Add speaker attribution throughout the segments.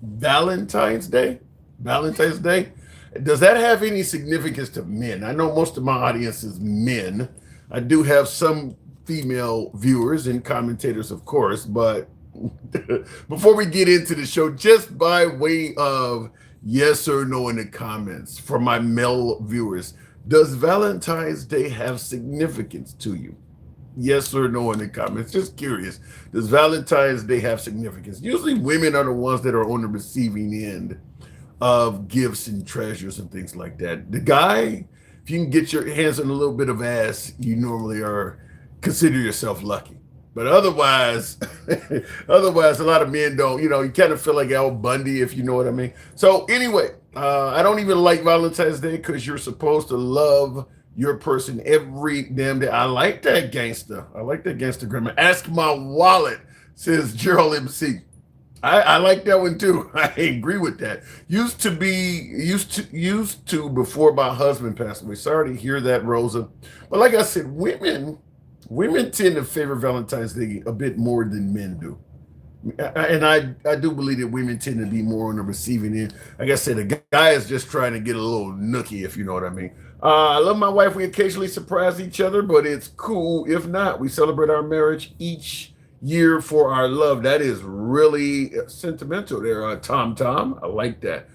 Speaker 1: Valentine's Day? Valentine's Day? Does that have any significance to men? I know most of my audience is men. I do have some female viewers and commentators, of course, but before we get into the show, just by way of yes or no in the comments for my male viewers, does Valentine's Day have significance to you? Yes or no in the comments. Just curious. Does Valentine's Day have significance? Usually women are the ones that are on the receiving end of gifts and treasures and things like that. The guy, if you can get your hands on a little bit of ass, you normally are consider yourself lucky. But otherwise, otherwise, a lot of men don't. You kind of feel like Al Bundy, if you know what I mean. So anyway, I don't even like Valentine's Day because you're supposed to love your person every damn day. I like that gangster. I like that gangster grammar. Ask my wallet, says Gerald MC. I like that one too. I agree with that. Used to before my husband passed away. Sorry to hear that, Rosa. But like I said, women tend to favor Valentine's Day a bit more than men do. And I do believe that women tend to be more on the receiving end. Like I said, a guy is just trying to get a little nookie, if you know what I mean. I love my wife. We occasionally surprise each other, but it's cool. If not, we celebrate our marriage each year for our love. That is really sentimental there, Tom Tom. I like that.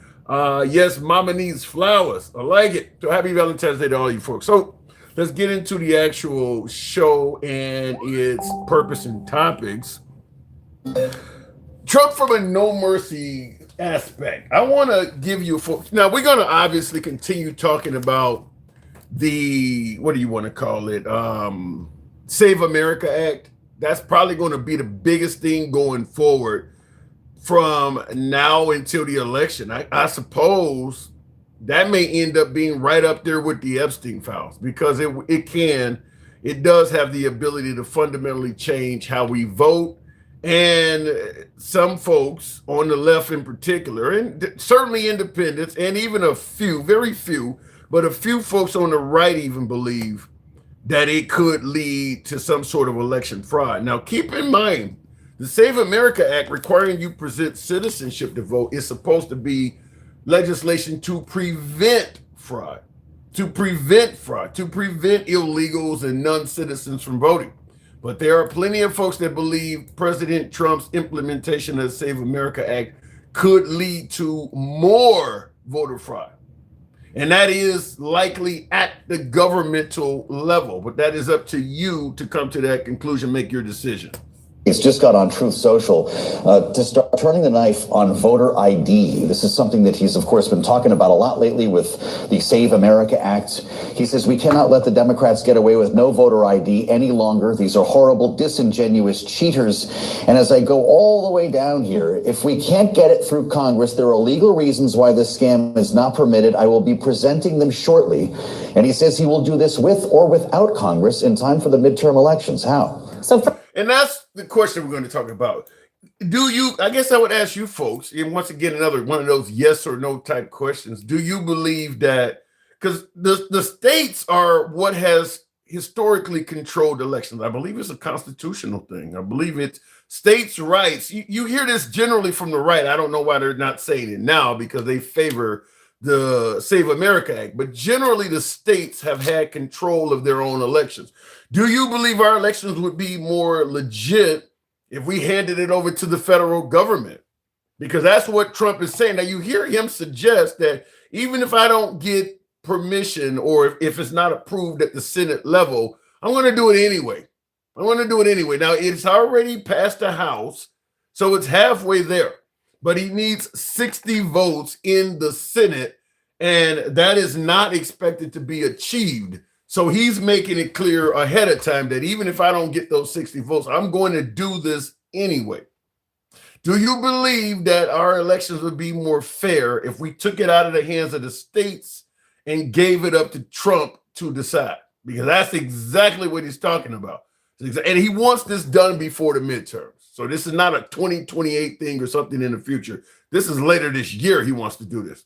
Speaker 1: Yes, Mama needs flowers. I like it. So happy Valentine's Day to all you folks. So let's get into the actual show and its purpose and topics. Trump from a no mercy aspect. I want to give you now we're going to obviously continue talking about the what do you want to call it? Save America Act. That's probably going to be the biggest thing going forward from now until the election. I suppose that may end up being right up there with the Epstein files because it does have the ability to fundamentally change how we vote. And some folks on the left in particular, and certainly independents, and even a few, very few, but a few folks on the right even believe that it could lead to some sort of election fraud. Now, keep in mind, the Save America Act requiring you present citizenship to vote is supposed to be legislation to prevent fraud, to prevent illegals and non-citizens from voting. But there are plenty of folks that believe President Trump's implementation of the Save America Act could lead to more voter fraud. And that is likely at the governmental level. But that is up to you to come to that conclusion, make your decision.
Speaker 2: He's just got on Truth Social to start turning the knife on voter ID. This is something that he's, of course, been talking about a lot lately with the Save America Act. He says we cannot let the Democrats get away with no voter ID any longer. These are horrible, disingenuous cheaters. And as I go all the way down here, if we can't get it through Congress, there are legal reasons why this scam is not permitted. I will be presenting them shortly. And he says he will do this with or without Congress in time for the midterm elections. How?
Speaker 1: And that's the question we're going to talk about. I guess I would ask you folks, and once again, another one of those yes or no type questions. Do you believe that, because the states are what has historically controlled elections. I believe it's a constitutional thing. I believe it's states' rights. You hear this generally from the right. I don't know why they're not saying it now because they favor the Save America Act, but generally the states have had control of their own elections. Do you believe our elections would be more legit if we handed it over to the federal government? Because that's what Trump is saying. Now you hear him suggest that even if I don't get permission or if it's not approved at the Senate level, I'm going to do it anyway. Now it's already passed the House, so it's halfway there. But he needs 60 votes in the Senate, and that is not expected to be achieved. So he's making it clear ahead of time that even if I don't get those 60 votes, I'm going to do this anyway. Do you believe that our elections would be more fair if we took it out of the hands of the states and gave it up to Trump to decide? Because that's exactly what he's talking about. And he wants this done before the midterms. So this is not a 2028 thing or something in the future. This is later this year he wants to do this.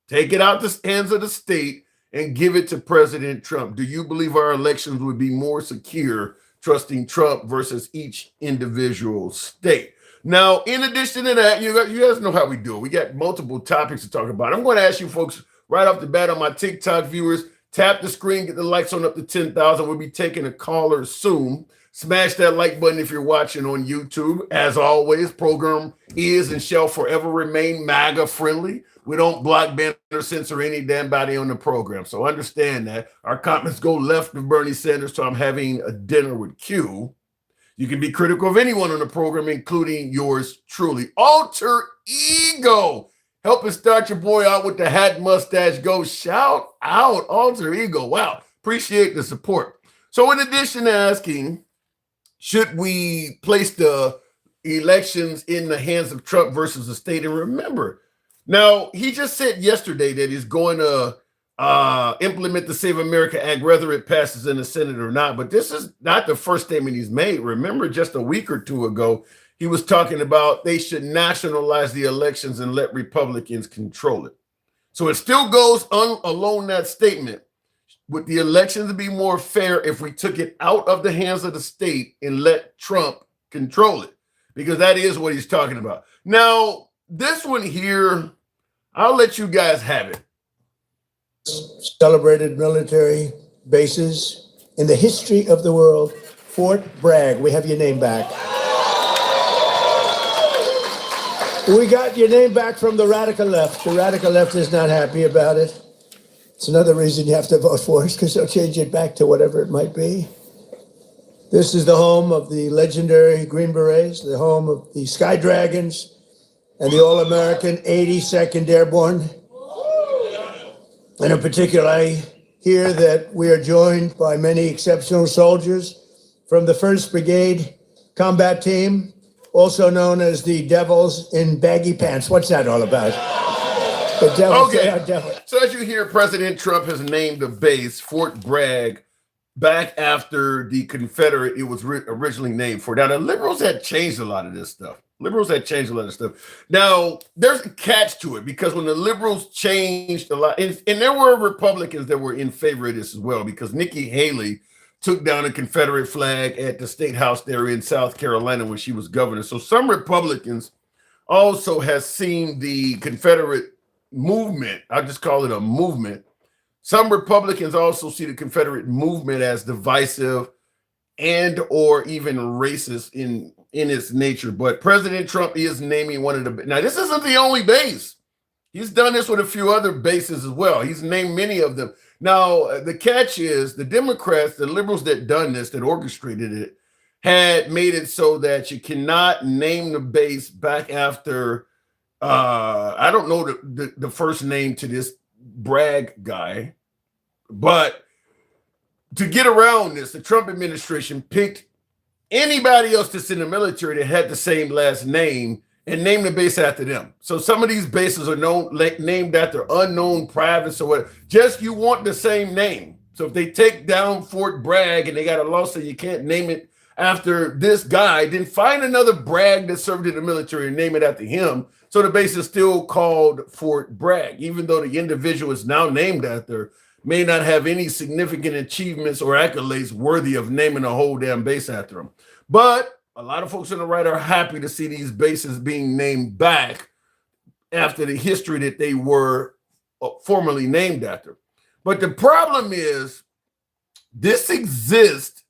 Speaker 1: Take it out the hands of the state and give it to President Trump. Do you believe our elections would be more secure trusting Trump versus each individual state? Now, in addition to that, you guys know how we do it. We got multiple topics to talk about. I'm going to ask you folks right off the bat on my TikTok viewers, tap the screen, get the likes on up to 10,000. We'll be taking a caller soon. Smash that like button if you're watching on YouTube. As always, program is and shall forever remain MAGA friendly. We don't block, ban, or censor any damn body on the program. So understand that. Our comments go left of Bernie Sanders, so I'm having a dinner with Q. You can be critical of anyone on the program, including yours truly. Alter Ego. Helping start your boy out with the hat mustache. Go shout out Alter Ego. Wow. Appreciate the support. So in addition to asking, should we place the elections in the hands of Trump versus the state? And remember, now he just said yesterday that he's going to implement the Save America Act, whether it passes in the Senate or not. But this is not the first statement he's made. Remember, just a week or two ago, he was talking about they should nationalize the elections and let Republicans control it. So it still goes along that statement. Would the elections be more fair if we took it out of the hands of the state and let Trump control it? Because that is what he's talking about. Now, this one here, I'll let you guys have it.
Speaker 3: Celebrated military bases in the history of the world. Fort Bragg, we have your name back. We got your name back from the radical left. The radical left is not happy about it. It's another reason you have to vote for us, because they'll change it back to whatever it might be. This is the home of the legendary Green Berets, the home of the Sky Dragons, and the All-American 82nd Airborne. And in particular, I hear that we are joined by many exceptional soldiers from the 1st Brigade Combat Team, also known as the Devils in Baggy Pants. What's that all about? The Devils,
Speaker 1: okay. So as you hear, President Trump has named a base, Fort Bragg, back after the Confederate it was originally named for. Now, the liberals had changed a lot of this stuff. Now, there's a catch to it, because when the liberals changed a lot, and there were Republicans that were in favor of this as well, because Nikki Haley took down a Confederate flag at the State House there in South Carolina when she was governor. So some Republicans also has seen the Confederate movement, I just call it a movement. Some Republicans also see the Confederate movement as divisive and or even racist in its nature. But President Trump is naming one of the, now this isn't the only base. He's done this with a few other bases as well. He's named many of them. Now, the catch is the Democrats, the liberals that done this, that orchestrated it, had made it so that you cannot name the base back after, I don't know the first name to this Bragg guy, but to get around this, the Trump administration picked anybody else that's in the military that had the same last name and named the base after them. So some of these bases are named after unknown privates or whatever. Just you want the same name. So if they take down Fort Bragg and they got a law saying you can't name it after this guy, then find another Bragg that served in the military and name it after him. So the base is still called Fort Bragg, even though the individual is now named after may not have any significant achievements or accolades worthy of naming a whole damn base after him. But a lot of folks on the right are happy to see these bases being named back after the history that they were formerly named after. But the problem is this exists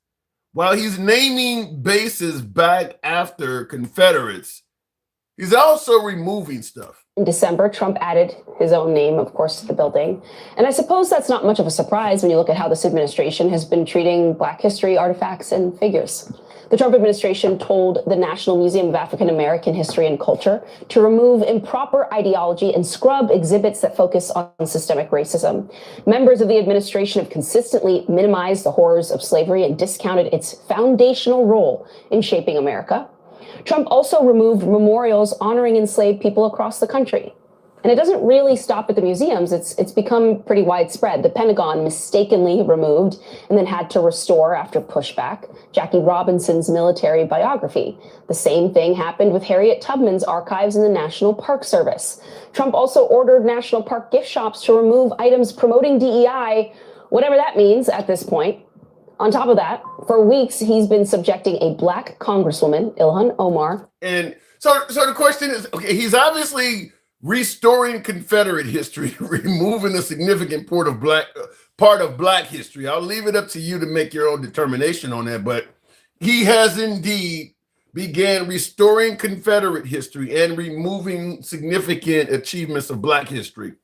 Speaker 1: while he's naming bases back after Confederates. He's also removing stuff.
Speaker 4: In December, Trump added his own name, of course, to the building. And I suppose that's not much of a surprise when you look at how this administration has been treating Black history artifacts and figures. The Trump administration told the National Museum of African American History and Culture to remove improper ideology and scrub exhibits that focus on systemic racism. Members of the administration have consistently minimized the horrors of slavery and discounted its foundational role in shaping America. Trump also removed memorials honoring enslaved people across the country. And it doesn't really stop at the museums. It's become pretty widespread. The Pentagon mistakenly removed and then had to restore after pushback Jackie Robinson's military biography. The same thing happened with Harriet Tubman's archives in the National Park Service. Trump also ordered national park gift shops to remove items promoting DEI, whatever that means at this point. On top of that, for weeks, he's been subjecting a Black Congresswoman, Ilhan Omar.
Speaker 1: And So the question is, okay, he's obviously restoring Confederate history, removing a significant part of black history. I'll leave it up to you to make your own determination on that, but he has indeed began restoring Confederate history and removing significant achievements of black history.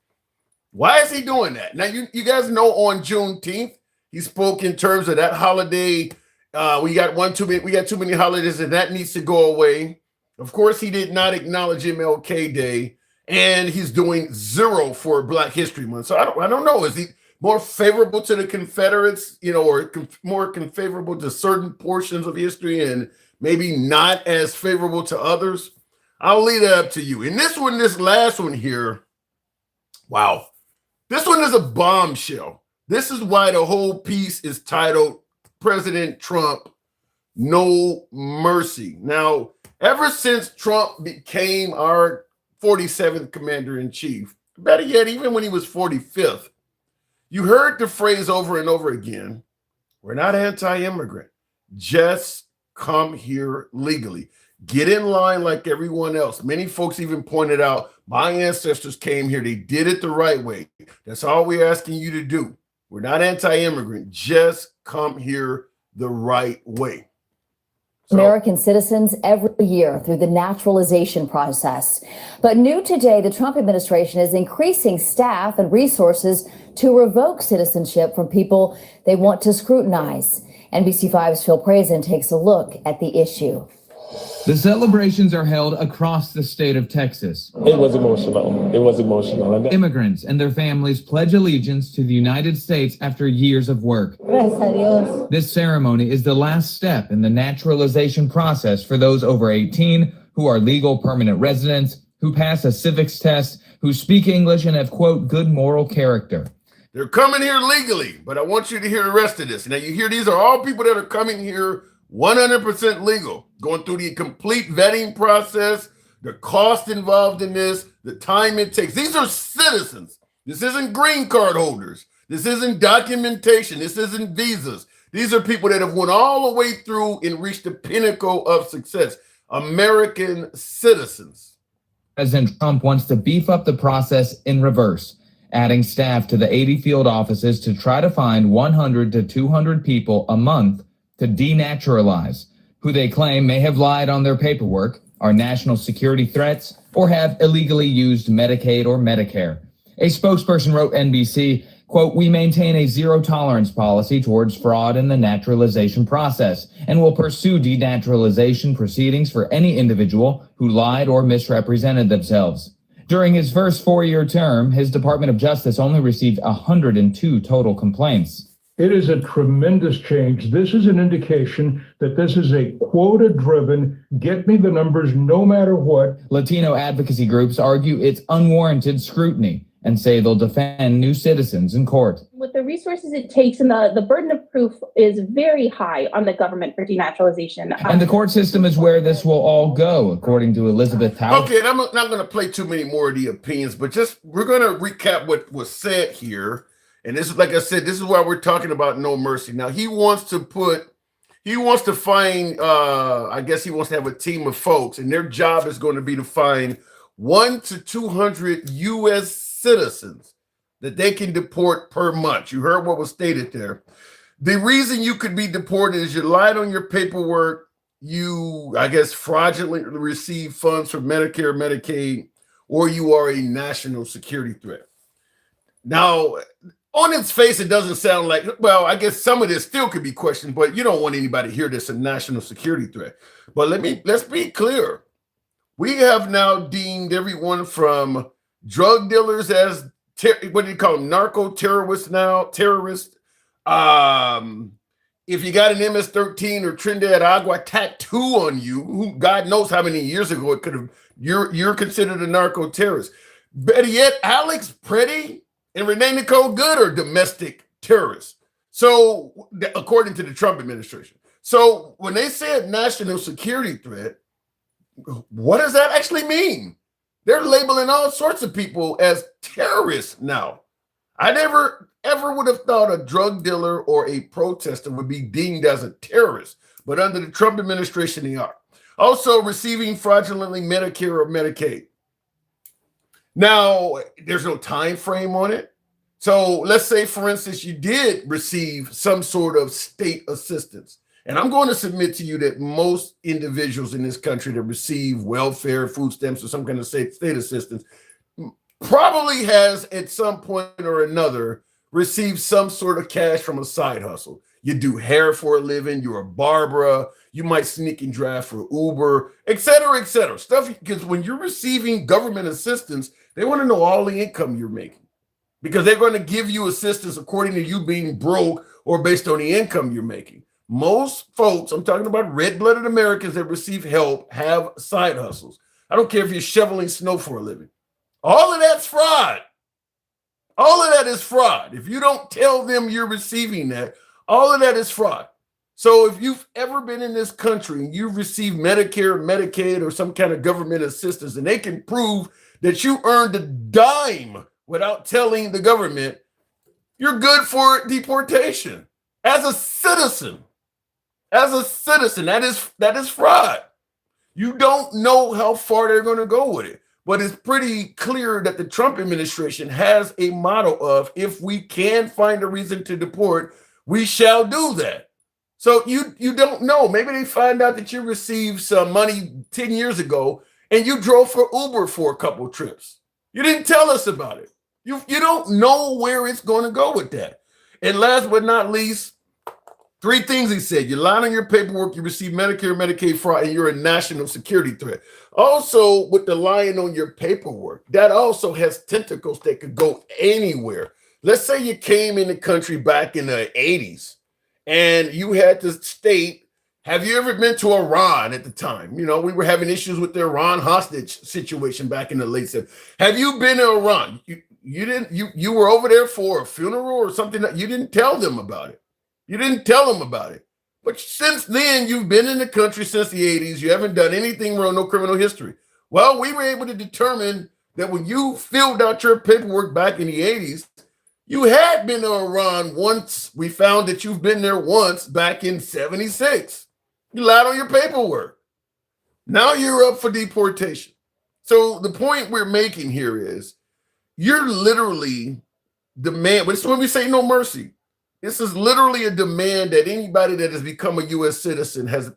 Speaker 1: Why is he doing that? Now, you guys know on Juneteenth, he spoke in terms of that holiday. We got too many holidays, and that needs to go away. Of course, he did not acknowledge MLK Day, and he's doing zero for Black History Month. So I don't know. Is he more favorable to the Confederates, or more favorable to certain portions of history, and maybe not as favorable to others? I'll leave that up to you. And this last one here, wow, this one is a bombshell. This is why the whole piece is titled President Trump, No Mercy. Now, ever since Trump became our 47th commander-in-chief, better yet, even when he was 45th, you heard the phrase over and over again, we're not anti-immigrant, just come here legally. Get in line like everyone else. Many folks even pointed out, my ancestors came here, they did it the right way. That's all we're asking you to do. We're not anti-immigrant, just come here the right way.
Speaker 5: American citizens every year through the naturalization process. But new today, the Trump administration is increasing staff and resources to revoke citizenship from people they want to scrutinize. NBC5's Phil Prazen takes a look at the issue.
Speaker 6: The celebrations are held across the state of Texas.
Speaker 7: It was emotional.
Speaker 6: Immigrants and their families pledge allegiance to the United States after years of work. This ceremony is the last step in the naturalization process for those over 18 who are legal permanent residents, who pass a civics test, who speak English and have, quote, good moral character.
Speaker 1: They're coming here legally, but I want you to hear the rest of this. Now, you hear these are all people that are coming here 100% legal, going through the complete vetting process, the cost involved in this, the time it takes. These are citizens. This isn't green card holders. This isn't documentation. This isn't visas. These are people that have went all the way through and reached the pinnacle of success. American citizens.
Speaker 6: President Trump wants to beef up the process in reverse, adding staff to the 80 field offices to try to find 100 to 200 people a month to denaturalize, who they claim may have lied on their paperwork, are national security threats, or have illegally used Medicaid or Medicare. A spokesperson wrote NBC, quote, we maintain a zero tolerance policy towards fraud in the naturalization process and will pursue denaturalization proceedings for any individual who lied or misrepresented themselves. During his first 4-year term, his Department of Justice only received 102 total complaints.
Speaker 8: It is a tremendous change. This is an indication that this is a quota-driven, get me the numbers no matter what.
Speaker 6: Latino advocacy groups argue it's unwarranted scrutiny and say they'll defend new citizens in court.
Speaker 9: With the resources it takes, and the burden of proof is very high on the government for denaturalization.
Speaker 6: And the court system is where this will all go, according to Elizabeth Howe.
Speaker 1: Okay, and I'm not going to play too many more of the opinions, but we're going to recap what was said here. And this is, like I said, this is why we're talking about no mercy. Now, he wants to find, I guess he wants to have a team of folks, and their job is going to be to find 100 to 200 U.S. citizens that they can deport per month. You heard what was stated there. The reason you could be deported is you lied on your paperwork, you, I guess, fraudulently received funds from Medicare, Medicaid, or you are a national security threat. Now, on its face, it doesn't sound like, well, I guess some of this still could be questioned, but you don't want anybody to hear this a national security threat. But let's be clear. We have now deemed everyone from drug dealers as, what do you call them, narco-terrorists now, terrorists. If you got an MS-13 or Trinidad Agua tattoo on you, who God knows how many years ago it could have, you're considered a narco-terrorist. Better yet, Alex Pretty and Renee Nicole Good are domestic terrorists. So, according to the Trump administration. So, when they said national security threat, what does that actually mean? They're labeling all sorts of people as terrorists now. I never, ever would have thought a drug dealer or a protester would be deemed as a terrorist, but under the Trump administration, they are. Also, receiving fraudulently Medicare or Medicaid. Now, there's no time frame on it. So let's say, for instance, you did receive some sort of state assistance. And I'm going to submit to you that most individuals in this country that receive welfare, food stamps, or some kind of state assistance probably has at some point or another received some sort of cash from a side hustle. You do hair for a living, you're a barber, you might sneak and drive for Uber, et cetera, et cetera. Stuff, because when you're receiving government assistance, they want to know all the income you're making because they're going to give you assistance according to you being broke or based on the income you're making. Most folks, I'm talking about red-blooded Americans that receive help, have side hustles. I don't care if you're shoveling snow for a living. All of that's fraud. All of that is fraud. If you don't tell them you're receiving that, all of that is fraud. So if you've ever been in this country and you've received Medicare, Medicaid, or some kind of government assistance, and they can prove that you earned a dime without telling the government, you're good for deportation. As a citizen, that is fraud. You don't know how far they're going to go with it. But it's pretty clear that the Trump administration has a motto of, if we can find a reason to deport, we shall do that. So you don't know. Maybe they find out that you received some money 10 years ago and you drove for Uber for a couple trips. You didn't tell us about it. You don't know where it's going to go with that. And last but not least, 3 things he said. You lied on your paperwork, you received Medicare, Medicaid fraud, and you're a national security threat. Also, with the lying on your paperwork, that also has tentacles that could go anywhere. Let's say you came in the country back in the 80s and you had to state, have you ever been to Iran at the time? You know, we were having issues with the Iran hostage situation back in the late 70s. Have you been to Iran? You were over there for a funeral or something that you didn't tell them about it. You didn't tell them about it. But since then, you've been in the country since the 80s. You haven't done anything wrong, no criminal history. Well, we were able to determine that when you filled out your paperwork back in the 80s, you had been to Iran once. We found that you've been there once back in 76. You lied on your paperwork. Now you're up for deportation. So the point we're making here is you're literally demand. This is when we say no mercy. This is literally a demand that anybody that has become a U.S. citizen has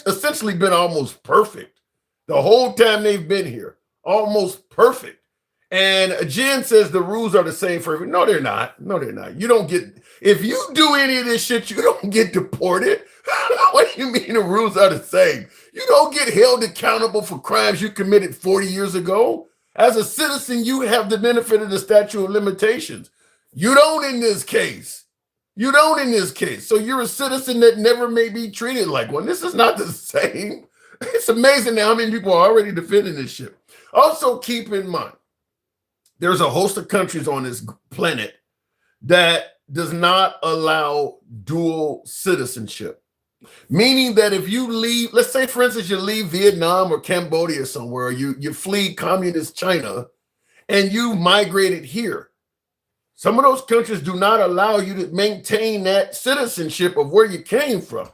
Speaker 1: essentially been almost perfect the whole time they've been here, almost perfect. And Jen says the rules are the same for everyone. No, they're not. No, they're not. You don't get, if you do any of this shit, you don't get deported. What do you mean the rules are the same? You don't get held accountable for crimes you committed 40 years ago. As a citizen, you have the benefit of the statute of limitations. You don't in this case. You don't in this case. So you're a citizen that never may be treated like one. This is not the same. It's amazing how many people are already defending this shit. Also, keep in mind, there's a host of countries on this planet that does not allow dual citizenship. Meaning that if you leave, let's say, for instance, you leave Vietnam or Cambodia somewhere, or you flee communist China and you migrated here. Some of those countries do not allow you to maintain that citizenship of where you came from.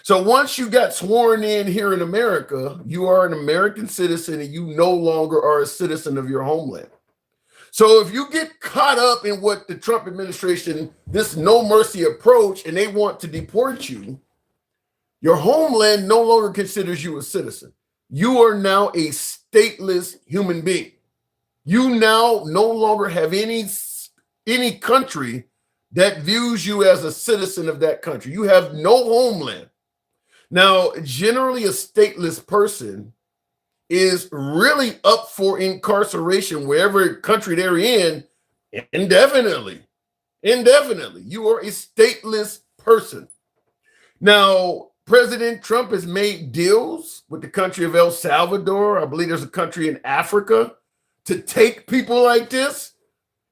Speaker 1: So once you got sworn in here in America, you are an American citizen and you no longer are a citizen of your homeland. So if you get caught up in what the Trump administration, this no mercy approach, and they want to deport you, your homeland no longer considers you a citizen. You are now a stateless human being. You now no longer have any country that views you as a citizen of that country. You have no homeland. Now, generally, a stateless person is really up for incarceration wherever country they're in indefinitely. Indefinitely. You are a stateless person. Now, President Trump has made deals with the country of El Salvador. I believe there's a country in Africa to take people like this.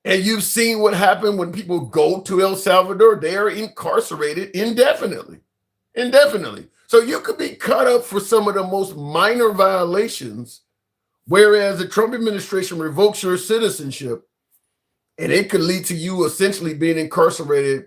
Speaker 1: And you've seen what happened when people go to El Salvador. They are incarcerated indefinitely. Indefinitely. So you could be caught up for some of the most minor violations, whereas the Trump administration revokes your citizenship, and it could lead to you essentially being incarcerated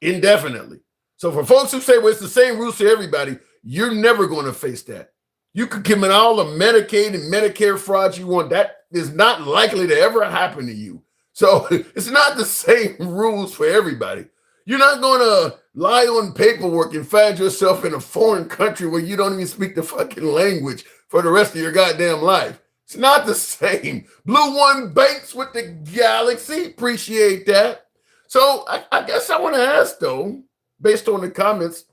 Speaker 1: indefinitely. So for folks who say, well, it's the same rules for everybody, you're never going to face that. You could commit all the Medicaid and Medicare frauds you want. That is not likely to ever happen to you. So it's not the same rules for everybody. You're not going to lie on paperwork and find yourself in a foreign country where you don't even speak the fucking language for the rest of your goddamn life. It's not the same. Blue One Banks with the Galaxy. Appreciate that. So I guess I want to ask, though, based on the comments,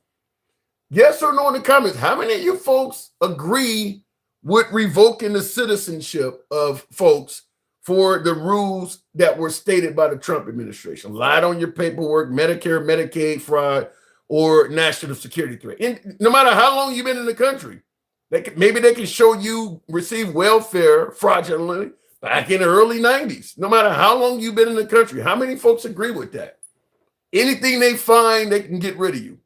Speaker 1: yes or no in the comments, how many of you folks agree with revoking the citizenship of folks for the rules that were stated by the Trump administration? Lied on your paperwork, Medicare, Medicaid fraud, or national security threat. And no matter how long you've been in the country, maybe they can show you receive welfare fraudulently back in the early 90s. No matter how long you've been in the country, how many folks agree with that? Anything they find, they can get rid of you.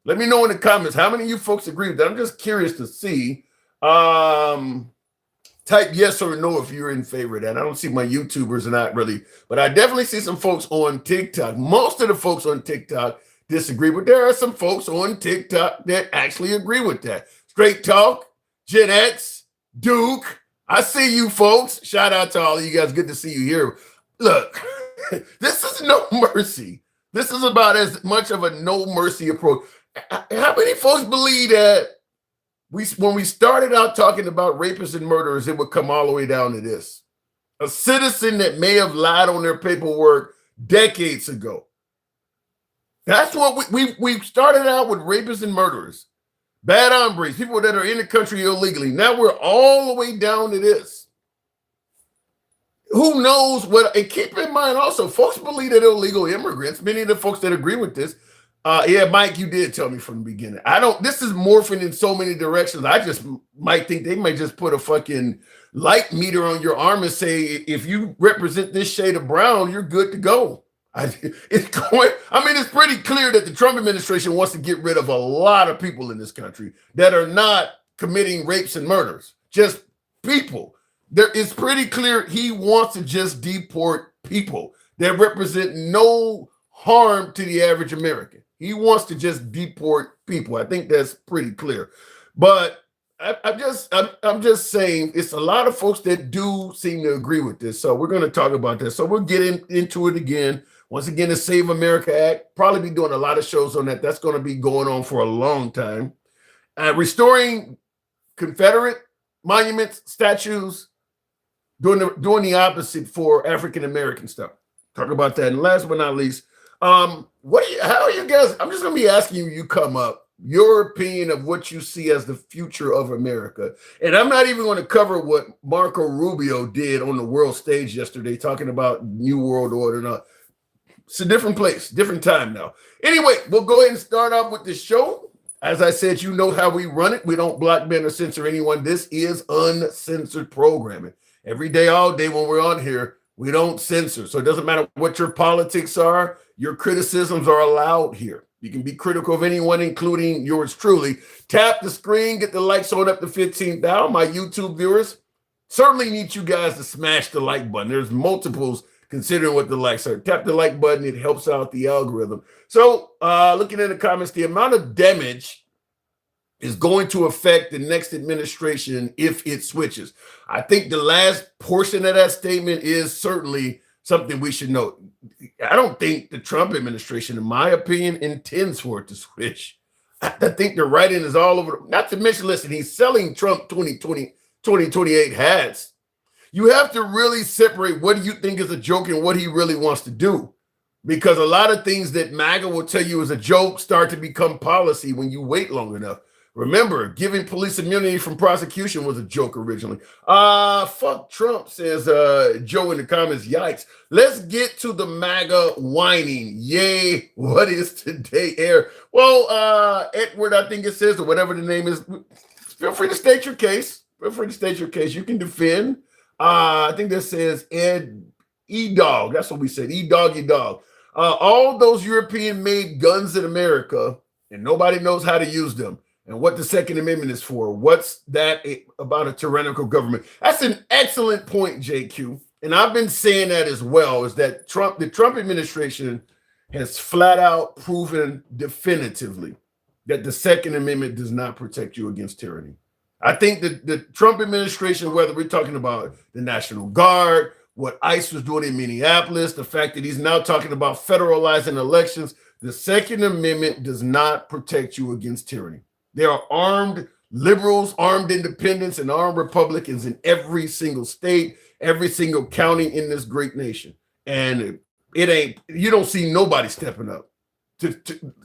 Speaker 1: Let me know in the comments how many of you folks agree with that. I'm just curious to see. Type yes or no if you're in favor of that. I don't see my YouTubers are not really, but I definitely see some folks on TikTok. Most of the folks on TikTok disagree, but there are some folks on TikTok that actually agree with that. Straight Talk, Gen X, Duke. I see you folks. Shout out to all of you guys. Good to see you here. Look, this is no mercy. This is about as much of a no mercy approach. How many folks believe that when we started out talking about rapists and murderers, it would come all the way down to this? A citizen that may have lied on their paperwork decades ago. That's what we started out with, rapists and murderers, bad hombres, people that are in the country illegally. Now we're all the way down to this. Who knows what? And keep in mind also, folks believe that illegal immigrants, many of the folks that agree with this, yeah, Mike, you did tell me from the beginning. This is morphing in so many directions. I just might think they might just put a fucking light meter on your arm and say, if you represent this shade of brown, you're good to go. It's pretty clear that the Trump administration wants to get rid of a lot of people in this country that are not committing rapes and murders, just people. It's pretty clear he wants to just deport people that represent no harm to the average American. He wants to just deport people. I think that's pretty clear. But I'm just saying it's a lot of folks that do seem to agree with this. So we're going to talk about this. So we'll get into it again. Once again, the Save America Act, probably be doing a lot of shows on that. That's going to be going on for a long time. Restoring Confederate monuments, statues, doing the opposite for African American stuff. Talk about that. And last but not least, how are you guys? I'm just going to be asking you come up your opinion of what you see as the future of America. And I'm not even going to cover what Marco Rubio did on the world stage yesterday, talking about New World Order. It's a different place, different time now. Anyway, we'll go ahead and start off with the show. As I said, you know how we run it. We don't block, ban, or censor anyone. This is uncensored programming. Every day, all day when we're on here, we don't censor. So it doesn't matter what your politics are. Your criticisms are allowed here. You can be critical of anyone, including yours truly. Tap the screen, get the likes on up to 15,000. My YouTube viewers certainly need you guys to smash the like button. There's multiples considering what the likes are. Tap the like button. It helps out the algorithm. So looking at the comments, the amount of damage is going to affect the next administration if it switches. I think the last portion of that statement is certainly something we should note. I don't think the Trump administration, in my opinion, intends for it to switch. I think the writing is all over. Not to mention, listen, he's selling Trump 2028 hats. You have to really separate what do you think is a joke and what he really wants to do. Because a lot of things that MAGA will tell you is a joke start to become policy when you wait long enough. Remember, giving police immunity from prosecution was a joke originally. Fuck Trump, says Joe in the comments. Yikes. Let's get to the MAGA whining. Yay, what is today air? Well, Edward, I think it says, or whatever the name is, feel free to state your case. Feel free to state your case. You can defend. I think that says E-Dog. That's what we said. E-Dog, E-Dog. All those European-made guns in America, and nobody knows how to use them. And what the Second Amendment is for. What's that about a tyrannical government? That's an excellent point, JQ. And I've been saying that as well, is that the Trump administration has flat out proven definitively that the Second Amendment does not protect you against tyranny. I think that the Trump administration, whether we're talking about the National Guard, what ICE was doing in Minneapolis, the fact that he's now talking about federalizing elections, the Second Amendment does not protect you against tyranny. There are armed liberals, armed independents, and armed Republicans in every single state, every single county in this great nation. And you don't see nobody stepping up.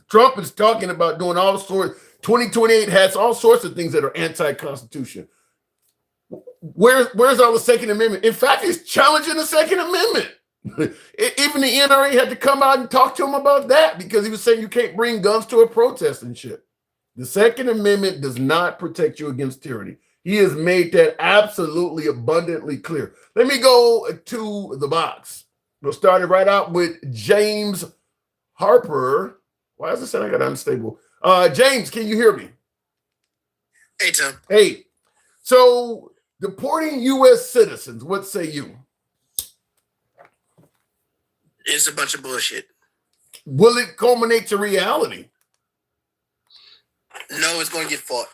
Speaker 1: Trump is talking about doing all sorts. 2028 has all sorts of things that are anti-constitution. Where's all the Second Amendment? In fact, he's challenging the Second Amendment. Even the NRA had to come out and talk to him about that because he was saying you can't bring guns to a protest and shit. The Second Amendment does not protect you against tyranny. He has made that absolutely abundantly clear. Let me go to the box. We'll start it right out with James Harper. Why is it saying I got unstable? James, can you hear me?
Speaker 7: Hey, Tim.
Speaker 1: Hey, so deporting U.S. citizens, what say you?
Speaker 7: It's a bunch of bullshit.
Speaker 1: Will it culminate to reality?
Speaker 7: No, it's going to get fought.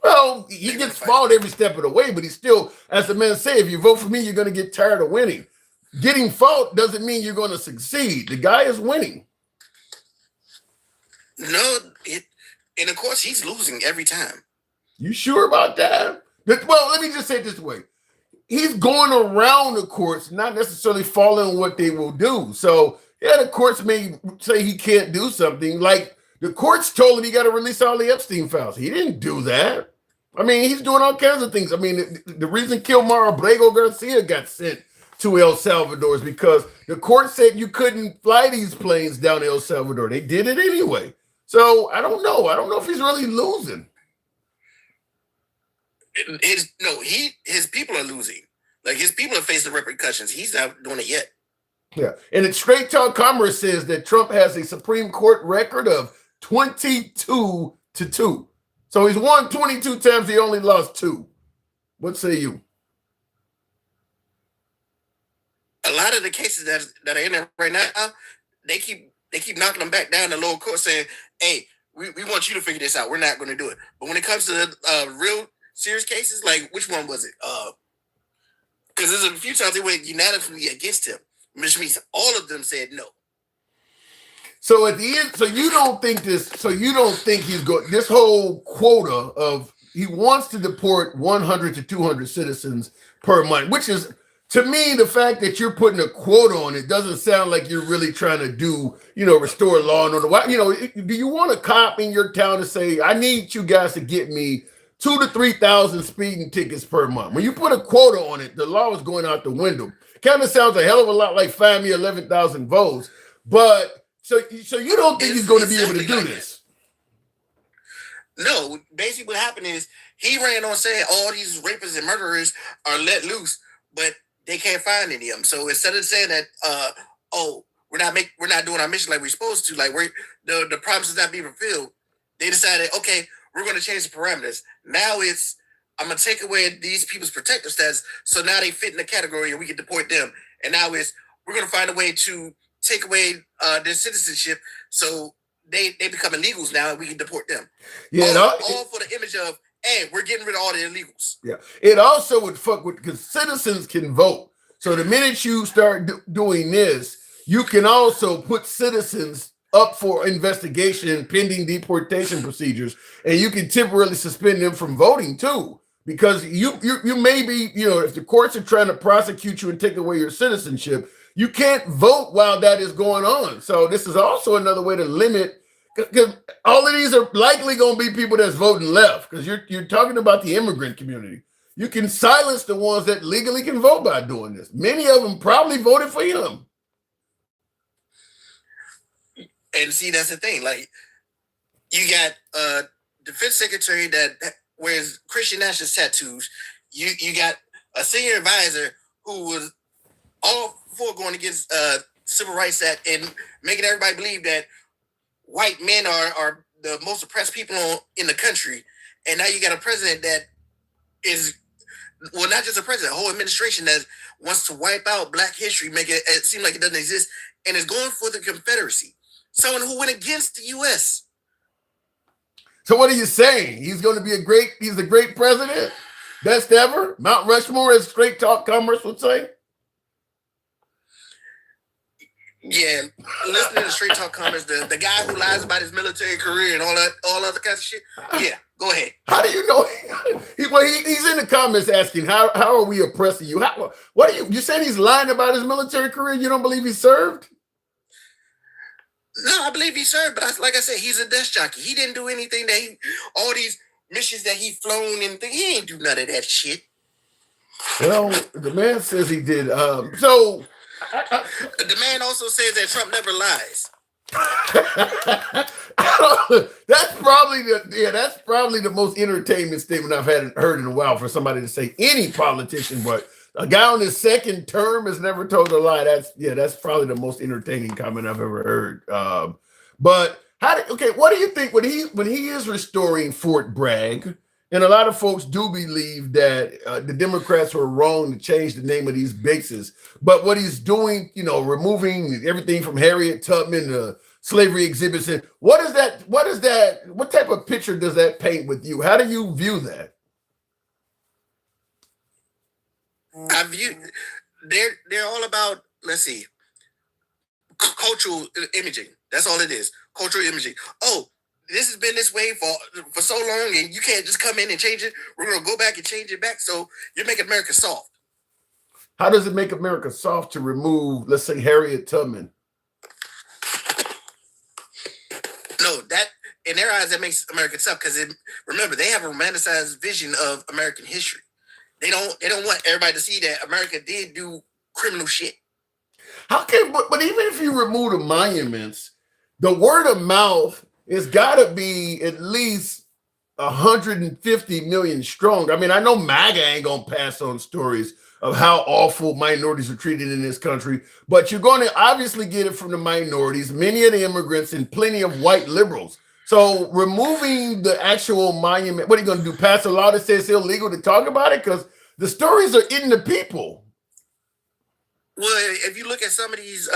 Speaker 1: Well, he gets fought every step of the way, but he's still, as the man said, if you vote for me, you're going to get tired of winning. Getting fought doesn't mean you're going to succeed. The guy is winning.
Speaker 7: No, and of course, he's losing every time.
Speaker 1: You sure about that? Well, let me just say it this way. He's going around the courts, not necessarily following what they will do. So, yeah, the courts may say he can't do something. Like the courts told him he got to release all the Epstein files. He didn't do that. I mean, he's doing all kinds of things. I mean, the reason Kilmar Abrego Garcia got sent to El Salvador is because the court said you couldn't fly these planes down to El Salvador. They did it anyway. So I don't know. I don't know if he's really losing.
Speaker 7: His people are losing. Like his people are facing repercussions. He's not doing it yet.
Speaker 1: Yeah. And it's Straight Talk Commerce says that Trump has a Supreme Court record of 22-2. So he's won 22 times. He only lost 2. What say you?
Speaker 7: A lot of the cases that are in there right now, they keep knocking them back down the lower court saying, hey, we want you to figure this out. We're not going to do it. But when it comes to the real serious cases, like which one was it? Because there's a few times they went unanimously against him, which means all of them said no.
Speaker 1: So at the end, so you don't think he's going, this whole quota of, he wants to deport 100 to 200 citizens per month, which is, to me, the fact that you're putting a quota on it doesn't sound like you're really trying to do, restore law and order. Do you want a cop in your town to say, I need you guys to get me 2,000 to 3,000 speeding tickets per month? When you put a quota on it, the law is going out the window. Kind of sounds a hell of a lot like find me 11,000 votes. But so you don't think he's going to be able to do this?
Speaker 7: No, basically what happened is he ran on saying all these rapists and murderers are let loose, but they can't find any of them. So instead of saying that, we're not doing our mission like we're supposed to, like the promises not being fulfilled, they decided, okay, we're going to change the parameters. Now I'm going to take away these people's protective status, so now they fit in the category and we can deport them. And now we're going to find a way to take away their citizenship, so they become illegals now and we can deport them.
Speaker 1: Yeah,
Speaker 7: all for the image of, hey, we're getting rid of all the illegals.
Speaker 1: Yeah, it also would fuck with, because citizens can vote. So the minute you start doing this, you can also put citizens up for investigation pending deportation procedures, and you can temporarily suspend them from voting too, because you may be, if the courts are trying to prosecute you and take away your citizenship, you can't vote while that is going on. So this is also another way to limit, because all of these are likely going to be people that's voting left, because you're talking about the immigrant community. You can silence the ones that legally can vote by doing this. Many of them probably voted for him.
Speaker 7: And see, that's the thing. Like, you got defense secretary that wears Christian nationalist tattoos. You got a senior advisor who was all for going against Civil Rights Act and making everybody believe that white men are the most oppressed people in the country. And now you got a president that is, well, not just a president, a whole administration that wants to wipe out Black history, make it seem like it doesn't exist, and is going for the Confederacy. Someone who went against the U.S.
Speaker 1: So what are you saying? He's going to be he's a great president? Best ever? Mount Rushmore, as Straight Talk Commerce would say?
Speaker 7: Yeah, listening to Straight Talk Commerce, the guy who lies about his military career and all other kinds of shit. Yeah, go ahead.
Speaker 1: How do you know? He's in the comments asking, how are we oppressing you? What are you said he's lying about his military career? You don't believe he served?
Speaker 7: No, I believe he served, but like I said, he's a desk jockey. He didn't do anything all these missions that he flown and he ain't do none of that shit.
Speaker 1: Well, the man says he did.
Speaker 7: The man also says that Trump never lies.
Speaker 1: That's probably the most entertainment statement I've heard in a while for somebody to say, any politician, but a guy on his second term has never told a lie. That's probably the most entertaining comment I've ever heard. But what do you think when he is restoring Fort Bragg? And a lot of folks do believe that the Democrats were wrong to change the name of these bases. But what he's doing, removing everything from Harriet Tubman to slavery exhibits, and what type of picture does that paint with you? How do you view that?
Speaker 7: They're all about, let's see, cultural imaging. That's all it is. Cultural imaging. Oh, this has been this way for so long, and you can't just come in and change it. We're going to go back and change it back. So you're making America soft.
Speaker 1: How does it make America soft to remove, let's say, Harriet Tubman?
Speaker 7: No, that in their eyes, that makes America soft because remember, they have a romanticized vision of American history. They don't want everybody to see that America did do criminal shit.
Speaker 1: But even if you remove the monuments, the word of mouth, it's got to be at least 150 million strong. I mean, I know MAGA ain't going to pass on stories of how awful minorities are treated in this country, but you're going to obviously get it from the minorities, many of the immigrants, and plenty of white liberals. So removing the actual monument, what are you going to do? Pass a law that says it's illegal to talk about it? Because the stories are in the people.
Speaker 7: Well, if you look at some of these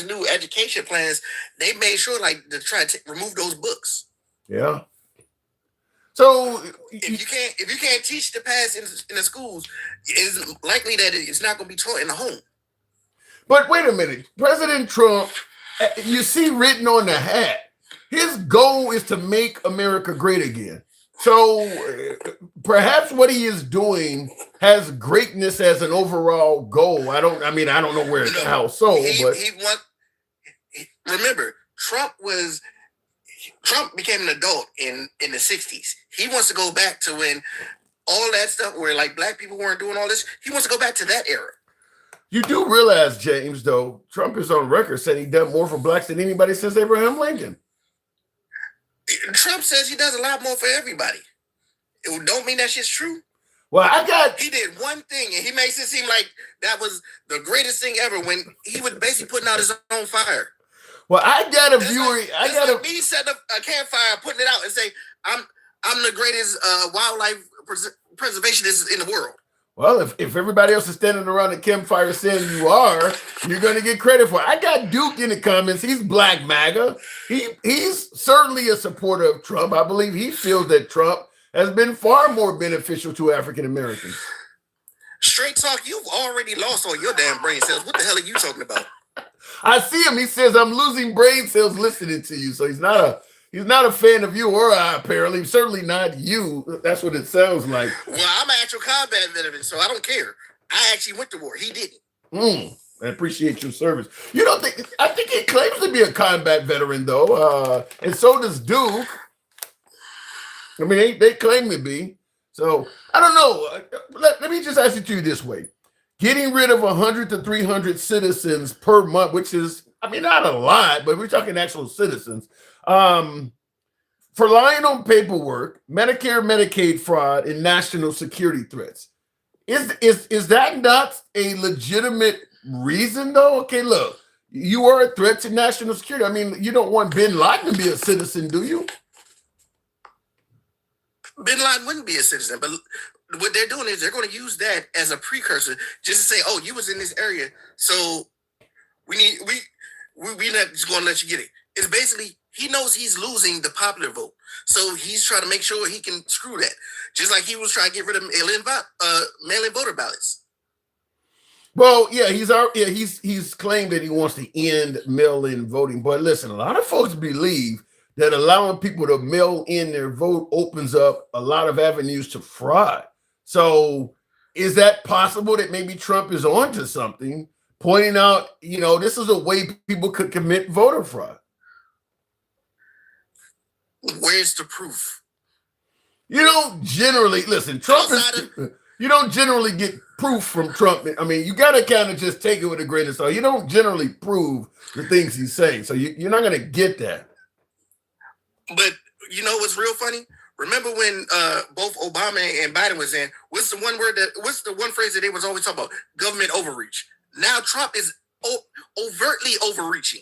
Speaker 7: new education plans, they made sure to try to remove those books.
Speaker 1: Yeah. So
Speaker 7: if you can't teach the past in the schools, it's likely that it's not going to be taught in the home.
Speaker 1: But wait a minute, President Trump, you see written on the hat, his goal is to make America great again. So perhaps what he is doing has greatness as an overall goal. I don't know where it's how so, but
Speaker 7: remember, Trump became an adult in the 60s. He wants to go back to when all that stuff where black people weren't doing all this. He wants to go back to that era.
Speaker 1: You do realize, James, though, Trump is on record saying he done more for blacks than anybody since Abraham Lincoln.
Speaker 7: Trump says he does a lot more for everybody. It don't mean that shit's true.
Speaker 1: Well,
Speaker 7: he did one thing and he makes it seem like that was the greatest thing ever when he was basically putting out his own fire.
Speaker 1: Well, I got a viewer.
Speaker 7: Me setting up a campfire, putting it out, and say, "I'm the greatest wildlife preservationist in the world."
Speaker 1: Well, if everybody else is standing around the campfire saying you are, you're going to get credit for it. I got Duke in the comments. He's Black MAGA. He's certainly a supporter of Trump. I believe he feels that Trump has been far more beneficial to African Americans.
Speaker 7: Straight talk, you've already lost all your damn brain cells. What the hell are you talking about?
Speaker 1: I see him. He says, I'm losing brain cells listening to you. So he's not a fan of you or I, apparently. Certainly not you. That's what it sounds like.
Speaker 7: Well, I'm an actual combat veteran, so I don't care. I actually went to war. He didn't.
Speaker 1: I appreciate your service. I think he claims to be a combat veteran, though. And so does Duke. I mean, they claim to be. So, I don't know. Let me just ask it to you this way. Getting rid of 100 to 300 citizens per month, which is, not a lot, but we're talking actual citizens, for lying on paperwork, Medicare, Medicaid fraud, and national security threats. Is that not a legitimate reason, though? Okay, look, you are a threat to national security. You don't want bin Laden to be a citizen, do you?
Speaker 7: Bin Laden wouldn't be a citizen, but what they're doing is they're going to use that as a precursor just to say, oh, you was in this area, so we're not just going to let you get it. It's basically, he knows he's losing the popular vote. So he's trying to make sure he can screw that. Just like he was trying to get rid of mail-in voter ballots.
Speaker 1: Well, yeah, he's claimed that he wants to end mail-in voting. But listen, a lot of folks believe that allowing people to mail in their vote opens up a lot of avenues to fraud. So is that possible that maybe Trump is onto something, pointing out, this is a way people could commit voter fraud?
Speaker 7: Where's the proof?
Speaker 1: You don't generally listen. You don't generally get proof from Trump. I mean, you got to kind of just take it with a grain of salt. You don't generally prove the things he's saying, so you're not going to get that.
Speaker 7: But you know what's real funny? Remember when both Obama and Biden was in? What's the one phrase that they was always talking about? Government overreach. Now Trump is overtly overreaching.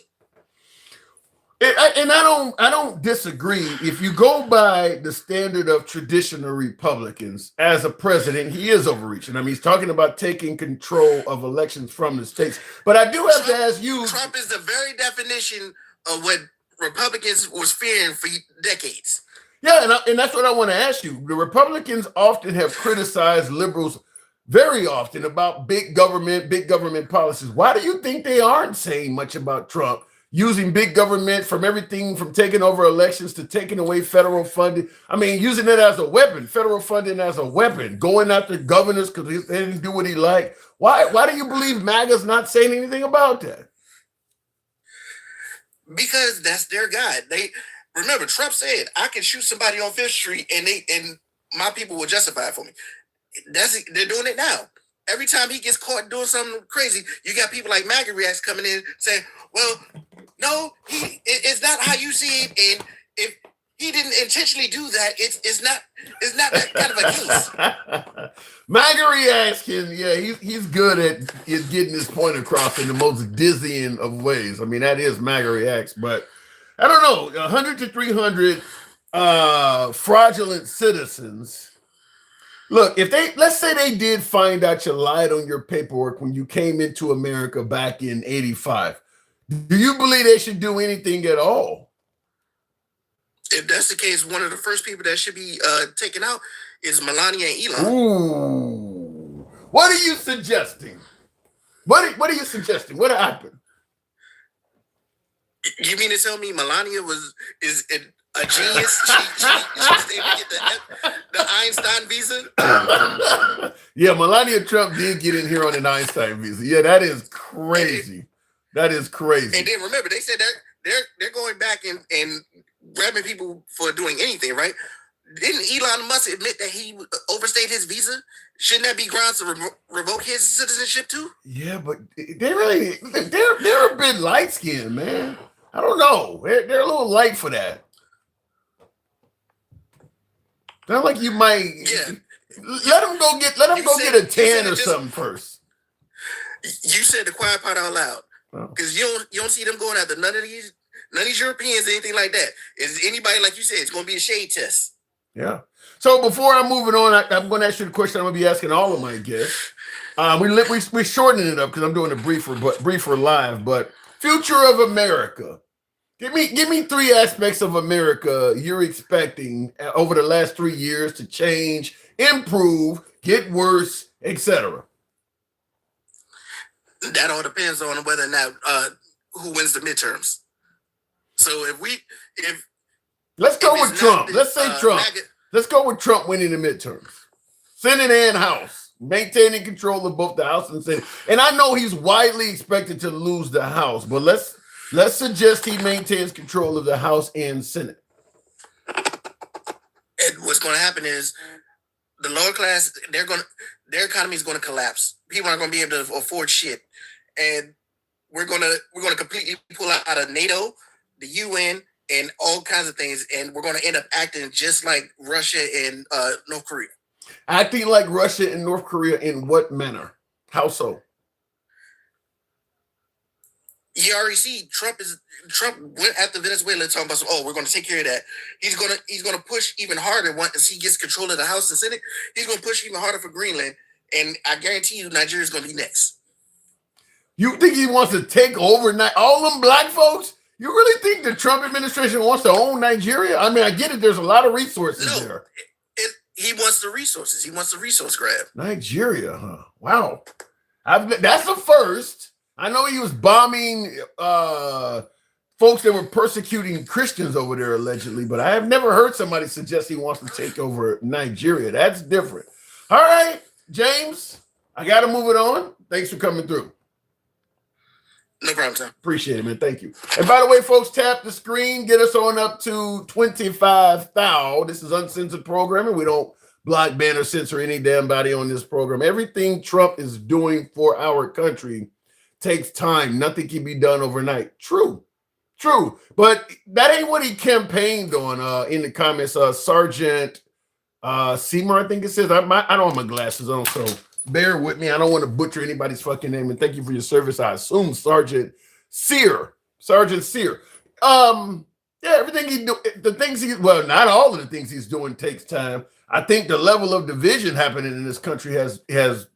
Speaker 1: And I don't disagree. If you go by the standard of traditional Republicans, as a president, he is overreaching. I mean, he's talking about taking control of elections from the states. But I do have to ask you.
Speaker 7: Trump is the very definition of what Republicans was fearing for decades.
Speaker 1: Yeah, and that's what I want to ask you. The Republicans often have criticized liberals very often about big government policies. Why do you think they aren't saying much about Trump using big government, from everything from taking over elections to taking away federal funding? I mean, using it as a weapon, federal funding as a weapon, going after governors because they didn't do what he liked. Why do you believe MAGA's not saying anything about that?
Speaker 7: Because that's their guy. Remember, Trump said, I can shoot somebody on Fifth Street and my people will justify it for me. They're doing it now. Every time he gets caught doing something crazy, you got people like MAGA reacts coming in saying, well, no, it's not how you see it. And if he didn't intentionally do that, it's not that kind of a case.
Speaker 1: MAGA reacts he's good at getting his point across in the most dizzying of ways. I mean, that is MAGA reacts, but I don't know, 100 to 300 fraudulent citizens. Look, let's say they did find out you lied on your paperwork when you came into America back in 85. Do you believe they should do anything at all?
Speaker 7: If that's the case, one of the first people that should be taken out is Melania and Elon.
Speaker 1: Ooh. What are you suggesting? What are you suggesting? What happened?
Speaker 7: You mean to tell me Melania is a genius? She was able to get the Einstein visa?
Speaker 1: Yeah, Melania Trump did get in here on an Einstein visa. Yeah, that is crazy. That is crazy.
Speaker 7: And then remember, they said they're going back and grabbing people for doing anything, right? Didn't Elon Musk admit that he overstayed his visa? Shouldn't that be grounds to revoke his citizenship too?
Speaker 1: Yeah, but they're a bit light skinned, man. I don't know. They're a little light for that. Not like you might.
Speaker 7: Yeah.
Speaker 1: Let them go get a tan or something first.
Speaker 7: You said the quiet part out loud. Because you don't see them going after none of these Europeans or anything like that. Is anybody, like you said, it's going to be a shade test.
Speaker 1: Yeah. So before I'm moving on, I'm going to ask you the question I'm going to be asking all of my guests. We're shortening it up because I'm doing a briefer live. But future of America. Give me three aspects of America you're expecting over the last 3 years to change, improve, get worse, etc.
Speaker 7: That all depends on whether or not who wins the midterms. So
Speaker 1: let's go with Trump. Let's say Trump. Let's go with Trump winning the midterms. Senate and House, maintaining control of both the House and Senate. And I know he's widely expected to lose the House, but let's suggest he maintains control of the House and Senate.
Speaker 7: And what's going to happen is the lower class, their economy is going to collapse. People aren't going to be able to afford shit, and we're going to completely pull out of NATO, the UN, and all kinds of things, and we're going to end up acting just like Russia and North Korea.
Speaker 1: Acting like Russia and North Korea in what manner? How so?
Speaker 7: You already see Trump went after Venezuela talking about, we're going to take care of that. He's going to push even harder once he gets control of the House and Senate. He's going to push even harder for Greenland, and I guarantee you, Nigeria's going to be next.
Speaker 1: You think he wants to take over all them black folks? You really think the Trump administration wants to own Nigeria? I mean, I get it. There's a lot of resources there.
Speaker 7: He wants the resources. He wants the resource grab.
Speaker 1: Nigeria, huh? Wow. That's the first. I know he was bombing folks that were persecuting Christians over there, allegedly, but I have never heard somebody suggest he wants to take over Nigeria. That's different. All right, James, I got to move it on. Thanks for coming through.
Speaker 7: No problem, Tom.
Speaker 1: Appreciate it, man. Thank you. And by the way, folks, tap the screen. Get us on up to 25,000. This is uncensored programming. We don't block, ban, or censor any damn body on this program. Everything Trump is doing for our country takes time. Nothing can be done overnight. True. But that ain't what he campaigned on in the comments. Sergeant Seymour, I think it says. I don't have my glasses on, so bear with me. I don't want to butcher anybody's fucking name. And thank you for your service. I assume Sergeant Sear. Yeah, everything he do, not all of the things he's doing takes time. I think the level of division happening in this country has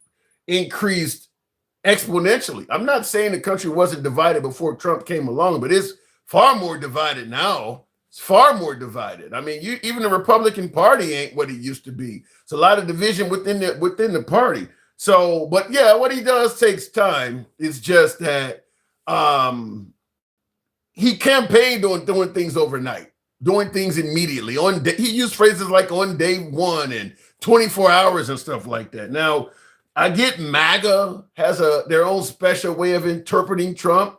Speaker 1: increased exponentially. I'm not saying the country wasn't divided before Trump came along, but it's far more divided now. It's far more divided. I mean, even the Republican Party ain't what it used to be. It's a lot of division within the party. So, but yeah, what he does takes time. It's just that he campaigned on doing things overnight, doing things immediately. He used phrases like on day one and 24 hours and stuff like that. Now, I get MAGA has their own special way of interpreting Trump.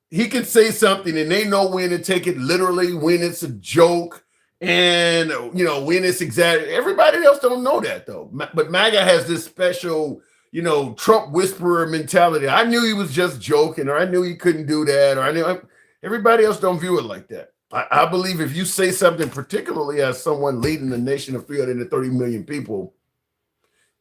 Speaker 1: He can say something and they know when to take it literally, when it's a joke, and when it's exaggerated. Everybody else don't know that though. But MAGA has this special, Trump whisperer mentality. I knew he was just joking, or I knew he couldn't do that, or I knew. Everybody else don't view it like that. I believe if you say something, particularly as someone leading a nation of 330 million people,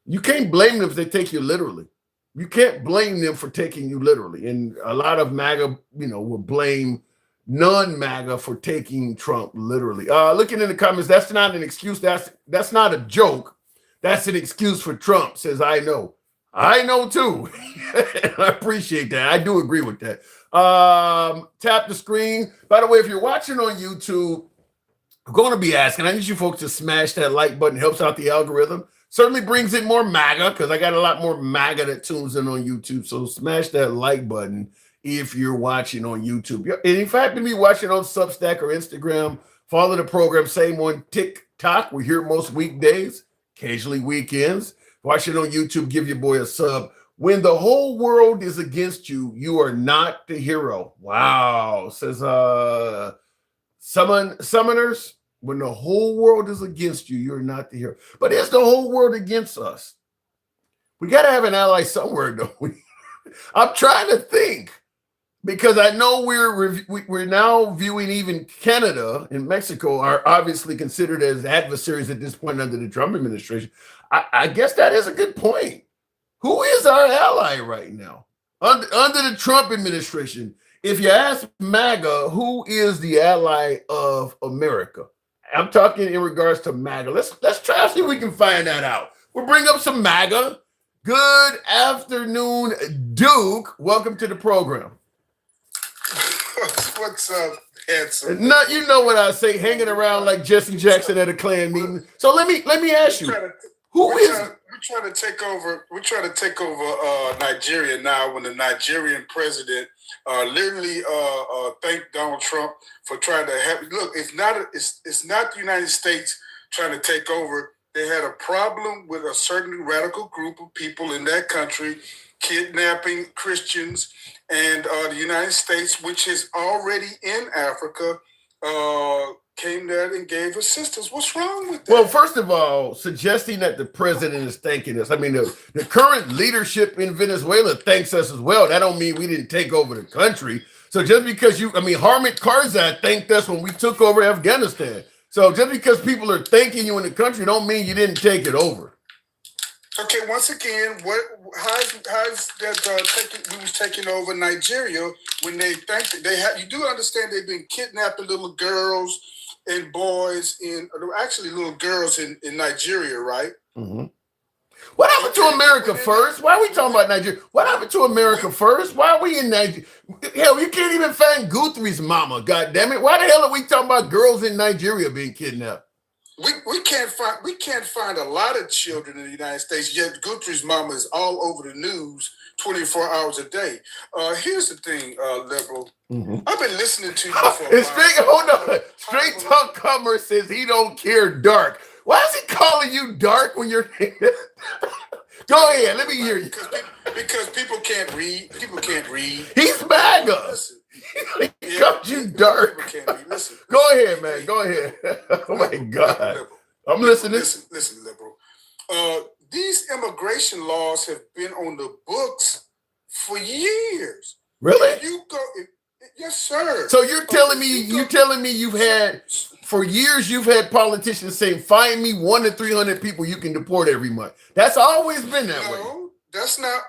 Speaker 1: you can't blame them if they take you literally. You can't blame them for taking you literally. And a lot of MAGA, will blame non-MAGA for taking Trump literally. Looking in the comments, that's not an excuse. That's not a joke. That's an excuse for Trump, says I know. I know too. I appreciate that. I do agree with that. Tap the screen. By the way, if you're watching on YouTube, I'm going to be asking, I need you folks to smash that like button. Helps out the algorithm. Certainly brings in more MAGA, because I got a lot more MAGA that tunes in on YouTube. So smash that like button if you're watching on YouTube. And if you happen to be watching on Substack or Instagram, follow the program. Same on TikTok. We're here most weekdays, occasionally weekends. Watching on YouTube, give your boy a sub. When the whole world is against you, you are not the hero. Wow, says summoners. When the whole world is against you, you're not the hero. But is the whole world against us? We got to have an ally somewhere, don't we? I'm trying to think, because I know we're now viewing even Canada and Mexico are obviously considered as adversaries at this point under the Trump administration. I guess that is a good point. Who is our ally right now under the Trump administration? If you ask MAGA, who is the ally of America? I'm talking in regards to MAGA. Let's try to see if we can find that out. We'll bring up some MAGA. Good afternoon, Duke. Welcome to the program.
Speaker 10: What's up, handsome?
Speaker 1: You know what I say, hanging around like Jesse Jackson at a Klan meeting. So let me ask you, we're trying to take over Nigeria now, when the Nigerian president literally thanked Donald Trump for trying to help. Look, it's not the United States trying to take over. They had a problem with a certain radical group of people in that country kidnapping Christians, and the United States, which is already in Africa, came there and gave assistance. What's wrong with that? Well, first of all, suggesting that the president is thanking us. I mean, the current leadership in Venezuela thanks us as well. That don't mean we didn't take over the country. So just because Hamid Karzai thanked us when we took over Afghanistan. So just because people are thanking you in the country don't mean you didn't take it over.
Speaker 10: Okay, once again, how's that we was taking over Nigeria when they thanked it? You do understand they've been kidnapping little girls and boys actually little girls in Nigeria, right?
Speaker 1: Mm-hmm. What happened to America first? Why are we talking about Nigeria? What happened to America first? Why are we in Nigeria? Hell, you can't even find Guthrie's mama, goddammit. Why the hell are we talking about girls in Nigeria being kidnapped?
Speaker 10: We can't find a lot of children in the United States, yet Guthrie's mama is all over the news 24 hours a day. Here's the thing, liberal. I've been listening to you for a while.
Speaker 1: Hold on. Straight Talk Commerce says he don't care dark. Why is he calling you dark when you're... Go ahead, let me hear you.
Speaker 10: Because people can't read. People can't read.
Speaker 1: He's MAGA. He called you dark.
Speaker 10: Listen.
Speaker 1: Go ahead, man. Go ahead. Oh my God. I'm listening.
Speaker 10: Listen, liberal. These immigration laws have been on the books for years.
Speaker 1: Really?
Speaker 10: Yes, sir.
Speaker 1: So you're telling me you've had for years you've had politicians saying, find me 100 to 300 people you can deport every month. That's always been that way.
Speaker 10: That's not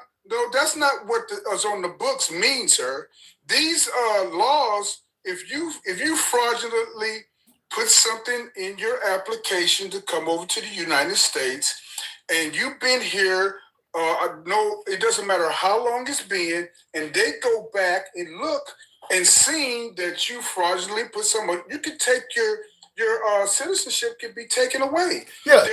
Speaker 10: what is on the books mean, sir. These laws, if you fraudulently put something in your application to come over to the United States, and you've been here, no, it doesn't matter how long it's been, and they go back and look and seeing that you fraudulently put someone, you can take your citizenship can be taken away.
Speaker 1: Yeah.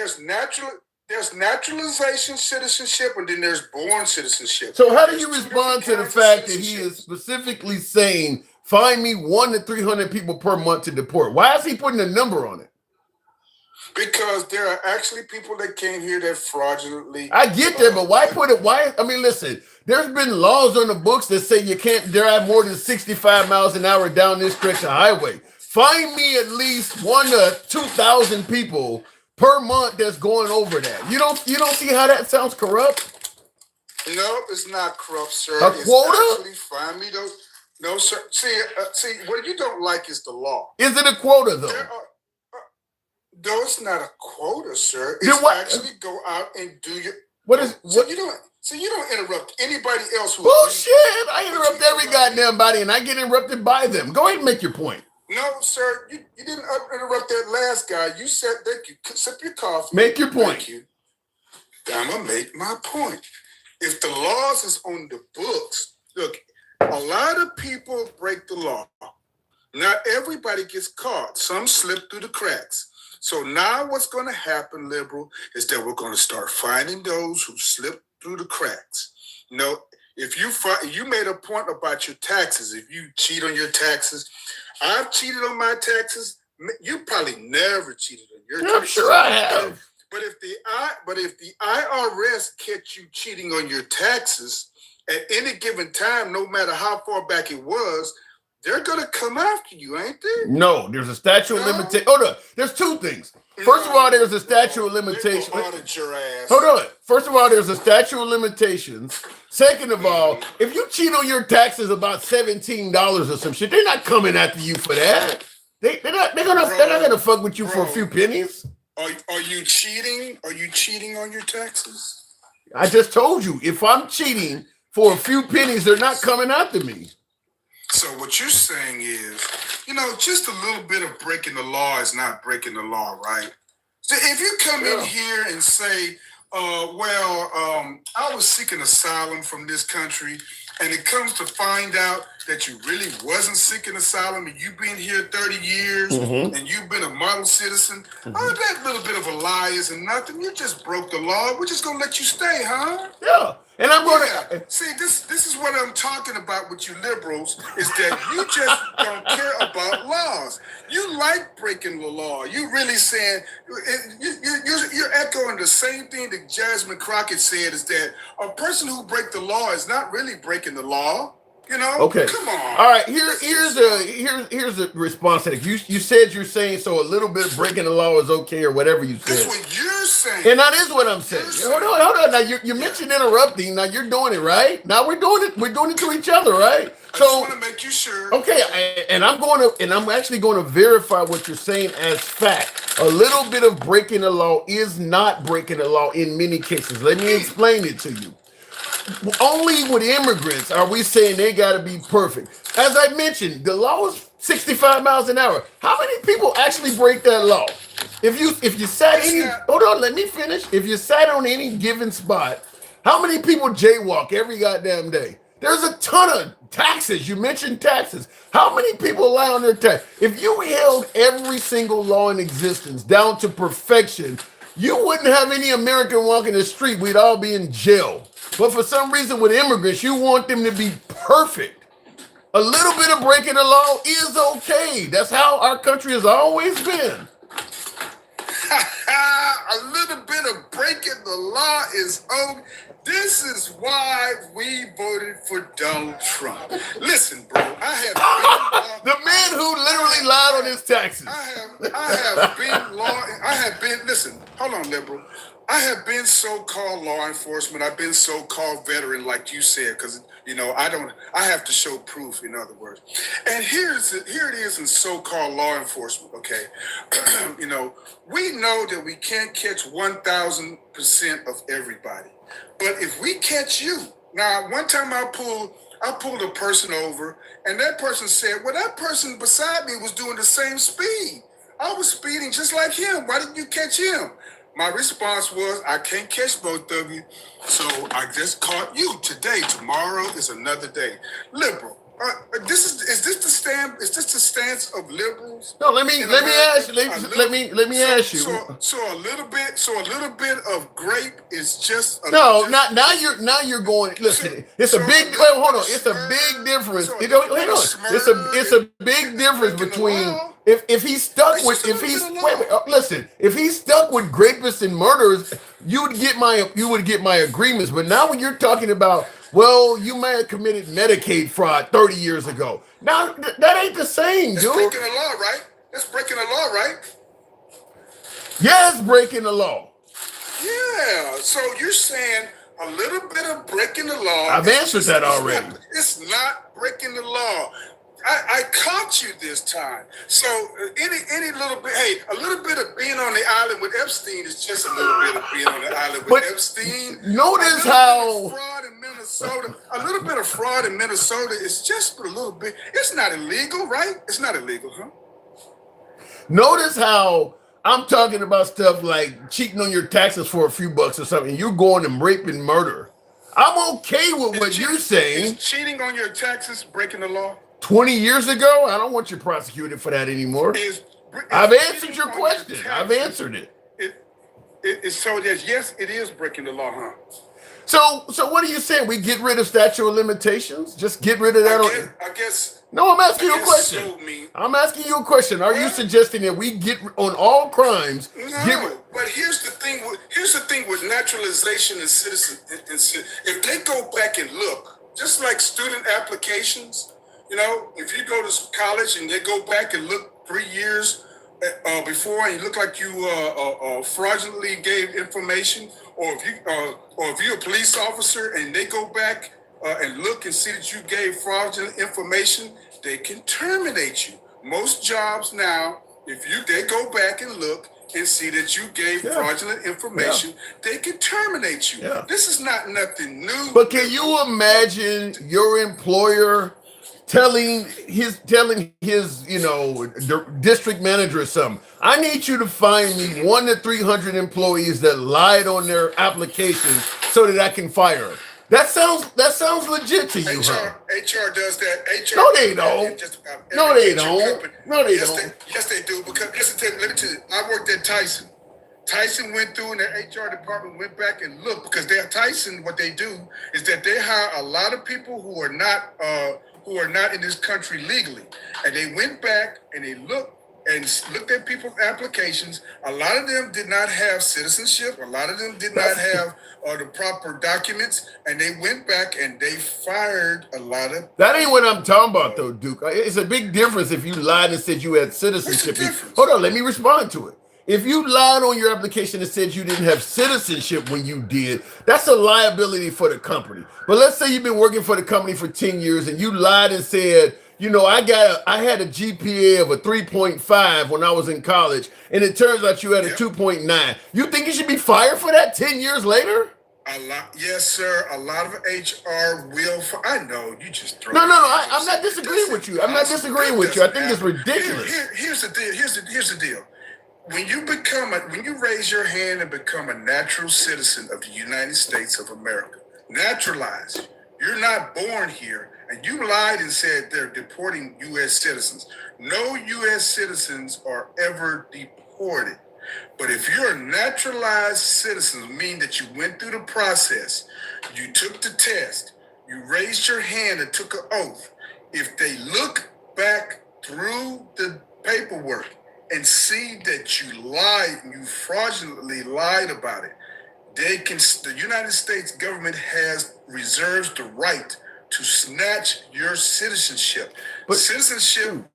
Speaker 10: There's naturalization citizenship, and then there's born citizenship.
Speaker 1: So how do you respond to the fact that he is specifically saying, find me 100 to 300 people per month to deport? Why is he putting a number on it?
Speaker 10: Because there are actually people that came here that fraudulently.
Speaker 1: I get that, but why put it? Why? I mean, listen, there's been laws on the books that say you can't drive more than 65 miles an hour down this stretch of highway. Find me at least 1 to 2,000 people per month that's going over that. You don't see how that sounds corrupt?
Speaker 10: No, it's not corrupt, sir.
Speaker 1: A quota?
Speaker 10: Actually, find me those. No, sir. See, what you don't like is the law.
Speaker 1: Is it a quota though?
Speaker 10: No, it's not a quota, sir. It's actually go out and do your. So you don't interrupt anybody else who.
Speaker 1: Bullshit! I interrupt every goddamn body, and I get interrupted by them. Go ahead and make your point.
Speaker 10: No, sir, you didn't interrupt that last guy. You said that you sip your coffee.
Speaker 1: Make your point.
Speaker 10: Thank you. I'm gonna make my point. If the laws is on the books, look, a lot of people break the law. Not everybody gets caught. Some slip through the cracks. So now what's going to happen, liberal, is that we're going to start finding those who slip through the cracks. You know, if you made a point about your taxes, if you cheat on your taxes, I've cheated on my taxes. You probably never cheated on your taxes.
Speaker 1: I'm sure I have.
Speaker 10: But if the IRS catch you cheating on your taxes at any given time, no matter how far back it was, they're gonna come after you, ain't they?
Speaker 1: No, there's a statute of limitation. Hold on, there's two things. First of all, there's a statute of limitations. Hold on. First of all, there's a statute of limitations. Second of all, if you cheat on your taxes about $17 or some shit, they're not coming after you for that. They're not gonna fuck with you for a few pennies.
Speaker 10: Are you cheating? Are you cheating on your taxes?
Speaker 1: I just told you, if I'm cheating for a few pennies, they're not coming after me.
Speaker 10: So what you're saying is, just a little bit of breaking the law is not breaking the law, right? So if you come in here and say, I was seeking asylum from this country, and it comes to find out that you really wasn't seeking asylum, and you've been here 30 years, and you've been a model citizen, that little bit of a lie isn't nothing. You just broke the law. We're just going to let you stay, huh?
Speaker 1: Yeah. And I'm going to
Speaker 10: see this is what I'm talking about with you liberals, is that you just don't care about laws. You like breaking the law. You really saying you're echoing the same thing that Jasmine Crockett said, is that a person who breaks the law is not really breaking the law.
Speaker 1: Okay.
Speaker 10: Come on.
Speaker 1: All right. Here's a response to that. You said you're saying so a little bit breaking the law is okay or whatever you said.
Speaker 10: That's what you're saying.
Speaker 1: And that is what I'm saying. Hold on. Now you mentioned interrupting. Now you're doing it right. Now we're doing it to each other, right?
Speaker 10: I just want to make you sure.
Speaker 1: Okay. And I'm actually going to verify what you're saying as fact. A little bit of breaking the law is not breaking the law in many cases. Let me explain it to you. Only with immigrants are we saying they got to be perfect. As I mentioned, the law is 65 miles an hour. How many people actually break that law? if you sat hold on, let me finish. If you sat on any given spot, how many people jaywalk every goddamn day? There's a ton of taxes. You mentioned taxes. How many people lie on their tax? If you held every single law in existence down to perfection, you wouldn't have any American walking the street. We'd all be in jail. But for some reason, with immigrants, you want them to be perfect. A little bit of breaking the law is okay. That's how our country has always been.
Speaker 10: A little bit of breaking the law is okay. This is why we voted for Donald Trump. Listen, bro, I have
Speaker 1: the man who literally lied on his taxes.
Speaker 10: I have been, listen, hold on, liberal. I have been so-called law enforcement. I've been so-called veteran, like you said, because I have to show proof, in other words. And here it is in so-called law enforcement, okay? We know that we can't catch 1,000% of everybody. But if we catch you, now one time I pulled a person over, and that person said, well, that person beside me was doing the same speed. I was speeding just like him. Why didn't you catch him? My response was, I can't catch both of you, so I just caught you today. Tomorrow is another day. Liberal. Is this the stance of liberals?
Speaker 1: No, let me ask you.
Speaker 10: So a little bit of grape is just
Speaker 1: now you're going. Listen, it's a big. Hold on, it's a big difference. It's a big difference between if he's stuck with if he's stuck with grapists and murderers, you would get my agreements. But now when you're talking about, well, you may have committed Medicaid fraud 30 years ago. Now, that ain't the same, dude.
Speaker 10: That's breaking the law, right? That's breaking the law, right?
Speaker 1: Yeah, it's breaking the law.
Speaker 10: Yeah, so you're saying a little bit of breaking the law.
Speaker 1: I've answered that already.
Speaker 10: It's not breaking the law. I caught you this time. So any little bit, hey, a little bit of being on the island with Epstein is just a little bit of being on the island with Epstein.
Speaker 1: Notice how
Speaker 10: fraud in Minnesota, a little bit of fraud in Minnesota is just a little bit. It's not illegal, right? It's not illegal, huh?
Speaker 1: Notice how I'm talking about stuff like cheating on your taxes for a few bucks or something. You're going and rape and murder. I'm okay with what you're saying.
Speaker 10: Is cheating on your taxes breaking the law?
Speaker 1: 20 years ago, I don't want you prosecuted for that anymore. I've answered your question. I've answered it.
Speaker 10: So yes, it is breaking the law, huh?
Speaker 1: So what are you saying? We get rid of statute of limitations? Just get rid of that?
Speaker 10: I guess.
Speaker 1: No, I'm asking you a question. I'm asking you a question. Are you suggesting that we get on all crimes?
Speaker 10: No, but here's the thing with naturalization and citizenship. If they go back and look, just like student applications. If you go to college and they go back and look 3 years before, and you look like you fraudulently gave information, or if you're a police officer and they go back and look and see that you gave fraudulent information, they can terminate you. Most jobs now, they go back and look and see that you gave fraudulent information, they can terminate you. Yeah. This is not nothing new.
Speaker 1: But can you imagine your employer telling his district manager or something, I need you to find me 100 to 300 employees that lied on their application so that I can fire them. That sounds legit to you, huh?
Speaker 10: HR does that. HR
Speaker 1: no, they don't. No, they don't. No, they don't.
Speaker 10: Yes, they do. Because let me tell you, I worked at Tyson. Tyson went through and the HR department went back and looked, because Tyson, what they do is that they hire a lot of people who are not in this country legally, and they went back and they looked at people's applications. A lot of them did not have citizenship. A lot of them did not have the proper documents, and they went back and they fired a lot of.
Speaker 1: That ain't what I'm talking about, though, Duke. It's a big difference if you lied and said you had citizenship. Hold on, let me respond to it. If you lied on your application and said you didn't have citizenship when you did, that's a liability for the company. But let's say you've been working for the company for 10 years and you lied and said, I had a GPA of a 3.5 when I was in college, and it turns out you had a 2.9. You think you should be fired for that 10 years later?
Speaker 10: Yes, sir. A lot of HR will. I know you just throw.
Speaker 1: No. I'm not disagreeing with you. I'm not disagreeing with you. I think it's ridiculous.
Speaker 10: Here's the deal. when you raise your hand and become a natural citizen of the United States of America, naturalized, you're not born here, and you lied and said they're deporting U.S. citizens. No U.S. citizens are ever deported. But if you're a naturalized citizen, meaning that you went through the process, you took the test, you raised your hand and took an oath, if they look back through the paperwork and see that you lied, you fraudulently lied about it, the United States government reserves the right to snatch your citizenship. But citizenship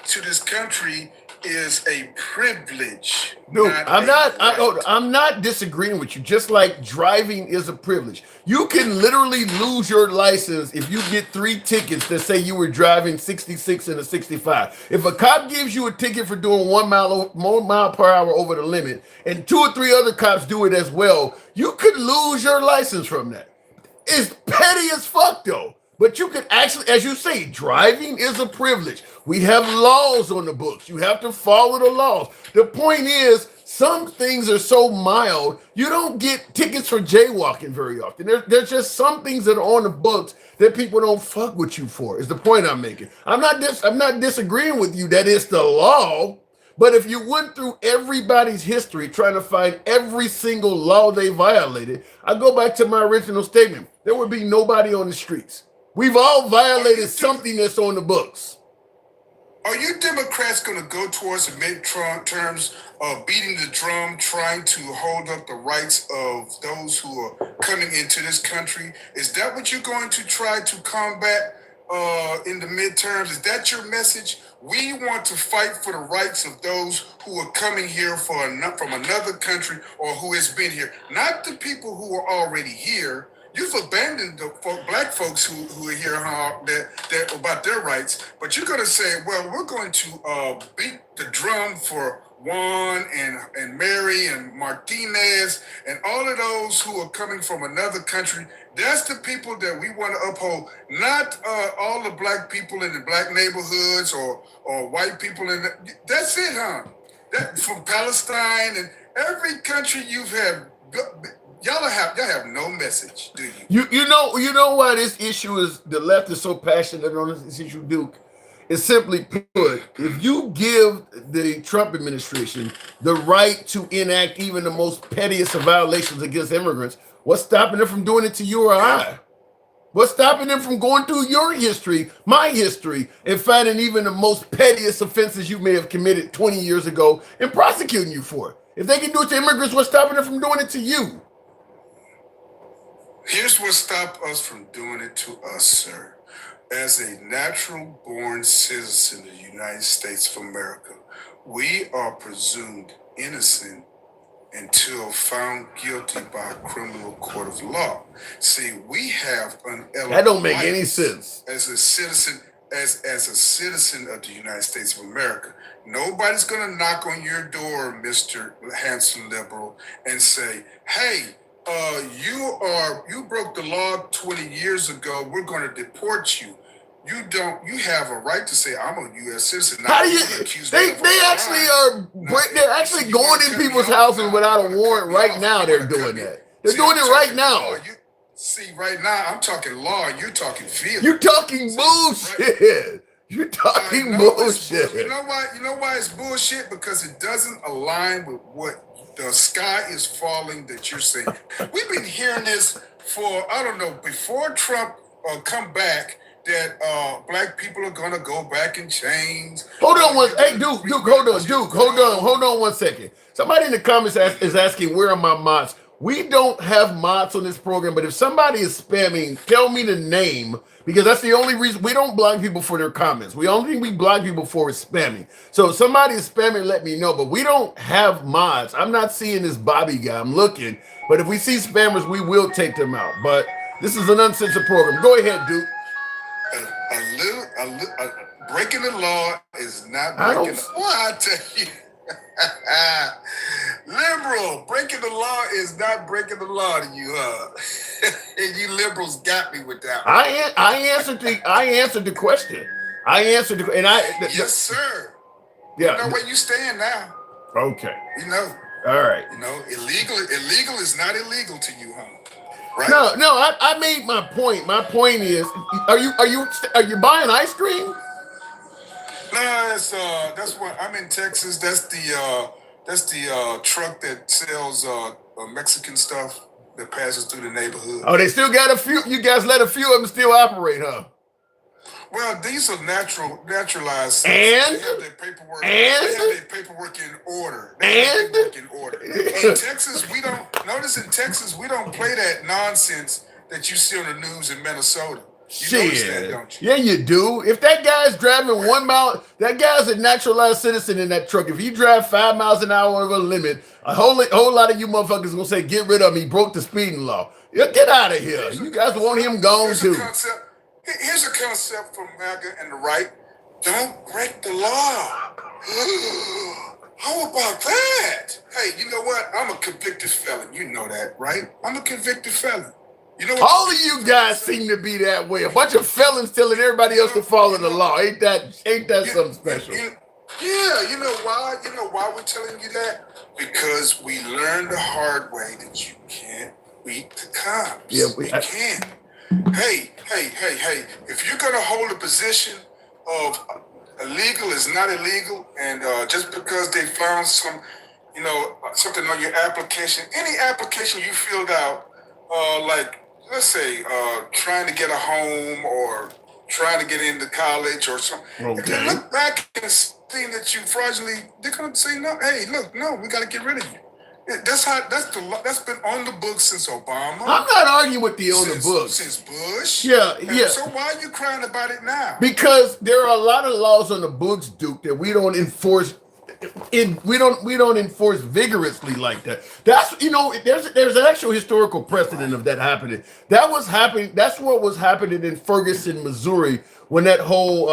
Speaker 10: to this country is a privilege.
Speaker 1: Dude, I'm not disagreeing with you. Just like driving is a privilege. You can literally lose your license if you get 3 tickets that say you were driving 66 and a 65. If a cop gives you a ticket for doing 1 mile per hour over the limit, and 2 or 3 other cops do it as well, you could lose your license from that. It's petty as fuck though. But you can actually, as you say, driving is a privilege. We have laws on the books. You have to follow the laws. The point is, some things are so mild, you don't get tickets for jaywalking very often. There's just some things that are on the books that people don't fuck with you for, is the point I'm making. I'm not disagreeing with you that it's the law, but if you went through everybody's history trying to find every single law they violated, I go back to my original statement. There would be nobody on the streets. We've all violated something that's on the books.
Speaker 10: Are you Democrats going to go towards the midterms of beating the drum, trying to hold up the rights of those who are coming into this country? Is that what you're going to try to combat in the midterms? Is that your message? We want to fight for the rights of those who are coming here from another country or who has been here, not the people who are already here. You've abandoned the black folks who are here that about their rights, but you're going to say, well, we're going to beat the drum for Juan and Mary and Martinez and all of those who are coming from another country. That's the people that we want to uphold, not all the black people in the black neighborhoods or white people in the, that's it, huh? That from Palestine and every country you've had. Y'all have no message, do you?
Speaker 1: You know why this issue is, the left is so passionate on this issue, Duke? It's simply put, if you give the Trump administration the right to enact even the most pettiest of violations against immigrants, what's stopping them from doing it to you or I? What's stopping them from going through your history, my history, and finding even the most pettiest offenses you may have committed 20 years ago and prosecuting you for it? If they can do it to immigrants, what's stopping them from doing it to you?
Speaker 10: Here's what stopped us from doing it to us, sir. As a natural-born citizen of the United States of America, we are presumed innocent until found guilty by a criminal court of law. See, we have an element
Speaker 1: that don't make any sense.
Speaker 10: As a citizen, as a citizen of the United States of America. Nobody's gonna knock on your door, Mr. Handsome Liberal, and say, hey, you broke the law 20 years ago. We're going to deport you. You have a right to say, I'm a U.S. citizen.
Speaker 1: How do you, they're actually going in people's houses without a warrant right now. They're doing that. They're doing it right now.
Speaker 10: See, right now, I'm talking law. You're talking feelings.
Speaker 1: You're talking bullshit. Right? You're talking bullshit.
Speaker 10: You know why? You know why it's bullshit? Because it doesn't align with what the sky is falling that you're saying. We've been hearing this for, I don't know, before Trump come back, that black people are gonna go back in chains.
Speaker 1: Hold on hold on 1 second. Somebody in the comments is asking, where are my mods? We don't have mods on this program, but if somebody is spamming, tell me the name, because that's the only reason. We don't block people for their comments. The only thing we block people for is spamming. So if somebody is spamming, let me know, but we don't have mods. I'm not seeing this Bobby guy. I'm looking, but if we see spammers, we will take them out. But this is an uncensored program. Go ahead, Duke.
Speaker 10: Breaking the law is not breaking the law. I tell you. Liberal, breaking the law is not breaking the law to you, and you liberals got me with that one.
Speaker 1: I answered the question. I answered the, and I
Speaker 10: yes, sir.
Speaker 1: Yeah.
Speaker 10: You know where you stand now.
Speaker 1: Okay.
Speaker 10: You know.
Speaker 1: All right.
Speaker 10: You know, illegal is not illegal to you, huh? Right?
Speaker 1: No, I made my point. My point is, are you buying ice cream?
Speaker 10: No, that's what I'm in Texas. That's the truck that sells Mexican stuff that passes through the neighborhood.
Speaker 1: Oh, they still got a few. You guys let a few of them still operate, huh?
Speaker 10: Well, these are naturalized.
Speaker 1: And
Speaker 10: they have their paperwork.
Speaker 1: And
Speaker 10: they have their paperwork in order. In Texas, we don't notice. In Texas, we don't play that nonsense that you see on the news in Minnesota. You notice that, don't you?
Speaker 1: Yeah, you do. If that guy's driving 1 mile, that guy's a naturalized citizen in that truck. If you drive 5 miles an hour over the limit, a whole lot of you motherfuckers gonna say, "Get rid of him. He broke the speeding law." Yeah, get out of here. You guys want him gone too.
Speaker 10: Here's a concept from MAGA and the right: don't break the law. How about that? Hey, you know what? I'm a convicted felon. You know that, right? I'm a convicted felon. You know what?
Speaker 1: All of you guys seem to be that way. A bunch of felons telling everybody else to follow the law. Ain't that something special?
Speaker 10: Yeah, you know why? You know why we're telling you that? Because we learned the hard way that you can't beat the cops.
Speaker 1: Yeah,
Speaker 10: we can't. Hey. If you're gonna hold a position of illegal is not illegal, and just because they found some, something on your application, any application you filled out, like let's say trying to get a home or trying to get into college or something. Okay. If they look back and see that you fraudulently, they're gonna say no. Hey, look, no, we gotta get rid of you. That's been on the books since Obama.
Speaker 1: I'm not arguing with the on the books
Speaker 10: since Bush.
Speaker 1: Yeah.
Speaker 10: So why are you crying about it now?
Speaker 1: Because there are a lot of laws on the books, Duke, that we don't enforce. We don't enforce vigorously like that. That's there's an actual historical precedent of that happening. That was happening. That's what was happening in Ferguson, Missouri, when that whole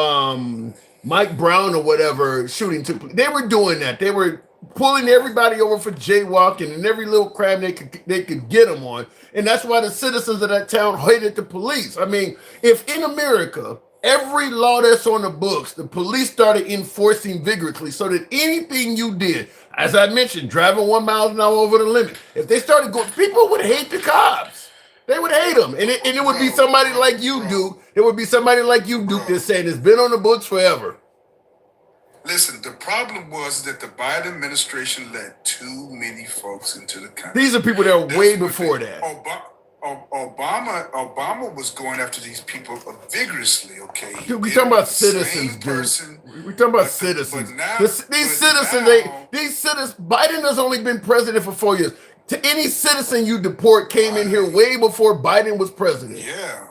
Speaker 1: Mike Brown or whatever shooting took place. They were doing that. They were pulling everybody over for jaywalking and every little crime they could get them on. And that's why the citizens of that town hated the police. I mean, if in America, every law that's on the books, the police started enforcing vigorously so that anything you did, as I mentioned, driving 1 mile an hour over the limit, if they started going, people would hate the cops. They would hate them. And it would be somebody like you, Duke. It would be somebody like you, Duke, that's saying it's been on the books forever.
Speaker 10: Listen, the problem was that the Biden administration let too many folks into the country.
Speaker 1: These are people that were way before that.
Speaker 10: Obama was going after these people vigorously, okay?
Speaker 1: Dude, we talking about citizens, dude. We talking about citizens. These citizens, Biden has only been president for 4 years. To any citizen you deport came in here way before Biden was president.
Speaker 10: Yeah,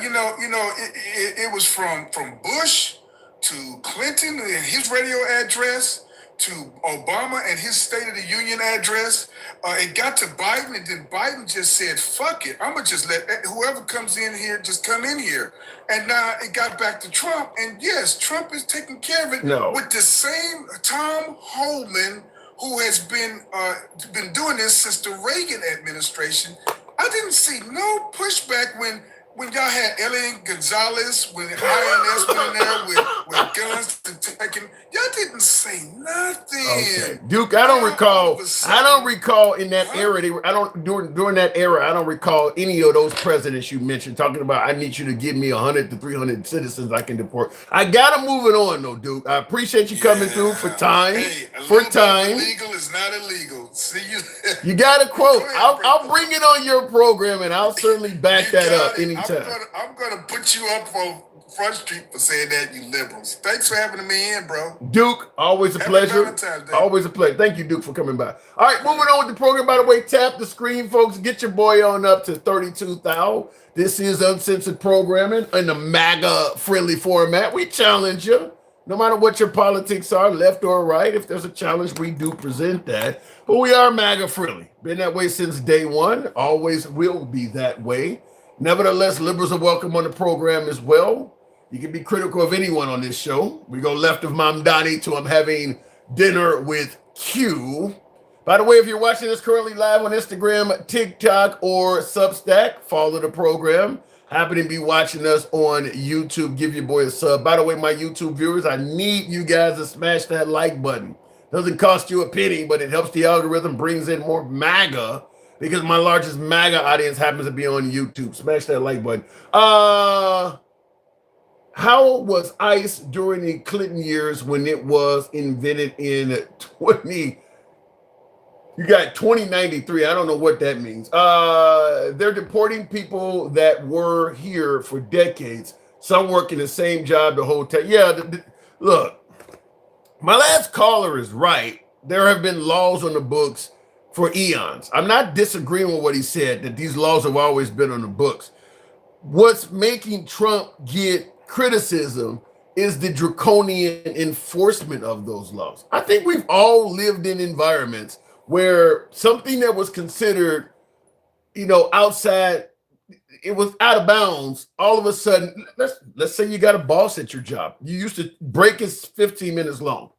Speaker 10: it was from Bush to Clinton and his radio address, to Obama and his State of the Union address. It got to Biden, and then Biden just said, fuck it. I'm going to just let whoever comes in here, just come in here. And now it got back to Trump. And yes, Trump is taking care of it with the same Tom Homan, who has been doing this since the Reagan administration. I didn't see no pushback when y'all had Elian Gonzalez, when INS went in there with guns and taking, y'all didn't say nothing.
Speaker 1: Okay. Duke, I don't recall in that era. During that era, I don't recall any of those presidents you mentioned talking about, I need you to give me 100 to 300 citizens I can deport. I gotta move it on though, Duke. I appreciate you coming through for time.
Speaker 10: Illegal is not illegal. See you.
Speaker 1: You got a quote. I'll bring it on your program and I'll certainly back that up anytime.
Speaker 10: I'm gonna put you up on Front Street for saying that, you liberals. Thanks for having me in, bro.
Speaker 1: Duke, always a pleasure. Always a pleasure. Thank you, Duke, for coming by. All right, moving on with the program. By the way, tap the screen, folks. Get your boy on up to 32,000. This is uncensored programming in the MAGA-friendly format. We challenge you. No matter what your politics are, left or right, if there's a challenge, we do present that. But we are MAGA-friendly. Been that way since day one. Always will be that way. Nevertheless, liberals are welcome on the program as well. You can be critical of anyone on this show. We go left of Mamdani to I'm having dinner with Q. By the way, if you're watching this currently live on Instagram, TikTok, or Substack, follow the program. Happen to be watching us on YouTube. Give your boy a sub. By the way, my YouTube viewers, I need you guys to smash that like button. Doesn't cost you a penny, but it helps the algorithm, brings in more MAGA because my largest MAGA audience happens to be on YouTube. Smash that like button. How was ICE during the Clinton years when it was invented in 2093? I don't know what that means. They're deporting people that were here for decades. Some working the same job the whole time. Yeah, look, my last caller is right. There have been laws on the books for eons. I'm not disagreeing with what he said, that these laws have always been on the books. What's making Trump get criticism is the draconian enforcement of those laws. I think we've all lived in environments where something that was considered, outside, it was out of bounds. All of a sudden, let's say you got a boss at your job. You used to break is 15 minutes long.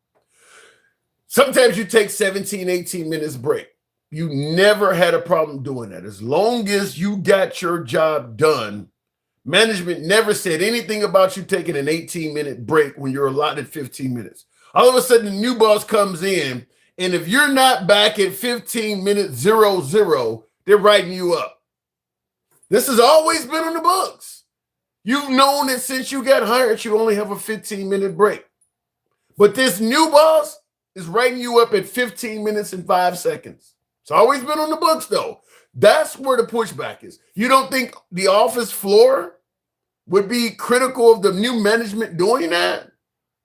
Speaker 1: Sometimes you take 17, 18 minutes break. You never had a problem doing that. As long as you got your job done, management never said anything about you taking an 18-minute break when you're allotted 15 minutes. All of a sudden, the new boss comes in, and if you're not back at 15 minutes 00, they're writing you up. This has always been on the books. You've known that since you got hired, you only have a 15-minute break. But this new boss is writing you up at 15 minutes and 5 seconds. It's always been on the books, though. That's where the pushback is. You don't think the office floor would be critical of the new management doing that?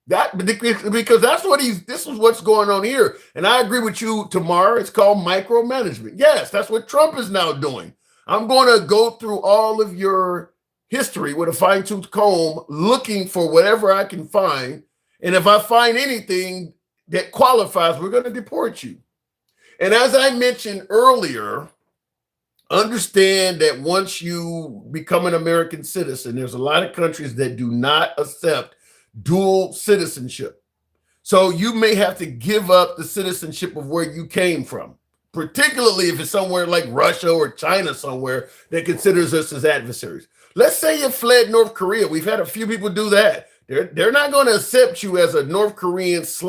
Speaker 1: Because that's what this is what's going on here. And I agree with you, Tamar. It's called micromanagement. Yes, that's what Trump is now doing. I'm going to go through all of your history with a fine-tooth comb, looking for whatever I can find. And if I find anything that qualifies, we're going to deport you. And as I mentioned earlier, understand that once you become an American citizen, there's a lot of countries that do not accept dual citizenship. So you may have to give up the citizenship of where you came from, particularly if it's somewhere like Russia or China somewhere that considers us as adversaries. Let's say you fled North Korea. We've had a few people do that. They're not going to accept you as a North Korean /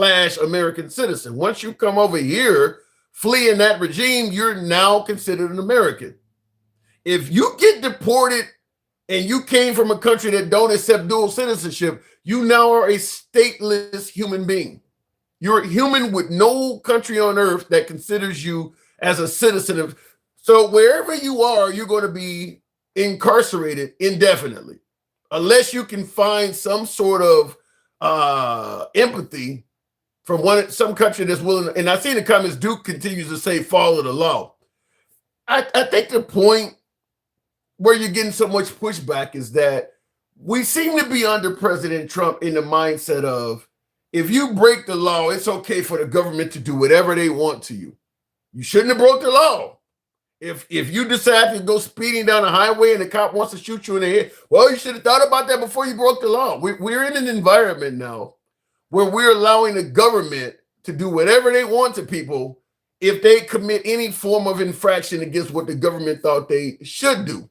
Speaker 1: American citizen. Once you come over here, fleeing that regime, you're now considered an American. If you get deported and you came from a country that don't accept dual citizenship, you now are a stateless human being. You're a human with no country on earth that considers you as a citizen. So wherever you are, you're going to be incarcerated indefinitely, unless you can find some sort of empathy from some country that's willing. And I see the comments, Duke continues to say, follow the law. I think the point where you're getting so much pushback is that we seem to be under President Trump in the mindset of, if you break the law, it's okay for the government to do whatever they want to you. You shouldn't have broke the law. If you decide to go speeding down a highway and the cop wants to shoot you in the head, well, you should have thought about that before you broke the law. We're in an environment now where we're allowing the government to do whatever they want to people if they commit any form of infraction against what the government thought they should do.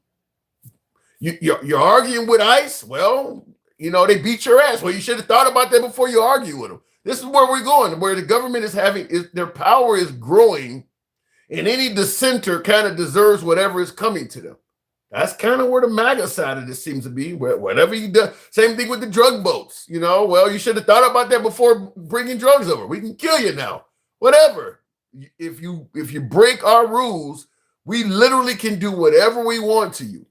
Speaker 1: You're arguing with ICE? Well, they beat your ass. Well, you should have thought about that before you argue with them. This is where we're going, where the government is their power is growing, and any dissenter kind of deserves whatever is coming to them. That's kind of where the MAGA side of this seems to be. Whatever you do, same thing with the drug boats. Well, you should have thought about that before bringing drugs over. We can kill you now. Whatever. If you break our rules, we literally can do whatever we want to you.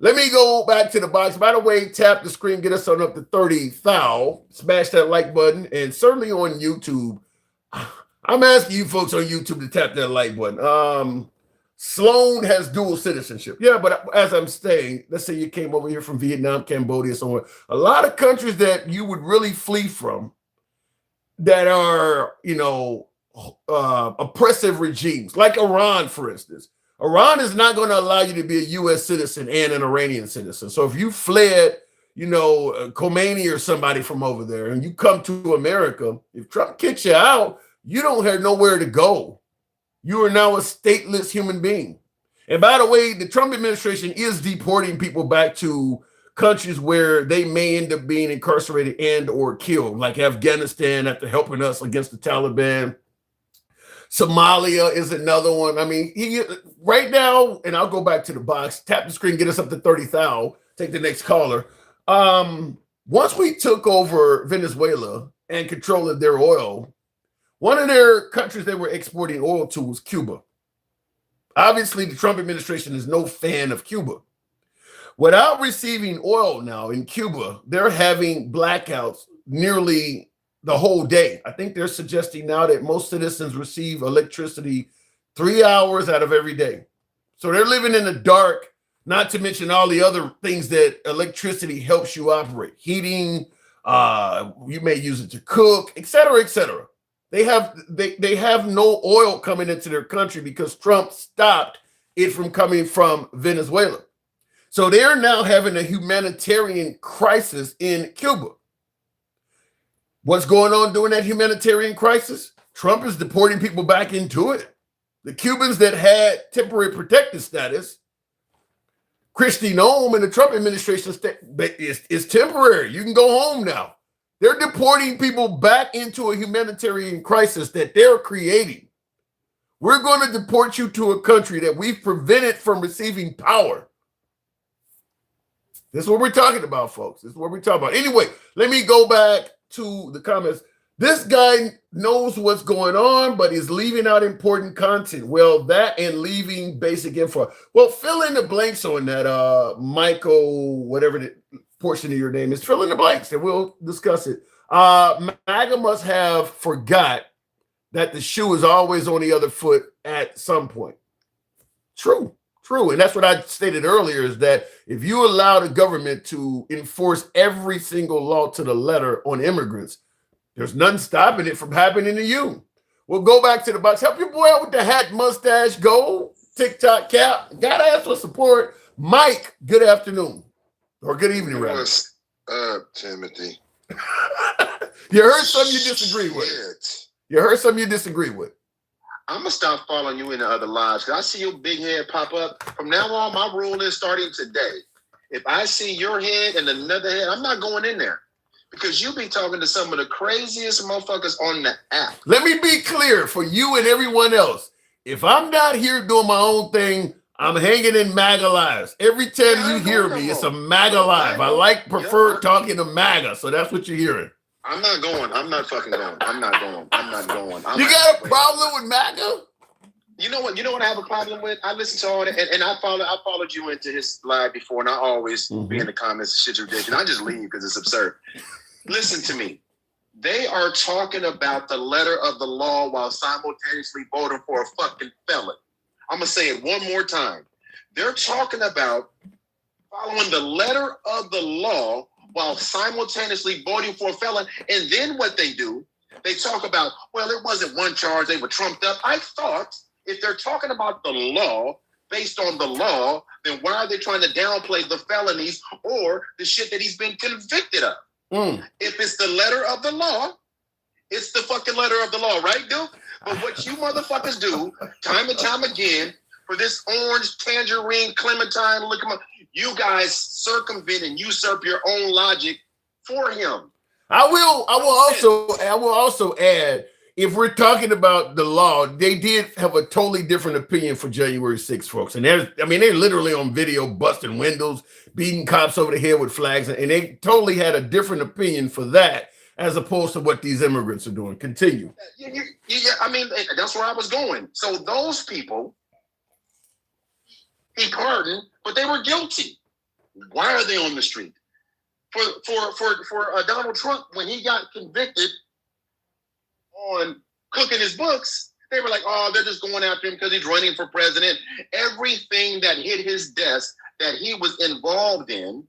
Speaker 1: Let me go back to the box. By the way, tap the screen, get us on up to 30,000. Smash that like button, and certainly on YouTube. I'm asking you folks on YouTube to tap that like button. Sloan has dual citizenship. Yeah, but as I'm saying, let's say you came over here from Vietnam, Cambodia, somewhere. A lot of countries that you would really flee from that are, oppressive regimes, like Iran, for instance. Iran is not going to allow you to be a U.S. citizen and an Iranian citizen. So if you fled, Khomeini or somebody from over there, and you come to America, if Trump kicks you out, you don't have nowhere to go. You are now a stateless human being. And by the way, the Trump administration is deporting people back to countries where they may end up being incarcerated and or killed, like Afghanistan after helping us against the Taliban. Somalia is another one. I mean, right now, and I'll go back to the box, tap the screen, get us up to 30,000, take the next caller. Once we took over Venezuela and control of their oil, one of their countries they were exporting oil to was Cuba. Obviously, the Trump administration is no fan of Cuba. Without receiving oil now in Cuba, they're having blackouts nearly the whole day. I think they're suggesting now that most citizens receive electricity 3 hours out of every day. So they're living in the dark, not to mention all the other things that electricity helps you operate. Heating, you may use it to cook, et cetera, et cetera. They have no oil coming into their country because Trump stopped it from coming from Venezuela. So they're now having a humanitarian crisis in Cuba. What's going on during that humanitarian crisis? Trump is deporting people back into it. The Cubans that had temporary protected status, Christy Nome and the Trump administration is temporary. You can go home now. They're deporting people back into a humanitarian crisis that they're creating. We're going to deport you to a country that we've prevented from receiving power. This is what we're talking about, folks. This is what we're talking about. Anyway, let me go back to the comments. This guy knows what's going on, but he's leaving out important content. Well, that and leaving basic info. Well, fill in the blanks on that, Michael, whatever the portion of your name is. Fill in the blanks and we'll discuss it. MAGA must have forgot that the shoe is always on the other foot at some point. True. And that's what I stated earlier, is that if you allow the government to enforce every single law to the letter on immigrants, there's nothing stopping it from happening to you. We'll go back to the box. Help your boy out with the hat, mustache, gold, TikTok cap. Gotta ask for support. Mike, good afternoon. Or good evening, rather.
Speaker 11: What's up, Timothy?
Speaker 1: You heard something you disagree with. You heard something you disagree with.
Speaker 11: I'm gonna stop following you in the other lives because I see your big head pop up. From now on, my rule is starting today. If I see your head and another head, I'm not going in there because you be talking to some of the craziest motherfuckers on the app.
Speaker 1: Let me be clear for you and everyone else. If I'm not here doing my own thing, I'm hanging in MAGA lives. Every time you hear me, it's a MAGA live. I prefer talking to MAGA, so that's what you're hearing.
Speaker 11: I'm not going. I'm not fucking going. I'm not going.
Speaker 1: You got a problem with MAGA?
Speaker 11: You know what? You know what I have a problem with? I listen to all that, and I followed you into his live before, and I always be in the comments. Shit's ridiculous. I just leave because it's absurd. Listen to me. They are talking about the letter of the law while simultaneously voting for a fucking felon. I'm gonna say it one more time. They're talking about following the letter of the law while simultaneously voting for a felon. And then what they do, they talk about, well, it wasn't one charge, they were trumped up. I thought if they're talking about the law, based on the law, then why are they trying to downplay the felonies or the shit that he's been convicted of? If it's the letter of the law, it's the fucking letter of the law, right, dude? But what you motherfuckers do time and time again for this orange, tangerine, clementine, look at my, you guys circumvent and usurp your own logic for him.
Speaker 1: I will also add, if we're talking about the law, they did have a totally different opinion for January 6th, folks. And they're literally on video busting windows, beating cops over the head with flags, and they totally had a different opinion for that as opposed to what these immigrants are doing. Continue.
Speaker 11: Yeah, I mean, that's where I was going. So those people, he pardoned, but they were guilty. Why are they on the street? For Donald Trump, when he got convicted on cooking his books, they were like, oh, they're just going after him because he's running for president. Everything that hit his desk that he was involved in,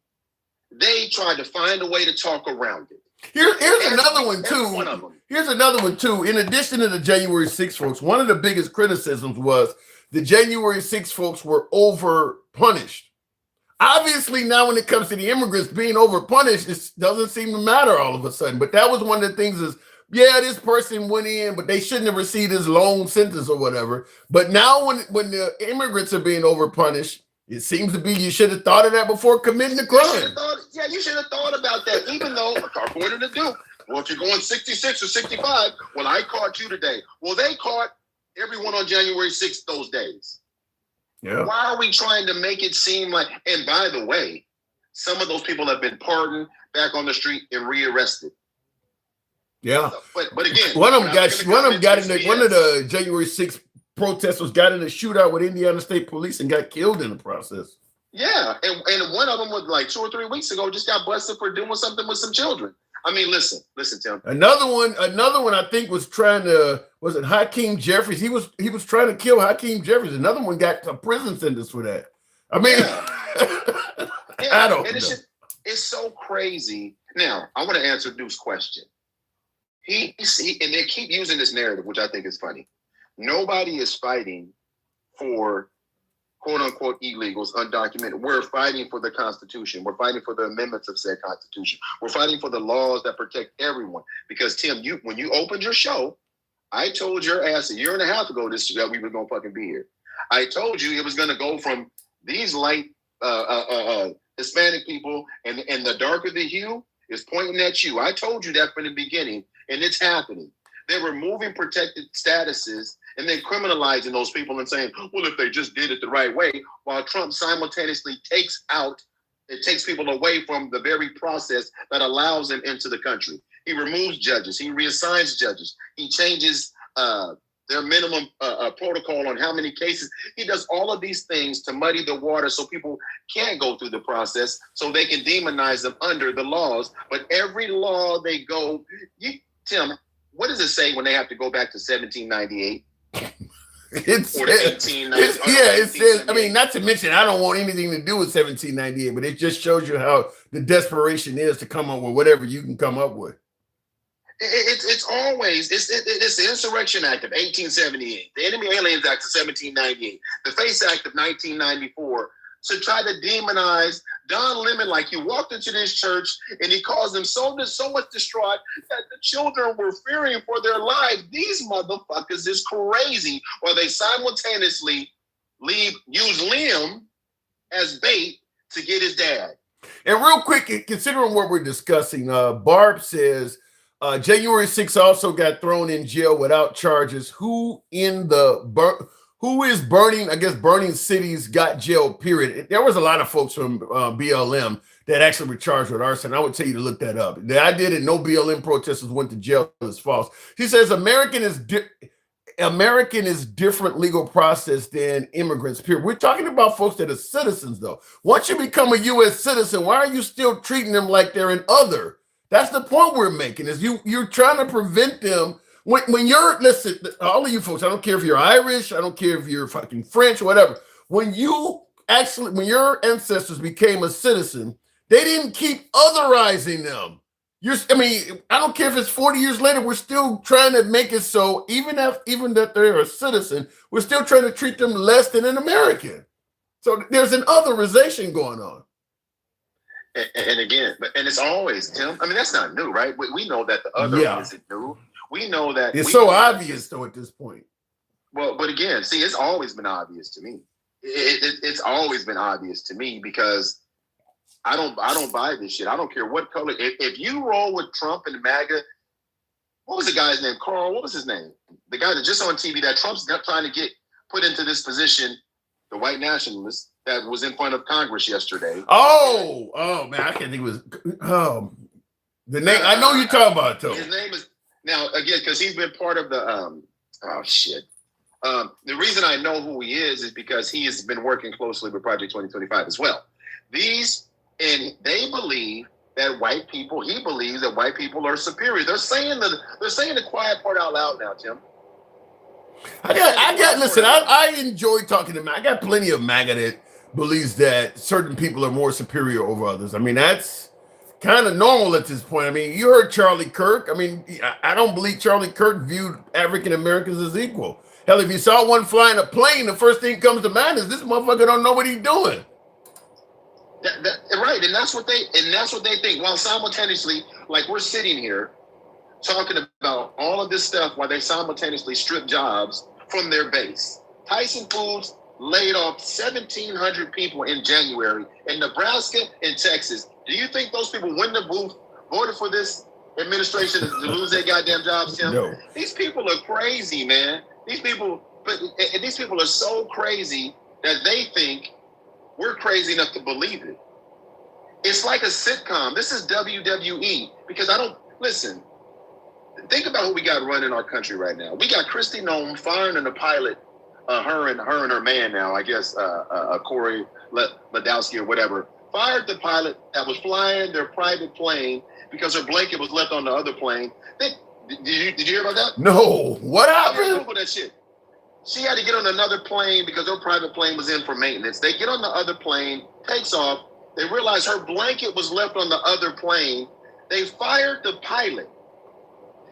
Speaker 11: they tried to find a way to talk around it.
Speaker 1: Here's another one too. Here's another one too. In addition to the January 6th folks, one of the biggest criticisms was the January 6th folks were over punished. Obviously, now when it comes to the immigrants being over punished, it doesn't seem to matter all of a sudden. But that was one of the things is, yeah, this person went in, but they shouldn't have received this long sentence or whatever. But now when the immigrants are being over punished, It seems to be you should have thought of that before committing the crime.
Speaker 11: You should have thought about that, even though, according to Duke, well, if you're going 66 or 65, well, I caught you today. Well, they caught everyone on January 6th those days.
Speaker 1: Yeah.
Speaker 11: Why are we trying to make it seem like, and by the way, some of those people have been pardoned, back on the street, and rearrested.
Speaker 1: Yeah.
Speaker 11: But again,
Speaker 1: one of the January 6th protesters got in a shootout with Indiana State Police and got killed in the process.
Speaker 11: Yeah, and one of them was like 2 or 3 weeks ago just got busted for doing something with some children. I mean, listen, Tim.
Speaker 1: Another one I think was it Hakeem Jeffries? He was trying to kill Hakeem Jeffries. Another one got a prison sentence for that. I mean, I don't know.
Speaker 11: It's so crazy. Now, I want to answer Duke's question. And they keep using this narrative, which I think is funny. Nobody is fighting for quote unquote illegals, undocumented. We're fighting for the Constitution. We're fighting for the amendments of said Constitution. We're fighting for the laws that protect everyone. Because Tim, when you opened your show, I told your ass a year and a half ago that we were gonna fucking be here. I told you it was gonna go from these light Hispanic people and the darker the hue is pointing at you. I told you that from the beginning, and it's happening. They're removing protected statuses and then criminalizing those people and saying, well, if they just did it the right way, while Trump simultaneously takes people away from the very process that allows them into the country. He removes judges. He reassigns judges. He changes their minimum protocol on how many cases. He does all of these things to muddy the water so people can't go through the process so they can demonize them under the laws. But every law they go, Tim, what does it say when they have to go back to 1798?
Speaker 1: It says, I mean, not to mention, I don't want anything to do with 1798, but it just shows you how the desperation is to come up with whatever you can come up with.
Speaker 11: It's the Insurrection Act of 1878, the Enemy Aliens Act of 1798, the FACE Act of 1994, to try to demonize Don Lemon like you walked into this church and he caused them so much distraught that the children were fearing for their lives. These motherfuckers is crazy. Or they simultaneously use Liam as bait to get his dad.
Speaker 1: And real quick, considering what we're discussing, Barb says January 6th also got thrown in jail without charges. Who is burning? I guess burning cities got jail, period. There was a lot of folks from BLM that actually were charged with arson. I would tell you to look that up. I did it. No BLM protesters went to jail. It's false. He says American is different legal process than immigrants, period. We're talking about folks that are citizens, though. Once you become a U.S. citizen, why are you still treating them like they're an other? That's the point we're making, is you're trying to prevent them. When you're, listen, all of you folks, I don't care if you're Irish, I don't care if you're fucking French, whatever. When your ancestors became a citizen, they didn't keep otherizing them. I don't care if it's 40 years later, we're still trying to make it so even that they're a citizen, we're still trying to treat them less than an American. So there's an otherization going on.
Speaker 11: And again, and it's always, Tim, I mean, that's not new, right? We know that the other isn't new. We know that
Speaker 1: it's so obvious, though, at this point.
Speaker 11: Well, but again, see, it's always been obvious to me. It's always been obvious to me because I don't buy this shit. I don't care what color. If you roll with Trump and MAGA, what was the guy's name? Carl, what was his name? The guy that just on TV that Trump's trying to get put into this position, the white nationalist that was in front of Congress yesterday.
Speaker 1: Oh man, I can't think it was. The name. I know you're talking about, though.
Speaker 11: His name is. Now, again, because he's been part of the, the reason I know who he is because he has been working closely with Project 2025 as well. And they believe that he believes that white people are superior. They're saying the quiet part out loud now, Tim.
Speaker 1: I enjoy talking to MAGA. I got plenty of MAGA that believes that certain people are more superior over others. I mean, that's kind of normal at this point. I mean, you heard Charlie Kirk. I mean, I don't believe Charlie Kirk viewed African Americans as equal. Hell, if you saw one flying a plane, the first thing comes to mind is this motherfucker don't know what he's doing.
Speaker 11: Right, and that's what they think. While simultaneously, like we're sitting here talking about all of this stuff while they simultaneously strip jobs from their base. Tyson Foods laid off 1,700 people in January in Nebraska and Texas. Do you think those people wouldn't have voted for this administration to lose their goddamn jobs, Tim?
Speaker 1: No.
Speaker 11: These people are crazy, man. These people are so crazy that they think we're crazy enough to believe it. It's like a sitcom. This is WWE because listen. Think about who we got running our country right now. We got Kristi Noem firing the pilot, her and her man now, I guess, Corey Ladowski or whatever, fired the pilot that was flying their private plane because her blanket was left on the other plane. Did you hear about that?
Speaker 1: No. What happened?
Speaker 11: Google that shit. She had to get on another plane because her private plane was in for maintenance. They get on the other plane, takes off. They realize her blanket was left on the other plane. They fired the pilot.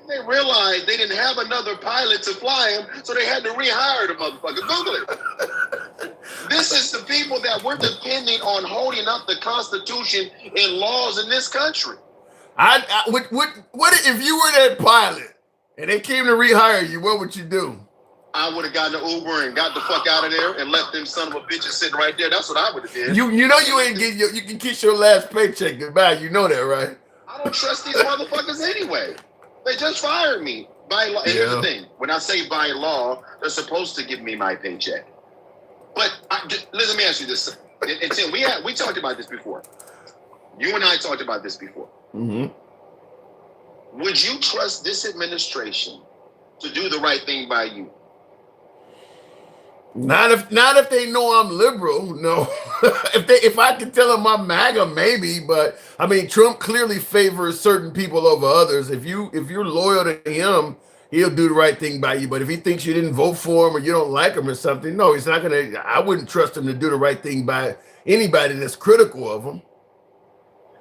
Speaker 11: They realized they didn't have another pilot to fly him, so they had to rehire the motherfucker. Google it. This is the people that we're depending on holding up the Constitution and laws in this country.
Speaker 1: What if you were that pilot and they came to rehire you? What would you do?
Speaker 11: I would have gotten an Uber and got the fuck out of there and left them son of a bitches sitting right there. That's what I would have did.
Speaker 1: You know you ain't get you can kiss your last paycheck goodbye. You know that, right?
Speaker 11: I don't trust these motherfuckers anyway. They just fired me by law. And here's the thing: when I say by law, they're supposed to give me my paycheck. But let me ask you this: and Tim, we talked about this before. You and I talked about this before.
Speaker 1: Mm-hmm.
Speaker 11: Would you trust this administration to do the right thing by you?
Speaker 1: Not if they know I'm liberal. No. if I can tell them I'm MAGA, maybe. But I mean, Trump clearly favors certain people over others. If you're loyal to him, he'll do the right thing by you. But if he thinks you didn't vote for him or you don't like him or something, no, he's not gonna. I wouldn't trust him to do the right thing by anybody that's critical of him.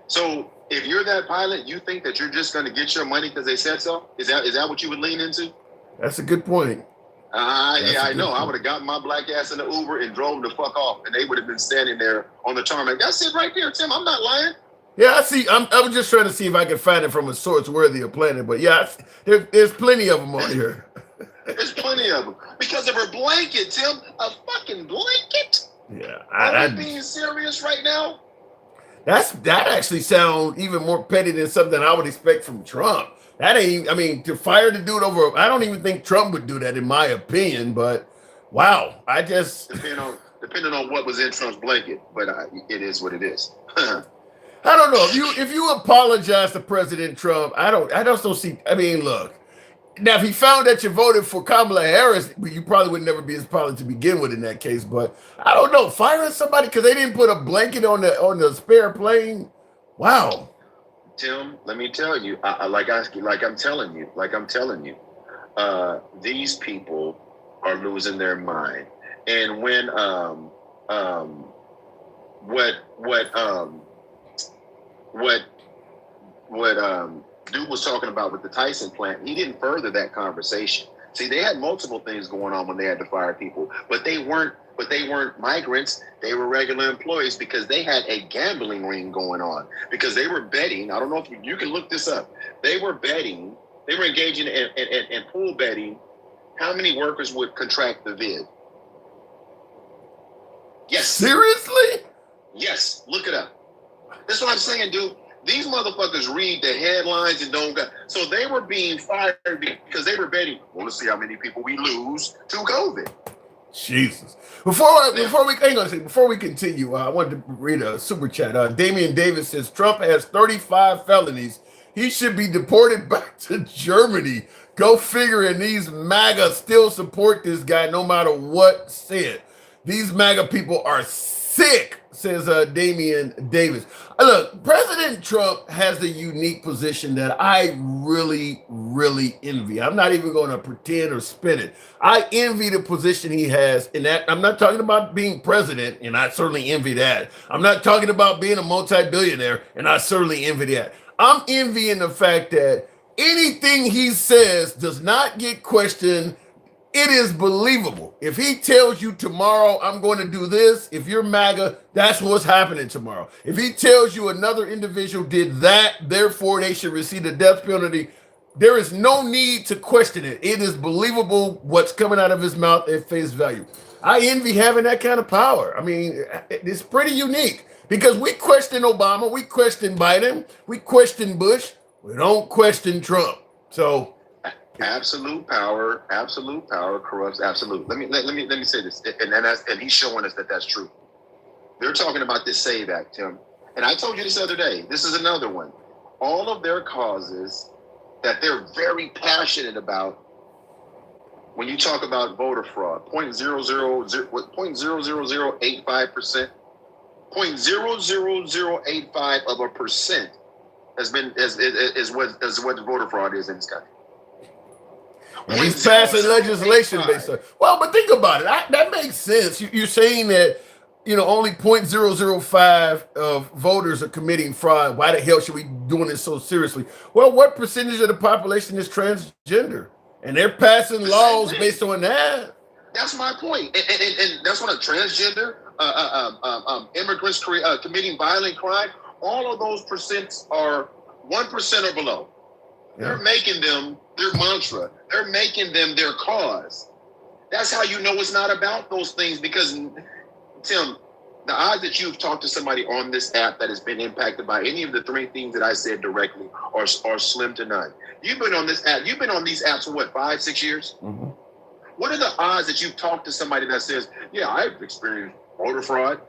Speaker 11: So if you're that pilot, you think that you're just going to get your money because they said so? Is that what you would lean into?
Speaker 1: That's a good point.
Speaker 11: Yeah, I know. I would have gotten my black ass in the Uber and drove the fuck off, and they would have been standing there on the tarmac. That's it right there, Tim. I'm not lying.
Speaker 1: Yeah, I see. I was just trying to see if I could find it from a source worthy of Planet. But yeah, there's plenty of them on here.
Speaker 11: There's plenty of them because of her blanket, Tim. A fucking blanket.
Speaker 1: Yeah,
Speaker 11: Are we being serious right now?
Speaker 1: That actually sounds even more petty than something I would expect from Trump. That ain't, I mean, to fire the dude over, I don't even think Trump would do that in my opinion, but wow, I just...
Speaker 11: Depending on what was in Trump's blanket, but it is what it is.
Speaker 1: I don't know, if you apologize to President Trump, I just don't see, I mean, look, now if he found that you voted for Kamala Harris, you probably would never be his pilot to begin with in that case, but I don't know, firing somebody because they didn't put a blanket on the spare plane, wow.
Speaker 11: Tim, let me tell you, like I'm telling you, these people are losing their mind. And when what dude was talking about with the Tyson plant, he didn't further that conversation. See, they had multiple things going on when they had to fire people, but they weren't migrants. They were regular employees because they had a gambling ring going on because they were betting. I don't know if you can look this up. They were betting. They were engaging in pool betting. How many workers would contract the vid? Yes.
Speaker 1: Seriously?
Speaker 11: Yes. Look it up. That's what I'm saying, dude. These motherfuckers read the headlines and don't go. So they were being fired because they were betting. Well, let's see how many people we lose to COVID.
Speaker 1: Jesus. Before we continue, I wanted to read a super chat. Damian Davis says Trump has 35 felonies. He should be deported back to Germany. Go figure. And these MAGA still support this guy no matter what said. These MAGA people are sick, says Damian Davis. Look, President Trump has a unique position that I really, really envy. I'm not even going to pretend or spin it. I envy the position he has in that. I'm not talking about being president, and I certainly envy that. I'm not talking about being a multi-billionaire, and I certainly envy that. I'm envying the fact that anything he says does not get questioned. It is believable. If he tells you tomorrow, I'm going to do this, if you're MAGA, that's what's happening tomorrow. If he tells you another individual did that, therefore they should receive the death penalty, there is no need to question it. It is believable what's coming out of his mouth at face value. I envy having that kind of power. I mean, it's pretty unique because we question Obama, we question Biden, we question Bush, we don't question Trump. So
Speaker 11: absolute power corrupts absolute. Let me say this, and he's showing us that that's true. They're talking about this SAVE Act, Tim, and I told you this other day. This is another one. All of their causes that they're very passionate about. When you talk about voter fraud, 0.00085%, 0.00085% has been is what the voter fraud is in this country.
Speaker 1: And he's passing legislation based on. Well, but think about it. That makes sense. You're saying that only 0.005 of voters are committing fraud. Why the hell should we be doing this so seriously? Well, what percentage of the population is transgender? And they're passing laws based on that.
Speaker 11: That's my point. And that's what a transgender, immigrants committing violent crime, all of those percents are 1% or below. Yeah. They're making them their mantra. They're making them their cause. That's how you know it's not about those things, because, Tim, the odds that you've talked to somebody on this app that has been impacted by any of the three things that I said directly are slim to none. You've been on this app. You've been on these apps for what, 5-6 years? Mm-hmm. What are the odds that you've talked to somebody that says, yeah, I've experienced voter fraud?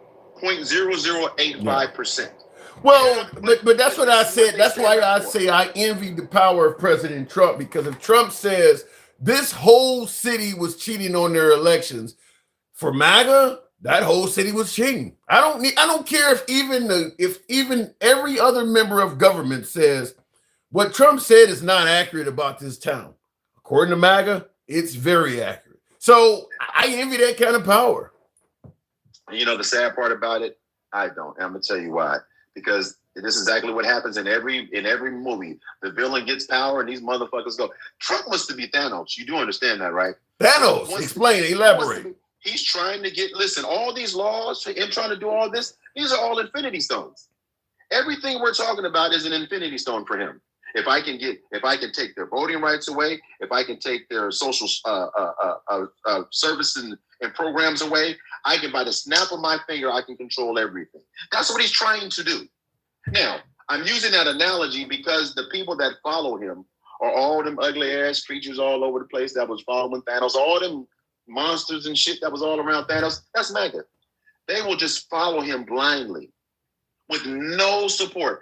Speaker 11: 0.0085%. Yeah.
Speaker 1: Well, but that's what I said. That's why I say I envy the power of President Trump, because if Trump says this whole city was cheating on their elections, for MAGA, that whole city was cheating. I don't care if even every other member of government says what Trump said is not accurate about this town. According to MAGA, it's very accurate. So I envy that kind of power.
Speaker 11: The sad part about it, I don't. And I'm gonna tell you why. Because this is exactly what happens in every movie. The villain gets power and these motherfuckers go. Trump wants to be Thanos. You do understand that, right?
Speaker 1: Thanos, explain, elaborate.
Speaker 11: He's trying to listen, all these laws, him trying to do all this, these are all infinity stones. Everything we're talking about is an infinity stone for him. If I can take their voting rights away, if I can take their social services and programs away, I can, by the snap of my finger, I can control everything. That's what he's trying to do. Now, I'm using that analogy because the people that follow him are all them ugly ass creatures all over the place that was following Thanos, all them monsters and shit that was all around Thanos. That's MAGA. They will just follow him blindly with no support.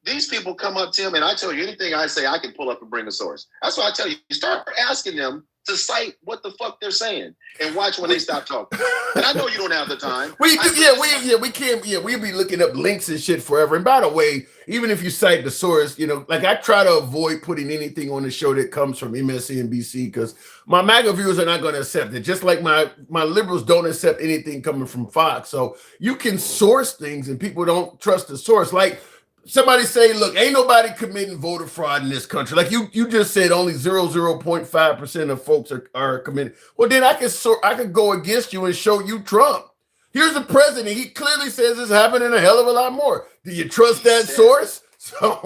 Speaker 11: These people come up to him, and I tell you, anything I say, I can pull up and bring a source. That's why I tell you, start asking them to cite what the fuck they're saying and watch when they stop talking. And I know you don't have the time.
Speaker 1: We can't. We'll be looking up links and shit forever. And by the way, even if you cite the source, like I try to avoid putting anything on the show that comes from MSNBC because my MAGA viewers are not going to accept it. Just like my liberals don't accept anything coming from Fox. So you can source things and people don't trust the source. Like somebody say, look, ain't nobody committing voter fraud in this country. Like you just said only 0.5% of folks are committing. Well, then I could go against you and show you Trump. Here's the president. He clearly says it's happening a hell of a lot more. Do you trust that source? So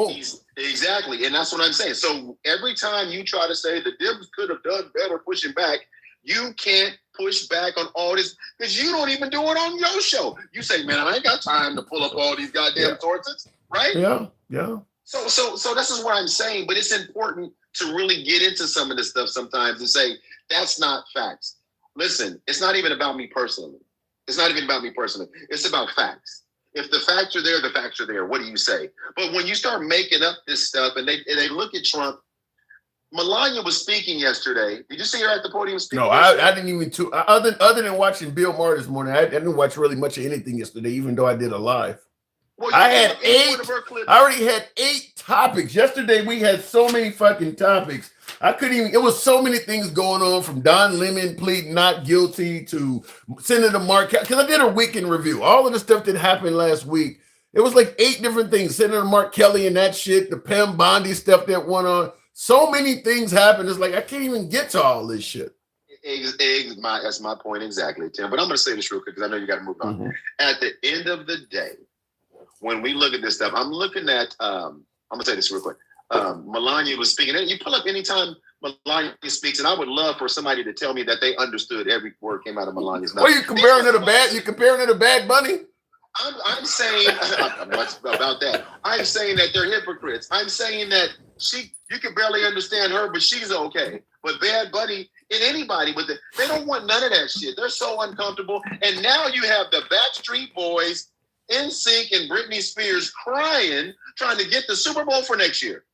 Speaker 11: exactly. And that's what I'm saying. So every time you try to say the Dems could have done better pushing back, you can't push back on all this because you don't even do it on your show. You say, man, I ain't got time to pull up all these goddamn sources. Right?
Speaker 1: Yeah.
Speaker 11: So this is what I'm saying, but it's important to really get into some of this stuff sometimes and say, that's not facts. Listen, it's not even about me personally. It's about facts. If the facts are there, the facts are there. What do you say? But when you start making up this stuff and they look at Trump, Melania was speaking yesterday. Did you see her at the podium speaking?
Speaker 1: No, I didn't even other than watching Bill Maher this morning, I didn't watch really much of anything yesterday, even though I did a live. Well, I already had 8 topics. Yesterday we had so many fucking topics. It was so many things going on, from Don Lemon pleading not guilty to Senator Mark, because I did a weekend review. All of the stuff that happened last week, it was like 8 different things. Senator Mark Kelly and that shit, the Pam Bondi stuff that went on. So many things happened. It's like I can't even get to all this shit.
Speaker 11: That's my point exactly, Tim. But I'm going to say this real quick because I know you got to move on. Mm-hmm. At the end of the day, when we look at this stuff, I'm looking at, I'm going to say this real quick. Melania was speaking. You pull up anytime Melania speaks, and I would love for somebody to tell me that they understood every word came out of Melania's mouth.
Speaker 1: What are you comparing to the Bad? You comparing it to Bad Bunny?
Speaker 11: I'm saying much about that. I'm saying that they're hypocrites. I'm saying that you can barely understand her, but she's okay. But Bad Bunny and anybody with it, they don't want none of that shit. They're so uncomfortable. And now you have the Backstreet Boys, NSYNC, and Britney Spears crying, trying to get the Super Bowl for next year.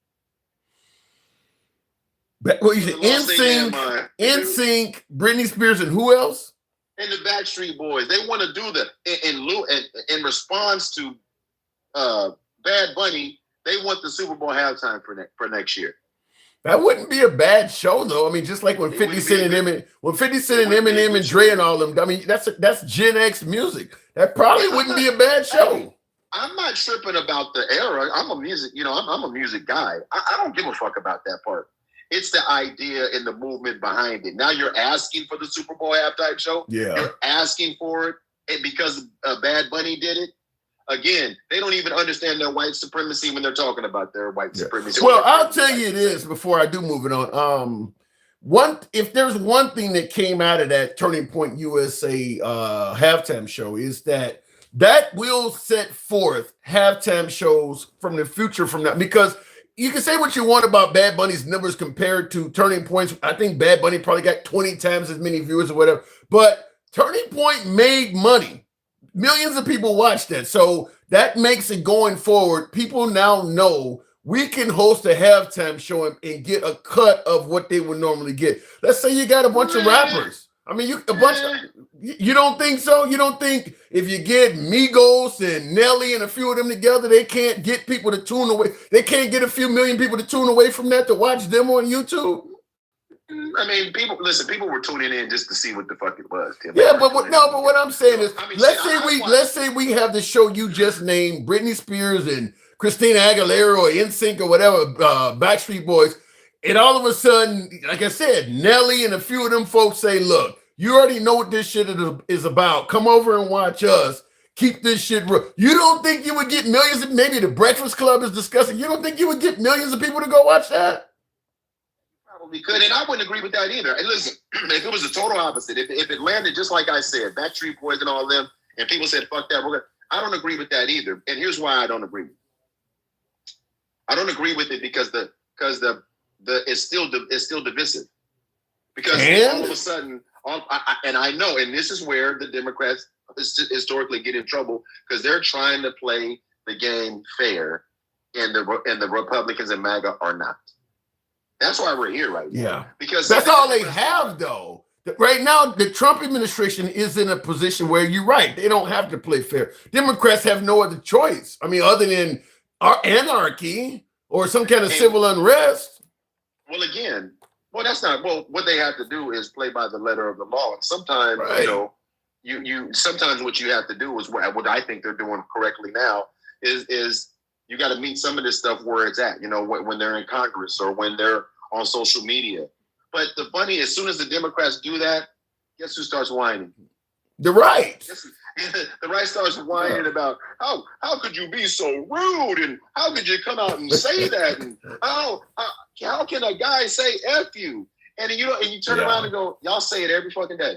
Speaker 1: What you said? NSYNC, Britney Spears, and who else?
Speaker 11: And the Backstreet Boys. They want to do in response to Bad Bunny. They want the Super Bowl halftime for next year.
Speaker 1: That wouldn't be a bad show, though. I mean, just like when 50 Cent and Eminem and Dre and all them. I mean, that's Gen X music. That probably wouldn't be a bad show.
Speaker 11: I'm not tripping about the era. I'm a music, I'm a music guy. I don't give a fuck about that part. It's the idea and the movement behind it. Now you're asking for the Super Bowl halftime show.
Speaker 1: Yeah.
Speaker 11: You're asking for it, and because Bad Bunny did it. Again, they don't even understand their white supremacy when they're talking about their white supremacy.
Speaker 1: Well, I'll tell you this before I do move it on. If there's one thing that came out of that Turning Point USA halftime show is that will set forth halftime shows from the future from now, because you can say what you want about Bad Bunny's numbers compared to Turning Point's. I think Bad Bunny probably got 20 times as many viewers or whatever, but Turning Point made money. Millions of people watch that. So that makes it going forward. People now know we can host a halftime show and get a cut of what they would normally get. Let's say you got a bunch of rappers. I mean, you don't think so? You don't think if you get Migos and Nelly and a few of them together, they can't get people to tune away? They can't get a few million people to tune away from that to watch them on YouTube?
Speaker 11: I mean, people were tuning in just to see what the fuck it was, Tim.
Speaker 1: Yeah, but what I'm saying is, let's say we have the show you just named, Britney Spears and Christina Aguilera or NSYNC or whatever, Backstreet Boys, and all of a sudden, like I said, Nelly and a few of them folks say, look, you already know what this shit is about. Come over and watch us. Keep this shit real. You don't think you would get millions? Maybe the Breakfast Club is discussing. You don't think you would get millions of people to go watch that?
Speaker 11: Probably could, and I wouldn't agree with that either. And listen, if it was the total opposite, if it landed just like I said, Backstreet Boys and all of them, and people said, fuck that, I don't agree with that either. And here's why I don't agree. I don't agree with it because it's still divisive. Because all of a sudden, and I know, and this is where the Democrats historically get in trouble, because they're trying to play the game fair, and the Republicans and MAGA are not. That's why we're here right now.
Speaker 1: Yeah.
Speaker 11: Because
Speaker 1: that's all they have, though. Right now, the Trump administration is in a position where you're right. They don't have to play fair. Democrats have no other choice. I mean, other than anarchy or some kind of civil unrest.
Speaker 11: Well, again, that's not. Well, what they have to do is play by the letter of the law. And sometimes, sometimes what you have to do is what I think they're doing correctly now is you got to meet some of this stuff where it's at, when they're in Congress or when they're on social media. But the funny, as soon as the Democrats do that, guess who starts whining?
Speaker 1: The right.
Speaker 11: The right starts whining about how could you be so rude, and how could you come out and say that, and how can a guy say F you? And you turn around and go, y'all say it every fucking day.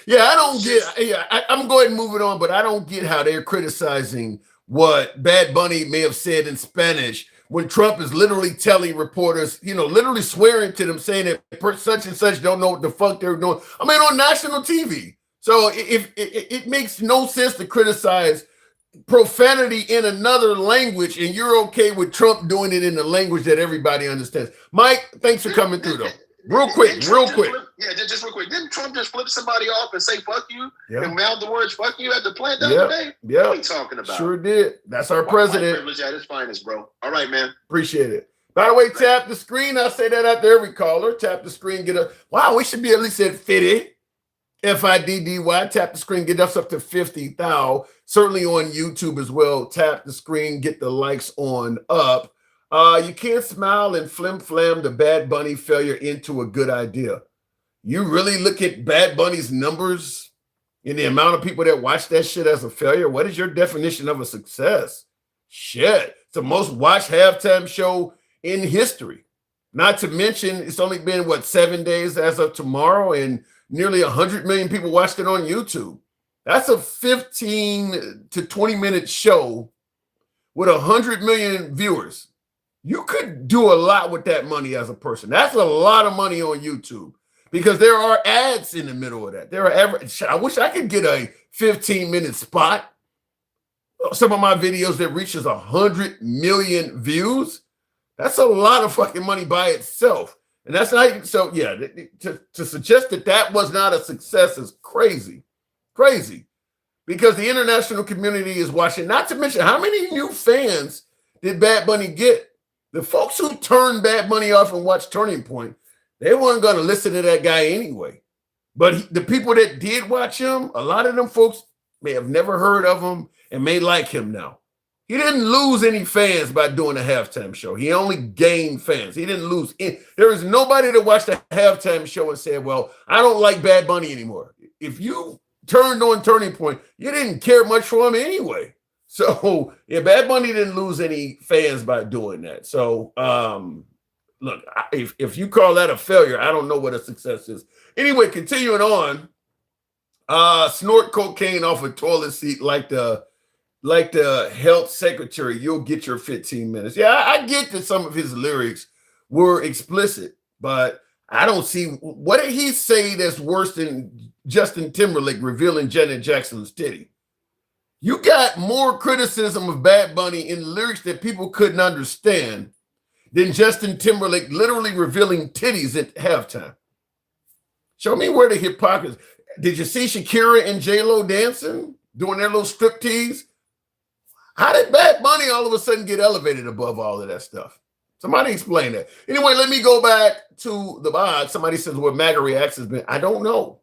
Speaker 1: Yeah, I don't get. Yeah, I'm going to move it on, but I don't get how they're criticizing what Bad Bunny may have said in Spanish when Trump is literally telling reporters, literally swearing to them, saying that such and such don't know what the fuck they're doing. I mean, on national TV. So if it makes no sense to criticize profanity in another language, and you're okay with Trump doing it in the language that everybody understands. Mike, thanks for coming through, though. Real quick.
Speaker 11: Just real quick. Didn't Trump just flip somebody off and say "fuck you" and mouth the words "fuck you" at the plant the other day?
Speaker 1: Yeah.
Speaker 11: What are you talking about?
Speaker 1: Sure did. That's our president.
Speaker 11: Privilege at its finest, bro. All right, man.
Speaker 1: Appreciate it. By the way, tap the screen. I say that after every caller. Tap the screen. Wow, we should be at least at 50. FIDDY. Tap the screen. Get us up to 50,000. Certainly on YouTube as well. Tap the screen. Get the likes on up. You can't smile and flim-flam the Bad Bunny failure into a good idea. You really look at Bad Bunny's numbers and the amount of people that watch that shit as a failure? What is your definition of a success? Shit. It's the most watched halftime show in history. Not to mention, it's only been, what, 7 days as of tomorrow, and nearly 100 million people watched it on YouTube. That's a 15 to 20-minute show with 100 million viewers. You could do a lot with that money as a person. That's a lot of money on YouTube because there are ads in the middle of that. I wish I could get a 15-minute spot. Some of my videos that reaches 100 million views. That's a lot of fucking money by itself. And that's not, so yeah, to suggest that was not a success is crazy. Crazy. Because the international community is watching, not to mention how many new fans did Bad Bunny get? The folks who turned Bad Bunny off and watched Turning Point, they weren't going to listen to that guy anyway. But the people that did watch him, a lot of them folks may have never heard of him and may like him now. He didn't lose any fans by doing a halftime show. He only gained fans. He didn't lose any. There is nobody that watched the halftime show and said, well, I don't like Bad Bunny anymore. If you turned on Turning Point, you didn't care much for him anyway. So, yeah, Bad Bunny didn't lose any fans by doing that. So, look, if you call that a failure, I don't know what a success is. Anyway, continuing on, snort cocaine off a toilet seat like the health secretary, you'll get your 15 minutes. Yeah, I get that some of his lyrics were explicit, but I don't see, what did he say that's worse than Justin Timberlake revealing Janet Jackson's titty? You got more criticism of Bad Bunny in lyrics that people couldn't understand than Justin Timberlake literally revealing titties at halftime. Show me where the hypocrisy. Did you see Shakira and J-Lo dancing, doing their little striptease? How did Bad Bunny all of a sudden get elevated above all of that stuff? Somebody explain that. Anyway, let me go back to the box. Somebody says, what MAGA reacts has been. I don't know,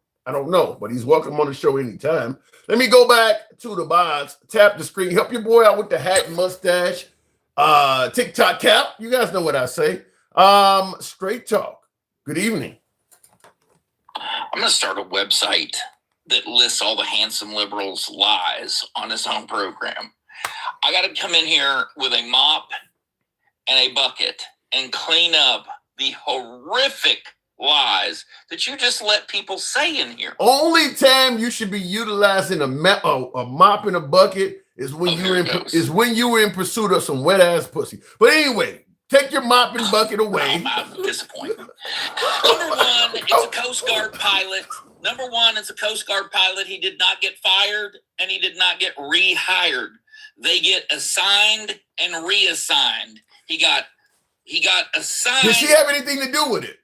Speaker 1: but he's welcome on the show anytime. Let me go back to the box, tap the screen, help your boy out with the hat and mustache, TikTok cap. You guys know what I say. Straight talk. Good evening.
Speaker 12: I'm going to start a website that lists all the handsome liberals' lies on his own program. I got to come in here with a mop and a bucket and clean up the horrific lies that you just let people say in here.
Speaker 1: Only time you should be utilizing a mop and a bucket is when you were in pursuit of some wet ass pussy. But anyway, take your mop and bucket away.
Speaker 12: I'm disappointed. Number one, it's a Coast Guard pilot. He did not get fired and he did not get rehired. They get assigned and reassigned. He got assigned.
Speaker 1: Did she have anything to do with it?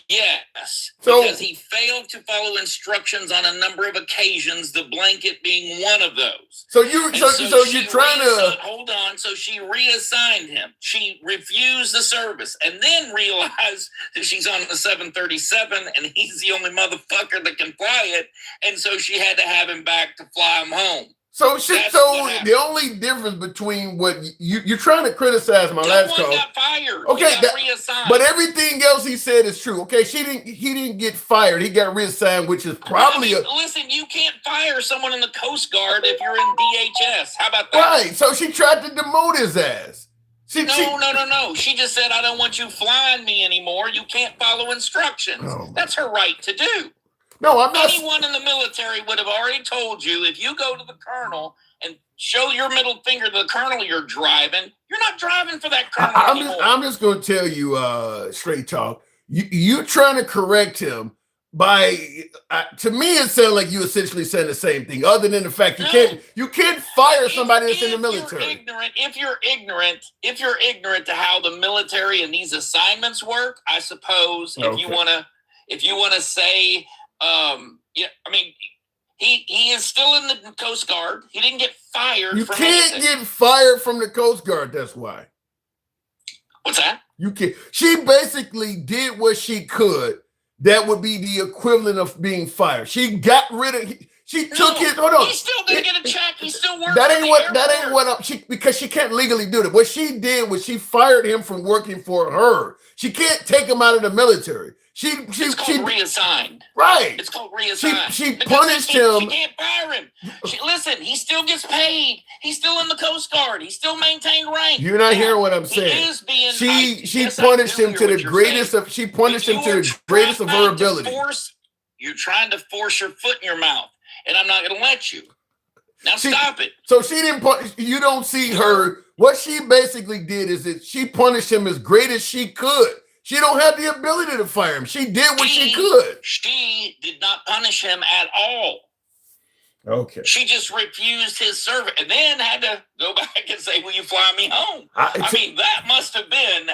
Speaker 12: Yes,
Speaker 1: so,
Speaker 12: because he failed to follow instructions on a number of occasions, the blanket being one of those.
Speaker 1: So you're trying to
Speaker 12: hold on. So she reassigned him. She refused the service and then realized that she's on the 737 and he's the only motherfucker that can fly it. And so she had to have him back to fly him home.
Speaker 1: So the only difference between what you're trying to criticize my last call.
Speaker 12: Got fired.
Speaker 1: Okay,
Speaker 12: he got reassigned.
Speaker 1: But everything else he said is true. Okay, he didn't get fired. He got reassigned, which is probably
Speaker 12: listen, you can't fire someone in the Coast Guard if you're in DHS. How about that?
Speaker 1: Right. So she tried to demote his ass.
Speaker 12: No. She just said, I don't want you flying me anymore. You can't follow instructions. Oh. That's her right to do.
Speaker 1: No, I'm not.
Speaker 12: Anyone in the military would have already told you if you go to the colonel and show your middle finger to the colonel you're driving, you're not driving for that colonel anymore.
Speaker 1: I'm just going to tell you straight talk. You trying to correct him by to me it sounds like you essentially saying the same thing, other than the fact you can't fire somebody that's in the military.
Speaker 12: If you're ignorant to how the military and these assignments work, I suppose if you want to say. He is still in the Coast Guard. He didn't get fired.
Speaker 1: You can't get fired from the Coast Guard. That's why.
Speaker 12: What's that?
Speaker 1: You can't. She basically did what she could. That would be the equivalent of being fired. She got rid of. She took his. Hold on.
Speaker 12: He's still gonna get a check. He's still working.
Speaker 1: That ain't what. Because she can't legally do it. What she did was she fired him from working for her. She can't take him out of the military.
Speaker 12: It's called reassigned.
Speaker 1: Right.
Speaker 12: It's called reassigned.
Speaker 1: She punished him.
Speaker 12: She can't fire him. Listen, he still gets paid. He's still in the Coast Guard. He still maintained rank.
Speaker 1: You're not hearing what I'm saying.
Speaker 12: He is being.
Speaker 1: She punished him to the greatest of. She punished him to the greatest of her ability.
Speaker 12: You're trying to force your foot in your mouth, and I'm not going to let you. Now stop it.
Speaker 1: So she didn't punish. You don't see her. What she basically did is that she punished him as great as she could. She don't have the ability to fire him. She did what she could.
Speaker 12: She did not punish him at all.
Speaker 1: Okay.
Speaker 12: She just refused his service and then had to go back and say, will you fly me home? I mean, that must have been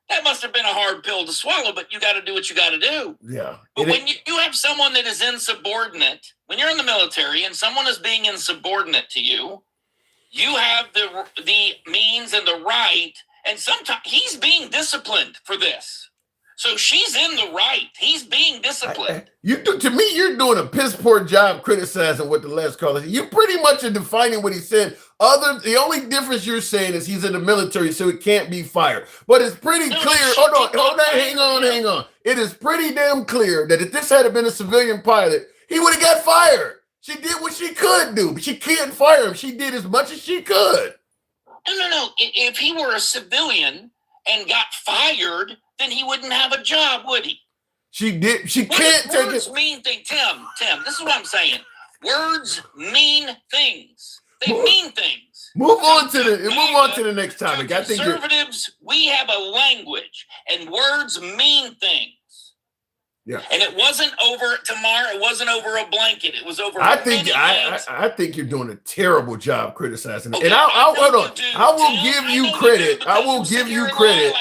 Speaker 12: that must have been a hard pill to swallow, but you got to do what you got to do.
Speaker 1: Yeah.
Speaker 12: But when you have someone that is insubordinate, when you're in the military and someone is being insubordinate to you, you have the means and the right. And sometimes he's being disciplined for this. So she's in the right. He's being disciplined.
Speaker 1: To me, you're doing a piss poor job criticizing what the last caller said. You pretty much are defining what he said. The only difference you're saying is he's in the military, so he can't be fired. But it's pretty clear. Hold on, hang on. It is pretty damn clear that if this had been a civilian pilot, he would have got fired. She did what she could do, but she can't fire him. She did as much as she could.
Speaker 12: No. If he were a civilian and got fired, then he wouldn't have a job, would he?
Speaker 1: She did. She can't take it.
Speaker 12: Words mean things. Tim, this is what I'm saying. Words mean things. They mean things.
Speaker 1: Move on to the next topic. I think
Speaker 12: conservatives, we have a language, and words mean things.
Speaker 1: Yeah.
Speaker 12: And it wasn't over tomorrow. It wasn't over a blanket. It was over.
Speaker 1: I think you're doing a terrible job criticizing it. And I will give you credit. I will give you credit.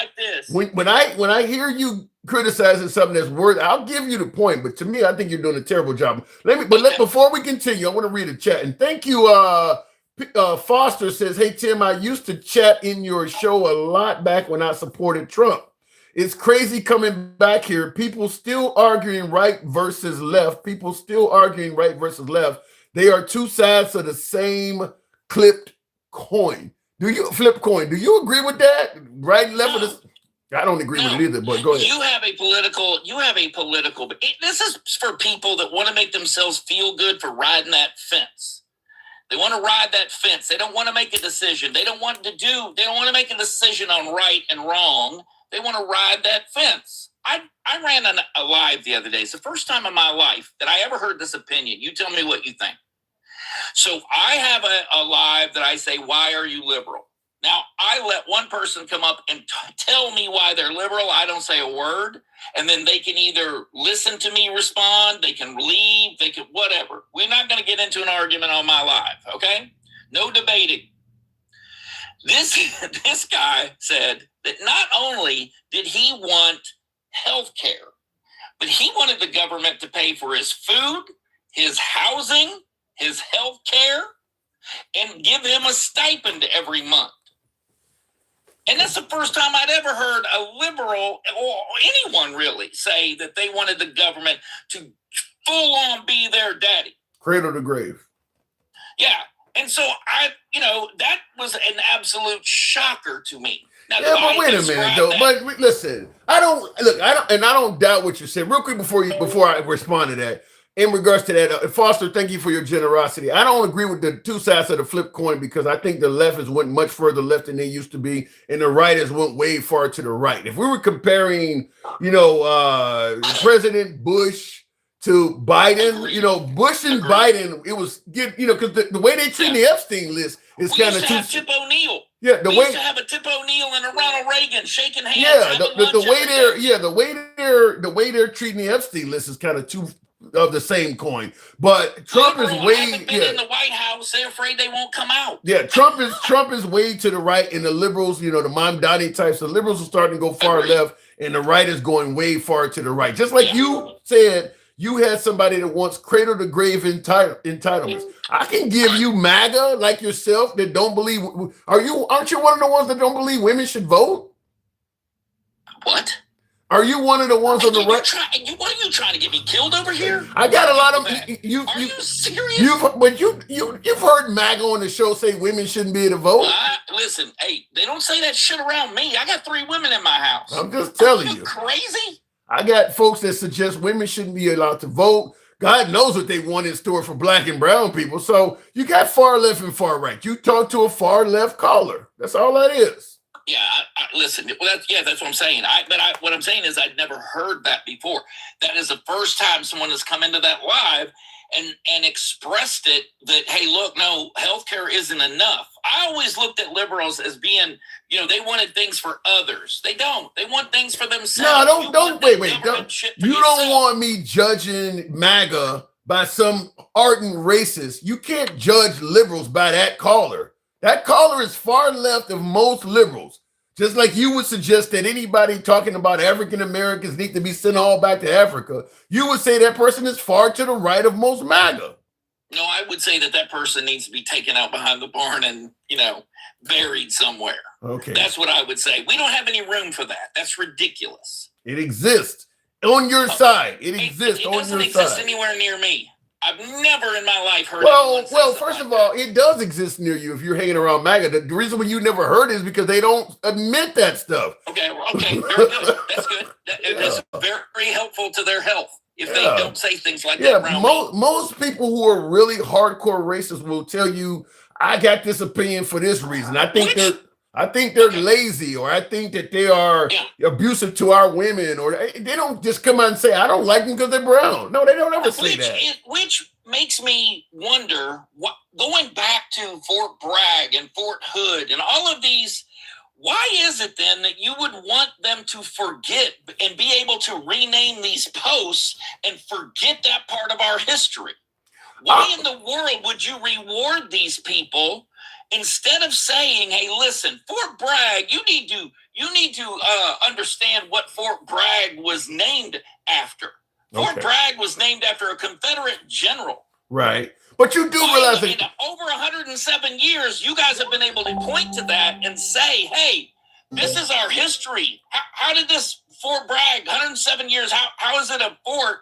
Speaker 1: When I hear you criticizing something that's worth, I'll give you the point. But to me, I think you're doing a terrible job. Before we continue, I want to read a chat. And thank you. Foster says, "Hey Tim, I used to chat in your show a lot back when I supported Trump. It's crazy coming back here. People still arguing right versus left. They are two sides of the same flipped coin. Do you agree with that? Right and left? No. I don't agree with it either, but go ahead.
Speaker 12: You have a political, but this is for people that want to make themselves feel good for riding that fence. They want to ride that fence. They don't want to make a decision. They don't want to make a decision on right and wrong. They want to ride that fence. I ran a live the other day. It's the first time in my life that I ever heard this opinion. You tell me what you think. So I have a live that I say, why are you liberal? Now, I let one person come up and tell me why they're liberal. I don't say a word. And then they can either listen to me respond, they can leave, they can whatever. We're not going to get into an argument on my live, okay? No debating. This guy said that not only did he want health care, but he wanted the government to pay for his food, his housing, his health care, and give him a stipend every month. And that's the first time I'd ever heard a liberal or anyone really say that they wanted the government to full on be their daddy.
Speaker 1: Cradle to grave.
Speaker 12: Yeah. And so that was an absolute shocker to me. Now,
Speaker 1: yeah, but wait a minute though. But listen, I don't doubt what you said. Real quick before I respond to that, in regards to that, Foster, thank you for your generosity. I don't agree with the two sides of the flip coin because I think the left has went much further left than they used to be, and the right has went way far to the right. If we were comparing, President Bush to Biden, Bush and Biden, it was because the way they treat the Epstein list is kind of too.
Speaker 12: Tip O'Neill.
Speaker 1: Yeah,
Speaker 12: we used to have a Tip O'Neill and a Ronald Reagan shaking hands.
Speaker 1: Yeah, the way they're treating the Epstein list is kind of too of the same coin. But Trump is way
Speaker 12: in the White House. They're afraid they won't come out.
Speaker 1: Yeah, Trump is way to the right, and the liberals, the Mamdani types, the liberals are starting to go far left, and the right is going way far to the right. Just like you said. You had somebody that wants cradle to grave entitlements. I can give you MAGA like yourself that don't believe. Aren't you one of the ones that don't believe women should vote?
Speaker 12: What?
Speaker 1: Are you one of the ones on the right?
Speaker 12: What are you trying to get me killed over here?
Speaker 1: I got a lot of
Speaker 12: you. Are you serious?
Speaker 1: You've heard MAGA on the show say women shouldn't be able to vote.
Speaker 12: Listen, hey, they don't say that shit around me. I got 3 women in my house.
Speaker 1: I'm just telling you.
Speaker 12: Crazy?
Speaker 1: I got folks that suggest women shouldn't be allowed to vote. God knows what they want in store for black and brown people. So you got far left and far right. You talk to a far left caller. That's all that is.
Speaker 12: Yeah, listen. Well, that's what I'm saying. What I'm saying is I'd never heard that before. That is the first time someone has come into that live and expressed it that, hey, look, no, healthcare isn't enough. I always looked at liberals as being, they wanted things for others. They don't. They want things for themselves.
Speaker 1: No, don't wait. You don't want me judging MAGA by some ardent racist. You can't judge liberals by that caller. That caller is far left of most liberals. Just like you would suggest that anybody talking about African Americans need to be sent all back to Africa, you would say that person is far to the right of most MAGA.
Speaker 12: No, I would say that person needs to be taken out behind the barn and, buried somewhere.
Speaker 1: Okay.
Speaker 12: That's what I would say. We don't have any room for that. That's ridiculous.
Speaker 1: It exists on your side. It exists on your side. It doesn't exist
Speaker 12: anywhere near me. I've never in my life heard.
Speaker 1: Well, first of all, it does exist near you if you're hanging around MAGA. The reason why you never heard it is because they don't admit that stuff.
Speaker 12: Okay, very good. That's good. That's very helpful to their health if they don't say things like that around me.
Speaker 1: Most people who are really hardcore racists will tell you, I got this opinion for this reason. I think they're lazy, or I think that they are abusive to our women, or they don't just come out and say, I don't like them because they're brown. No, they don't ever say that.
Speaker 12: Which makes me wonder, going back to Fort Bragg and Fort Hood and all of these, why is it then that you would want them to forget and be able to rename these posts and forget that part of our history? Why in the world would you reward these people instead of saying, hey, listen, Fort Bragg, you need to understand what Fort Bragg was named after. Fort Bragg was named after a Confederate general.
Speaker 1: Right. But you do realize that
Speaker 12: over 107 years, you guys have been able to point to that and say, hey, this is our history. How did this Fort Bragg, 107 years, how is it a fort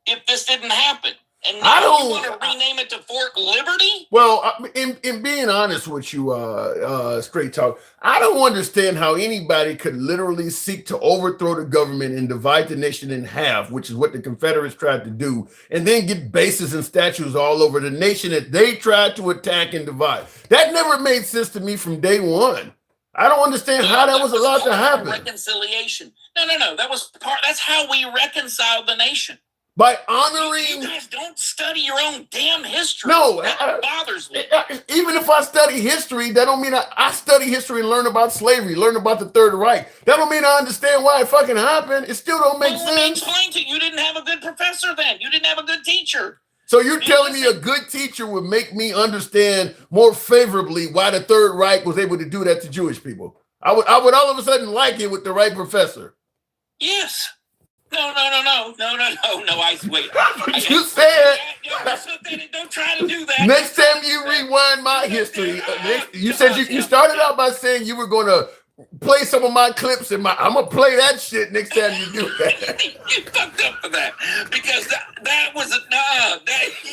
Speaker 12: if this didn't happen? And now you want to rename it to Fort Liberty?
Speaker 1: Well, in being honest with you, straight talk, I don't understand how anybody could literally seek to overthrow the government and divide the nation in half, which is what the Confederates tried to do, and then get bases and statues all over the nation that they tried to attack and divide. That never made sense to me from day one. I don't understand how that was allowed to happen.
Speaker 12: Reconciliation. No. That's how we reconciled the nation.
Speaker 1: By honoring.
Speaker 12: You guys don't study your own damn history.
Speaker 1: No,
Speaker 12: that bothers me.
Speaker 1: Even if I study history, that don't mean I study history and learn about slavery, learn about the Third Reich. That don't mean I understand why it fucking happened. It still don't make sense.
Speaker 12: Explain to you. You didn't have a good professor then. You didn't have a good teacher.
Speaker 1: So you're telling me a good teacher would make me understand more favorably why the Third Reich was able to do that to Jewish people? I would all of a sudden like it with the right professor.
Speaker 12: Yes. No. Wait.
Speaker 1: You said.
Speaker 12: Don't try to do that.
Speaker 1: Next time you rewind my history, you said you started out by saying you were going to play some of my clips and I'm going to play that shit next time you do that.
Speaker 12: You fucked up for that because that was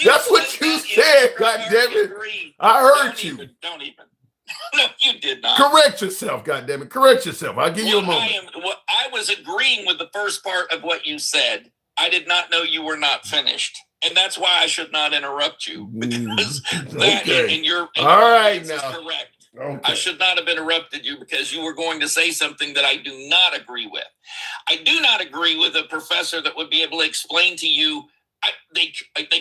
Speaker 1: that's what you said, goddammit. I heard you.
Speaker 12: Don't even. No, you did not.
Speaker 1: Correct yourself, goddammit. Correct yourself. I'll give you a moment.
Speaker 12: I was agreeing with the first part of what you said. I did not know you were not finished. And that's why I should not interrupt you. Because that and your
Speaker 1: all right now.
Speaker 12: Is correct.
Speaker 1: Okay.
Speaker 12: I should not have interrupted you because you were going to say something that I do not agree with. I do not agree with a professor that would be able to explain to you. They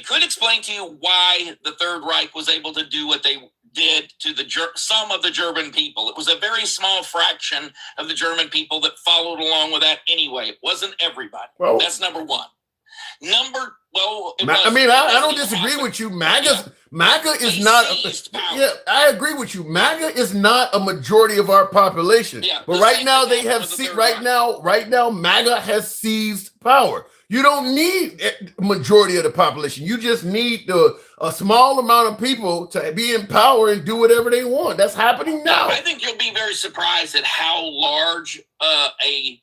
Speaker 12: could explain to you why the Third Reich was able to do what they did to some of the German people. It was a very small fraction of the German people that followed along with that anyway. It wasn't everybody. Well, that's number one.
Speaker 1: I don't disagree with you. MAGA is not. I agree with you. MAGA is not a majority of our population. Yeah, but right now they have right now MAGA has seized power. You don't need a majority of the population. You just need a small amount of people to be in power and do whatever they want. That's happening now.
Speaker 12: I think you'll be very surprised at how large a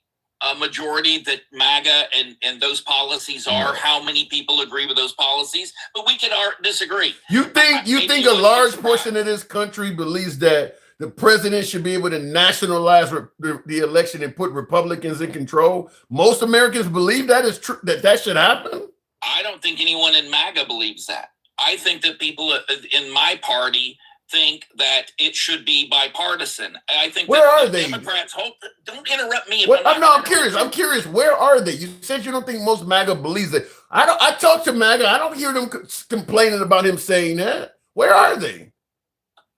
Speaker 12: majority that MAGA and those policies are, how many people agree with those policies, but we could disagree.
Speaker 1: You think a large portion of this country believes that the president should be able to nationalize the election and put Republicans in control? Most Americans believe that is true, that should happen?
Speaker 12: I don't think anyone in MAGA believes that. I think that people in my party think that it should be bipartisan. I think
Speaker 1: where are they?
Speaker 12: Democrats don't interrupt me.
Speaker 1: I'm curious. I'm curious. Where are they? You said you don't think most MAGA believes it. I talk to MAGA. I don't hear them complaining about him saying that. Where are they?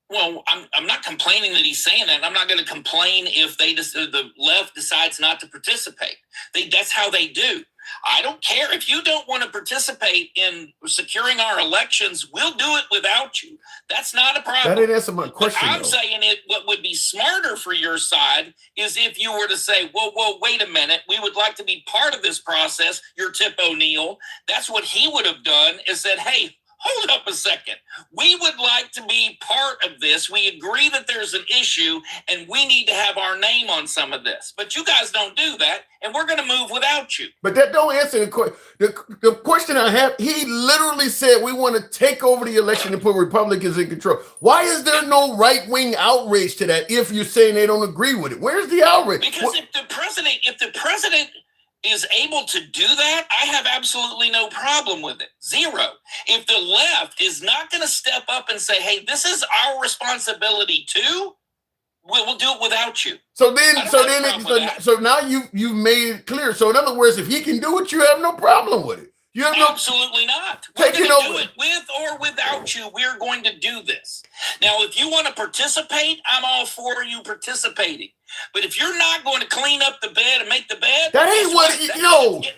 Speaker 12: Well, I'm not complaining that he's saying that. I'm not going to complain if the left decides not to participate. That's how they do. I don't care. If you don't want to participate in securing our elections, we'll do it without you. That's not a problem.
Speaker 1: That didn't answer my question.
Speaker 12: I'm saying what would be smarter for your side is if you were to say, whoa, wait a minute. We would like to be part of this process. You're Tip O'Neill. That's what he would have done, is said, hey, hold up a second. We would like to be part of this. We agree that there's an issue and we need to have our name on some of this. But you guys don't do that, and we're going to move without you.
Speaker 1: But that don't answer the question. The question I have, he literally said we want to take over the election and put Republicans in control. Why is there no right-wing outrage to that if you're saying they don't agree with it? Where's the outrage?
Speaker 12: Because if the president is able to do that, I have absolutely no problem with it. Zero. If the left is not going to step up and say, hey, this is our responsibility too, we'll do it without you. So
Speaker 1: now you've made it clear. So in other words, if he can do it, you have no problem with it. You have
Speaker 12: absolutely not. We're going to do it with or without you. We're going to do this. Now, if you want to participate, I'm all for you participating. But if you're not going to clean up the bed and make the bed,
Speaker 1: that ain't what.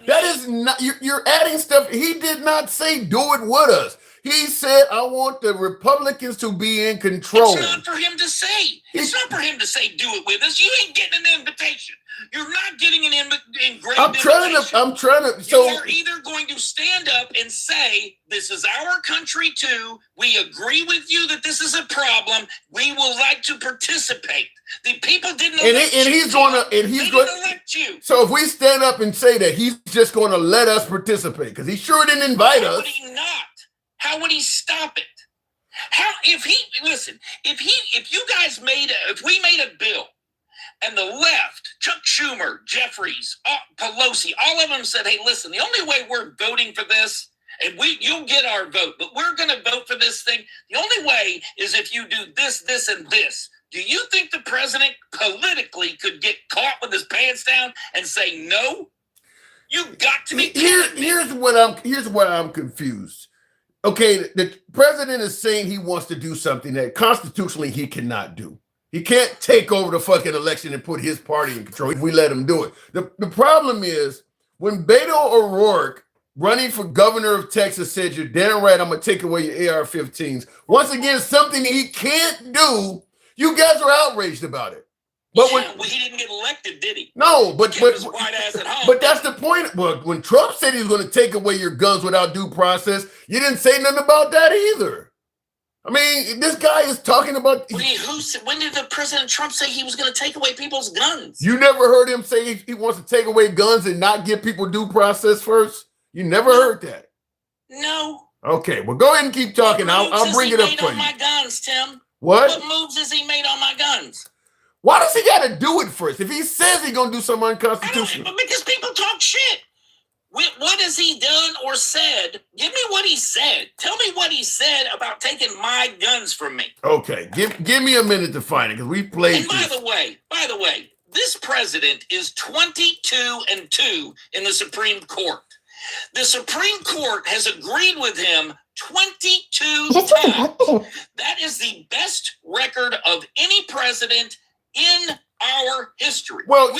Speaker 1: That is not. You're adding stuff. He did not say do it with us. He said, I want the Republicans to be in control.
Speaker 12: It's not for him to say. It's not for him to say do it with us. You ain't getting an invitation. You're not getting an engraved invitation.
Speaker 1: I'm trying to.
Speaker 12: So you're either going to stand up and say, this is our country too. We agree with you that this is a problem. We will like to participate. The people didn't elect you.
Speaker 1: He's going to
Speaker 12: elect you.
Speaker 1: So if we stand up and say that, he's just going to let us participate because he sure didn't invite us.
Speaker 12: How would he not? How would he stop it? If we made a bill and the left, Chuck Schumer, Jeffries, Pelosi, all of them said, hey, listen, the only way we're voting for this, and you'll get our vote, but we're going to vote for this thing. The only way is if you do this, this, and this. Do you think the president politically could get caught with his pants down and say no? You got to be kidding me.
Speaker 1: Here's what I'm confused. Okay, the president is saying he wants to do something that constitutionally he cannot do. He can't take over the fucking election and put his party in control if we let him do it. The problem is when Beto O'Rourke, running for governor of Texas, said, you're damn right, I'm going to take away your AR-15s. Once again, something he can't do, you guys are outraged about it.
Speaker 12: But he didn't get elected, did he?
Speaker 1: No, but
Speaker 12: his white ass at home.
Speaker 1: But that's the point. But when Trump said he was going to take away your guns without due process, you didn't say nothing about that either. I mean, this guy is talking about.
Speaker 12: When did the President Trump say he was going to take away people's guns?
Speaker 1: You never heard him say he wants to take away guns and not give people due process first? You never heard that?
Speaker 12: No.
Speaker 1: Okay, well, go ahead and keep talking. I'll bring it up for you.
Speaker 12: On my guns, Tim.
Speaker 1: What
Speaker 12: moves has he made on my guns?
Speaker 1: Why does he got to do it first? If he says he's going to do something unconstitutional.
Speaker 12: Because people talk shit. What has he done or said? Give me what he said. Tell me what he said about taking my guns from me.
Speaker 1: Okay, give me a minute to find it because we played.
Speaker 12: And by the way, this president is 22-2 in the Supreme Court. The Supreme Court has agreed with him 22 times. That is the best record of any president in our history.
Speaker 1: Well,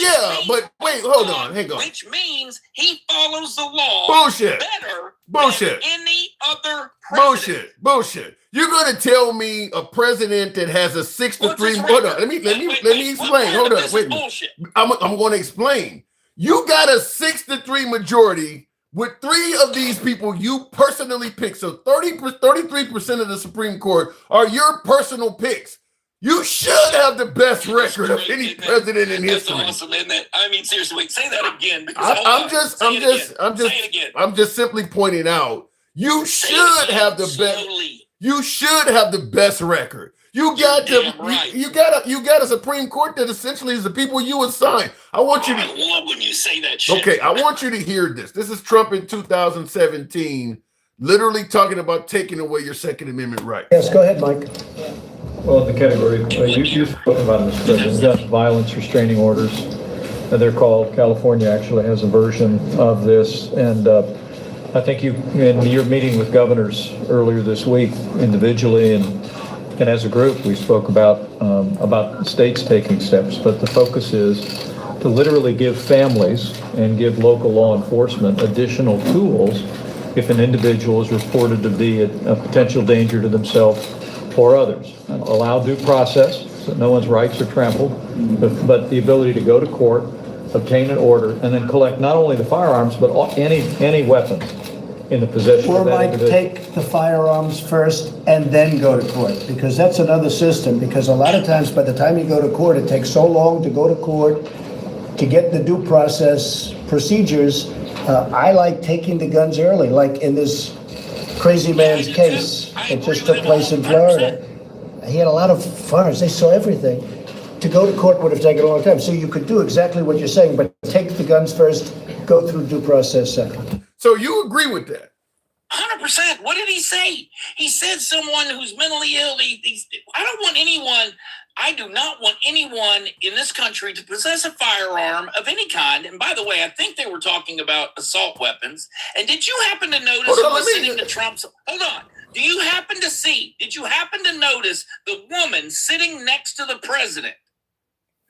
Speaker 1: but wait, hold on, hang on.
Speaker 12: Which means he follows the law
Speaker 1: better
Speaker 12: than any other president.
Speaker 1: Bullshit. You're going to tell me a president that has a 6-3. Hold on, let me explain. Hold on, wait a minute. I'm going to explain. You got a 6-3 majority with 3 of these people you personally pick. So 33% of the Supreme Court are your personal picks. You should have the best record of any president in history.
Speaker 12: That's awesome, isn't it? I mean, seriously, wait, say that again.
Speaker 1: I'm just simply pointing out you should have the best. You should have the best record. You got a Supreme Court that essentially is the people you assign. I love
Speaker 12: when you say that shit.
Speaker 1: Okay, I want you to hear this. This is Trump in 2017, literally talking about taking away your Second Amendment right.
Speaker 3: Yes, go ahead, Mike.
Speaker 13: Well, in the category, you've spoken about this, President, violence restraining orders. They're called. California actually has a version of this. And I think in your meeting with governors earlier this week, individually and as a group, we spoke about states taking steps. But the focus is to literally give families and give local law enforcement additional tools if an individual is reported to be a potential danger to themselves or others. Allow due process so that no one's rights are trampled, but the ability to go to court, obtain an order, and then collect not only the firearms, but any weapons in the possession
Speaker 3: Or
Speaker 13: of that
Speaker 3: might
Speaker 13: individual.
Speaker 3: take the firearms first and then go to court, because that's another system, because a lot of times by the time you go to court, it takes so long to go to court to get the due process procedures. I like taking the guns early, like in this crazy man's case. It just took place in Florida. He had a lot of firearms. They saw everything. To go to court would have taken a long time. So you could do exactly what you're saying, but take the guns first, go through due process second.
Speaker 1: So you agree with that?
Speaker 12: 100%. What did he say? He said someone who's mentally ill. I do not want anyone in this country to possess a firearm of any kind. And by the way, I think they were talking about assault weapons. And did you happen to notice who was sitting to Trump's? Hold on. Did you happen to notice the woman sitting next to the president?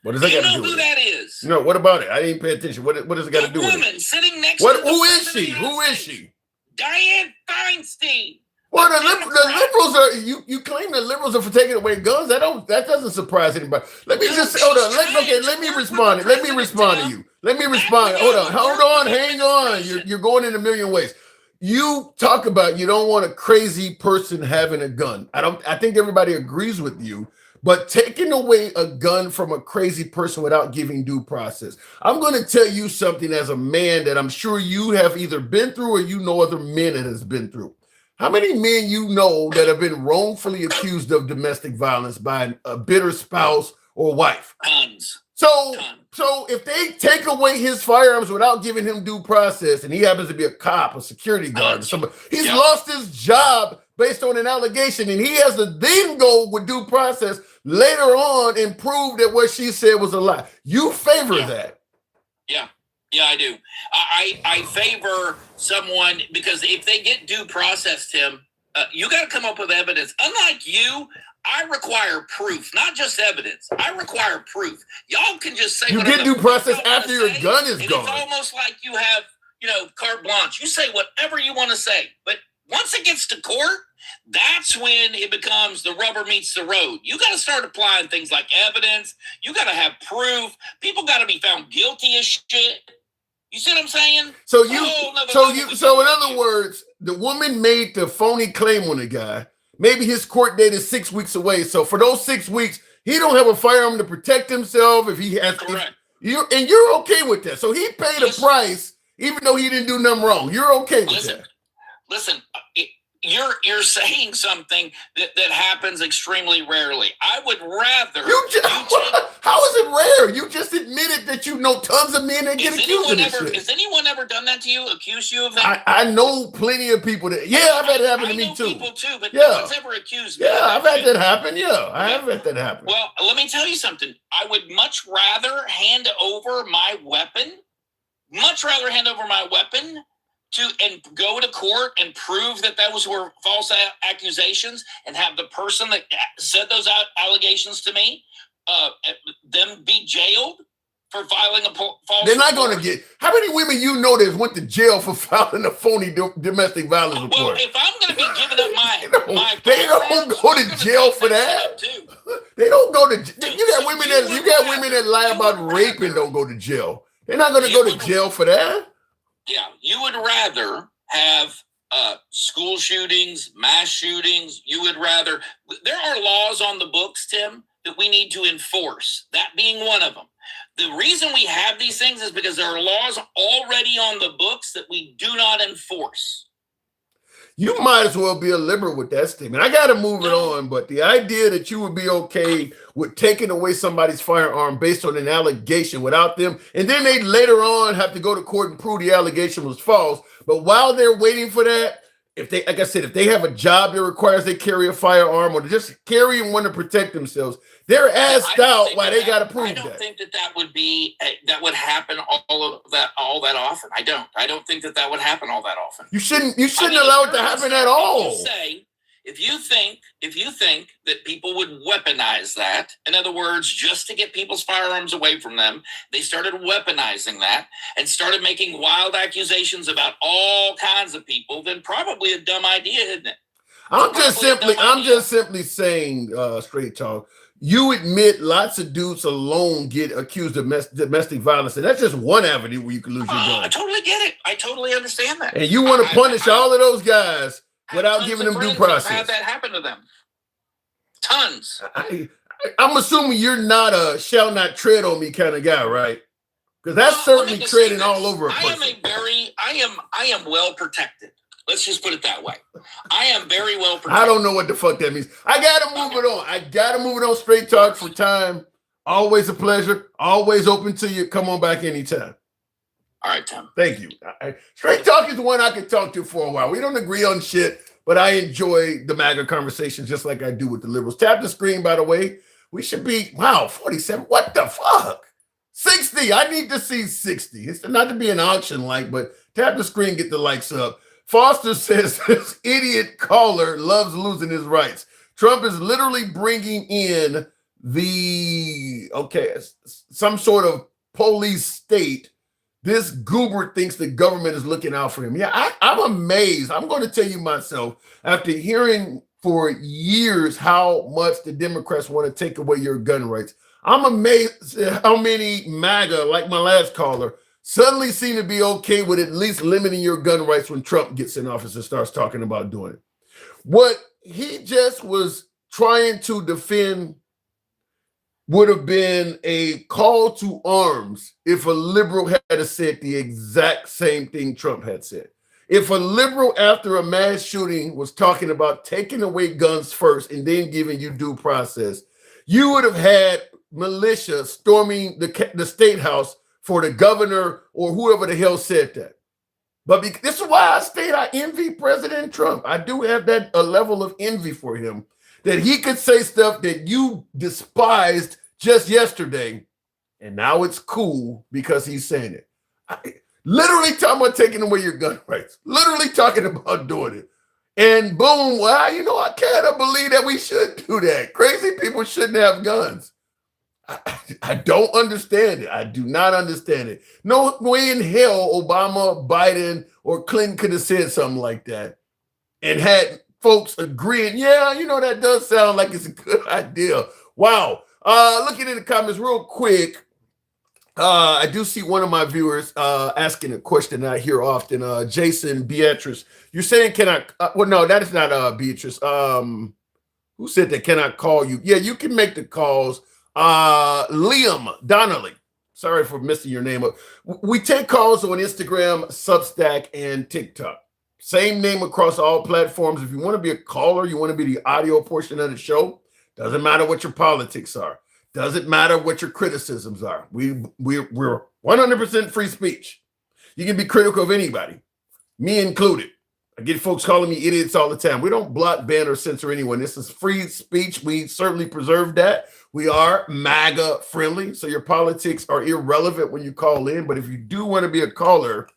Speaker 1: What does that got to do with it?
Speaker 12: You know who that is?
Speaker 1: No, what about it? I didn't pay attention. What does it got to do with it?
Speaker 12: The woman sitting next to the
Speaker 1: Who is
Speaker 12: president
Speaker 1: she?
Speaker 12: of the
Speaker 1: Who is she?
Speaker 12: Dianne Feinstein.
Speaker 1: Well, the liberals are. You claim the liberals are for taking away guns. That doesn't surprise anybody. Let me just hold on. Let me respond to you. Hold on. Hang on. You're going in a million ways. You talk about you don't want a crazy person having a gun. I think everybody agrees with you. But taking away a gun from a crazy person without giving due process. I'm going to tell you something as a man that I'm sure you have either been through or you know other men that has been through. How many men you know that have been wrongfully accused of domestic violence by a bitter spouse or wife?
Speaker 12: Tons.
Speaker 1: So if they take away his firearms without giving him due process, and he happens to be a cop, a security guard, or somebody, he's lost his job based on an allegation, and he has to then go with due process later on and prove that what she said was a lie. You favor that.
Speaker 12: Yeah, I do. I favor someone because if they get due process, Tim, you got to come up with evidence. Unlike you, I require proof, not just evidence. I require proof. Y'all can just say
Speaker 1: you get due process after your gun is gone.
Speaker 12: It's almost like you have, carte blanche. You say whatever you want to say, but once it gets to court, that's when it becomes the rubber meets the road. You got to start applying things like evidence. You got to have proof. People got to be found guilty as shit. You see what I'm saying?
Speaker 1: So in other words, the woman made the phony claim on the guy. Maybe his court date is 6 weeks away. So for those 6 weeks, he don't have a firearm to protect himself. If he has, you're okay with that. So he paid a price, even though he didn't do nothing wrong. You're okay with that.
Speaker 12: Listen, you're saying something that happens extremely rarely. I would rather.
Speaker 1: How is it rare? You just admitted that you know tons of men that get accused of this shit.
Speaker 12: Has anyone ever done that to you? Accused you of that?
Speaker 1: I know plenty of people that. Yeah, I've had it happen to me too.
Speaker 12: People too, but no one's ever accused me.
Speaker 1: Yeah, I've had that happen. Yeah, I have had that happen.
Speaker 12: Well, let me tell you something. I would much rather hand over my weapon. And go to court and prove that those were false accusations and have the person that said those allegations to me, them be jailed for filing a false
Speaker 1: They're not going to get... How many women you know that went to jail for filing a phony domestic violence report?
Speaker 12: Well, if I'm going to be giving up my
Speaker 1: they don't go to jail for that. They don't go to... You got women that lie about rape and don't go to jail. They're not going to go to jail for that.
Speaker 12: Yeah, you would rather have school shootings, mass shootings. You would rather. There are laws on the books, Tim, that we need to enforce, that being one of them. The reason we have these things is because there are laws already on the books that we do not enforce.
Speaker 1: You might as well be a liberal with that statement. I got to move it on, but the idea that you would be okay with taking away somebody's firearm based on an allegation without them, and then they later on have to go to court and prove the allegation was false. But while they're waiting for that, if they, like I said, if they have a job that requires they carry a firearm or they just carry and want to protect themselves, they're asked out why they got to prove that.
Speaker 12: I don't think that would be that would happen all that often. I don't think that would happen all that often.
Speaker 1: You shouldn't allow it to happen at all.
Speaker 12: If you think that people would weaponize that, in other words, just to get people's firearms away from them, they started weaponizing that and started making wild accusations about all kinds of people, then probably a dumb idea, isn't it?
Speaker 1: I'm just simply saying, straight talk. You admit lots of dudes alone get accused of domestic violence, and that's just one avenue where you can lose your gun.
Speaker 12: I totally get it. I totally understand that.
Speaker 1: And you want to punish all of those guys without giving them due process.
Speaker 12: Had that happen to them. Tons.
Speaker 1: I'm assuming you're not a shall not tread on me kind of guy, right? Because that's certainly treading all over a person.
Speaker 12: I am well protected. Let's just put it that way. I am very well protected.
Speaker 1: I don't know what the fuck that means. I gotta move it on. I gotta move it on. Straight talk for time. Always a pleasure. Always open to you. Come on back anytime.
Speaker 12: All right, Tim.
Speaker 1: Thank you. Straight talk is the one I could talk to for a while. We don't agree on shit, but I enjoy the MAGA conversation just like I do with the liberals. Tap the screen, by the way. We should be, 47. What the fuck? 60. I need to see 60. It's not to be an auction like, but tap the screen, get the likes up. Foster says this idiot caller loves losing his rights. Trump is literally bringing in some sort of police state. This goober thinks the government is looking out for him. Yeah, I'm amazed. I'm going to tell you myself, after hearing for years how much the Democrats want to take away your gun rights, I'm amazed at how many MAGA, like my last caller, suddenly seem to be okay with at least limiting your gun rights when Trump gets in office and starts talking about doing it. What he just was trying to defend would have been a call to arms if a liberal had said the exact same thing Trump had said. If a liberal after a mass shooting was talking about taking away guns first and then giving you due process, you would have had militia storming the state house for the governor or whoever the hell said that. But this is why I envy President Trump. I do have a level of envy for him, that he could say stuff that you despised just yesterday, and now it's cool because he's saying it. Literally talking about taking away your gun rights. Literally talking about doing it. And boom, I can't believe that we should do that. Crazy people shouldn't have guns. I don't understand it. I do not understand it. No way in hell Obama, Biden, or Clinton could have said something like that and had folks agreeing, that does sound like it's a good idea. Wow. Looking in the comments real quick, I do see one of my viewers asking a question I hear often. Jason Beatrice, you're saying, no, that is not Beatrice. Who said that? Can I call you? Yeah, you can make the calls. Liam Donnelly, sorry for messing your name up. We take calls on Instagram, Substack, and TikTok. Same name across all platforms. If you want to be a caller, you want to be the audio portion of the show, doesn't matter what your politics are. Doesn't matter what your criticisms are. We're 100% free speech. You can be critical of anybody, me included. I get folks calling me idiots all the time. We don't block, ban, or censor anyone. This is free speech. We certainly preserve that. We are MAGA friendly, so your politics are irrelevant when you call in. But if you do want to be a caller,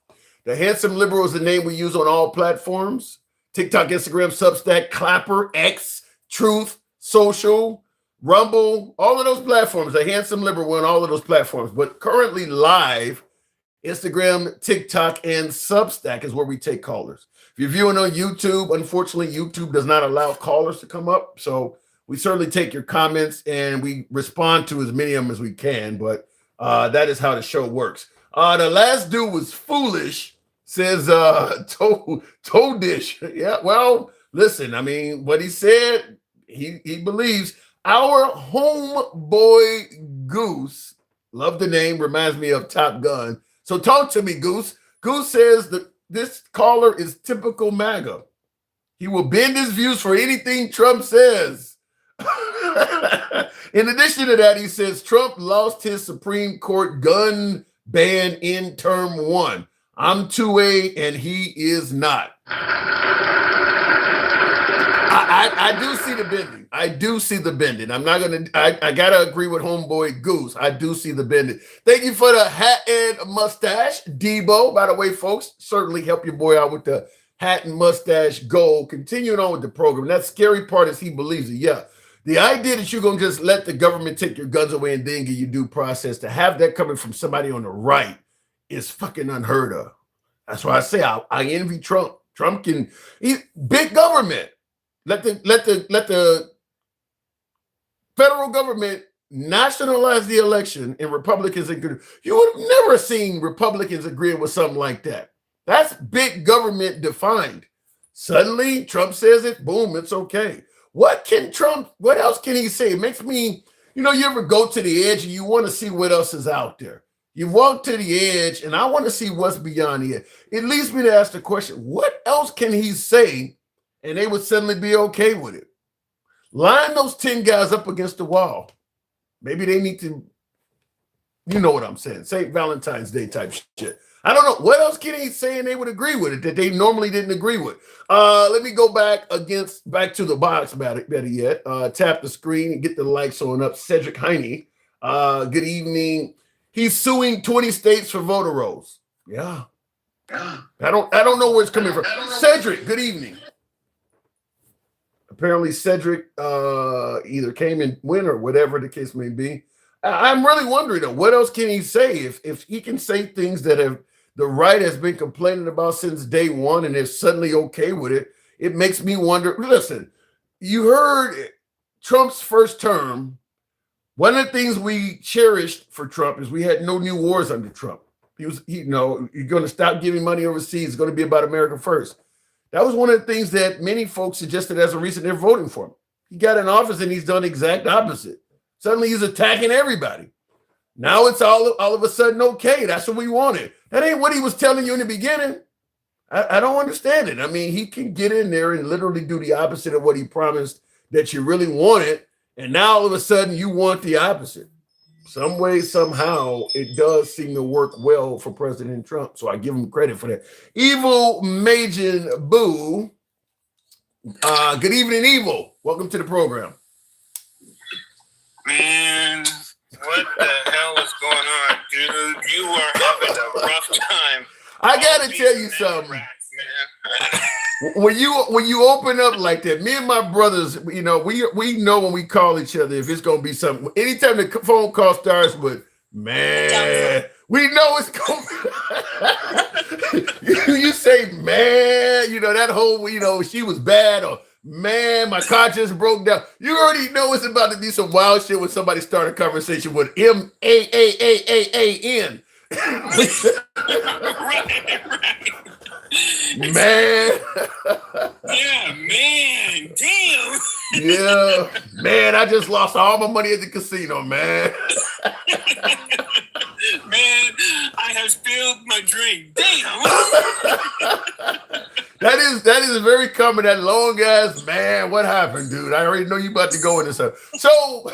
Speaker 1: the Handsome Liberal is the name we use on all platforms. TikTok, Instagram, Substack, Clapper, X, Truth, Social, Rumble, all of those platforms. The Handsome Liberal on all of those platforms. But currently live, Instagram, TikTok, and Substack is where we take callers. If you're viewing on YouTube, unfortunately, YouTube does not allow callers to come up. So we certainly take your comments and we respond to as many of them as we can. But that is how the show works. The last dude was foolish, says toe dish. Yeah, well, listen, I mean, what he said, he believes. our homeboy Goose, love the name, reminds me of Top Gun. So talk to me, Goose. Goose says that this caller is typical MAGA. He will bend his views for anything Trump says. In addition to that, he says Trump lost his Supreme Court gun ban in term 1. I'm 2A and he is not. I do see the bending. I do see the bending. I'm not going to, I got to agree with homeboy Goose. I do see the bending. Thank you for the hat and mustache, Debo. By the way, folks, certainly help your boy out with the hat and mustache goal. Continuing on with the program. That scary part is he believes it. Yeah. The idea that you're going to just let the government take your guns away and then give you due process, to have that coming from somebody on the right is fucking unheard of. That's why I say I envy Trump. Trump can, big government. Let the federal government nationalize the election and Republicans agree. You would have never seen Republicans agreeing with something like that. That's big government defined. Suddenly, Trump says it, boom, it's okay. What else can he say? It makes me, you ever go to the edge and you want to see what else is out there. You walk to the edge and I want to see what's beyond the edge. It leads me to ask the question, what else can he say and they would suddenly be okay with it? Line those 10 guys up against the wall. Maybe they need to, you know what I'm saying, St. Valentine's Day type shit. I don't know. What else can he say and they would agree with it that they normally didn't agree with? Let me go back to the box, better yet. Tap the screen and get the likes on up. Cedric Heine. Good evening. He's suing 20 states for voter rolls. Yeah. I don't know where it's coming from. Cedric, good evening. Apparently Cedric either came and went or whatever the case may be. I'm really wondering though, what else can he say if he can say things that the right has been complaining about since day one and is suddenly okay with it? It makes me wonder. Listen, you heard Trump's first term. One of the things we cherished for Trump is we had no new wars under Trump. You're going to stop giving money overseas. It's going to be about America first. That was one of the things that many folks suggested as a reason they're voting for him. He got in office and he's done the exact opposite. Suddenly he's attacking everybody. Now it's all of a sudden okay. That's what we wanted. That ain't what he was telling you in the beginning. I don't understand it. I mean, he can get in there and literally do the opposite of what he promised that you really wanted. And now all of a sudden you want the opposite. Some way, somehow, it does seem to work well for President Trump. So I give him credit for that. Evil Majin Boo. Good evening, Evil. Welcome to the program.
Speaker 14: Man, what the hell is going on, dude? You are having a rough time.
Speaker 1: I gotta tell you something. When you open up like that, me and my brothers, we know when we call each other if it's gonna be something. Anytime the phone call starts with man, we know it's going. You say man, that whole she was bad, or man, my car just broke down. You already know it's about to be some wild shit when somebody start a conversation with MAAAAAN.
Speaker 14: Right.
Speaker 1: Man.
Speaker 14: Yeah, man. Damn.
Speaker 1: Yeah. Man, I just lost all my money at the casino, man.
Speaker 14: Man, I have spilled my drink. Damn.
Speaker 1: That is very common. That long ass man. What happened, dude? I already know you about to go into something. So,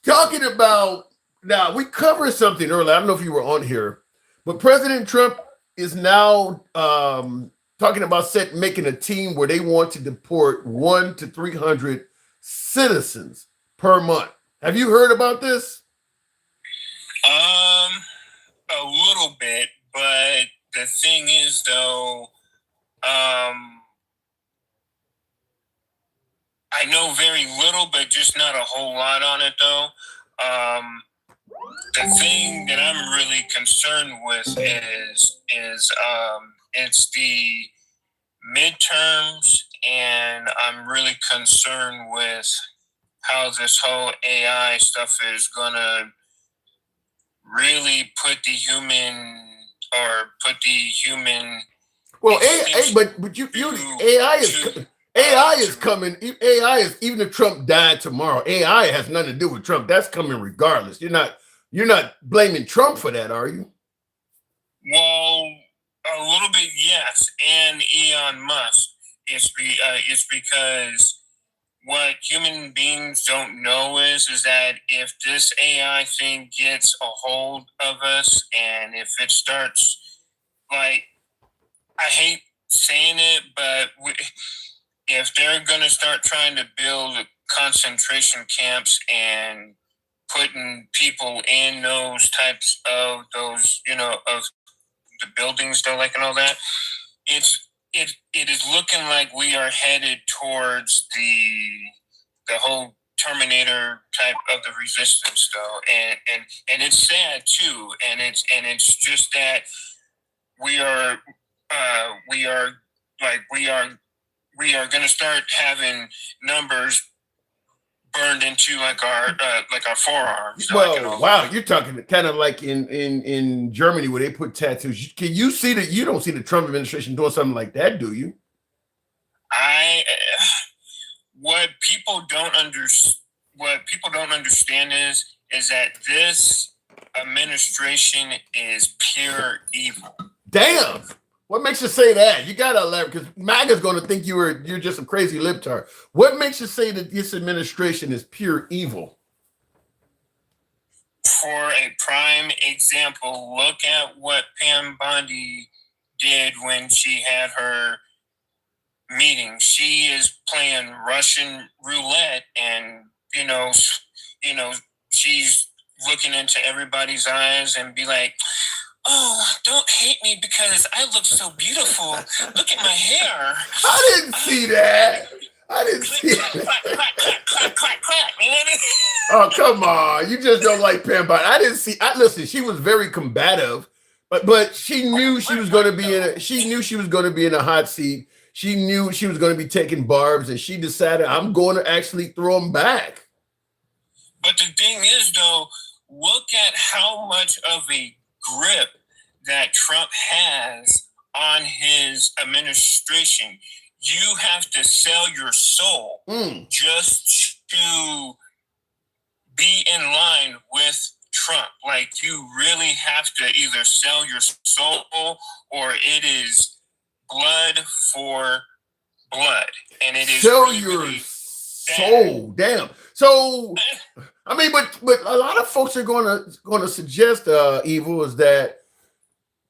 Speaker 1: talking about now, we covered something earlier. I don't know if you were on here, but President Trump is now talking about making a team where they want to deport 100 to 300 citizens per month. Have you heard about this?
Speaker 14: A little bit, but the thing is, though, I know very little, but just not a whole lot on it, though. The thing that I'm really concerned with is it's the midterms, and I'm really concerned with how this whole AI stuff is gonna really put the human. Well,
Speaker 1: AI, but you AI AI is coming. AI is, even if Trump died tomorrow, AI has nothing to do with Trump. That's coming regardless. You're not blaming Trump for that, are you?
Speaker 14: Well, a little bit, yes, and Elon Musk. It's because what human beings don't know is that if this AI thing gets a hold of us, and if it starts, like, I hate saying it, but if they're going to start trying to build concentration camps and putting people in those types of those, of the buildings, though, like, and all that, it is looking like we are headed towards the whole Terminator type of the resistance, though, and it's sad too, and it's just that we are going to start having numbers burned into like our forearms.
Speaker 1: Well, wow, you're talking kind of like in Germany where they put tattoos. Can you see that? You don't see the Trump administration doing something like that, do you?
Speaker 14: What people don't understand is that this administration is pure evil.
Speaker 1: Damn. What makes you say that? You gotta elaborate, because MAGA's going to think you're just a crazy libtard. What makes you say that this administration is pure evil?
Speaker 14: For a prime example, look at what Pam Bondi did when she had her meeting. She is playing Russian roulette, and she's looking into everybody's eyes and be like, "Oh, don't hate me because I look so beautiful. Look at my hair."
Speaker 1: I didn't see that. I didn't see that.
Speaker 14: Clack, man.
Speaker 1: Oh, come on. You just don't like Pam Bondi. I didn't see. Listen, she was very combative, but she knew she was going to be in a hot seat. She knew she was going to be taking barbs, and she decided, I'm going to actually throw them back.
Speaker 14: But the thing is, though, look at how much of a grip that Trump has on his administration. You have to sell your soul just to be in line with Trump. Like, you really have to either sell your soul or it is blood for blood. And it is
Speaker 1: sell your soul. Damn. So I mean, but a lot of folks are going to suggest, Evil, is that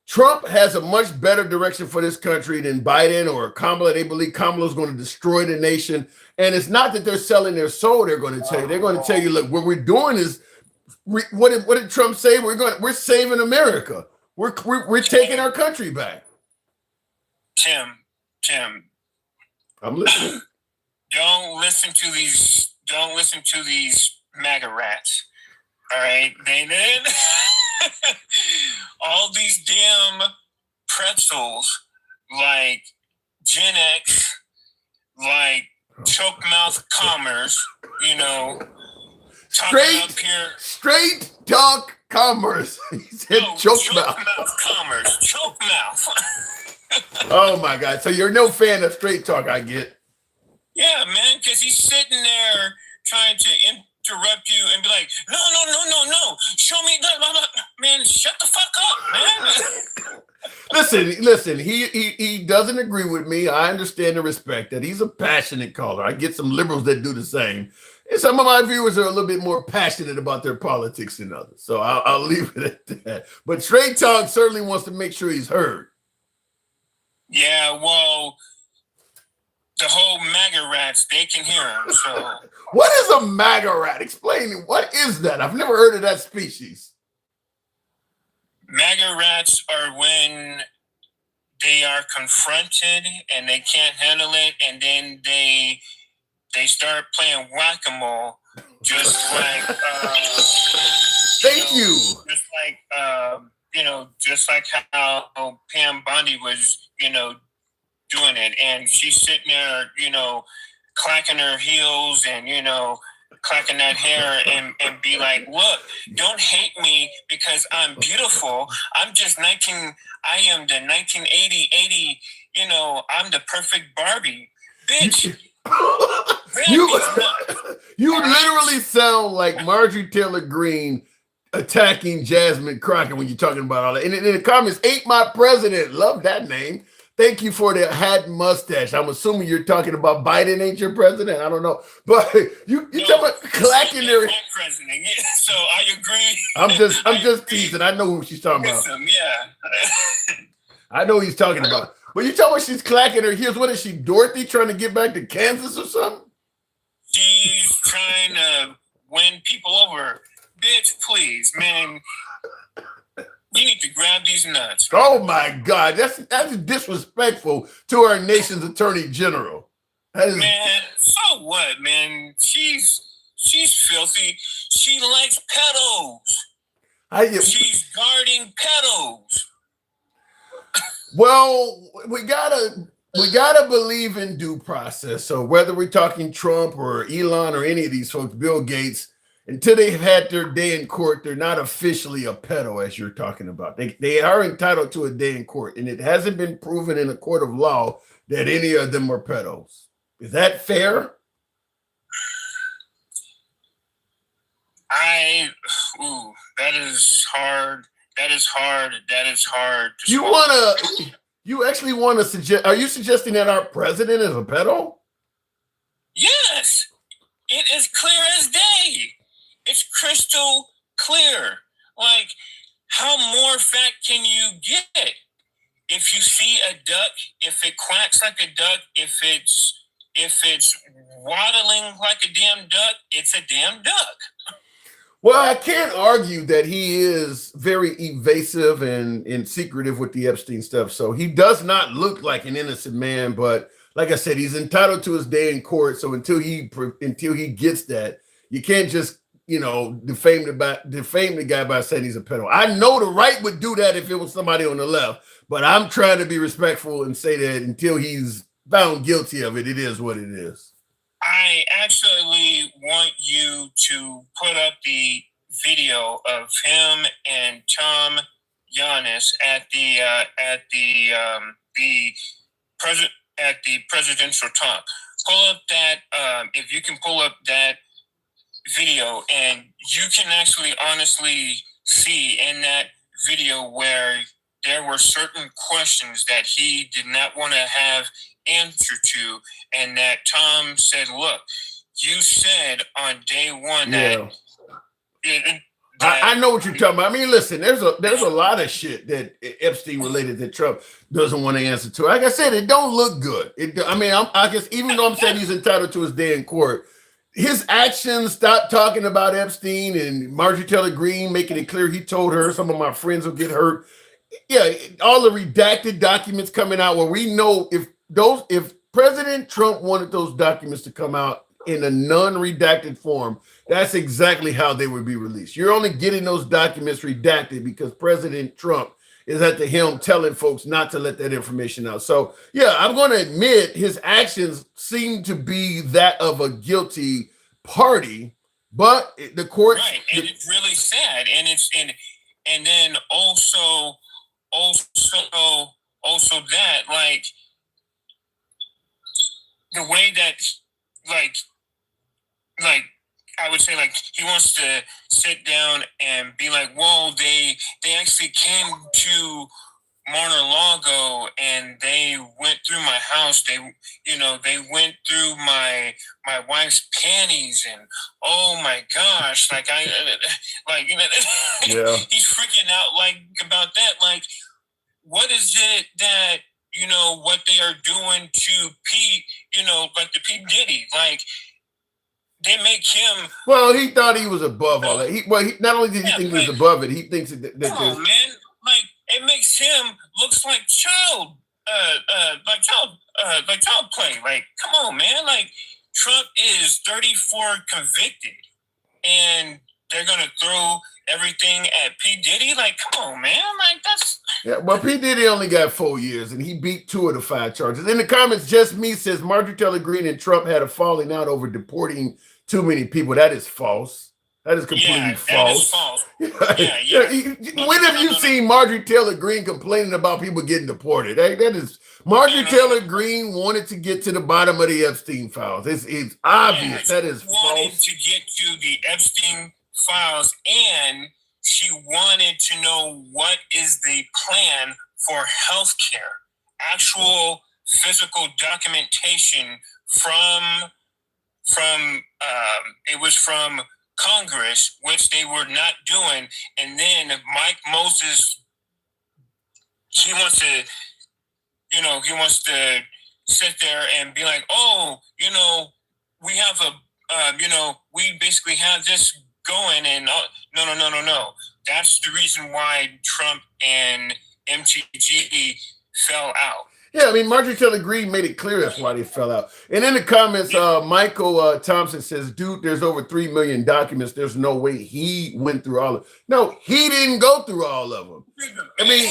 Speaker 1: Trump has a much better direction for this country than Biden or Kamala. They believe Kamala is going to destroy the nation, and it's not that they're selling their soul. They're going to tell you. They're going to tell you, look, what we're doing is, what did Trump say? We're saving America. We're taking our country back.
Speaker 14: Tim,
Speaker 1: I'm listening.
Speaker 14: Don't listen to these MAGA rats. All right, they did all these damn pretzels, like Gen X, like choke mouth commerce.
Speaker 1: Straight talk commerce. He said choke mouth
Speaker 14: commerce. Choke mouth.
Speaker 1: Oh my God! So you're no fan of straight talk, I get.
Speaker 14: Yeah, man, because he's sitting there trying to interrupt you and be like, no, show me, man, shut the fuck up, man.
Speaker 1: Listen. He doesn't agree with me. I understand and respect that. He's a passionate caller. I get some liberals that do the same. And some of my viewers are a little bit more passionate about their politics than others. So I'll leave it at that. But straight talk certainly wants to make sure he's heard.
Speaker 14: Yeah, well, the whole MAGA rats, they can hear him. So,
Speaker 1: what is a MAGA rat? Explain it. What is that? I've never heard of that species.
Speaker 14: MAGA rats are when they are confronted and they can't handle it, and then they start playing whack-a-mole, just like just like how Pam Bondi was, doing it, and she's sitting there, clacking her heels and clacking that hair and be like, look, don't hate me because I'm beautiful. I am the 1980, I'm the perfect Barbie. Bitch.
Speaker 1: You literally sound like Marjorie Taylor Greene attacking Jasmine Crockett when you're talking about all that. And in the comments, ain't my president. Love that name. Thank you for the hat and mustache. I'm assuming you're talking about Biden ain't your president. I don't know. But you talking about clacking their
Speaker 14: president. Yeah, so I agree.
Speaker 1: I'm just teasing. I know who she's talking about.
Speaker 14: Yeah.
Speaker 1: I know who he's talking about. But you talking about she's clacking her heels. What is she, Dorothy, trying to get back to Kansas or something?
Speaker 14: She's trying to win people over. Bitch, please, man. You need to grab these nuts.
Speaker 1: Oh my God, that's disrespectful to our nation's attorney general.
Speaker 14: Man, so what, man? She's filthy. She likes pedos. She's guarding pedos.
Speaker 1: Well, we gotta believe in due process. So whether we're talking Trump or Elon or any of these folks, Bill Gates, until they've had their day in court, they're not officially a pedo, as you're talking about. They are entitled to a day in court, and it hasn't been proven in a court of law that any of them are pedos. Is that fair?
Speaker 14: That is hard. That is hard.
Speaker 1: You actually want to suggest? Are you suggesting that our president is a pedo?
Speaker 14: Yes, it is clear as day. It's crystal clear. Like, how more fact can you get? If you see a duck, if it quacks like a duck, if it's waddling like a damn duck, it's a damn duck.
Speaker 1: Well, I can't argue that he is very evasive and secretive with the Epstein stuff. So he does not look like an innocent man. But like I said, he's entitled to his day in court. So until he gets that, you can't just defame the guy by saying he's a pedo. I know the right would do that if it was somebody on the left, but I'm trying to be respectful and say that until he's found guilty of it, it is what it is.
Speaker 14: I actually want you to put up the video of him and Tom Giannis at the presidential talk. Pull up that if you can pull up that video, and you can actually honestly see in that video where there were certain questions that he did not want to have answer to, and that Tom said, look, you said on day one that
Speaker 1: I know what you're talking about. I mean, listen, there's a lot of shit that Epstein related that Trump doesn't want to answer to. Like I said, it don't look good. I guess even though I'm saying he's entitled to his day in court, his actions, stop talking about Epstein and Marjorie Taylor Greene, making it clear he told her some of my friends will get hurt. Yeah, all the redacted documents coming out where we know if President Trump wanted those documents to come out in a non-redacted form, that's exactly how they would be released. You're only getting those documents redacted because President Trump is at the helm telling folks not to let that information out. So, yeah, I'm going to admit his actions seem to be that of a guilty party, but the court...
Speaker 14: Right, and it's really sad. And then also that, like, the way that, like I would say, like, he wants to sit down and be like, whoa, they actually came to Mar-a-Lago and they went through my house. They went through my wife's panties, and oh my gosh, he's freaking out like about that. Like, what is it that what they are doing to Pete? Like the Pete Diddy, like. They make him.
Speaker 1: Well, he thought he was above all that. He not only did he think he was above it, he thinks that
Speaker 14: man, like it makes him looks like child play. Like, come on, man. Like, Trump is 34 convicted, and they're gonna throw everything at P. Diddy. Like, come on, man. Like, that's.
Speaker 1: Yeah, well, P. Diddy only got 4 years, and he beat 2 of the 5 charges. In the comments, Just Me says Marjorie Taylor Greene and Trump had a falling out over deporting too many people. That is false. That is completely false.
Speaker 14: That is false. Yeah.
Speaker 1: When have you seen Marjorie Taylor Greene complaining about people getting deported? That is Marjorie Taylor Greene wanted to get to the bottom of the Epstein files. It's obvious that is
Speaker 14: wanted
Speaker 1: false.
Speaker 14: to get to the Epstein files, and she wanted to know what is the plan for healthcare, actual physical documentation from it was from Congress, which they were not doing. And then Mike Moses, he wants to sit there and be like, oh, we have we basically have this going, and no. That's the reason why Trump and MTG fell out.
Speaker 1: Yeah, I mean, Marjorie Taylor Greene made it clear that's why they fell out. And in the comments, Michael Thompson says, dude, there's over 3 million documents. There's no way he went through all of them. No, he didn't go through all of them. I mean,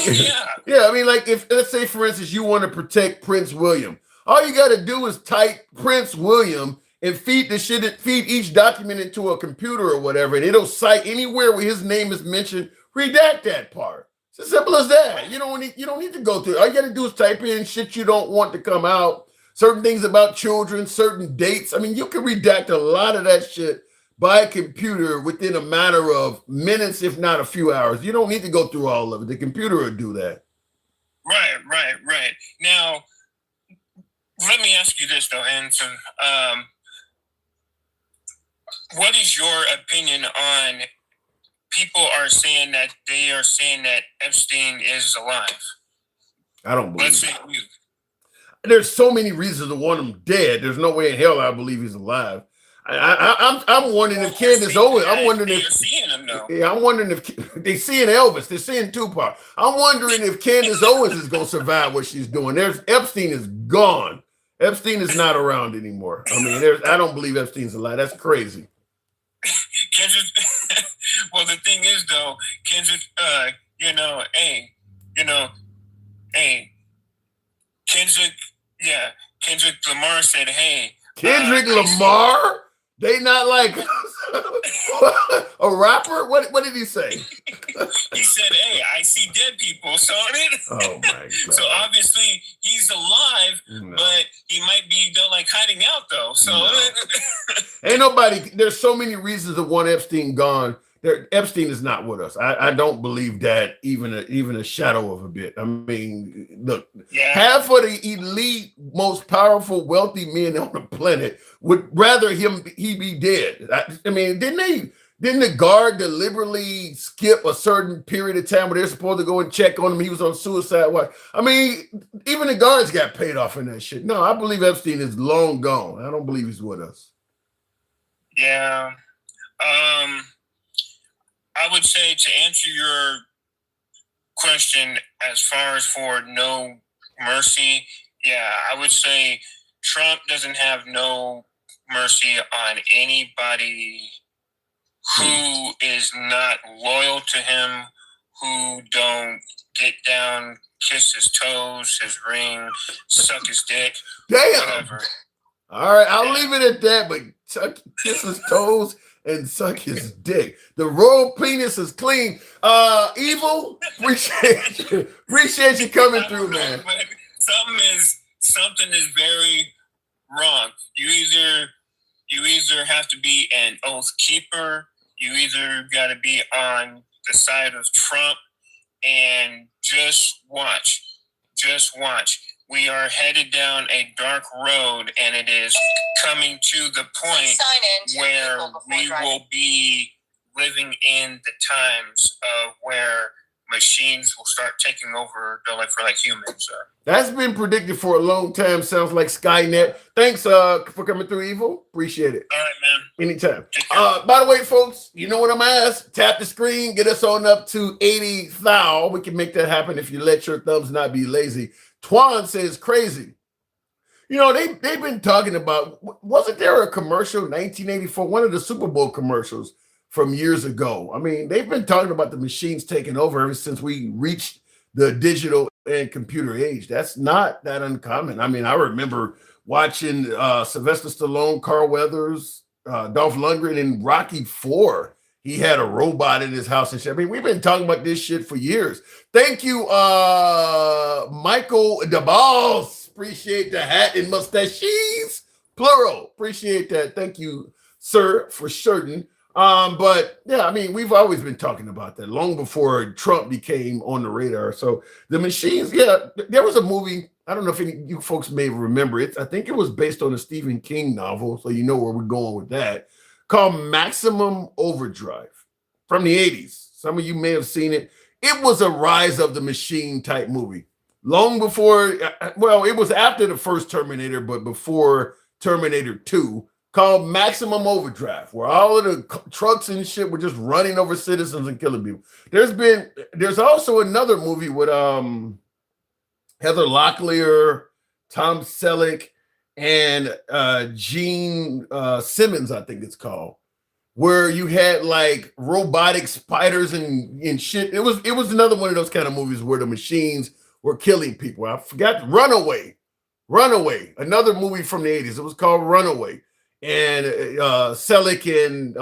Speaker 1: I mean, like, if, let's say, for instance, you want to protect Prince William, all you got to do is type Prince William and feed each document into a computer or whatever, and it'll cite anywhere where his name is mentioned, redact that part. It's as simple as that. You don't need to go through. All you got to do is type in shit you don't want to come out, certain things about children, certain dates. I mean, you can redact a lot of that shit by a computer within a matter of minutes, if not a few hours. You don't need to go through all of it. The computer will do that.
Speaker 14: Right. Now, let me ask you this, though, Anson. What is your opinion on people are saying that Epstein is alive?
Speaker 1: I don't believe it. There's so many reasons to want him dead. There's no way in hell I believe he's alive. I'm wondering if Candace Owens. I'm wondering if
Speaker 14: seeing him though.
Speaker 1: Yeah, I'm wondering if they seeing Elvis. They're seeing Tupac. I'm wondering if Candace Owens is gonna survive what she's doing. Epstein is gone. Epstein is not around anymore. I mean, I don't believe Epstein's alive. That's crazy.
Speaker 14: Kendrick, well, the thing is, though, Kendrick, Kendrick Lamar said, hey.
Speaker 1: Kendrick Lamar? They not like a rapper? What did he say?
Speaker 14: He said, hey, I see dead people. So,
Speaker 1: oh my God.
Speaker 14: So obviously he's alive, but he might be hiding out though. So
Speaker 1: ain't nobody, there's so many reasons to want Epstein gone. Epstein is not with us. I don't believe that even a shadow of a bit. I mean, look, half of the elite, most powerful, wealthy men on the planet would rather he be dead. I mean, didn't the guard deliberately skip a certain period of time where they're supposed to go and check on him? He was on suicide watch. I mean, even the guards got paid off in that shit. No, I believe Epstein is long gone. I don't believe he's with us.
Speaker 14: Yeah. I would say, to answer your question as far as for no mercy, I would say Trump doesn't have no mercy on anybody who is not loyal to him, who don't get down, kiss his toes, his ring, suck his dick, whatever.
Speaker 1: All right, I'll leave it at that, but kiss his toes and suck his dick. The royal penis is clean. Evil, appreciate you coming through, man.
Speaker 14: Something is very wrong. You either have to be an oath keeper, you either got to be on the side of Trump, and just watch. We are headed down a dark road, and it is coming to the point where we will be living in the times of where machines will start taking over for humans.
Speaker 1: That's been predicted for a long time. Sounds like Skynet. Thanks for coming through, Evil. Appreciate it.
Speaker 14: All right, man.
Speaker 1: Anytime. By the way, folks, you know what I'm asking? Tap the screen. Get us on up to 80,000. We can make that happen if you let your thumbs not be lazy. Twan says crazy. You know, they've been talking about, wasn't there a commercial, 1984, one of the Super Bowl commercials from years ago? I mean, they've been talking about the machines taking over ever since we reached the digital and computer age. That's not that uncommon. I mean, I remember watching Sylvester Stallone, Carl Weathers, Dolph Lundgren in Rocky IV he had a robot in his house and shit. I mean, we've been talking about this shit for years. Thank you, Michael DeBoss. Appreciate the hat and mustaches, plural. Appreciate that. Thank you, sir, for certain. But yeah, I mean, we've always been talking about that long before Trump became on the radar. So the machines, yeah, there was a movie. I don't know if any you folks may remember it. I think it was based on a Stephen King novel, so you know where we're going with that, called Maximum Overdrive from the 80s. Some of you may have seen it. It was a rise of the machine type movie. Long before, well, it was after the first Terminator, but before Terminator 2, called Maximum Overdrive, where all of the trucks and shit were just running over citizens and killing people. There's also another movie with Heather Locklear, Tom Selleck, and Gene Simmons, I think it's called, where you had like robotic spiders and shit. It was another one of those kind of movies where the machines were killing people. I forgot. Runaway, another movie from the 80s. It was called Runaway. And Selleck and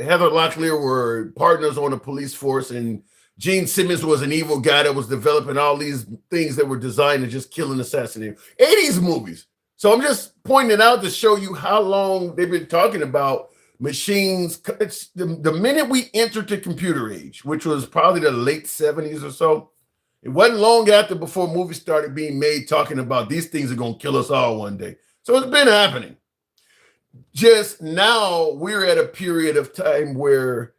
Speaker 1: Heather Locklear were partners on the police force, and Gene Simmons was an evil guy that was developing all these things that were designed to just kill and assassinate. 80s movies. So I'm just pointing out to show you how long they've been talking about machines. It's the minute we entered the computer age, which was probably the late 70s or so, it wasn't long after before movies started being made talking about these things are going to kill us all one day. So it's been happening. Just now we're at a period of time where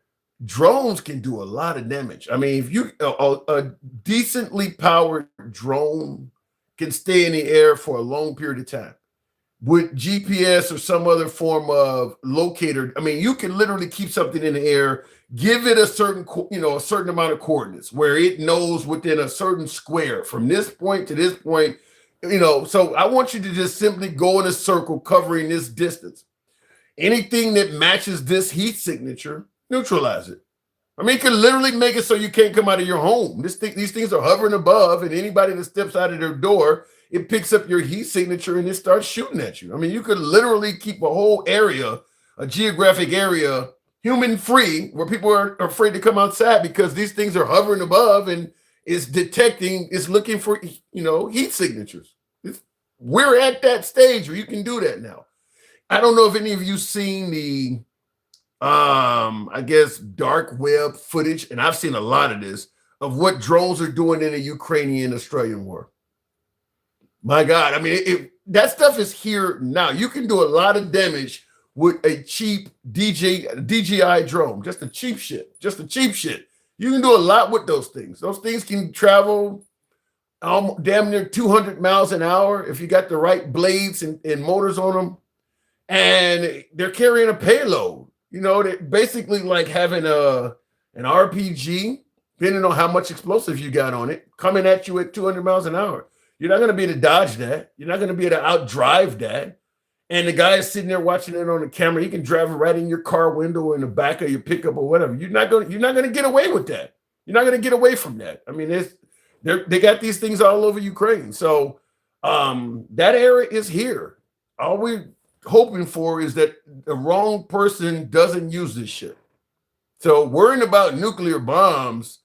Speaker 1: drones can do a lot of damage. I mean, if you a decently powered drone can stay in the air for a long period of time with GPS or some other form of locator. I mean, you can literally keep something in the air, give it a certain amount of coordinates where it knows within a certain square from this point to this point. So I want you to just simply go in a circle covering this distance. Anything that matches this heat signature, neutralize it. I mean, it can literally make it so you can't come out of your home. These things are hovering above, and anybody that steps out of their door, it picks up your heat signature and it starts shooting at you. I mean, you could literally keep a whole area, a geographic area, human-free, where people are afraid to come outside because these things are hovering above and it's looking for, heat signatures. We're at that stage where you can do that now. I don't know if any of you seen the, I guess, dark web footage, and I've seen a lot of this, of what drones are doing in the Ukrainian-Australian war. My God, I mean, that stuff is here now. You can do a lot of damage with a cheap DJI drone, just a cheap shit. You can do a lot with those things. Those things can travel damn near 200 miles an hour if you got the right blades and motors on them. And they're carrying a payload. They're basically like having an RPG, depending on how much explosives you got on it, coming at you at 200 miles an hour. You're not going to be able to dodge that. You're not going to be able to outdrive that. And the guy is sitting there watching it on the camera. He can drive it right in your car window or in the back of your pickup or whatever. You're not going to get away with that. You're not going to get away from that. I mean, they got these things all over Ukraine. So that era is here. All we're hoping for is that the wrong person doesn't use this shit. So worrying about nuclear bombs,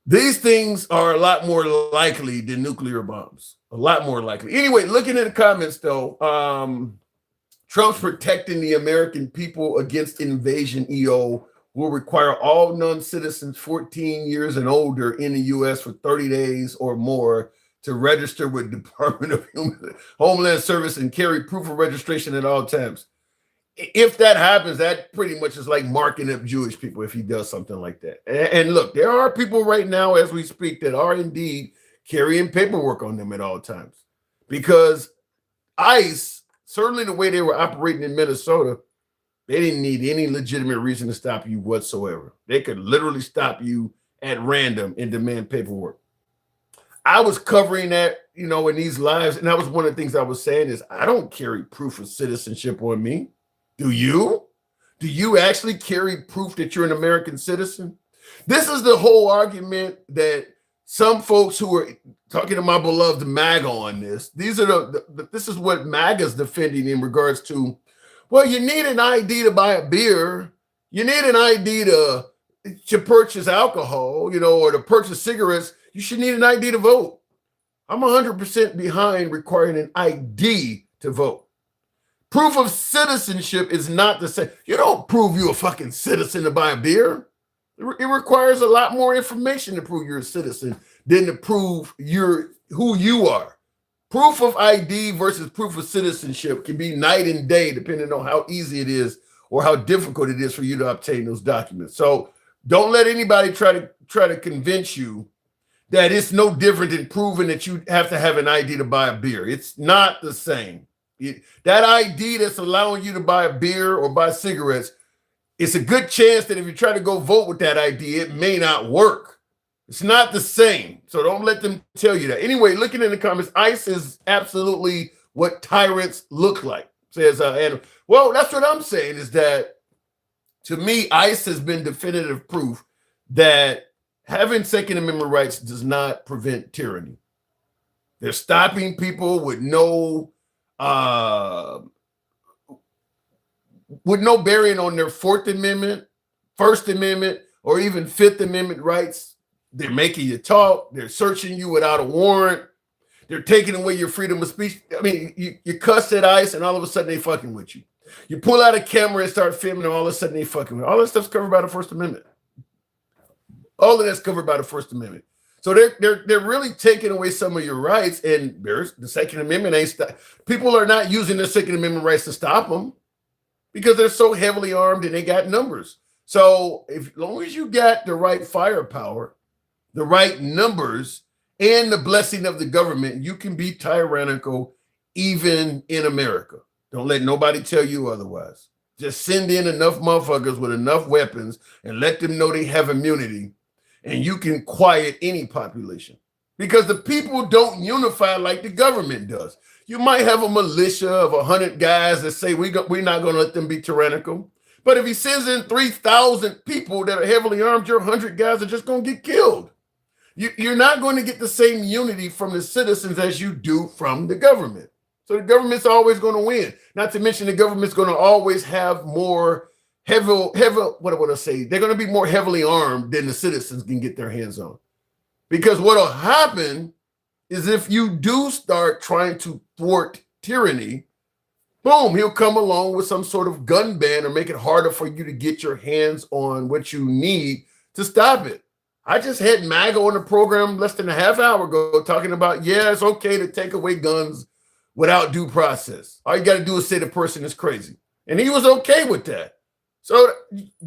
Speaker 1: these things are a lot more likely than nuclear bombs. A lot more likely. Anyway, looking at the comments though, Trump's protecting the American people against invasion EO will require all non-citizens 14 years and older in the U.S. for 30 days or more to register with Department of Homeland Service and carry proof of registration at all times. If that happens, that pretty much is like marking up Jewish people if he does something like that. And look, there are people right now as we speak that are indeed carrying paperwork on them at all times because ICE, certainly the way they were operating in Minnesota, they didn't need any legitimate reason to stop you whatsoever. They could literally stop you at random and demand paperwork. I was covering that, in these lives, and that was one of the things I was saying is I don't carry proof of citizenship on me. Do you? Do you actually carry proof that you're an American citizen? This is the whole argument that some folks who are talking to my beloved MAGA on this. This is what MAGA's defending in regards to, well, you need an ID to buy a beer. You need an ID to purchase alcohol, or to purchase cigarettes. You should need an ID to vote. I'm 100% behind requiring an ID to vote. Proof of citizenship is not the same. You don't prove you're a fucking citizen to buy a beer. It requires a lot more information to prove you're a citizen than to prove you're who you are. Proof of ID versus proof of citizenship can be night and day depending on how easy it is or how difficult it is for you to obtain those documents. So don't let anybody try to convince you that it's no different than proving that you have to have an ID to buy a beer. It's not the same. That ID that's allowing you to buy a beer or buy cigarettes, it's a good chance that if you try to go vote with that ID, it may not work. It's not the same. So don't let them tell you that. Anyway, looking in the comments, ICE is absolutely what tyrants look like, says Adam. Well, that's what I'm saying is that, to me, ICE has been definitive proof that having Second Amendment rights does not prevent tyranny. They're stopping people with no bearing on their Fourth Amendment, First Amendment, or even Fifth Amendment rights. They're making you talk. They're searching you without a warrant. They're taking away your freedom of speech. I mean, you cuss at ICE, and all of a sudden they fucking with you. You pull out a camera and start filming, and all of a sudden they fucking with you. All that stuff's covered by the First Amendment. All of that's covered by the First Amendment. So they're really taking away some of your rights, and the Second Amendment ain't stop. People are not using their Second Amendment rights to stop them because they're so heavily armed and they got numbers. So as long as you got the right firepower, the right numbers, and the blessing of the government, you can be tyrannical even in America. Don't let nobody tell you otherwise. Just send in enough motherfuckers with enough weapons and let them know they have immunity, and you can quiet any population. Because the people don't unify like the government does. You might have a militia of 100 guys that say we're not going to let them be tyrannical. But if he sends in 3,000 people that are heavily armed, your 100 guys are just going to get killed. You're not going to get the same unity from the citizens as you do from the government. So the government's always going to win. Not to mention the government's going to always have more they're going to be more heavily armed than the citizens can get their hands on. Because what'll happen is if you do start trying to thwart tyranny, boom, he'll come along with some sort of gun ban or make it harder for you to get your hands on what you need to stop it. I just had MAGA on the program less than a half hour ago talking about, yeah, it's okay to take away guns without due process. All you got to do is say the person is crazy. And he was okay with that. So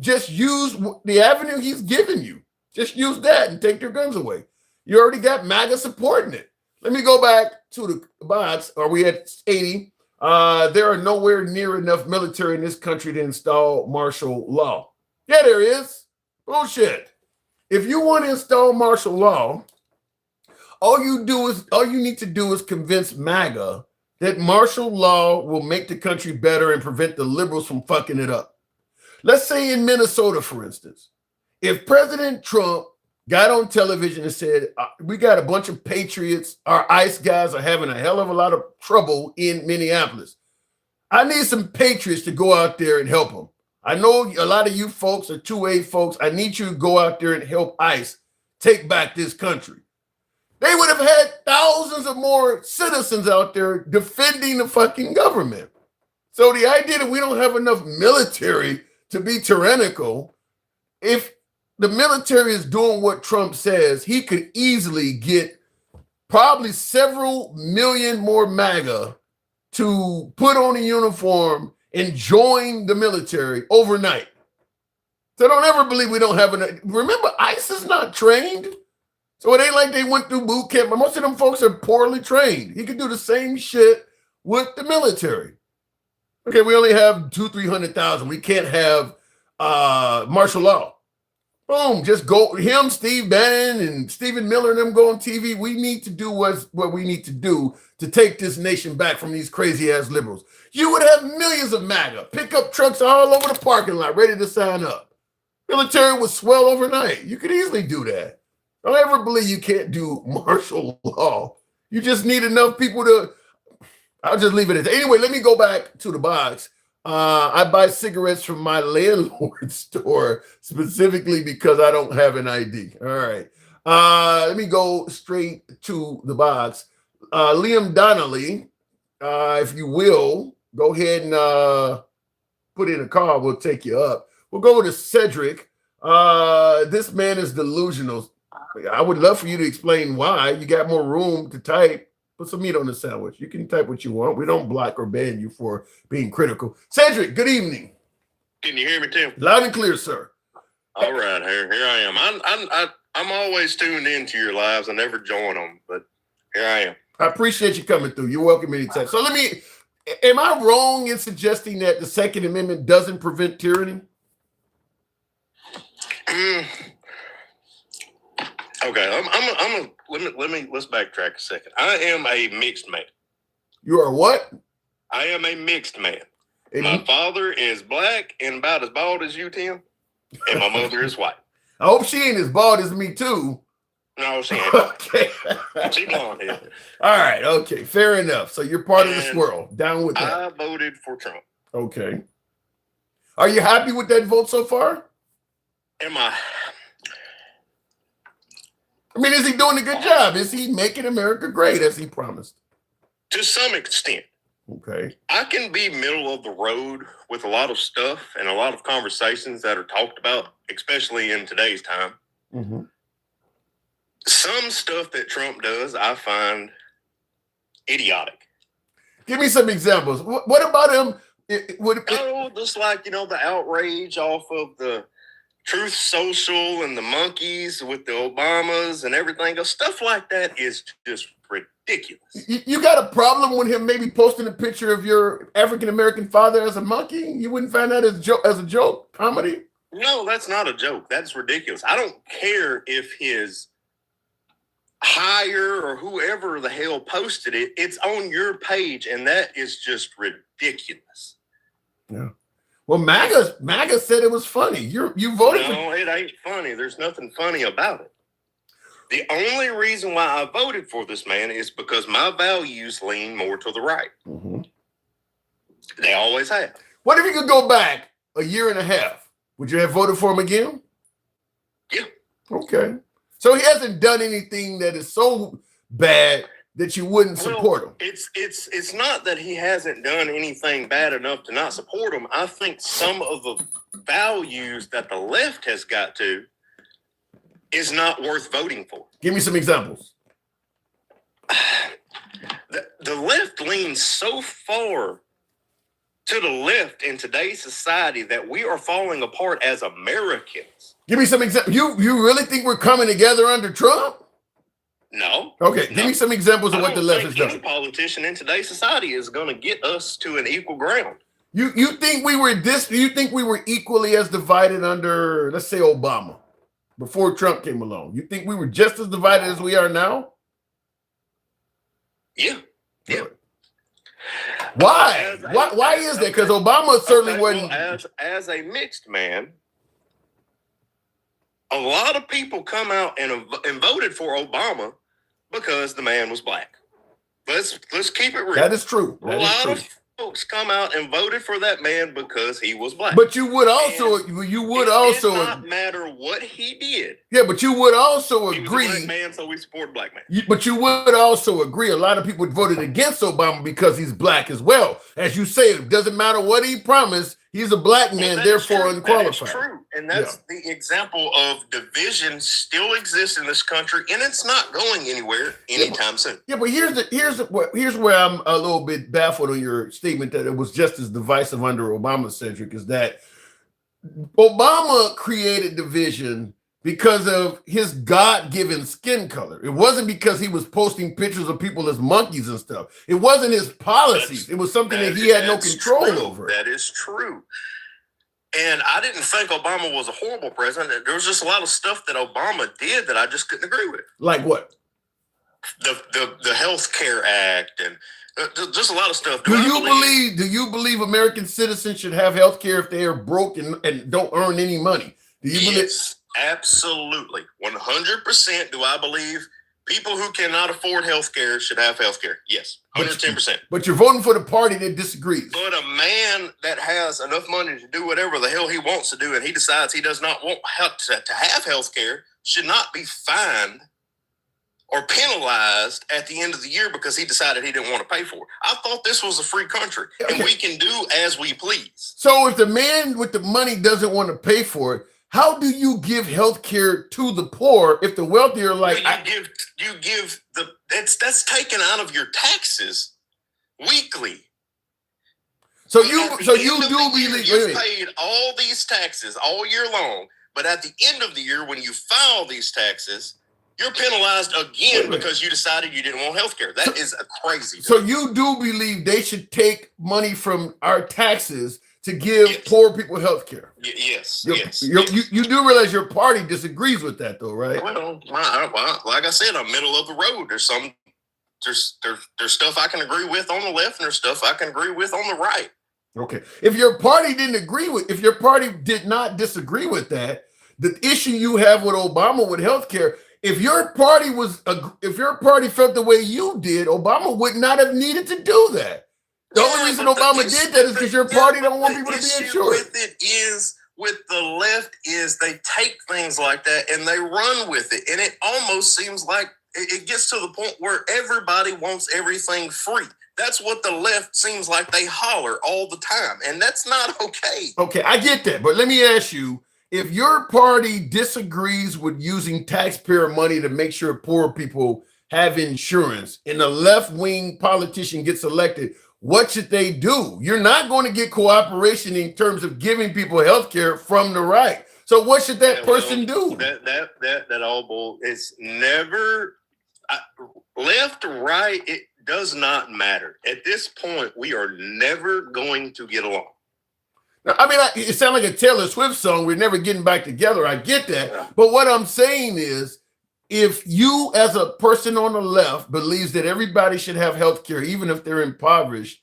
Speaker 1: just use the avenue he's giving you. Just use that and take your guns away. You already got MAGA supporting it. Let me go back to the box. Are we at 80? There are nowhere near enough military in this country to install martial law. Yeah, there is. Bullshit. If you want to install martial law, all you need to do is convince MAGA that martial law will make the country better and prevent the liberals from fucking it up. Let's say in Minnesota, for instance, if President Trump got on television and said, we got a bunch of patriots, our ICE guys are having a hell of a lot of trouble in Minneapolis. I need some patriots to go out there and help them. I know a lot of you folks are 2A folks. I need you to go out there and help ICE take back this country. They would have had thousands of more citizens out there defending the fucking government. So the idea that we don't have enough military to be tyrannical, if the military is doing what Trump says, he could easily get probably several million more MAGA to put on a uniform and join the military overnight. So don't ever believe we don't have enough. Remember, ICE is not trained. So it ain't like they went through boot camp. But most of them folks are poorly trained. He could do the same shit with the military. Okay, we only have 200,000-300,000. We can't have martial law. Boom, just go. Him, Steve Bannon, and Stephen Miller and them go on TV. We need to do what we need to do to take this nation back from these crazy-ass liberals. You would have millions of MAGA, pickup trucks all over the parking lot ready to sign up. Military would swell overnight. You could easily do that. Don't ever believe you can't do martial law. You just need enough people to... I'll just leave it at that. Anyway, let me go back to the box. I buy cigarettes from my landlord's store specifically because I don't have an ID. All right. Let me go straight to the box. Liam Donnelly, if you will, go ahead and put in a call. We'll take you up. We'll go to Cedric. This man is delusional. I would love for you to explain why. You got more room to type. Put some meat on the sandwich. You can type what you want. We don't block or ban you for being critical. Cedric, good evening.
Speaker 15: Can you hear me, Tim?
Speaker 1: Loud and clear, sir.
Speaker 15: All right, here I am. I'm always tuned into your lives. I never join them, but here I am.
Speaker 1: I appreciate you coming through. You're welcome anytime. So am I wrong in suggesting that the Second Amendment doesn't prevent tyranny?
Speaker 15: Okay, let's backtrack a second. I am a mixed man.
Speaker 1: You are what?
Speaker 15: I am a mixed man. My father is black and about as bald as you, Tim, and my mother is white.
Speaker 1: I hope she ain't as bald as me too.
Speaker 15: No, she ain't.
Speaker 1: Okay.
Speaker 15: She's blonde hair.
Speaker 1: All right. Okay. Fair enough. So you're part of the swirl. Down with that.
Speaker 15: I voted for Trump.
Speaker 1: Okay. Are you happy with that vote so far?
Speaker 15: Am I?
Speaker 1: I mean, is he doing a good job? Is he making America great as he promised?
Speaker 15: To some extent.
Speaker 1: Okay.
Speaker 15: I can be middle of the road with a lot of stuff and a lot of conversations that are talked about, especially in today's time.
Speaker 1: Mm-hmm.
Speaker 15: Some stuff that Trump does, I find idiotic.
Speaker 1: Give me some examples. What about him?
Speaker 15: Just like, the outrage off of the Truth Social and the monkeys with the Obamas and everything else. Stuff like that is just ridiculous.
Speaker 1: You got a problem with him maybe posting a picture of your African-American father as a monkey? You wouldn't find that as a joke, comedy?
Speaker 15: No, that's not a joke. That's ridiculous. I don't care if his hire or whoever the hell posted it. It's on your page, and that is just ridiculous.
Speaker 1: Yeah. Well, MAGA said it was funny. You voted for.
Speaker 15: No, it ain't funny. There's nothing funny about it. The only reason why I voted for this man is because my values lean more to the right.
Speaker 1: Mm-hmm.
Speaker 15: They always have.
Speaker 1: What if you could go back a year and a half? Would you have voted for him again?
Speaker 15: Yeah.
Speaker 1: Okay. So he hasn't done anything that is so bad that you wouldn't support him.
Speaker 15: It's not that he hasn't done anything bad enough to not support him. I think some of the values that the left has got to is not worth voting for.
Speaker 1: Give me some examples.
Speaker 15: The left leans so far to the left in today's society that we are falling apart as Americans.
Speaker 1: Give me some examples. You really think we're coming together under Trump?
Speaker 15: No.
Speaker 1: Okay, give me some examples of what the left has done.
Speaker 15: Any politician in today's society is going to get us to an equal ground.
Speaker 1: You think we were You think we were equally as divided under, let's say, Obama, before Trump came along? You think we were just as divided as we are now?
Speaker 15: Yeah. Yeah.
Speaker 1: Why? Why is that? Because Obama certainly wasn't.
Speaker 15: As a mixed man, a lot of people come out and voted for Obama because the man was black. Let's keep it real.
Speaker 1: That is true.
Speaker 15: A lot of folks come out and voted for that man because he was black.
Speaker 1: But you would also,
Speaker 15: it did not matter what he did.
Speaker 1: Yeah, but you would also agree.
Speaker 15: He was a black man, so we support black man.
Speaker 1: But you would also agree. A lot of people voted against Obama because he's black as well. As you say, it doesn't matter what he promised. He's a black man, therefore unqualified.
Speaker 15: That is true, and that's the example of division still exists in this country, and it's not going anywhere anytime soon.
Speaker 1: Yeah, but here's where I'm a little bit baffled on your statement that it was just as divisive under Obama, Cedric, is that Obama created division because of his God-given skin color. It wasn't because he was posting pictures of people as monkeys and stuff. It wasn't his policies. It was something that he had no control over.
Speaker 15: That is true. And I didn't think Obama was a horrible president. There was just a lot of stuff that Obama did that I just couldn't agree with.
Speaker 1: Like what?
Speaker 15: The Health Care Act and just a lot of stuff.
Speaker 1: Do you believe American citizens should have health care if they are broke and don't earn any money? Do you believe?
Speaker 15: Absolutely. 100% do I believe People who cannot afford health care should have health care. Yes, 110%.
Speaker 1: But you're voting for the party that disagrees.
Speaker 15: But a man that has enough money to do whatever the hell he wants to do, and he decides he does not want to have health care, should not be fined or penalized at the end of the year because he decided he didn't want to pay for it. I thought this was a free country, and we can do as we please.
Speaker 1: So if the man with the money doesn't want to pay for it, how do you give health care to the poor if the wealthy are like,
Speaker 15: that's taken out of your taxes weekly.
Speaker 1: So you do believe
Speaker 15: you've paid all these taxes all year long, but at the end of the year when you file these taxes, you're penalized again because you decided you didn't want health care. That is a crazy.
Speaker 1: So you do believe they should take money from our taxes to give poor people health care?
Speaker 15: Yes.
Speaker 1: You do realize your party disagrees with that, though, right?
Speaker 15: Well, like I said, I'm middle of the road. There's stuff I can agree with on the left, and there's stuff I can agree with on the right.
Speaker 1: Okay. If your party did not disagree with that, the issue you have with Obama with health care, if your party felt the way you did, Obama would not have needed to do that. The only reason Obama did that is because your party don't want people to be insured.
Speaker 15: With the left is they take things like that and they run with it. And it almost seems like it gets to the point where everybody wants everything free. That's what the left seems like they holler all the time. And that's not okay.
Speaker 1: Okay, I get that. But let me ask you, if your party disagrees with using taxpayer money to make sure poor people have insurance and a left-wing politician gets elected, what should they do? You're not going to get cooperation in terms of giving people health care from the right. So what should that person do?
Speaker 15: That all bull. It's never left or right. It does not matter. At this point, we are never going to get along.
Speaker 1: Now, I mean, it sounds like a Taylor Swift song. We're never getting back together. I get that. Yeah. But what I'm saying is, if you as a person on the left believes that everybody should have health care, even if they're impoverished,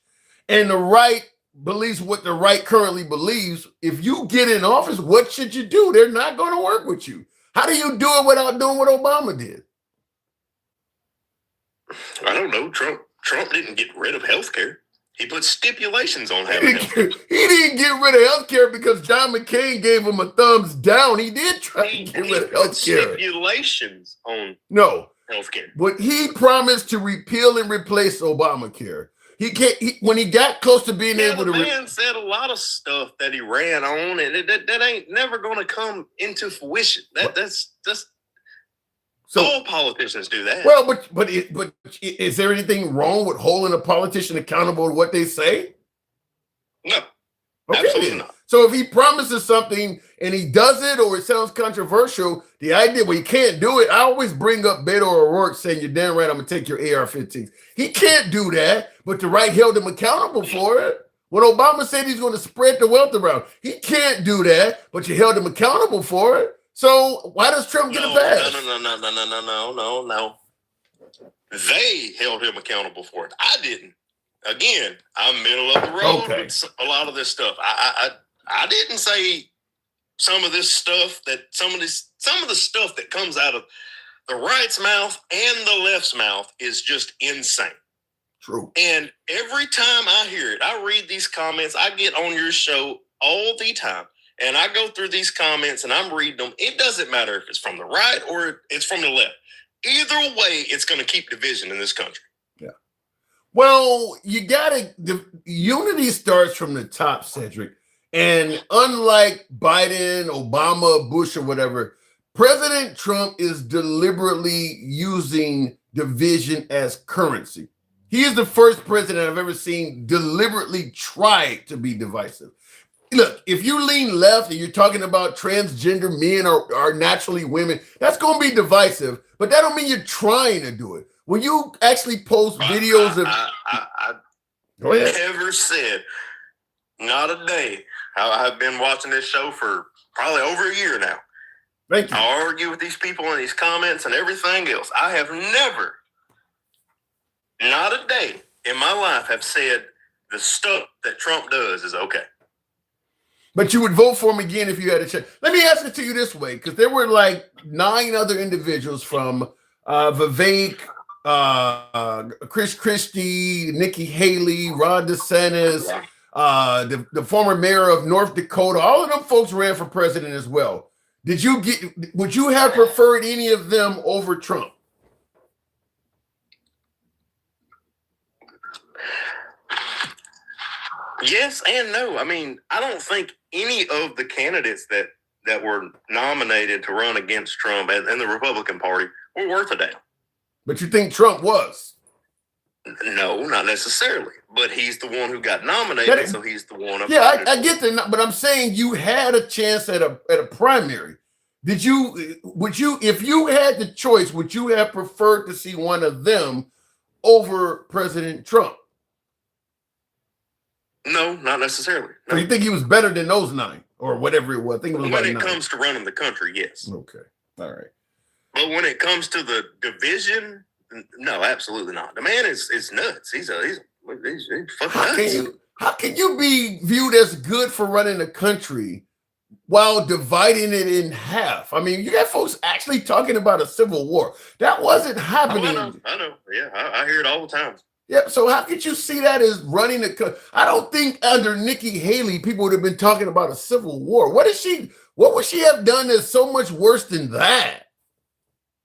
Speaker 1: and the right believes what the right currently believes, if you get in office, what should you do? They're not going to work with you. How do you do it without doing what Obama did?
Speaker 15: I don't know. Trump didn't get rid of health care. He put stipulations on having health care.
Speaker 1: He didn't get rid of health care because John McCain gave him a thumbs down. He did try to get rid of health care.
Speaker 15: Stipulations on health care.
Speaker 1: But he promised to repeal and replace Obamacare. When he got close to being able to.
Speaker 15: The man said a lot of stuff that he ran on, and that ain't never going to come into fruition. That's just. So, all politicians do that.
Speaker 1: Well, but is there anything wrong with holding a politician accountable to what they say?
Speaker 15: No,
Speaker 1: absolutely not. So if he promises something and he does it, or it sounds controversial, the idea, well, he can't do it. I always bring up Beto O'Rourke saying, "You're damn right, I'm gonna take your AR-15s." He can't do that, but the right held him accountable for it. When Obama said he's going to spread the wealth around, he can't do that, but you held him accountable for it. So why does Trump get a pass?
Speaker 15: No. They held him accountable for it. I didn't. Again, I'm middle of the road with a lot of this stuff. I didn't say some of this stuff some of the stuff that comes out of the right's mouth and the left's mouth is just insane.
Speaker 1: True.
Speaker 15: And every time I hear it, I read these comments. I get on your show all the time. And I go through these comments and I'm reading them. It doesn't matter if it's from the right or it's from the left. Either way, it's going to keep division in this country.
Speaker 1: Yeah. Well, the unity starts from the top, Cedric. And unlike Biden, Obama, Bush, or whatever, President Trump is deliberately using division as currency. He is the first president I've ever seen deliberately try to be divisive. Look, if you lean left and you're talking about transgender men or naturally women, that's going to be divisive, but that don't mean you're trying to do it. When you actually post videos of...
Speaker 15: I never said, not a day. I've been watching this show for probably over a year now.
Speaker 1: Thank you.
Speaker 15: I argue with these people in these comments and everything else. I have never, not a day in my life, have said the stuff that Trump does is okay.
Speaker 1: But you would vote for him again if you had a chance. Let me ask it to you this way, because there were like 9 other individuals from Vivek, Chris Christie, Nikki Haley, Ron DeSantis, the former mayor of North Dakota, all of them folks ran for president as well. Would you have preferred any of them over Trump?
Speaker 15: Yes and no. I mean, I don't think any of the candidates that were nominated to run against Trump and the Republican Party were worth a damn.
Speaker 1: But you think Trump was?
Speaker 15: No, not necessarily. But he's the one who got nominated, so he's the one.
Speaker 1: Yeah, I get that, but I'm saying you had a chance at a primary. Would you, if you had the choice, would you have preferred to see one of them over President Trump?
Speaker 15: No, not necessarily. No.
Speaker 1: So you think he was better than those 9 or whatever it was? I think it was
Speaker 15: when it
Speaker 1: 9.
Speaker 15: comes to running the country, yes.
Speaker 1: Okay, all right.
Speaker 15: But when it comes to the division, no, absolutely not. The man is nuts. He's fucking nuts.
Speaker 1: How can you be viewed as good for running a country while dividing it in half? I mean, you got folks actually talking about a civil war. That wasn't happening.
Speaker 15: Oh, I know. Yeah, I hear it all the time.
Speaker 1: Yeah, so how could you see that as running a country? I don't think under Nikki Haley, people would have been talking about a civil war. What would she have done that's so much worse than that?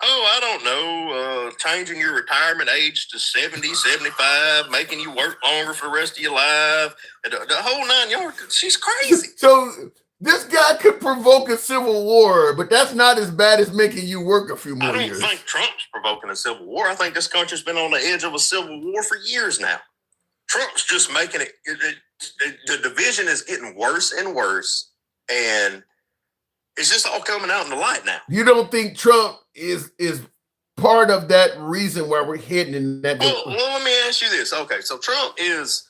Speaker 15: Oh, I don't know. Changing your retirement age to 70, 75, making you work longer for the rest of your life. And the whole 9 yards. She's crazy.
Speaker 1: So this guy could provoke a civil war, but that's not as bad as making you work a few more years.
Speaker 15: I don't think Trump's provoking a civil war. I think this country's been on the edge of a civil war for years now. Trump's just making it. The division is getting worse and worse, and it's just all coming out in the light now.
Speaker 1: You don't think Trump is part of that reason why we're heading in that
Speaker 15: direction? Well, let me ask you this. Okay, so Trump is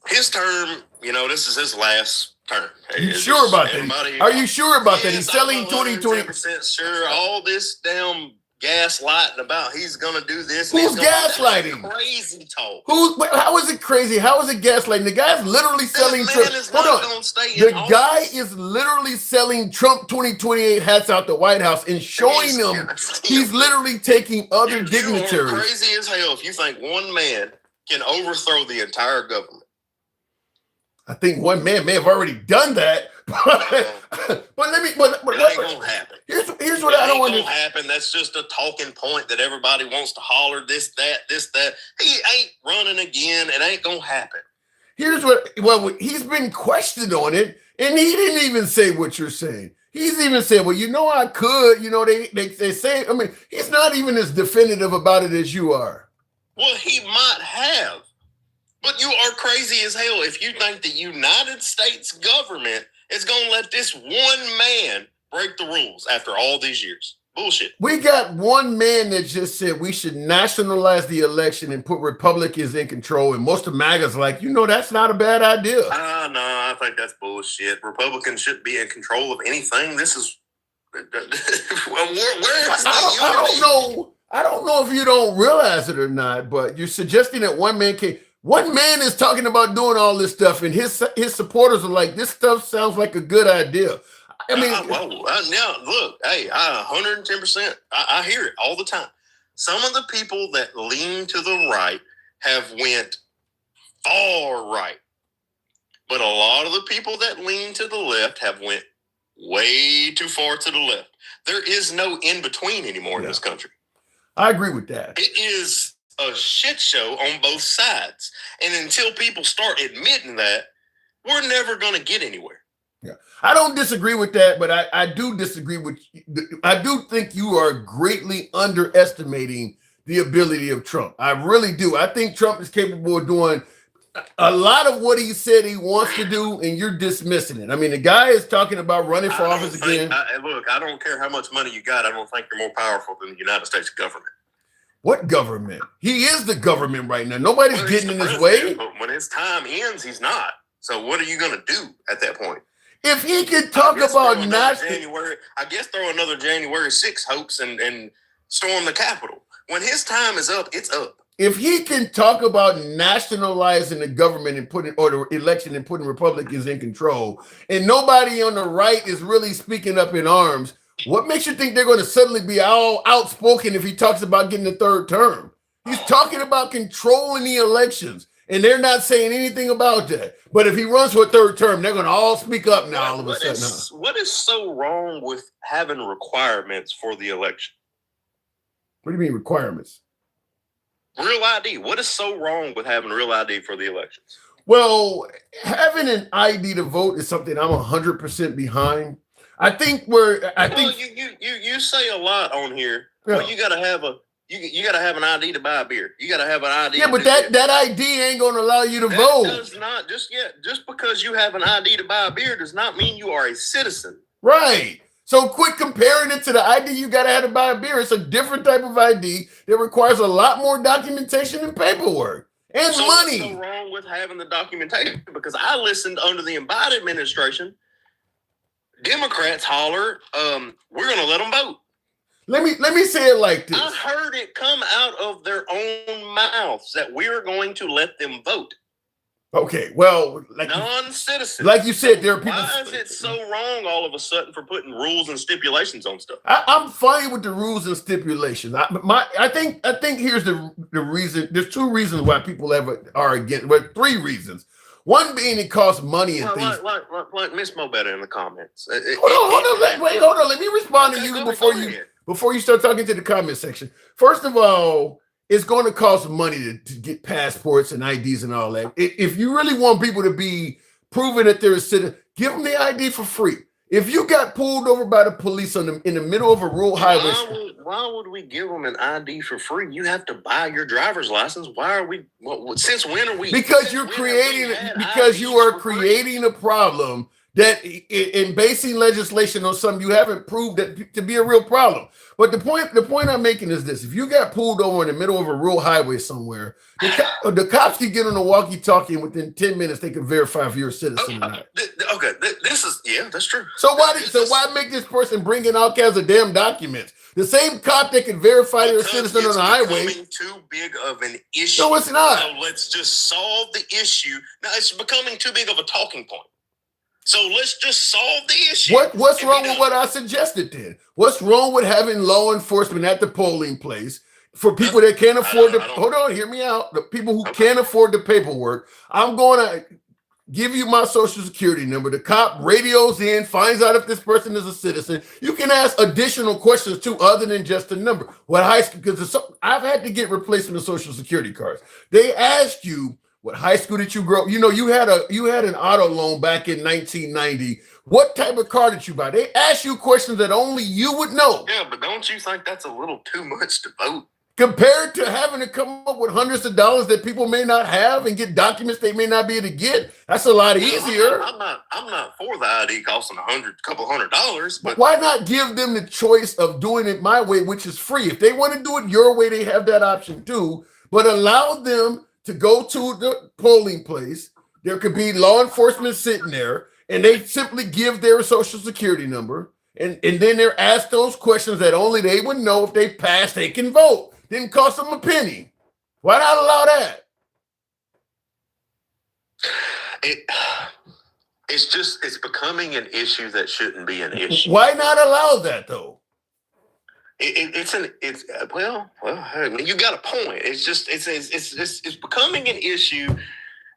Speaker 15: his term. This is his last term.
Speaker 1: You sure about that? Are you sure about that? He's selling
Speaker 15: 20% sure. All this damn gaslighting about he's going to do this.
Speaker 1: Who's gaslighting?
Speaker 15: Crazy talk.
Speaker 1: How is it crazy? How is it gaslighting? The guy's literally selling Trump. The guy is literally selling Trump 2028 hats out the White House and showing them he's literally taking other dignitaries.
Speaker 15: You're crazy as hell if you think one man can overthrow the entire government.
Speaker 1: I think one man may have already done that, but
Speaker 15: it ain't gonna happen.
Speaker 1: Here's what I don't want to
Speaker 15: happen. That's just a talking point that everybody wants to holler. This, that. He ain't running again. It ain't gonna happen.
Speaker 1: He's been questioned on it, and he didn't even say what you're saying. He's even said, "Well, I could." They say. I mean, he's not even as definitive about it as you are.
Speaker 15: Well, he might have. But you are crazy as hell if you think the United States government is going to let this one man break the rules after all these years. Bullshit.
Speaker 1: We got one man that just said we should nationalize the election and put Republicans in control. And most of MAGA's like, that's not a bad idea.
Speaker 15: No, I think that's bullshit. Republicans shouldn't be in control of anything. This is... where is
Speaker 1: I don't know if you don't realize it or not, but you're suggesting that one man can... One man is talking about doing all this stuff, and his supporters are like, "This stuff sounds like a good idea." I mean,
Speaker 15: now look, hey, 110%. I hear it all the time. Some of the people that lean to the right have went far right, but a lot of the people that lean to the left have went way too far to the left. There is no in between anymore in this country.
Speaker 1: I agree with that.
Speaker 15: It is a shit show on both sides. And until people start admitting that, we're never going to get anywhere.
Speaker 1: Yeah. I don't disagree with that, but I do disagree with I do think you are greatly underestimating the ability of Trump. I really do. I think Trump is capable of doing a lot of what he said he wants to do, and you're dismissing it. I mean, the guy is talking about running for office again.
Speaker 15: Look, I don't care how much money you got. I don't think you're more powerful than the United States government.
Speaker 1: What government? He is the government right now. Nobody's getting in his way.
Speaker 15: But when his time ends, he's not. So what are you going to do at that point?
Speaker 1: If he could talk about
Speaker 15: January, I guess throw another January 6th hoax and storm the Capitol. When his time is up, it's up.
Speaker 1: If he can talk about nationalizing the government and the election and putting Republicans in control, and nobody on the right is really speaking up in arms, What makes you think they're going to suddenly be all outspoken if he talks about getting a third term? He's talking about controlling the elections, and they're not saying anything about that. But if he runs for a third term, they're going to all speak up now all of a sudden.
Speaker 15: What is so wrong with having requirements for the election?
Speaker 1: What do you mean requirements?
Speaker 15: Real ID. What is so wrong with having real ID for the elections?
Speaker 1: Well, having an ID to vote is something I'm 100% behind. I think
Speaker 15: you say a lot on here.
Speaker 1: Yeah.
Speaker 15: Well, you gotta have an ID to buy a beer. You gotta have an ID.
Speaker 1: Yeah, but that ID ain't gonna allow you to vote.
Speaker 15: Does not just because you have an ID to buy a beer does not mean you are a citizen.
Speaker 1: Right. So quit comparing it to the ID you gotta have to buy a beer. It's a different type of ID that requires a lot more documentation and paperwork and money.
Speaker 15: What's so wrong with having the documentation? Because I listened under the Biden administration. Democrats holler, we're going to let them vote.
Speaker 1: Let me say it like this.
Speaker 15: I heard it come out of their own mouths that we're going to let them vote.
Speaker 1: Okay, well,
Speaker 15: non-citizens.
Speaker 1: Like you said, there are people.
Speaker 15: Why is it so wrong all of a sudden for putting rules and stipulations on stuff?
Speaker 1: I'm fine with the rules and stipulations. I think here's the reason. There's two reasons why people are against. Well, three reasons. One being it costs money and things.
Speaker 15: Like Miss Mobetta in the comments.
Speaker 1: Hold on. Let me respond to you before you start talking to the comment section. First of all, it's going to cost money to get passports and IDs and all that. If you really want people to be proven that they're a citizen, give them the ID for free. If you got pulled over by the police in the middle of a rural highway,
Speaker 15: why would we give them an ID for free? You have to buy your driver's license. Why are we? Since when are we?
Speaker 1: Because you are creating a problem that in basing legislation on something you haven't proved that to be a real problem. But the point I'm making is this: if you got pulled over in the middle of a rural highway somewhere, the cops can get on a walkie-talkie, and within 10 minutes they can verify if you're a citizen or not.
Speaker 15: Okay, that's true.
Speaker 1: So why make this person bring in all kinds of damn documents? The same cop that can verify they're a citizen on the highway.
Speaker 15: It's becoming too big of an issue.
Speaker 1: No, it's not.
Speaker 15: So let's just solve the issue. Now it's becoming too big of a talking point. So let's just solve the issue.
Speaker 1: What's wrong with what I suggested then? What's wrong with having law enforcement at the polling place for people that can't afford hold on, hear me out. The people who can't afford the paperwork, I'm going to give you my social security number. The cop radios in, finds out if this person is a citizen. You can ask additional questions too, other than just the number. What high school? Because I've had to get replacement of social security cards. They ask you, what high school did you grow? You know, you had an auto loan back in 1990. What type of car did you buy? They ask you questions that only you would know.
Speaker 15: Yeah, but don't you think that's a little too much to vote?
Speaker 1: Compared to having to come up with hundreds of dollars that people may not have and get documents they may not be able to get, that's a lot easier.
Speaker 15: I'm not for the ID costing couple $100, but
Speaker 1: why not give them the choice of doing it my way, which is free? If they want to do it your way, they have that option too. But allow them to go to the polling place. There could be law enforcement sitting there, and they simply give their social security number, and then they're asked those questions that only they would know. If they pass, they can vote. Didn't cost them a penny. Why not allow that?
Speaker 15: It's becoming an issue that shouldn't be an issue.
Speaker 1: Why not allow that though?
Speaker 15: Well, I mean, you got a point. It's becoming an issue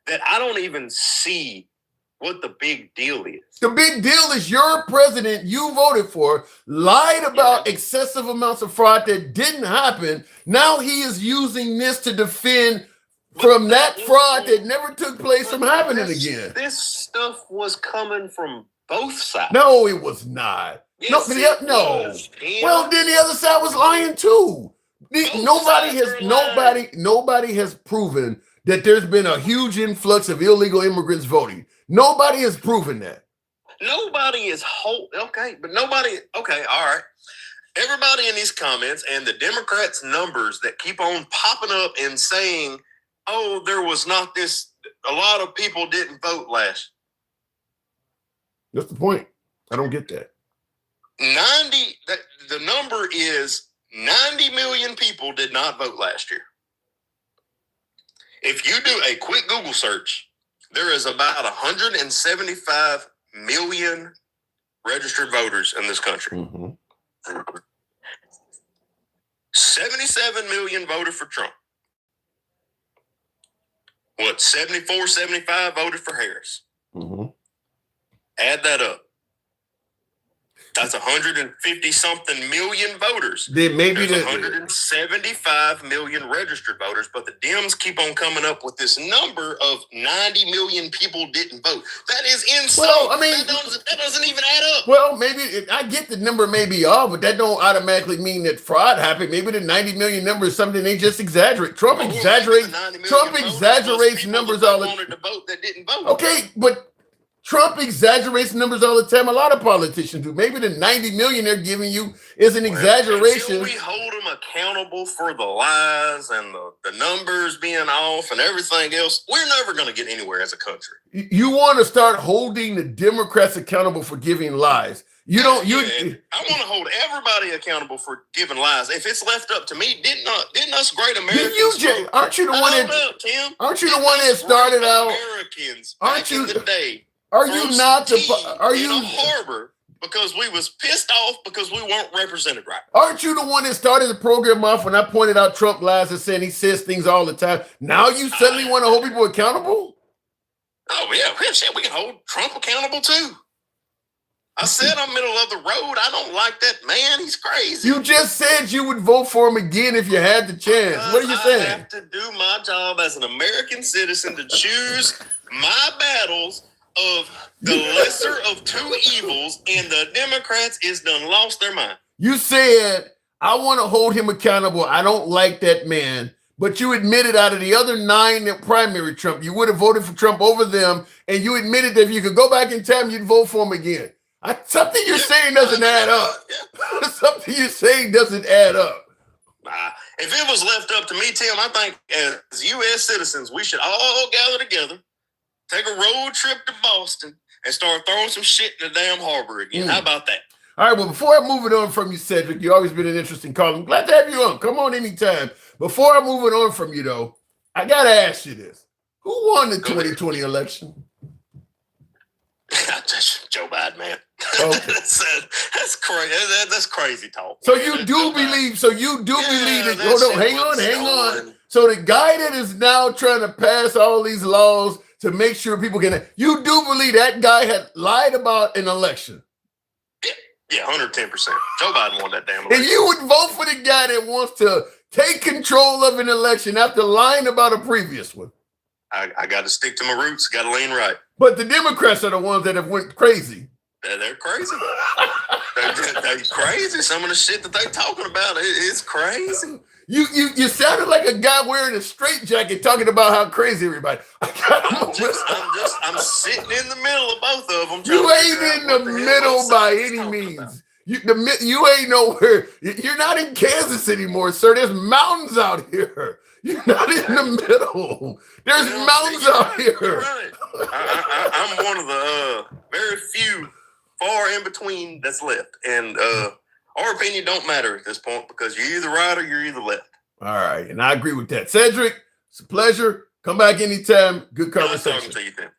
Speaker 15: that I don't even see what the big deal is.
Speaker 1: The big deal is your president you voted for lied about excessive amounts of fraud that didn't happen. Now he is using this to defend from that fraud that never took place from happening again.
Speaker 15: This stuff was coming from both sides.
Speaker 1: No, it was not.
Speaker 15: Yes,
Speaker 1: no. Well, then the other side was lying too. Nobody has proven that there's been a huge influx of illegal immigrants voting. Nobody has proven that.
Speaker 15: Nobody is okay, all right. Everybody in these comments and the Democrats' numbers that keep on popping up and saying, oh, there was not this, a lot of people didn't vote last.
Speaker 1: That's the point. I don't get that.
Speaker 15: The number is 90 million people did not vote last year. If you do a quick Google search, there is about 175 million registered voters in this country.
Speaker 1: Mm-hmm.
Speaker 15: 77 million voted for Trump. What, 74, 75 voted for Harris.
Speaker 1: Mm-hmm.
Speaker 15: Add that up. That's 150 something million voters.
Speaker 1: Then maybe
Speaker 15: there's 175 million registered voters, but the Dems keep on coming up with this number of 90 million people didn't vote. That is insane.
Speaker 1: Well, I mean,
Speaker 15: that doesn't even add up.
Speaker 1: Well, maybe I get the number may be off, but that don't automatically mean that fraud happened. Maybe the 90 million number is something they just exaggerate. Trump exaggerates numbers all the time.
Speaker 15: To vote that didn't vote.
Speaker 1: Okay, but Trump exaggerates numbers all the time. A lot of politicians do. Maybe the 90 million they're giving you is an exaggeration.
Speaker 15: Until we hold them accountable for the lies and the numbers being off and everything else, we're never going to get anywhere as a country.
Speaker 1: You want to start holding the Democrats accountable for giving lies. I want
Speaker 15: to hold everybody accountable for giving lies. If it's left up to me, didn't us great Americans?
Speaker 1: Aren't you the one that started out?
Speaker 15: Americans back in the day.
Speaker 1: Are you not
Speaker 15: in a harbor because we was pissed off because we weren't represented right?
Speaker 1: Aren't you the one that started the program off when I pointed out Trump lies and saying he says things all the time? Now you suddenly want to hold people accountable?
Speaker 15: Oh yeah, shit, we can hold Trump accountable too. I said I'm middle of the road. I don't like that man. He's crazy.
Speaker 1: You just said you would vote for him again if you had the chance. What are you saying?
Speaker 15: I have to do my job as an American citizen to choose my battles of the lesser of two evils, and the Democrats is done lost their mind.
Speaker 1: You said, I want to hold him accountable. I don't like that man. But you admitted out of the other 9 that primary Trump, you would have voted for Trump over them, and you admitted that if you could go back in time, you'd vote for him again. Something you're saying doesn't add up. Something you're saying doesn't add up.
Speaker 15: If it was left up to me, Tim, I think as U.S. citizens, we should all gather together, take a road trip to Boston, and start throwing some shit in the damn harbor again. How about that?
Speaker 1: All right, well, before I move it on from you, Cedric, you've always been an interesting caller. I'm glad to have you on. Come on anytime. Before I move it on from you, though, I got to ask you this. Who won the 2020 election?
Speaker 15: Joe Biden, man.
Speaker 1: Okay.
Speaker 15: That's crazy. That's crazy talk.
Speaker 1: So you do believe that. Hold on, hang on. So the guy that is now trying to pass all these laws to make sure people can, you do believe that guy had lied about an election?
Speaker 15: Yeah, 110%. Joe Biden won that damn election.
Speaker 1: And you would vote for the guy that wants to take control of an election after lying about a previous one?
Speaker 15: I got to stick to my roots. Got to lean right.
Speaker 1: But the Democrats are the ones that have went crazy.
Speaker 15: They're crazy. They're crazy. Some of the shit that they're talking about is crazy.
Speaker 1: You sounded like a guy wearing a straitjacket talking about how crazy everybody.
Speaker 15: I'm sitting in the middle of both of them.
Speaker 1: You ain't in the middle by any means. You ain't nowhere. You're not in Kansas anymore, sir. There's mountains out here. You're not in the middle. There's mountains out here.
Speaker 15: Right. I'm one of the very few far in between that's left. And our opinion don't matter at this point because you're either right or you're either left.
Speaker 1: All right. And I agree with that. Cedric, it's a pleasure. Come back anytime. Good conversation.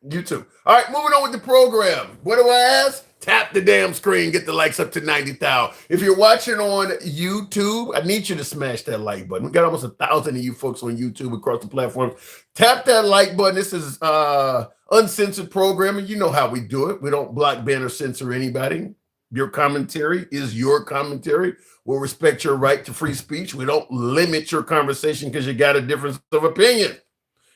Speaker 1: You too. All right. Moving on with the program. What do I ask? Tap the damn screen. Get the likes up to 90,000. If you're watching on YouTube, I need you to smash that like button. We got almost 1,000 of you folks on YouTube across the platform. Tap that like button. This is uncensored programming. You know how we do it. We don't block, ban, or censor anybody. Your commentary is your commentary. We'll respect your right to free speech. We don't limit your conversation because you got a difference of opinion.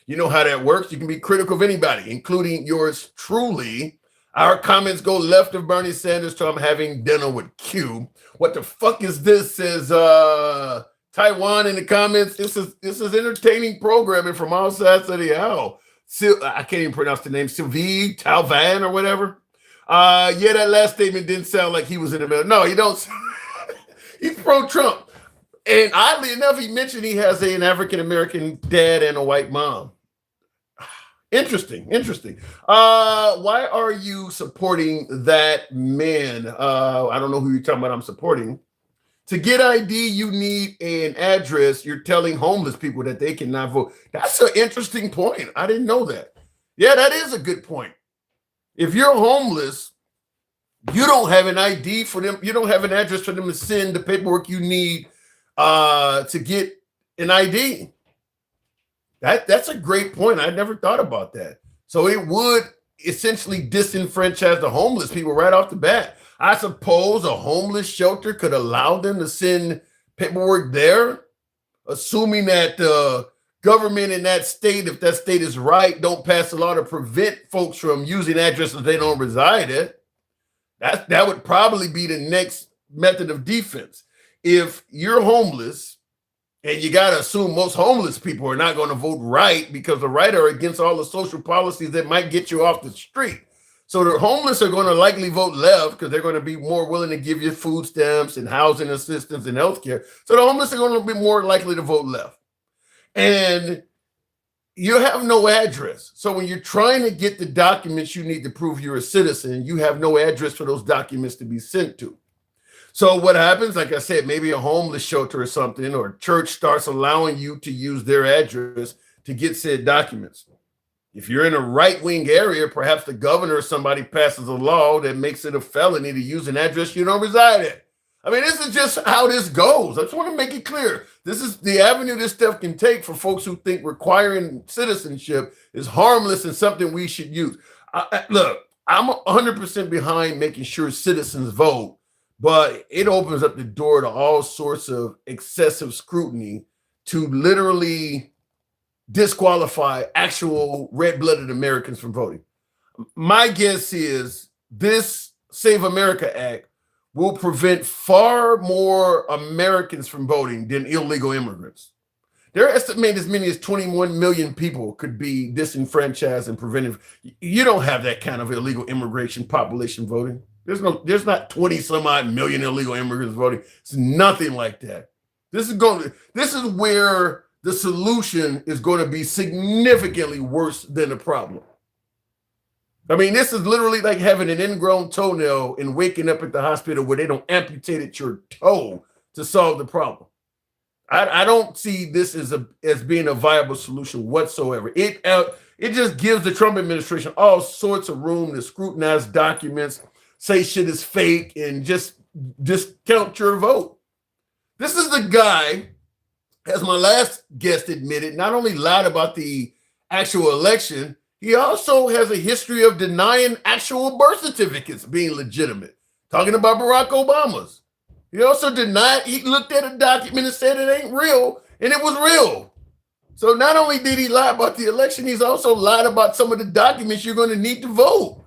Speaker 1: You know how that works. You can be critical of anybody, including yours truly. Our comments go left of Bernie Sanders to I'm having dinner with Q. What the fuck is this? Says Taiwan in the comments. This is entertaining programming from all sides of the aisle. I can't even pronounce the name. Sylvie Talvan or whatever. Yeah, that last statement didn't sound like he was in the middle. No, he don't. He's pro-Trump. And oddly enough, he mentioned he has an African-American dad and a white mom. Interesting. Why are you supporting that man? I don't know who you're talking about. I'm supporting. To get ID, you need an address. You're telling homeless people that they cannot vote. That's an interesting point. I didn't know that. Yeah, that is a good point. If you're homeless, You don't have an ID for them. You don't have an address for them to send the paperwork you need to get an ID. That's a great point. I never thought about that. So it would essentially disenfranchise the homeless people right off the bat. I suppose a homeless shelter could allow them to send paperwork there, assuming that the government in that state, if that state is right, don't pass a law to prevent folks from using addresses they don't reside at. That would probably be the next method of defense. If you're homeless, and you got to assume most homeless people are not going to vote right because the right are against all the social policies that might get you off the street. So the homeless are going to likely vote left because they're going to be more willing to give you food stamps and housing assistance and healthcare. So the homeless are going to be more likely to vote left. And you have no address. So when you're trying to get the documents you need to prove you're a citizen, you have no address for those documents to be sent to. So what happens, like I said, maybe a homeless shelter or something, or a church starts allowing you to use their address to get said documents. If you're in a right-wing area, perhaps the governor or somebody passes a law that makes it a felony to use an address you don't reside at. I mean, this is just how this goes. I just want to make it clear. This is the avenue this stuff can take for folks who think requiring citizenship is harmless and something we should use. Look, I'm 100% behind making sure citizens vote, but it opens up the door to all sorts of excessive scrutiny to literally disqualify actual red-blooded Americans from voting. My guess is this Save America Act will prevent far more Americans from voting than illegal immigrants. They're estimating as many as 21 million people could be disenfranchised and prevented. You don't have that kind of illegal immigration population voting. There's not 20 some odd million illegal immigrants voting. It's nothing like that. This is where the solution is going to be significantly worse than the problem. I mean, this is literally like having an ingrown toenail and waking up at the hospital where they don't amputate your toe to solve the problem. I don't see this as being a viable solution whatsoever. It just gives the Trump administration all sorts of room to scrutinize documents, say shit is fake, and just discount your vote. This is the guy, as my last guest admitted, not only lied about the actual election, he also has a history of denying actual birth certificates being legitimate. Talking about Barack Obama's. He also denied, he looked at a document and said it ain't real, and it was real. So not only did he lie about the election, he's also lied about some of the documents you're going to need to vote.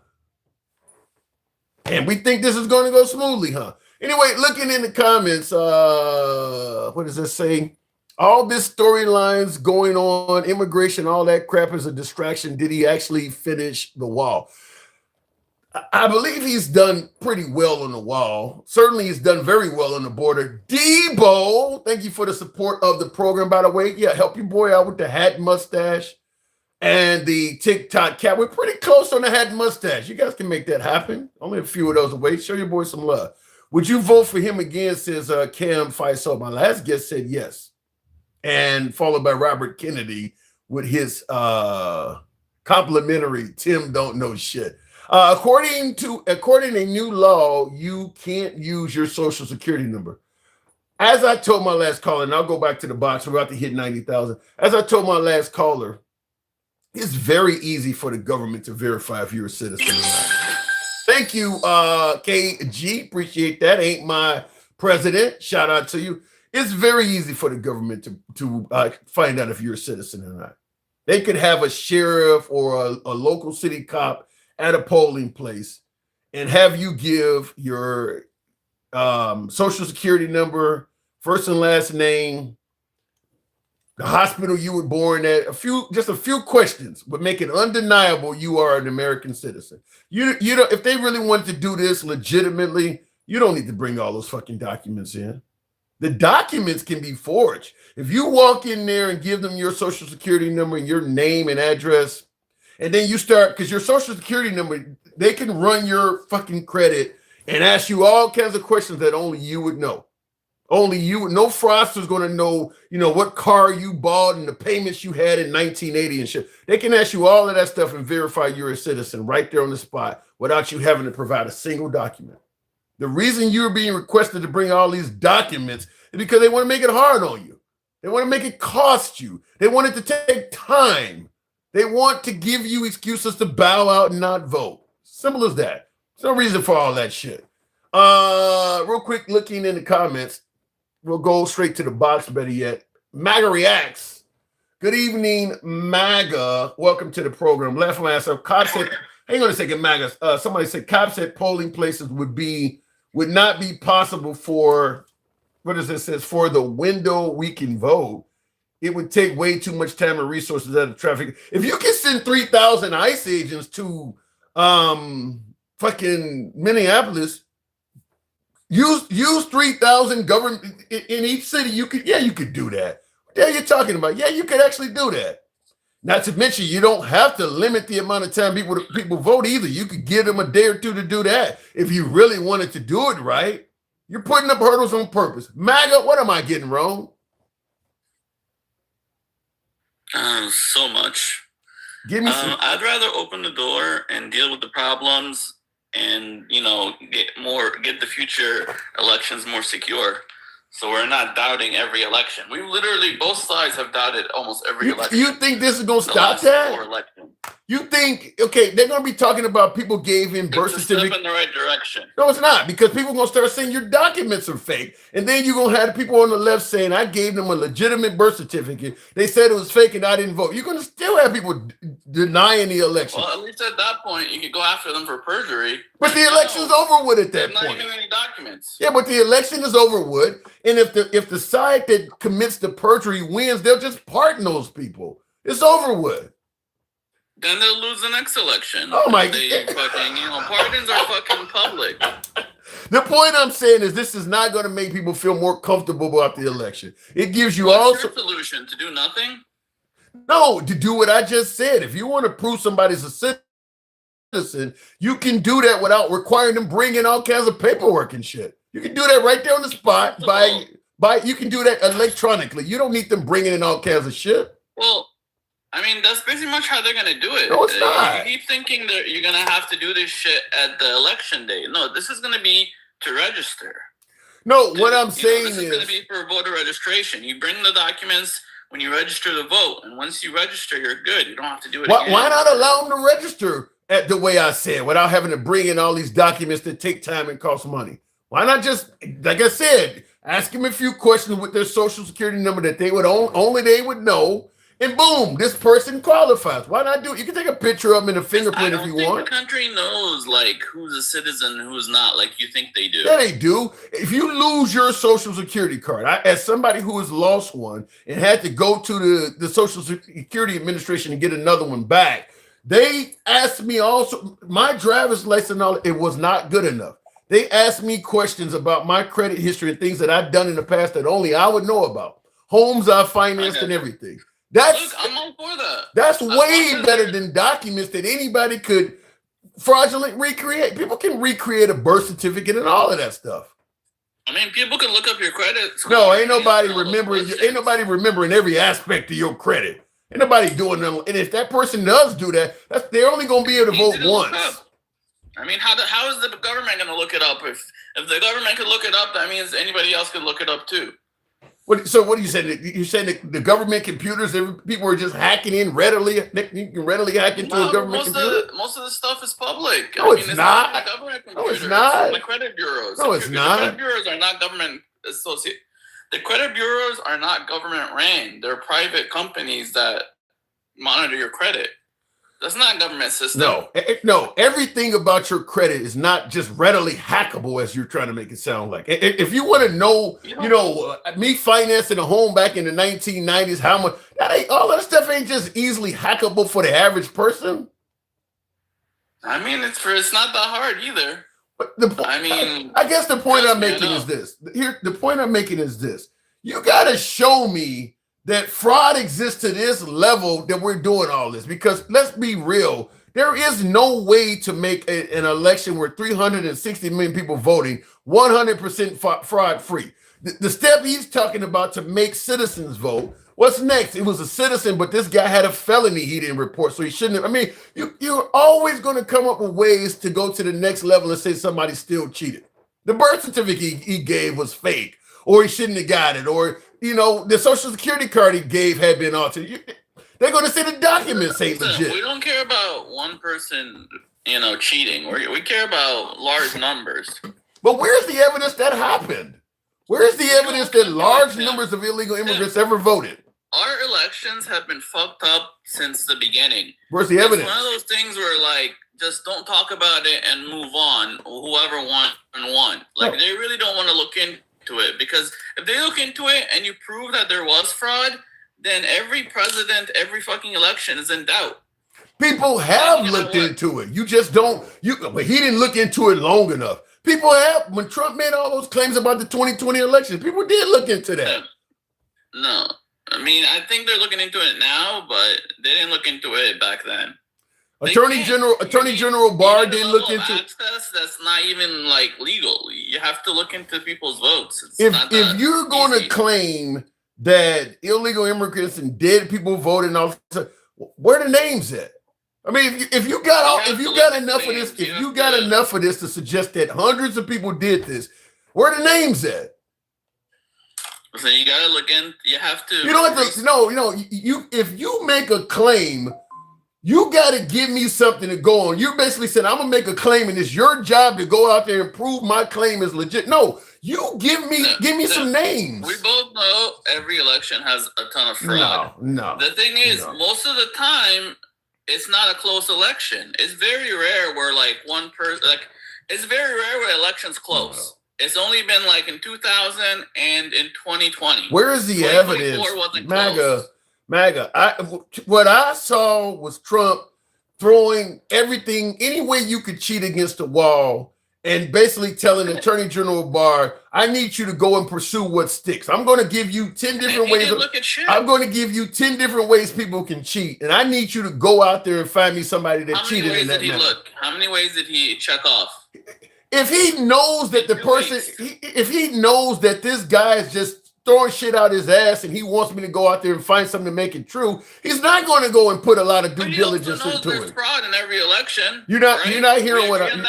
Speaker 1: And we think this is going to go smoothly, huh? Anyway, looking in the comments, what does this say? All this storylines going on, immigration, all that crap is a distraction. Did he actually finish the wall? I believe he's done pretty well on the wall. Certainly he's done very well on the border. Debo, thank you for the support of the program, by the way. Yeah, help your boy out with the hat mustache and the TikTok cap. We're pretty close on the hat mustache. You guys can make that happen. Only a few of those away. Show your boy some love. Would you vote for him again, says Cam Faisal. My last guest said yes. And followed by Robert Kennedy with his complimentary Tim don't know shit. According to a new law, you can't use your social security number. As I told my last caller, and I'll go back to the box, we're about to hit 90,000. As I told my last caller, it's very easy for the government to verify if you're a citizen or not. Thank you, KG. Appreciate that. Ain't my president. Shout out to you. It's very easy for the government to find out if you're a citizen or not. They could have a sheriff or a local city cop at a polling place and have you give your social security number, first and last name, the hospital you were born at, just a few questions would make it undeniable you are an American citizen. You know, if they really wanted to do this legitimately, you don't need to bring all those fucking documents in. The documents can be forged. If you walk in there and give them your social security number and your name and address, and then you start, because your social security number, they can run your fucking credit and ask you all kinds of questions that only you would know. Only you. No fraudster's going to know, what car you bought and the payments you had in 1980 and shit. They can ask you all of that stuff and verify you're a citizen right there on the spot without you having to provide a single document. The reason you're being requested to bring all these documents is because they want to make it hard on you. They want to make it cost you. They want it to take time. They want to give you excuses to bow out and not vote. Simple as that. There's no reason for all that shit. Real quick, looking in the comments. We'll go straight to the box, better yet. MAGA reacts. Good evening, MAGA. Welcome to the program. Left my ass up. Cops said, hang on a second, MAGA. Somebody said cops said polling places would not be possible for, what does it says, for the window we can vote. It would take way too much time and resources out of traffic. If you can send 3,000 ICE agents to fucking Minneapolis, use 3,000 government in each city. You could do that. What the hell are you talking about? Yeah, you could actually do that. Not to mention, you don't have to limit the amount of time people vote either. You could give them a day or two to do that if you really wanted to do it right. You're putting up hurdles on purpose. MAGA, what am I getting wrong?
Speaker 16: So much.
Speaker 1: Give me some.
Speaker 16: I'd rather open the door and deal with the problems and, get the future elections more secure. So we're not doubting every election. We literally, both sides have doubted almost every election.
Speaker 1: You think this is going to stop that? You think, okay, they're going to be talking about people gave in birth certificates.
Speaker 16: It's a step in the right direction.
Speaker 1: No, it's not, because people are going to start saying your documents are fake. And then you're going to have people on the left saying, I gave them a legitimate birth certificate. They said it was fake and I didn't vote. You're going to still have people denying the election.
Speaker 16: Well, at least at that point, you could go after them for perjury.
Speaker 1: But the election's over with at that point.
Speaker 16: Not even any documents.
Speaker 1: Yeah, but the election is over with. And if the side that commits the perjury wins, they'll just pardon those people. It's over with.
Speaker 16: Then they'll lose the next election.
Speaker 1: Oh my
Speaker 16: God. Pardons are fucking public.
Speaker 1: The point I'm saying is this is not going to make people feel more comfortable about the election. It gives you
Speaker 16: What's your solution? To do nothing?
Speaker 1: No, to do what I just said. If you want to prove somebody's a citizen, you can do that without requiring them bring in all kinds of paperwork and shit. You can do that right there on the spot by you can do that electronically. You don't need them bringing in all kinds of shit.
Speaker 16: Well, I mean, that's pretty much how they're going to do it.
Speaker 1: No, it's not.
Speaker 16: You keep thinking that you're going to have to do this shit at the election day. No, this is going to be to register.
Speaker 1: No, what I'm saying
Speaker 16: is going to be for voter registration. You bring the documents when you register the vote, and once you register, you're good. You don't have to do it again.
Speaker 1: Why not allow them to register at the way I said without having to bring in all these documents that take time and cost money? Why not just, like I said, ask them a few questions with their social security number that they would only they would know. And boom, this person qualifies. Why not do it? You can take a picture of them and a fingerprint if you want.
Speaker 16: The country knows who's a citizen and who's not, like you think they do.
Speaker 1: Yeah, they do. If you lose your social security card, as somebody who has lost one and had to go to the Social Security Administration and get another one back, they asked me also, my driver's license, it was not good enough. They asked me questions about my credit history and things that I've done in the past that only I would know about. Homes I've financed and everything.
Speaker 16: I'm all for that.
Speaker 1: That's way better than documents that anybody could fraudulently recreate. People can recreate a birth certificate and all of that stuff.
Speaker 16: I mean, people can look up your credit.
Speaker 1: No, ain't nobody remembering every aspect of your credit. Ain't nobody doing them. And if that person does do that, they're only going to be able to vote once.
Speaker 16: I mean, how is the government going to look it up? If the government could look it up, that means anybody else could look it up too.
Speaker 1: So what are you saying? You're saying that the government computers, people are just hacking in readily? You can readily hack into a government computer?
Speaker 16: Most of the stuff is public.
Speaker 1: No, it's not.
Speaker 16: No, it's not. The credit bureaus.
Speaker 1: No, it's not.
Speaker 16: The credit bureaus are not government associated. The credit bureaus are not government ran. They're private companies that monitor your credit. That's not a government system.
Speaker 1: No, everything about your credit is not just readily hackable as you're trying to make it sound like. If you want to know, me financing a home back in the 1990s, how much, all that stuff ain't just easily hackable for the average person.
Speaker 16: I mean, it's not that hard either.
Speaker 1: But I guess the point I'm making is this. The point I'm making is this. You got to show me that fraud exists to this level that we're doing all this, because let's be real, there is no way to make an election where 360 million people voting 100% fraud free. the step he's talking about to make citizens vote. What's next? It was a citizen, but this guy had a felony he didn't report, so he shouldn't have. I mean, you're always going to come up with ways to go to the next level and say somebody still cheated. The birth certificate he gave was fake, or he shouldn't have got it, or, you know, the social security card he gave had been altered. They're going to say the documents ain't legit.
Speaker 16: We don't care about one person, you know, cheating. We care about large numbers.
Speaker 1: But where's the evidence that happened? Where's the evidence that large numbers of illegal immigrants ever voted?
Speaker 16: Our elections have been fucked up since the beginning.
Speaker 1: Where's the evidence?
Speaker 16: It's one of those things where, like, just don't talk about it and move on. Whoever won. Like, they really don't want to look into it, because if they look into it and you prove that there was fraud, then every president, every fucking election is in doubt.
Speaker 1: People have looked into it. You just don't. But he didn't look into it long enough. People have. When Trump made all those claims about the 2020 election, people did look into that.
Speaker 16: No. I mean, I think they're looking into it now, but they didn't look into it back then.
Speaker 1: Attorney General Barr didn't look into it.
Speaker 16: That's not even like legal. You have to look into people's votes.
Speaker 1: If you're going to claim that illegal immigrants and dead people voted and all, where are the names at? I mean, if you got enough of this to suggest that hundreds of people did this, where are the names at?
Speaker 16: So you gotta look in. You have to.
Speaker 1: You don't have to. No. If you make a claim, you got to give me something to go on. You're basically saying, I'm gonna make a claim, and it's your job to go out there and prove my claim is legit. No, you give me some names.
Speaker 16: We both know every election has a ton of fraud.
Speaker 1: No.
Speaker 16: The thing is, most of the time, it's not a close election. It's very rare where like one person, like it's very rare where elections close. No. It's only been like in 2000 and in 2020.
Speaker 1: Where is the evidence? MAGA. What I saw was Trump throwing everything, any way you could cheat against the wall, and basically telling Attorney General Barr, I need you to go and pursue what sticks. I'm going to give you 10 different ways. I'm going to give you 10 different ways people can cheat, and I need you to go out there and find me somebody that cheated in that manner.
Speaker 16: How many ways did he check off?
Speaker 1: If he knows that the person, if he knows that this guy is just throwing shit out his ass and he wants me to go out there and find something to make it true, he's not going to go and put a lot of due diligence into
Speaker 16: there's
Speaker 1: it.
Speaker 16: Fraud in every election.
Speaker 1: You're not hearing what I'm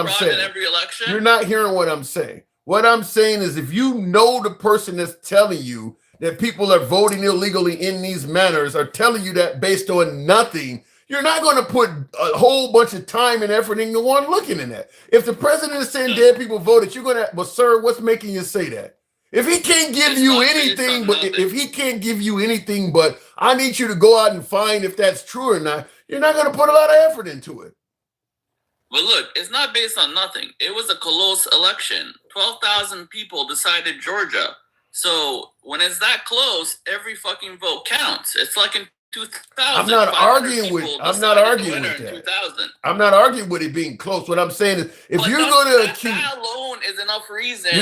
Speaker 1: saying.
Speaker 16: In every election?
Speaker 1: You're not hearing what I'm saying. What I'm saying is, if you know the person that's telling you that people are voting illegally in these manners are telling you that based on nothing, you're not going to put a whole bunch of time and effort into one looking in that. If the president is saying dead people voted, you're going to, well, sir, what's making you say that? If he can't give you anything, but I need you to go out and find if that's true or not, you're not going to put a lot of effort into it.
Speaker 16: But look, it's not based on nothing. It was a close election. 12,000 people decided Georgia. So when it's that close, every fucking vote counts. It's like in 2000.
Speaker 1: I'm not arguing with that. I'm not arguing with it being close. What I'm saying is, if you're going to accuse,
Speaker 16: that alone is enough reason.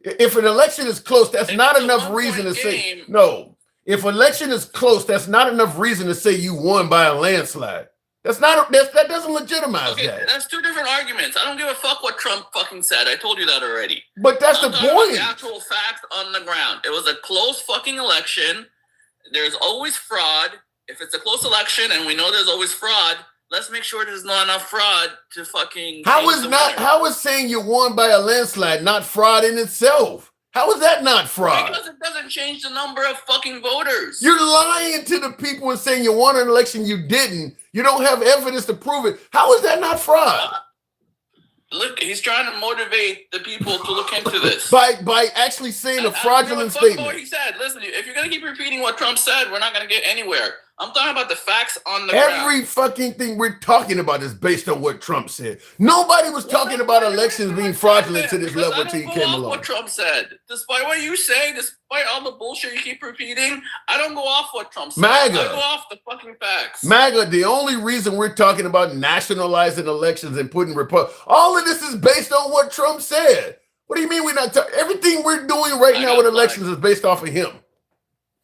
Speaker 1: If an election is close, that's not enough reason to say no. If election is close, that's not enough reason to say you won by a landslide. That doesn't legitimize that.
Speaker 16: That's two different arguments. I don't give a fuck what Trump fucking said. I told you that already.
Speaker 1: But that's the point.
Speaker 16: The actual facts on the ground. It was a close fucking election. There's always fraud. If it's a close election and we know there's always fraud, let's make sure there's not enough fraud to fucking.
Speaker 1: How is saying you won by a landslide not fraud in itself? How is that not fraud?
Speaker 16: Because it doesn't change the number of fucking voters.
Speaker 1: You're lying to the people and saying you won an election you didn't. You don't have evidence to prove it. How is that not fraud?
Speaker 16: Look, he's trying to motivate the people to look into this.
Speaker 1: by actually saying a fraudulent statement.
Speaker 16: What he said. Listen, if you're going to keep repeating what Trump said, we're not going to get anywhere. I'm talking about the facts on the ground.
Speaker 1: Every fucking thing we're talking about is based on what Trump said. Nobody was talking about elections being fraudulent to this level until he came along.
Speaker 16: What Trump said. Despite what you say, despite all the bullshit you keep repeating, I don't go off what Trump said. I go off the fucking facts.
Speaker 1: MAGA, the only reason we're talking about nationalizing elections and putting all of this is based on what Trump said. What do you mean we're not talking? Everything we're doing right now with elections is based off of him.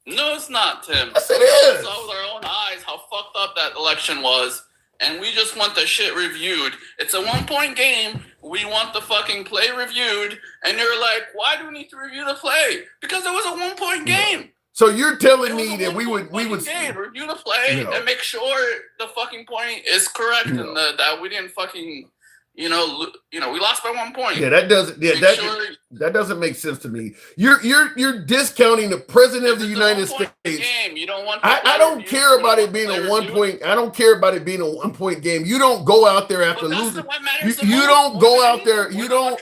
Speaker 16: No, it's not, Tim.
Speaker 1: Yes, it is.
Speaker 16: We saw with our own eyes how fucked up that election was, and we just want the shit reviewed. It's a 1-point game. we want the fucking play reviewed, and you're like, why do we need to review the play? Because it was a 1 point game.
Speaker 1: So you're telling me that we would
Speaker 16: game. Review the play and make sure the fucking point is correct and that we didn't fucking we lost by 1 point.
Speaker 1: Yeah, that doesn't that doesn't make sense to me. You're discounting the president of the United States.
Speaker 16: Game. You don't want
Speaker 1: I don't care about it being a 1 point. I don't care about it being a 1 point game. You don't go out there after losing. You don't go out there. You don't.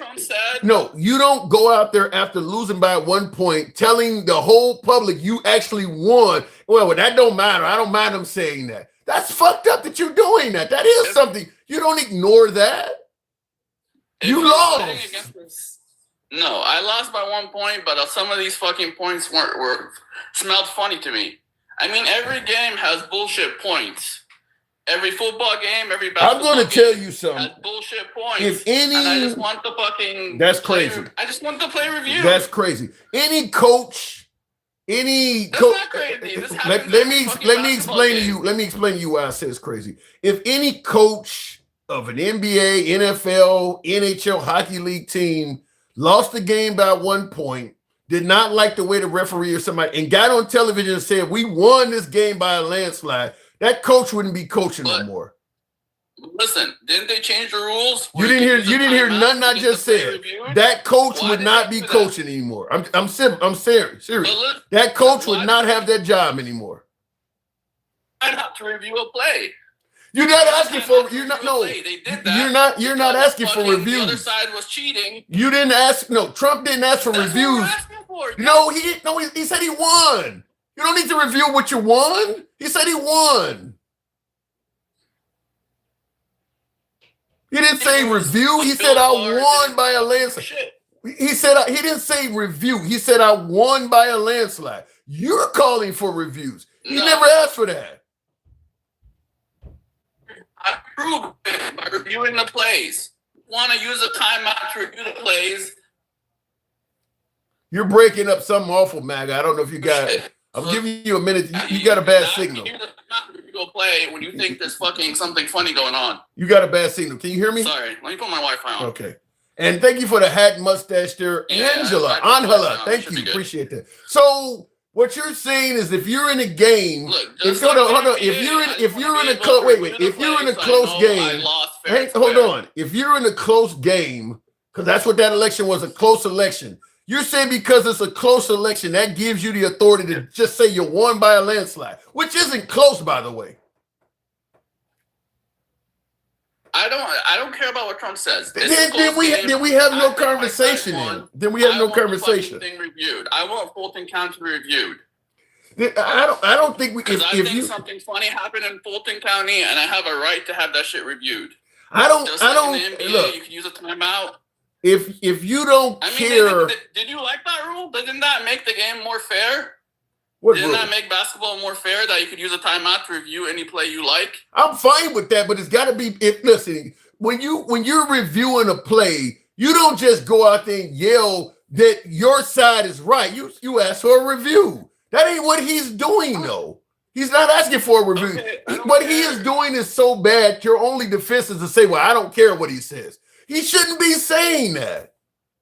Speaker 1: No, you don't go out there after losing by 1 point, telling the whole public you actually won. Well, that don't matter. I don't mind them saying that. That's fucked up that you're doing that. That is something. You don't ignore that. You lost.
Speaker 16: No, I lost by 1 point, but some of these fucking points smelled funny to me. I mean, every game has bullshit points. Every football game, every basketball game.
Speaker 1: I'm going to tell you something.
Speaker 16: Has bullshit points.
Speaker 1: And
Speaker 16: I just want the fucking.
Speaker 1: That's crazy.
Speaker 16: I just want the play review.
Speaker 1: That's crazy. Any coach.
Speaker 16: That's not crazy.
Speaker 1: Let me explain to you. Let me explain to you why I say it's crazy. If any coach of an NBA, NFL, NHL hockey league team lost the game by 1 point, did not like the way the referee or somebody, and got on television and said, we won this game by a landslide, that coach wouldn't be coaching no more.
Speaker 16: Listen, didn't they change the rules?
Speaker 1: You didn't hear nothing I just said. That coach would not be coaching anymore. I'm serious. That coach would not have that job anymore.
Speaker 16: I'd have to review a play.
Speaker 1: You're not asking for. You're not. No.
Speaker 16: They did that.
Speaker 1: You're not asking for reviews.
Speaker 16: The other side was cheating.
Speaker 1: You didn't ask. No, Trump didn't ask for reviews. No, he didn't. No, he said he won. You don't need to review what you won. He said he won. He didn't say review. He said I won by a landslide. He said he didn't say review. He said I won by a landslide. You're calling for reviews. He never asked for that.
Speaker 16: I proved it by reviewing the plays. Want to use a timeout to review the plays?
Speaker 1: You're breaking up something awful, MAGA. I don't know if you got it. I'm giving you a minute. You got a bad signal.
Speaker 16: Go play when you think there's fucking something funny going on.
Speaker 1: You got a bad signal. Can you hear me?
Speaker 16: Sorry, let me put my Wi-Fi on.
Speaker 1: Okay. And thank you for the hat mustache there, Angela. Thank you. Appreciate that. So what you're saying is, if you're in a game, if you're in a close game, hold on. If you're in a close game, because that's what that election was, a close election. You're saying because it's a close election, that gives you the authority to just say you won by a landslide, which isn't close, by the way.
Speaker 16: I don't care about what Trump says.
Speaker 1: Then we have no conversation. Then we have no conversation.
Speaker 16: Thing reviewed. I want Fulton County reviewed.
Speaker 1: I don't think we.
Speaker 16: Because I think something funny happened in Fulton County, and I have a right to have that shit reviewed.
Speaker 1: I don't.
Speaker 16: Just like in the NBA,
Speaker 1: look.
Speaker 16: You can use a timeout.
Speaker 1: If you don't care,
Speaker 16: did you like that rule? Didn't that make the game more fair?
Speaker 1: Didn't
Speaker 16: that make basketball more fair that you could use a timeout to review any play you like?
Speaker 1: I'm fine with that, but it's got to be. Listen, when you're reviewing a play, you don't just go out there and yell that your side is right. You ask for a review. That ain't what he's doing, though. He's not asking for a review. What he is doing is so bad. Your only defense is to say, "Well, I don't care what he says." He shouldn't be saying that.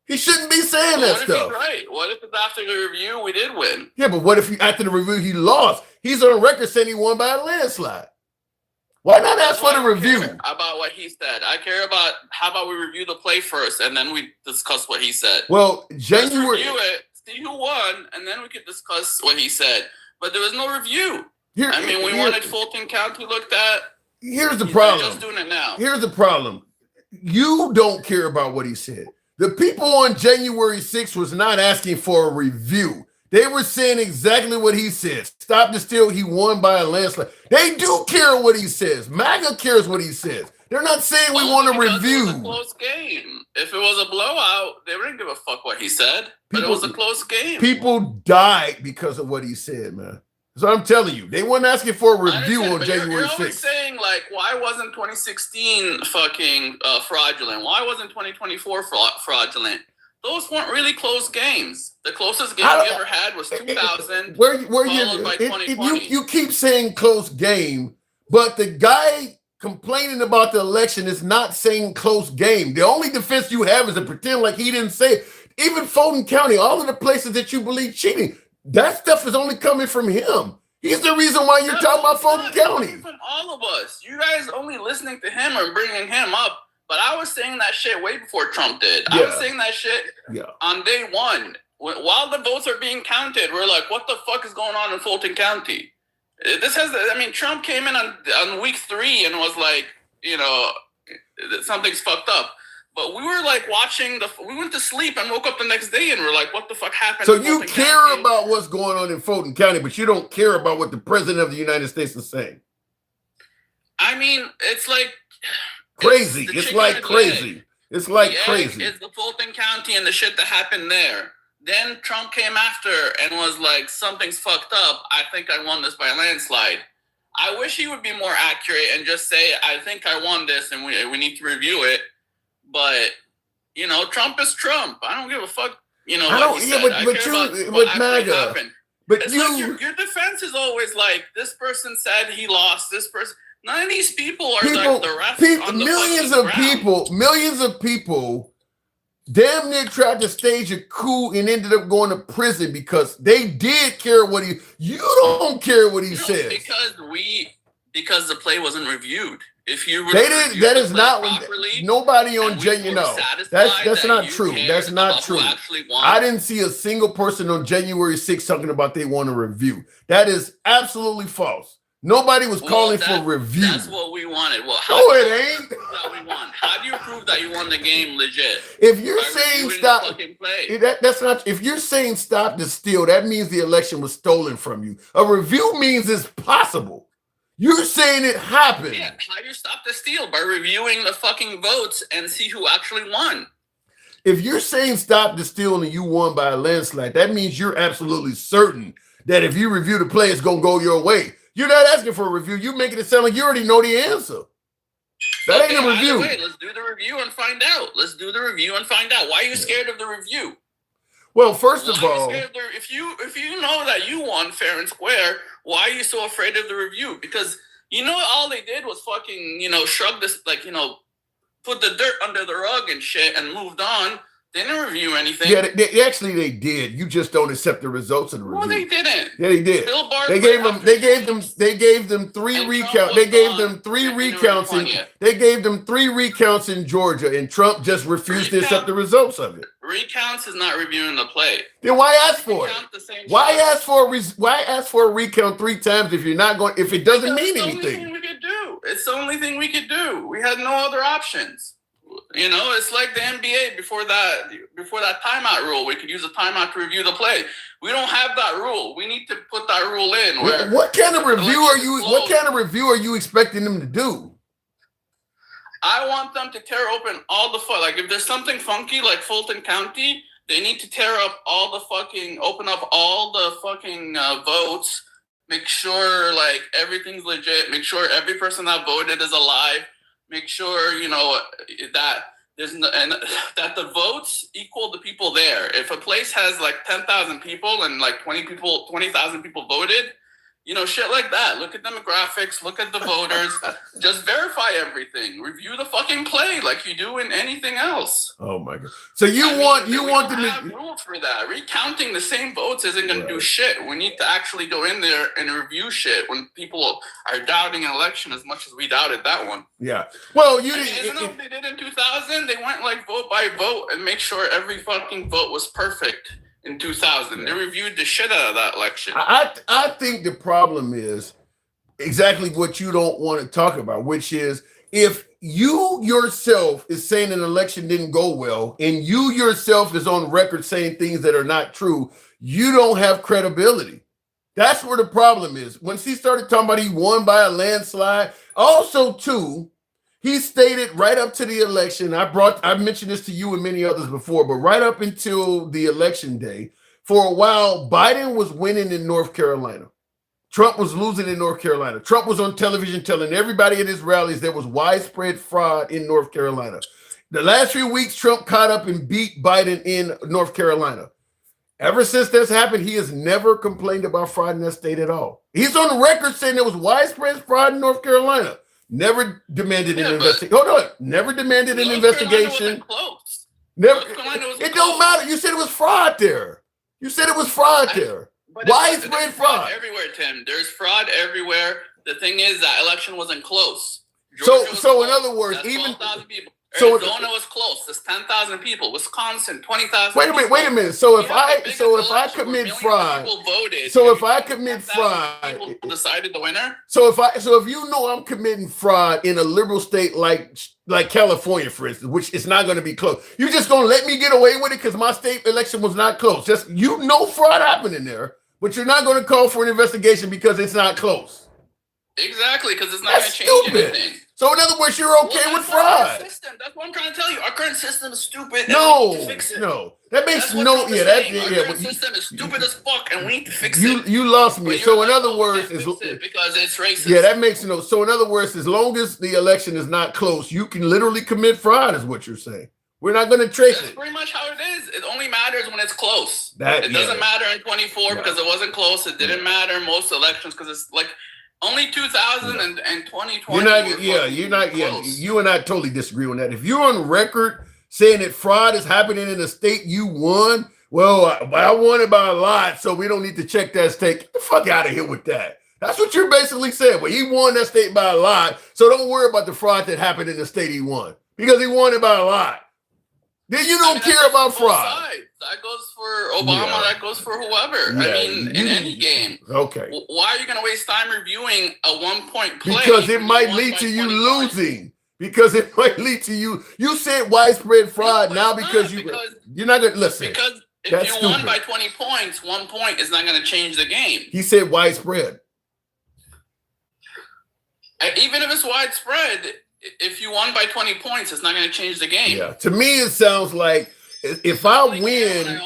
Speaker 1: He shouldn't be saying that stuff.
Speaker 16: What if he's right? What if after the review we did win?
Speaker 1: Yeah, but what if after the review he lost? He's on record saying he won by a landslide. Why not ask for the review?
Speaker 16: About what he said. I care about how about we review the play first and then we discuss what he said.
Speaker 1: Well,
Speaker 16: January. Let's review it, see who won, and then we could discuss what he said. But there was no review. We wanted Fulton County looked at.
Speaker 1: Here's the problem.
Speaker 16: They're just doing it now.
Speaker 1: Here's the problem. You don't care about what he said. The people on January 6th was not asking for a review. They were saying exactly what he said. Stop the steal. He won by a landslide. They do care what he says. MAGA cares what he says. They're not saying we want a review.
Speaker 16: It was a close game. If it was a blowout, they wouldn't give a fuck what he said. But it was a close game.
Speaker 1: People died because of what he said, man. So I'm telling you, they weren't asking for a review on January 6th.
Speaker 16: You're always saying, like, why wasn't 2016 fucking fraudulent? Why wasn't 2024 fraudulent? Those weren't really close games. The closest game we ever had was 2000, followed by 2020.
Speaker 1: You keep saying close game, but the guy complaining about the election is not saying close game. The only defense you have is to pretend like he didn't say it. Even Fulton County, all of the places that you believe cheating, that stuff is only coming from him. He's the reason why you're talking about Fulton County.
Speaker 16: From all of us. You guys only listening to him or bringing him up. But I was saying that shit way before Trump did. I was saying that shit on day one. While the votes are being counted, we're like, what the fuck is going on in Fulton County? Trump came in on week 3 and was like, something's fucked up. But we were like we went to sleep and woke up the next day and we're like, what the fuck happened?
Speaker 1: So you care about what's going on in Fulton County, but you don't care about what the president of the United States is saying.
Speaker 16: I mean, it's like
Speaker 1: crazy. It's like crazy. It's like crazy.
Speaker 16: It's the Fulton County and the shit that happened there. Then Trump came after and was like, something's fucked up. I think I won this by a landslide. I wish he would be more accurate and just say, I think I won this and we need to review it. But, Trump is Trump. I don't give a fuck, what he said. But your defense is always like, this person said he lost, this person. None of these people are like the rest on the
Speaker 1: millions of people damn near tried to stage a coup and ended up going to prison because they did care what you don't care what he says.
Speaker 16: Because the play wasn't reviewed. If you were
Speaker 1: that is not nobody on January. No, that's not true. That's not true. I didn't see a single person on January 6th talking about they want a review. That is absolutely false. Nobody was calling for review.
Speaker 16: That's what we wanted. Well,
Speaker 1: no, it ain't.
Speaker 16: How do you prove that you won the game legit?
Speaker 1: If you're saying stop, that's not. If you're saying stop the steal, that means the election was stolen from you. A review means it's possible. You're saying it happened.
Speaker 16: Yeah, how do you stop the steal? By reviewing the fucking votes and see who actually won.
Speaker 1: If you're saying stop the steal and you won by a landslide, that means you're absolutely certain that if you review the play, it's going to go your way. You're not asking for a review. You're making it sound like you already know the answer. That ain't a review.
Speaker 16: Let's do the review and find out. Why are you scared of the review?
Speaker 1: Well, first of all,
Speaker 16: if you know that you won fair and square, why are you so afraid of the review? Because all they did was fucking shrug this, put the dirt under the rug and shit and moved on. They didn't review anything.
Speaker 1: Yeah, they did. You just don't accept the results of the review.
Speaker 16: Well, they didn't.
Speaker 1: Yeah, they did. They gave them 3 recounts. They gave them 3 recounts. They gave them 3 recounts in Georgia, and Trump just refused to accept the results of it.
Speaker 16: Recounts is not reviewing the play.
Speaker 1: Then why ask for it? Why ask for a recount 3 times if you're not going? If it doesn't mean anything?
Speaker 16: It's the only thing we could do. We had no other options. It's like the NBA before that timeout rule. We could use a timeout to review the play. We don't have that rule. We need to put that rule in.
Speaker 1: What kind of review are you expecting them to do?
Speaker 16: I want them to tear open all the like if there's something funky like Fulton County, they need to open up all the fucking votes. Make sure everything's legit. Make sure every person that voted is alive. Make sure that that the votes equal the people there. If a place has 10,000 people and 20,000 people voted, shit like that. Look at demographics. Look at the voters. Just verify everything. Review the fucking play like you do in anything else.
Speaker 1: Oh my god! So you want
Speaker 16: to have rules for that? Recounting the same votes isn't going to do shit. We need to actually go in there and review shit when people are doubting an election as much as we doubted that one.
Speaker 1: Yeah. Well,
Speaker 16: isn't that what they did in 2000? They went vote by vote and make sure every fucking vote was perfect. In 2000, they reviewed the shit out of that election.
Speaker 1: I think the problem is exactly what you don't want to talk about, which is if you yourself is saying an election didn't go well, and you yourself is on record saying things that are not true, you don't have credibility. That's where the problem is. When he started talking about he won by a landslide, also too, he stated right up to the election, I mentioned this to you and many others before, but right up until the election day, for a while, Biden was winning in North Carolina. Trump was losing in North Carolina. Trump was on television telling everybody at his rallies there was widespread fraud in North Carolina. The last few weeks, Trump caught up and beat Biden in North Carolina. Ever since this happened, he has never complained about fraud in that state at all. He's on record saying there was widespread fraud in North Carolina. never demanded an investigation. Hold on, never demanded an investigation.
Speaker 12: Close.
Speaker 1: Never. It don't matter. You said it was fraud there. You said it was fraud there. Widespread fraud
Speaker 12: everywhere, Tim. There's fraud everywhere. The thing is that election wasn't close.
Speaker 1: So in other words, even
Speaker 12: 12,000 people.
Speaker 1: So
Speaker 12: Arizona was close. There's 10,000 people. Wisconsin, 20,000.
Speaker 1: Wait a minute. So if I commit fraud,
Speaker 12: people decided the winner.
Speaker 1: So if you know I'm committing fraud in a liberal state like California, for instance, which is not going to be close, you just going to let me get away with it because my state election was not close. Just fraud happening there, but you're not going to call for an investigation because it's not close.
Speaker 12: Exactly, because it's not going to change anything.
Speaker 1: So in other words, you're okay with fraud.
Speaker 12: That's what I'm trying to tell you. Our current system is stupid.
Speaker 1: No, that makes
Speaker 12: Our current system is stupid as fuck, and we need to fix it.
Speaker 1: You lost me. So in other words,
Speaker 12: because it's racist.
Speaker 1: Yeah, that makes no. So in other words, as long as the election is not close, you can literally commit fraud, is what you're saying. We're not going to trace
Speaker 12: That's
Speaker 1: it.
Speaker 12: pretty much how it is. It only matters when it's close.
Speaker 1: It
Speaker 12: doesn't matter in 24 because it wasn't close. It didn't matter in most elections because it's like. Only 2000 and 2020.
Speaker 1: You and I totally disagree on that. If you're on record saying that fraud is happening in the state you won, well, I won it by a lot, so we don't need to check that state. Get the fuck out of here with that. That's what you're basically saying. Well, he won that state by a lot, so don't worry about the fraud that happened in the state he won because he won it by a lot. Then you don't care about fraud.
Speaker 12: That goes for Obama. That goes for whoever. In any game.
Speaker 1: Okay.
Speaker 12: Why are you going to waste time reviewing a 1-point play?
Speaker 1: Because it might lead to you losing. Because it might lead to you. You said widespread fraud now because you're not going to listen.
Speaker 12: Because if you won by 20 points, 1 point is not going to change the game.
Speaker 1: He said widespread.
Speaker 12: Even if it's widespread, if you won by 20 points, it's not going to change the game.
Speaker 1: Yeah. To me, it sounds like if I win,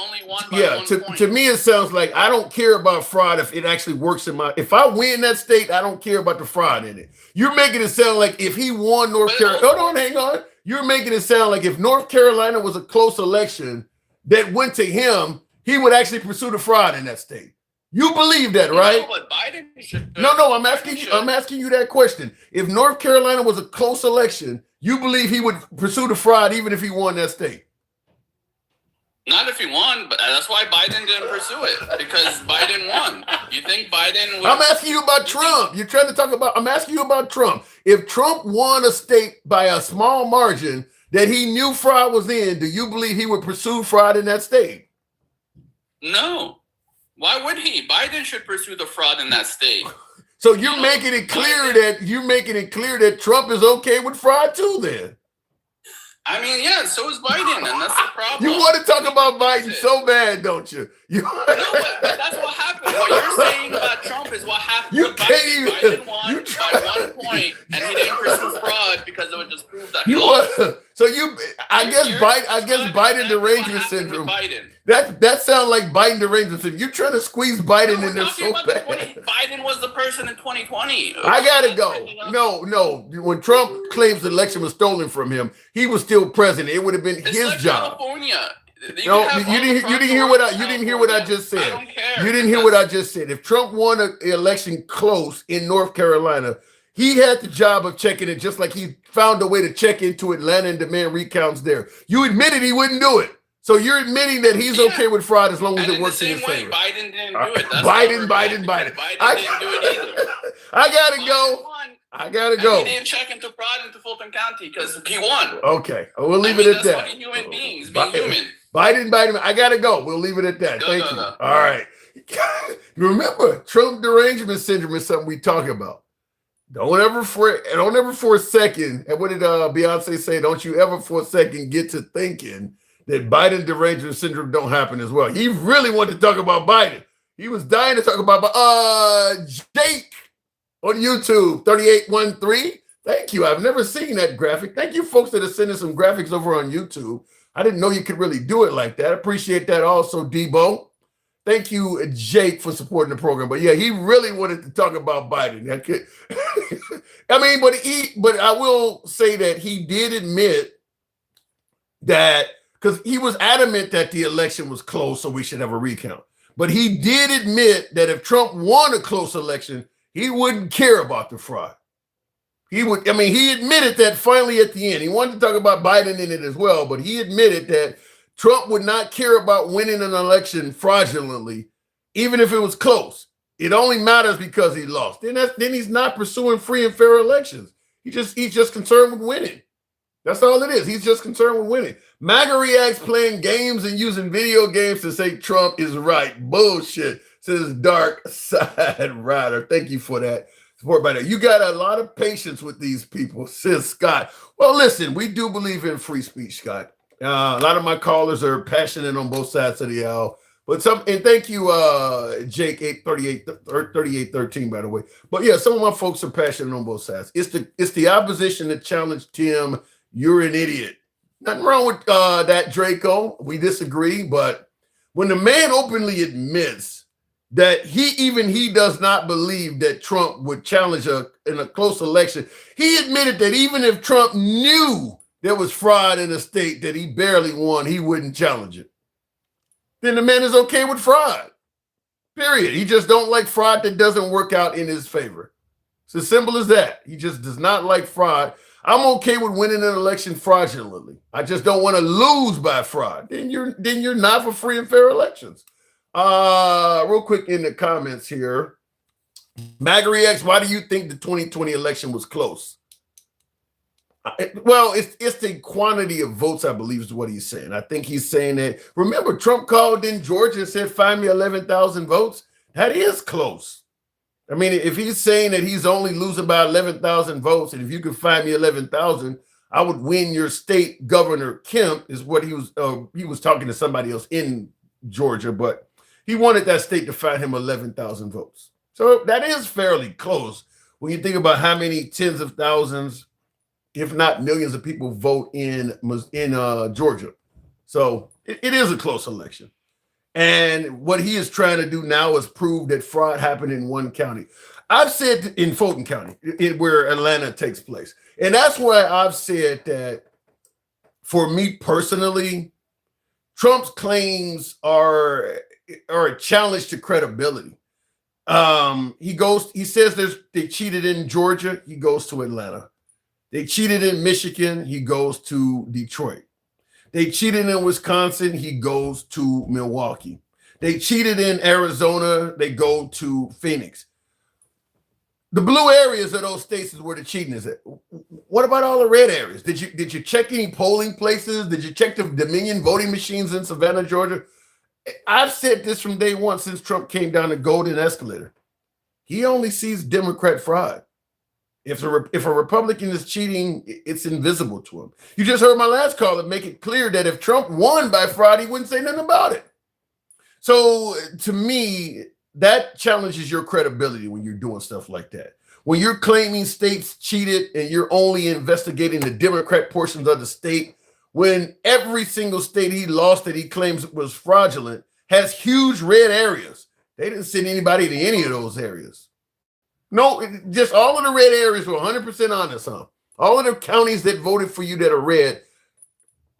Speaker 1: to me it sounds like I don't care about fraud if it actually works if I win that state, I don't care about the fraud in it. You're making it sound like if he won North Carolina, hang on. You're making it sound like if North Carolina was a close election that went to him, he would actually pursue the fraud in that state. You believe that, right?
Speaker 12: No, but Biden should.
Speaker 1: No, I'm asking you that question. If North Carolina was a close election, you believe he would pursue the fraud even if he won that state?
Speaker 12: Not if he won, but that's why Biden didn't pursue it, because Biden won. You think Biden would...
Speaker 1: I'm asking you about Trump. You're trying to talk about... I'm asking you about Trump. If Trump won a state by a small margin that he knew fraud was in, do you believe he would pursue fraud in that state?
Speaker 12: No. Why would he? Biden should pursue the fraud in that state.
Speaker 1: So you're making it clear that Trump is okay with fraud too then?
Speaker 12: I mean, yeah, so is Biden, and that's the problem.
Speaker 1: You want to talk about Biden so bad, don't you?
Speaker 12: No, but that's what happened. What you're saying about Trump is what happened with Biden. Biden won by 1 point, and he didn't pursue fraud because it would just prove that he lost.
Speaker 1: I guess Biden derangement syndrome. That sounds like Biden derangement syndrome. You're trying to squeeze Biden in there so bad.
Speaker 12: Biden was the person in 2020.
Speaker 1: I gotta go. No. When Trump claims the election was stolen from him, he was still president. It would have been his job.
Speaker 12: California.
Speaker 1: No, you didn't hear what I just said.
Speaker 12: I don't care.
Speaker 1: You didn't hear what I just said. If Trump won an election close in North Carolina, he had the job of checking it, just like he found a way to check into Atlanta and demand recounts there. You admitted he wouldn't do it. So you're admitting that he's okay with fraud as long as it works in his favor.
Speaker 12: Biden didn't do it.
Speaker 1: Biden.
Speaker 12: Biden didn't do it either.
Speaker 1: I gotta go.
Speaker 12: He didn't check into fraud into Fulton County because he won.
Speaker 1: Okay, we'll leave it at that.
Speaker 12: That's human beings being human.
Speaker 1: Biden. I gotta go. We'll leave it at that. Thank you. All right. Remember, Trump derangement syndrome is something we talk about. Don't ever for a second. And what did Beyonce say? Don't you ever for a second get to thinking that Biden derangement syndrome don't happen as well. He really wanted to talk about Biden. He was dying to talk about Jake on YouTube 3813. Thank you. I've never seen that graphic. Thank you, folks that are sending some graphics over on YouTube. I didn't know you could really do it like that. I appreciate that also, Debo. Thank you, Jake, for supporting the program. But yeah, he really wanted to talk about Biden. But I will say that he did admit that, because he was adamant that the election was close, so we should have a recount. But he did admit that if Trump won a close election, he wouldn't care about the fraud. He would, I mean, he admitted that finally at the end. He wanted to talk about Biden in it as well, but he admitted that Trump would not care about winning an election fraudulently, even if it was close. It only matters because he lost. Then he's not pursuing free and fair elections. He's just concerned with winning. That's all it is. He's just concerned with winning. MAGA reacts playing games and using video games to say Trump is right. Bullshit, says Dark Side Rider. Thank you for that support by that. You got a lot of patience with these people, says Scott. Well, listen, we do believe in free speech, Scott. A lot of my callers are passionate on both sides of the aisle. But and thank you, Jake 3813, by the way. But yeah, some of my folks are passionate on both sides. It's the opposition that challenged Tim. You're an idiot. Nothing wrong with that, Draco. We disagree, but when the man openly admits that he does not believe that Trump would challenge in a close election, he admitted that even if Trump knew there was fraud in a state that he barely won, he wouldn't challenge it. Then the man is okay with fraud. Period. He just don't like fraud that doesn't work out in his favor. It's as simple as that. He just does not like fraud. I'm okay with winning an election fraudulently. I just don't want to lose by fraud. Then you're not for free and fair elections. Real quick in the comments here. MAGA reacts, why do you think the 2020 election was close? Well, it's the quantity of votes, I believe, is what he's saying. I think he's saying that. Remember, Trump called in Georgia and said, find me 11,000 votes. That is close. I mean, if he's saying that he's only losing by 11,000 votes, and if you could find me 11,000, I would win your state, Governor Kemp, is what he was talking to somebody else in Georgia, but he wanted that state to find him 11,000 votes. So that is fairly close when you think about how many tens of thousands, if not millions of people vote in Georgia. So it is a close election. And what he is trying to do now is prove that fraud happened in one county. I've said in Fulton County, where Atlanta takes place. And that's why I've said that for me personally, Trump's claims are a challenge to credibility. He says they cheated in Georgia, he goes to Atlanta. They cheated in Michigan, he goes to Detroit. They cheated in Wisconsin, he goes to Milwaukee. They cheated in Arizona, they go to Phoenix. The blue areas of those states is where the cheating is at. What about all the red areas? Did you check any polling places? Did you check the Dominion voting machines in Savannah, Georgia? I've said this from day one since Trump came down the golden escalator. He only sees Democrat fraud. If a Republican is cheating, it's invisible to him. You just heard my last caller make it clear that if Trump won by fraud, he wouldn't say nothing about it. So to me, that challenges your credibility when you're doing stuff like that. When you're claiming states cheated and you're only investigating the Democrat portions of the state, when every single state he lost that he claims was fraudulent has huge red areas. They didn't send anybody to any of those areas. No, just all of the red areas were 100% honest, huh? All of the counties that voted for you that are red,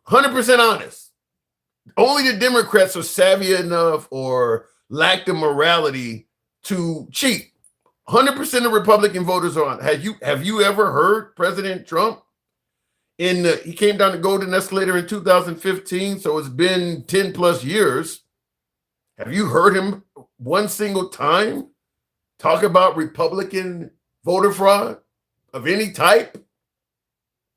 Speaker 1: 100% honest. Only the Democrats are savvy enough or lack the morality to cheat. 100% of Republican voters are on. Have you ever heard President Trump? He came down the golden escalator in 2015, so it's been 10 plus years. Have you heard him one single time talk about Republican voter fraud of any type?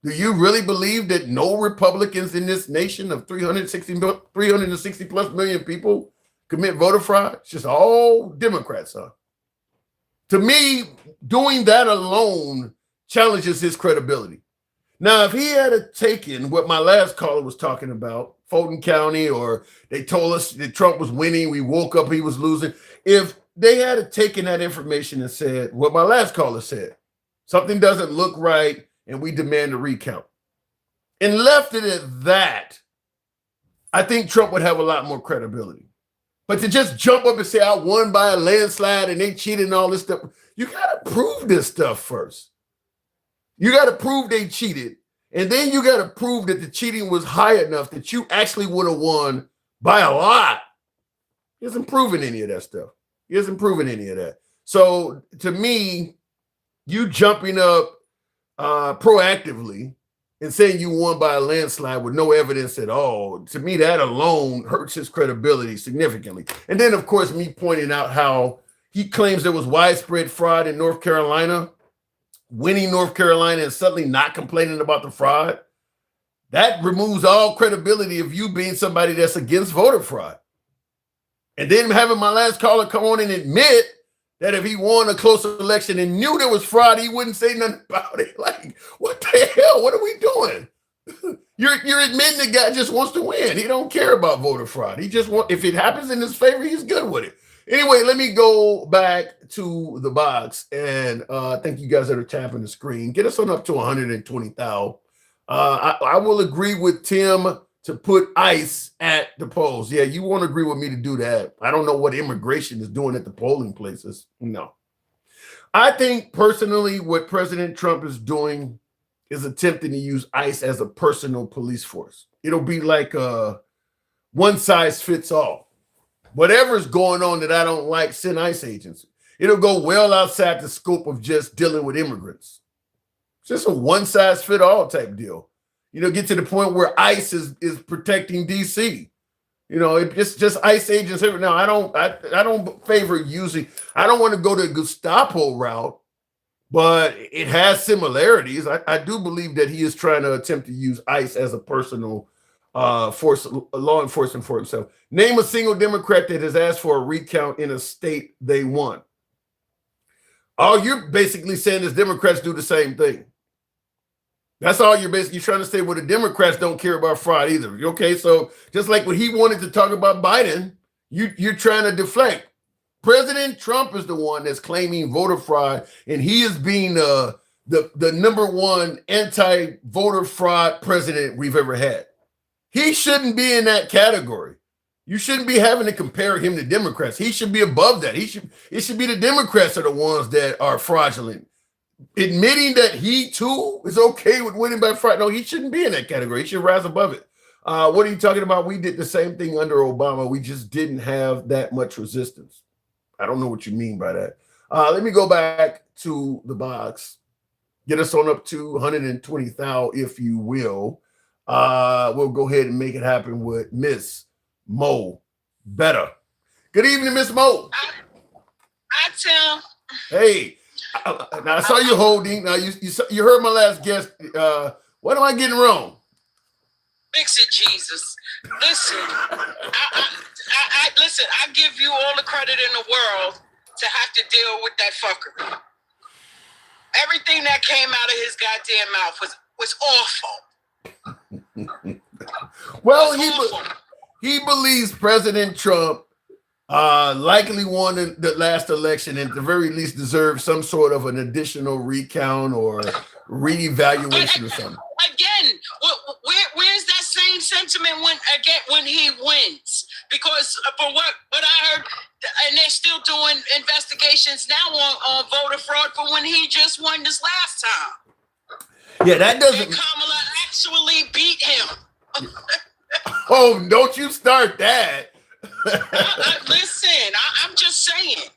Speaker 1: Do you really believe that no Republicans in this nation of 360 plus million people commit voter fraud? It's just all Democrats, huh? To me, doing that alone challenges his credibility. Now, if he had taken what my last caller was talking about, Fulton County, or they told us that Trump was winning, we woke up, he was losing. If they had taken that information and said what my last caller said, something doesn't look right and we demand a recount, and left it at that, I think Trump would have a lot more credibility. But to just jump up and say, I won by a landslide and they cheated and all this stuff, you got to prove this stuff first. You got to prove they cheated. And then you got to prove that the cheating was high enough that you actually would have won by a lot. He hasn't proven any of that stuff. He hasn't proven any of that. So to me, you jumping up proactively and saying you won by a landslide with no evidence at all, to me, that alone hurts his credibility significantly. And then, of course, me pointing out how he claims there was widespread fraud in North Carolina, winning North Carolina and suddenly not complaining about the fraud. That removes all credibility of you being somebody that's against voter fraud. And then having my last caller come on and admit that if he won a close election and knew there was fraud, he wouldn't say nothing about it. Like, what the hell? What are we doing? You're admitting the guy just wants to win. He don't care about voter fraud. He just want, if it happens in his favor, he's good with it. Anyway, let me go back to the box, and thank you guys that are tapping the screen. Get us on up to 120,000. I will agree with Tim to put ICE at the polls. Yeah, you won't agree with me to do that. I don't know what immigration is doing at the polling places. No. I think personally what President Trump is doing is attempting to use ICE as a personal police force. It'll be like a one size fits all. Whatever's going on that I don't like, send ICE agents. It'll go well outside the scope of just dealing with immigrants. It's just a one size fit all type deal. You know, get to the point where ICE is protecting DC. You know, it's just ICE agents. Now, I don't favor using, I don't want to go the Gestapo route, but it has similarities. I do believe that he is trying to attempt to use ICE as a personal force, law enforcement for himself. Name a single Democrat that has asked for a recount in a state they won. All you're basically saying is Democrats do the same thing. That's all you're basically trying to say. Well, the Democrats don't care about fraud either. Okay, so just like when he wanted to talk about Biden, you're trying to deflect. President Trump is the one that's claiming voter fraud, and he is being the number one anti-voter fraud president we've ever had. He shouldn't be in that category. You shouldn't be having to compare him to Democrats. He should be above that. It should be the Democrats are the ones that are fraudulent. Admitting that he too is okay with winning by fraud. No, he shouldn't be in that category. He should rise above it. What are you talking about? We did the same thing under Obama. We just didn't have that much resistance. I don't know what you mean by that. Let me go back to the box. Get us on up to 120,000, if you will. We'll go ahead and make it happen with Miss Mo Better. Good evening, Miss Mo.
Speaker 17: Hi, Tim.
Speaker 1: Hey. Now I saw you holding. Now you heard my last guest. What am I getting wrong?
Speaker 17: Fix it, Jesus. Listen, listen. I give you all the credit in the world to have to deal with that fucker. Everything that came out of his goddamn mouth was awful.
Speaker 1: Well, he believes President Trump likely won the last election and at the very least deserves some sort of an additional recount or reevaluation or something.
Speaker 17: Again, where's that same sentiment when he wins? Because for what I heard, and they're still doing investigations now on voter fraud for when he just won this last time.
Speaker 1: Yeah, that doesn't.
Speaker 17: And Kamala actually beat him.
Speaker 1: Oh, don't you start that.
Speaker 17: Listen, I'm just saying.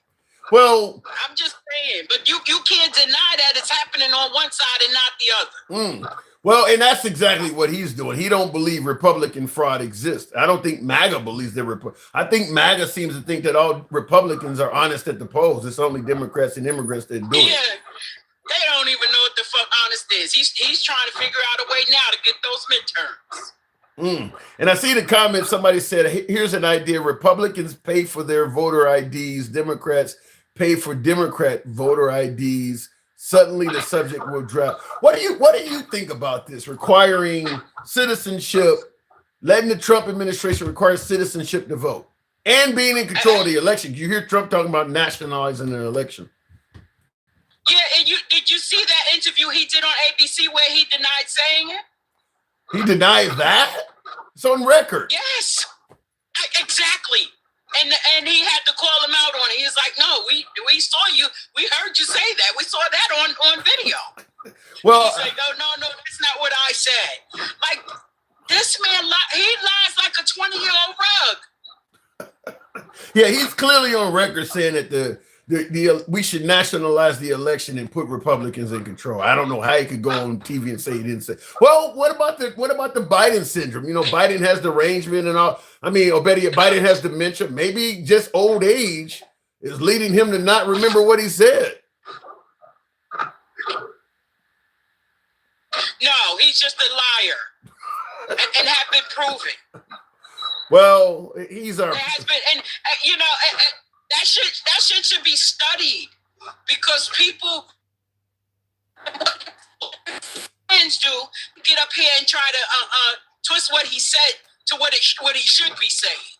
Speaker 1: Well,
Speaker 17: I'm just saying, but you can't deny that it's happening on one side and not the other.
Speaker 1: Well, and that's exactly what he's doing. He don't believe Republican fraud exists. I don't think MAGA believes that. I think MAGA seems to think that all Republicans are honest at the polls. It's only Democrats and immigrants that do it.
Speaker 17: They don't even know what the fuck honest is. He's trying to figure out a way now to get those midterms.
Speaker 1: And I see the comment, somebody said, here's an idea. Republicans pay for their voter IDs. Democrats pay for Democrat voter IDs. Suddenly the subject will drop. What do you think about this? Requiring citizenship, letting the Trump administration require citizenship to vote and being in control of the election. You hear Trump talking about nationalizing an election.
Speaker 17: Yeah, and did you see that interview he did on ABC where he denied saying it?
Speaker 1: He denies that? It's on record.
Speaker 17: Yes, exactly. And he had to call him out on it. He was like, "No, we saw you. We heard you say that. We saw that on video."
Speaker 1: Well,
Speaker 17: he's like, "No, that's not what I said." Like this man, he lies like a 20-year-old rug.
Speaker 1: Yeah, he's clearly on record saying that the we should nationalize the election and put Republicans in control. I don't know how he could go on TV and say he didn't say. Well, what about the Biden syndrome? You know, Biden has derangement and all. I mean, or better yet, Biden has dementia. Maybe just old age is leading him to not remember what he said.
Speaker 17: No, he's just a liar, and have been proven.
Speaker 1: Well, he's our.
Speaker 17: There has been, and you know, that shit should be studied, because people fans do get up here and try to twist what he said to what he should be saying.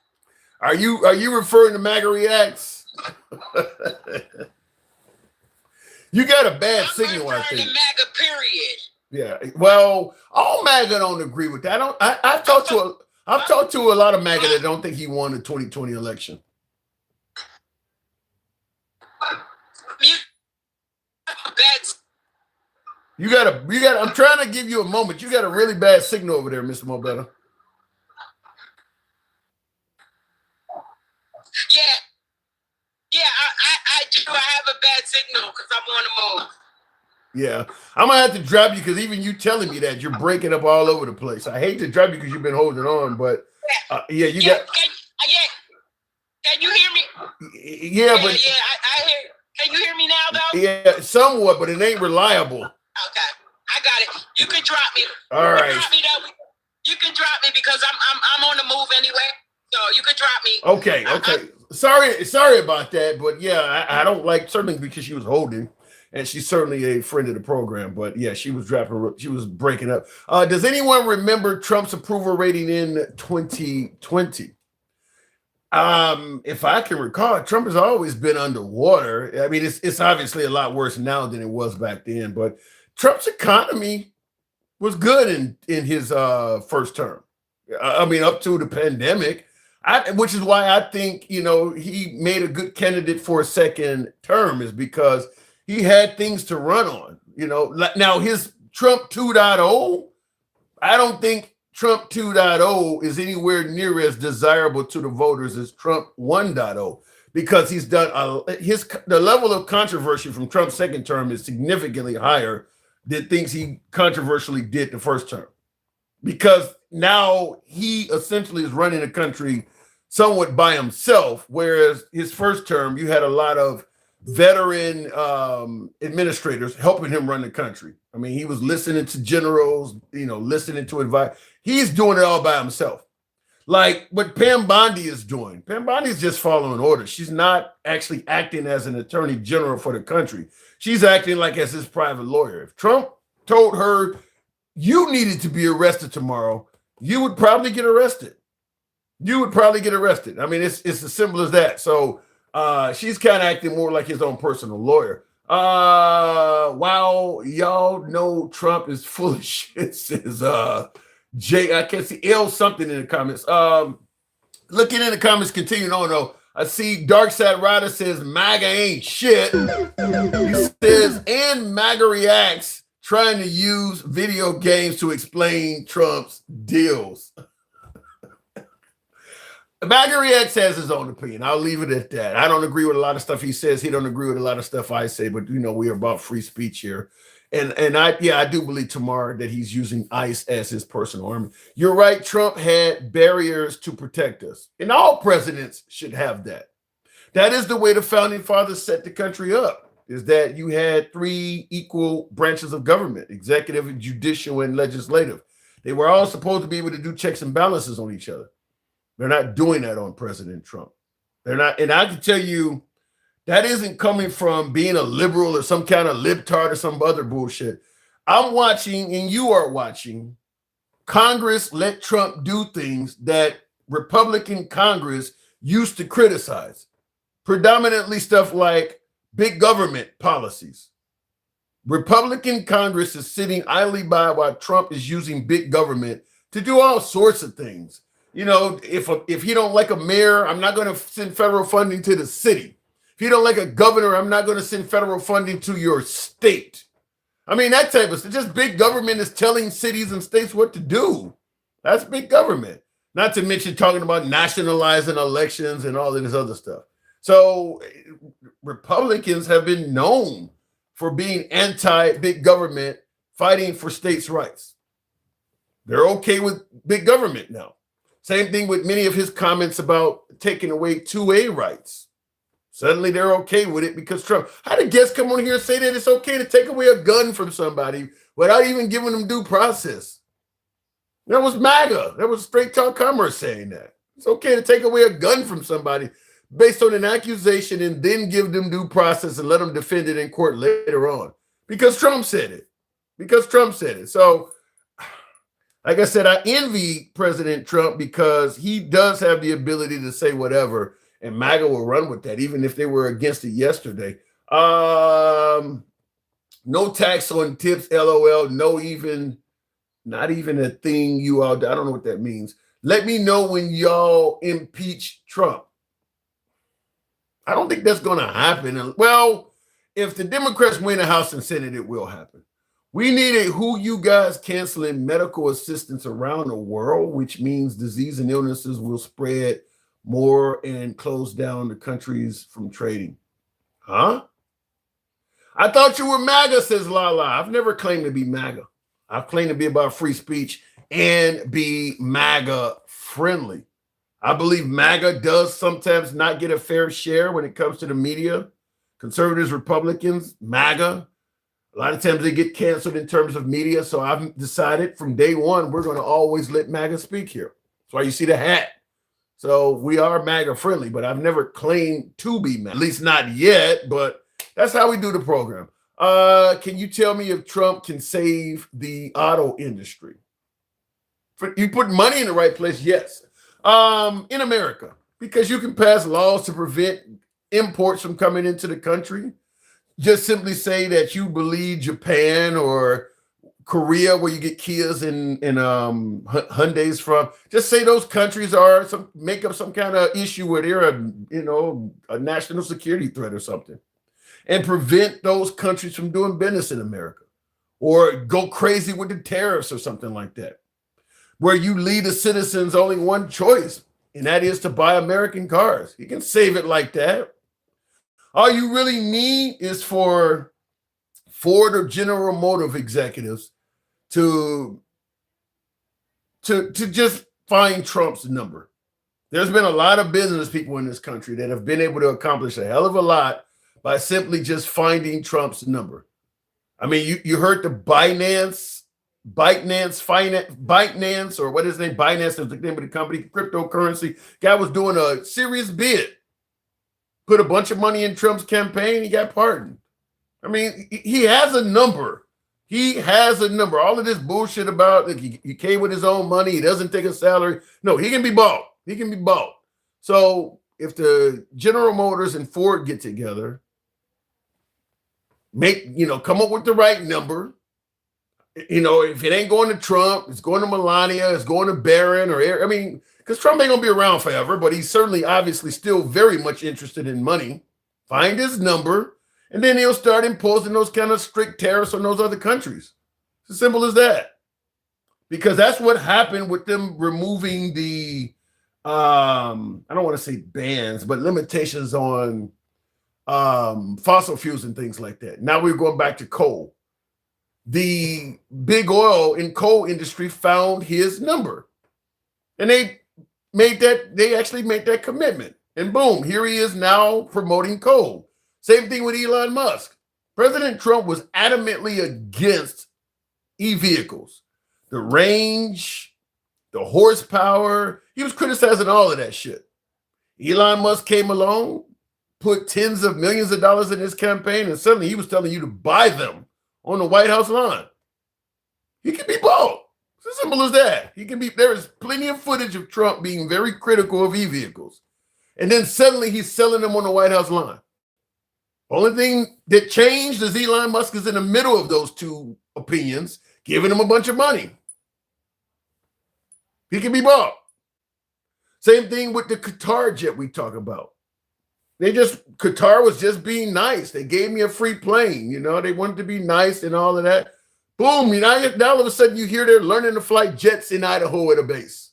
Speaker 1: Are you referring to MAGA reacts? You got a bad signal, I think.
Speaker 17: MAGA, period.
Speaker 1: Yeah. Well, all MAGA don't agree with that. I've talked to a lot of MAGA that don't think he won the 2020 election. You got I'm trying to give you a moment. You got a really bad signal over there, Mr. Mobetta.
Speaker 17: Yeah, I do. I have a bad signal because I'm on the move.
Speaker 1: Yeah, I'm gonna have to drop you because even you telling me that you're breaking up all over the place. I hate to drop you because you've been holding on, but got.
Speaker 17: Can you hear me?
Speaker 1: Yeah, but
Speaker 17: I hear. Can you hear me now, though?
Speaker 1: Yeah, somewhat, but it ain't reliable.
Speaker 17: Okay, I got it. You can drop me.
Speaker 1: All right.
Speaker 17: You can drop me because I'm on the move anyway. So you can drop me.
Speaker 1: Okay. Sorry about that, but yeah, I don't like, certainly because she was holding, and she's certainly a friend of the program. But yeah, she was breaking up. Does anyone remember Trump's approval rating in 2020? If I can recall, Trump has always been underwater. I mean, it's obviously a lot worse now than it was back then, but Trump's economy was good in his first term. I mean, up to the pandemic, which is why I think, he made a good candidate for a second term, is because he had things to run on. Now his Trump 2.0, I don't think Trump 2.0 is anywhere near as desirable to the voters as Trump 1.0, because he's done the level of controversy from Trump's second term is significantly higher than things he controversially did the first term, because now he essentially is running the country somewhat by himself, whereas his first term you had a lot of veteran administrators helping him run the country. I mean, he was listening to generals, listening to advice. He's doing it all by himself. Like what Pam Bondi is doing. Pam Bondi is just following orders. She's not actually acting as an attorney general for the country. She's acting like as his private lawyer. If Trump told her you needed to be arrested tomorrow, you would probably get arrested. I mean, it's as simple as that. So she's kind of acting more like his own personal lawyer. Wow, y'all know Trump is full of shit, says Jay. I can't see L something in the comments. Looking in the comments, continuing on though. I see Dark Side Rider says MAGA ain't shit. He says, and MAGA reacts trying to use video games to explain Trump's deals. MAGA reacts has his own opinion. I'll leave it at that. I don't agree with a lot of stuff he says. He don't agree with a lot of stuff I say, but we are about free speech here. And I do believe tomorrow that he's using ICE as his personal army. You're right. Trump had barriers to protect us. And all presidents should have that. That is the way the founding fathers set the country up, is that you had 3 equal branches of government: executive, judicial, and legislative. They were all supposed to be able to do checks and balances on each other. They're not doing that on President Trump. They're not. And I can tell you, that isn't coming from being a liberal or some kind of libtard or some other bullshit. I'm watching, and you are watching, Congress let Trump do things that Republican Congress used to criticize. Predominantly stuff like big government policies. Republican Congress is sitting idly by while Trump is using big government to do all sorts of things. If you don't like a mayor, I'm not going to send federal funding to the city. If you don't like a governor, I'm not going to send federal funding to your state. I mean, that type of stuff. Just big government is telling cities and states what to do. That's big government. Not to mention talking about nationalizing elections and all of this other stuff. So Republicans have been known for being anti-big government, fighting for states' rights. They're okay with big government now. Same thing with many of his comments about taking away 2A rights. Suddenly they're okay with it because Trump. How did guests come on here and say that it's okay to take away a gun from somebody without even giving them due process? That was MAGA. That was Straight Talk Commerce saying that. It's okay to take away a gun from somebody based on an accusation and then give them due process and let them defend it in court later on. Because Trump said it. Because Trump said it. So, like I said, I envy President Trump because he does have the ability to say whatever, and MAGA will run with that, even if they were against it yesterday. No tax on tips, LOL. Not even a thing you all, I don't know what that means. Let me know when y'all impeach Trump. I don't think that's going to happen. Well, if the Democrats win the House and Senate, it will happen. We needed who you guys canceling medical assistance around the world, which means disease and illnesses will spread more and close down the countries from trading. Huh? I thought you were MAGA, says Lala. I've never claimed to be MAGA. I've claimed to be about free speech and be MAGA friendly. I believe MAGA does sometimes not get a fair share when it comes to the media. Conservatives, Republicans, MAGA. A lot of times they get canceled in terms of media. So I've decided from day one, we're going to always let MAGA speak here. That's why you see the hat. So we are MAGA friendly, but I've never claimed to be MAGA, at least not yet, but that's how we do the program. Can you tell me if Trump can save the auto industry? You put money in the right place, yes. In America, because you can pass laws to prevent imports from coming into the country. Just simply say that you believe Japan or Korea, where you get Kias and Hyundais from. Just say those countries are make up some kind of issue where they're a national security threat or something, and prevent those countries from doing business in America, or go crazy with the tariffs or something like that, where you leave the citizens only one choice, and that is to buy American cars. You can save it like that. All you really need is for Ford or General Motors executives to just find Trump's number. There's been a lot of business people in this country that have been able to accomplish a hell of a lot by simply just finding Trump's number. I mean, you heard the Binance, or what is his name? Binance is the name of the company, cryptocurrency. Guy was doing a serious bid. Put a bunch of money in Trump's campaign. He got pardoned. I mean, he has a number. He has a number. All of this bullshit about he came with his own money. He doesn't take a salary. No, he can be bought. He can be bought. So if the General Motors and Ford get together, come up with the right number. If it ain't going to Trump, it's going to Melania, it's going to Barron because Trump ain't gonna be around forever, but he's certainly obviously still very much interested in money. Find his number, and then he'll start imposing those kind of strict tariffs on those other countries. It's as simple as that. Because that's what happened with them removing the I don't want to say bans, but limitations on fossil fuels and things like that. Now we're going back to coal. The big oil and coal industry found his number, and they actually made that commitment, and boom, here he is now promoting coal. Same thing with Elon Musk. President Trump was adamantly against e-vehicles, the range, the horsepower. He was criticizing all of that shit. Elon Musk came along, put tens of millions of dollars in his campaign, and suddenly he was telling you to buy them on the White House lawn. He can be bought. It's as simple as that. There is plenty of footage of Trump being very critical of e-vehicles. And then suddenly he's selling them on the White House lawn. Only thing that changed is Elon Musk is in the middle of those two opinions, giving him a bunch of money. He can be bought. Same thing with the Qatar jet we talk about. Qatar was just being nice. They gave me a free plane. They wanted to be nice and all of that. Boom, now all of a sudden you hear they're learning to fly jets in Idaho at a base.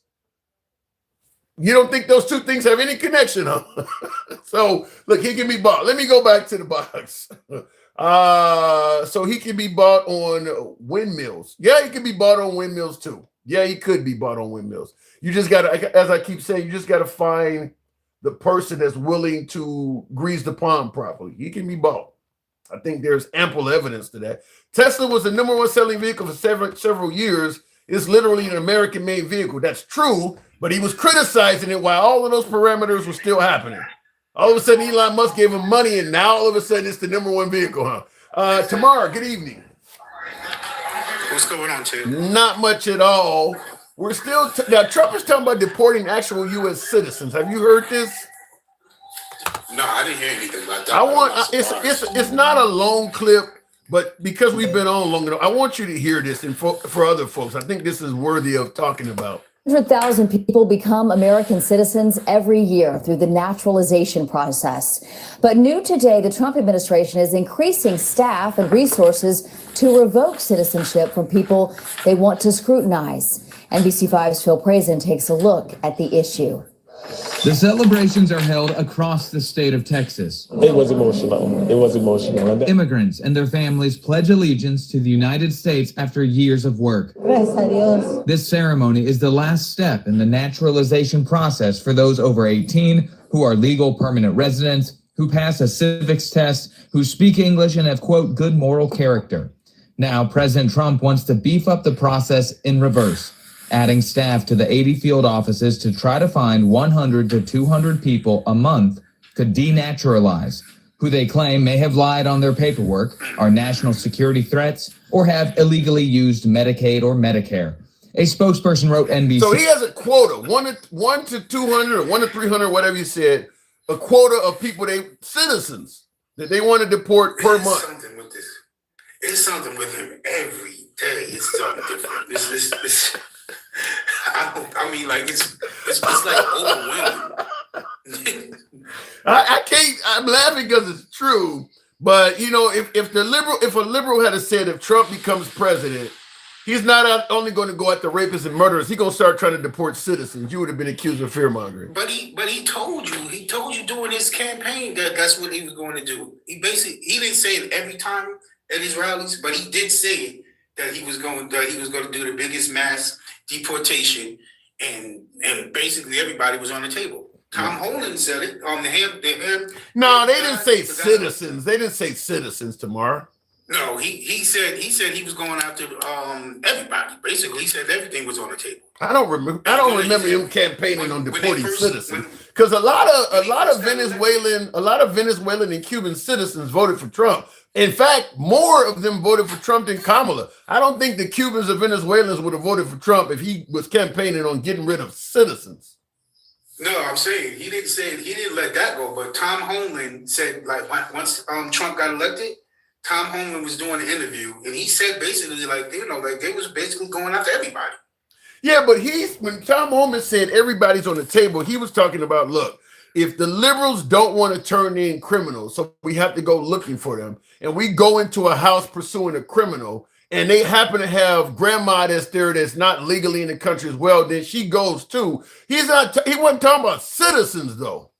Speaker 1: You don't think those two things have any connection, huh? So look, he can be bought. Let me go back to the box. So he can be bought on windmills. Yeah, he can be bought on windmills too. Yeah, he could be bought on windmills. You just gotta, as I keep saying, you just gotta find the person that's willing to grease the palm properly. He can be bought. I think there's ample evidence to that. Tesla was the #1 selling vehicle for several years. It's literally an American-made vehicle. That's true, but he was criticizing it while all of those parameters were still happening. All of a sudden, Elon Musk gave him money, and now all of a sudden, it's the #1 vehicle, huh? Tamara, good evening.
Speaker 10: What's going on, Ted?
Speaker 1: Not much at all. We're still now. Trump is talking about deporting actual U.S. citizens. Have you heard this?
Speaker 10: No, I didn't hear anything about that.
Speaker 1: I want it's not a long clip, but because we've been on long enough, I want you to hear this and for other folks. I think this is worthy of talking about.
Speaker 5: 100,000 people become American citizens every year through the naturalization process. But new today, the Trump administration is increasing staff and resources to revoke citizenship from people they want to scrutinize. NBC5's Phil Prazen takes a look at the issue.
Speaker 6: The celebrations are held across the state of Texas.
Speaker 18: It was emotional. It was emotional.
Speaker 6: Immigrants and their families pledge allegiance to the United States after years of work. This ceremony is the last step in the naturalization process for those over 18 who are legal permanent residents, who pass a civics test, who speak English and have, quote, good moral character. Now, President Trump wants to beef up the process in reverse, adding staff to the 80 field offices to try to find 100 to 200 people a month to denaturalize, who they claim may have lied on their paperwork, are national security threats, or have illegally used Medicaid or Medicare. A spokesperson wrote NBC.
Speaker 1: So he has a quota, 1 to 200 or 1 to 300, whatever you said, a quota of people, citizens that they want to deport per month.
Speaker 10: It's something with him every day. It's something different. I mean, like it's like overwhelming.
Speaker 1: I can't. I'm laughing because it's true. But you know, if a liberal had said if Trump becomes president, he's not only going to go at the rapists and murderers. He's going to start trying to deport citizens. You would have been accused of fear mongering.
Speaker 10: But he told you during his campaign that that's what he was going to do. He didn't say it every time at his rallies, but he did say that he was going to do the biggest mass deportation, and basically everybody was on the table. Tom Holland said it on the
Speaker 1: No, they didn't say citizens. They didn't say citizens, Tamara.
Speaker 10: No, he said he was going after everybody. Basically, he said everything was on the table.
Speaker 1: I don't remember him campaigning on deporting citizens, because a lot of Venezuelan and Cuban citizens voted for Trump. In fact, more of them voted for Trump than Kamala. I don't think the Cubans or Venezuelans would have voted for Trump if he was campaigning on getting rid of citizens.
Speaker 10: No, I'm saying he didn't let that go. But Tom Holland said, like, once Trump got elected, Tom Holland was doing an interview, and he said basically, like, like they was basically going after everybody.
Speaker 1: Yeah, but when Tom Holland said everybody's on the table, he was talking about, look, if the liberals don't want to turn in criminals, so we have to go looking for them, and we go into a house pursuing a criminal, and they happen to have grandma that's there that's not legally in the country as well, then she goes too. He wasn't talking about citizens though.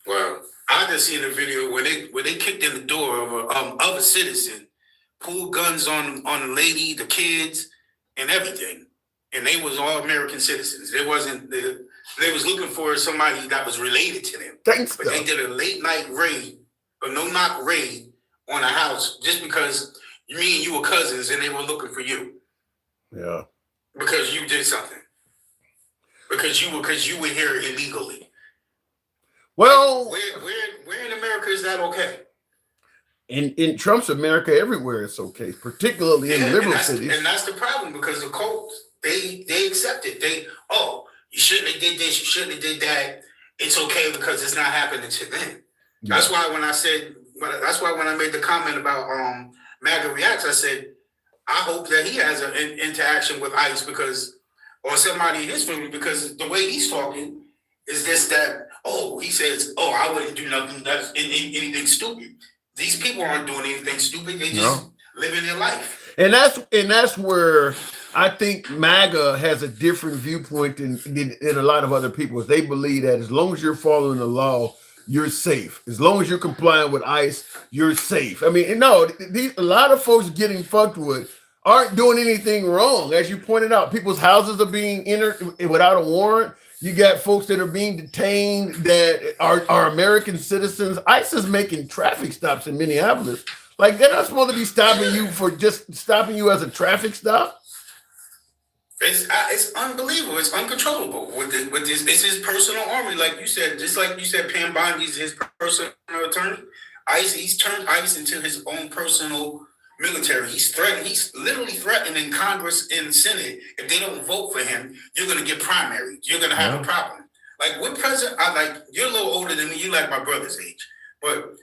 Speaker 10: Well, I just seen a video where they kicked in the door of a citizen, pulled guns on the lady, the kids, and everything, and they was all American citizens. They was looking for somebody that was related to them. But they did a late night raid, a no knock raid on a house just because me and you were cousins, and they were looking for you.
Speaker 1: Yeah,
Speaker 10: because you did something. Because you were here illegally.
Speaker 1: Well,
Speaker 10: where in America is that okay?
Speaker 1: In Trump's America, everywhere it's okay, particularly in liberal cities.
Speaker 10: And that's the problem, because the cults, they accept it. You shouldn't have did this, you shouldn't have did that. It's okay because it's not happening to them. Yeah. That's why when I made the comment about MAGA Reacts, I said, I hope that he has an interaction with ICE or somebody in his family, because the way he's talking is he says, I wouldn't do nothing that's anything stupid. These people aren't doing anything stupid. They just living their life.
Speaker 1: And that's where I think MAGA has a different viewpoint than a lot of other people. They believe that as long as you're following the law, you're safe. As long as you're complying with ICE, you're safe. I mean, no, a lot of folks getting fucked with aren't doing anything wrong. As you pointed out, people's houses are being entered without a warrant. You got folks that are being detained that are American citizens. ICE is making traffic stops in Minneapolis. Like, they're not supposed to be stopping you for just stopping you as a traffic stop.
Speaker 10: It's unbelievable. It's uncontrollable with this. It's his personal army, like you said. Just like you said, Pam Bondi's his personal attorney. He's turned ICE into his own personal military. He's literally threatening Congress and Senate. If they don't vote for him, you're going to get primaried. You're going to have a problem. Like, what president? You're a little older than me. You like my brother's age, but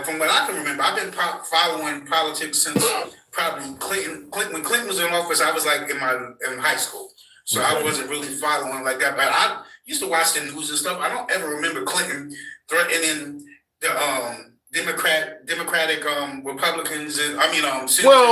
Speaker 10: from what I can remember, I've been following politics since probably Clinton. When Clinton was in office, I was like in high school, so I wasn't really following like that. But I used to watch the news and stuff. I don't ever remember Clinton threatening the Democratic Republicans and senators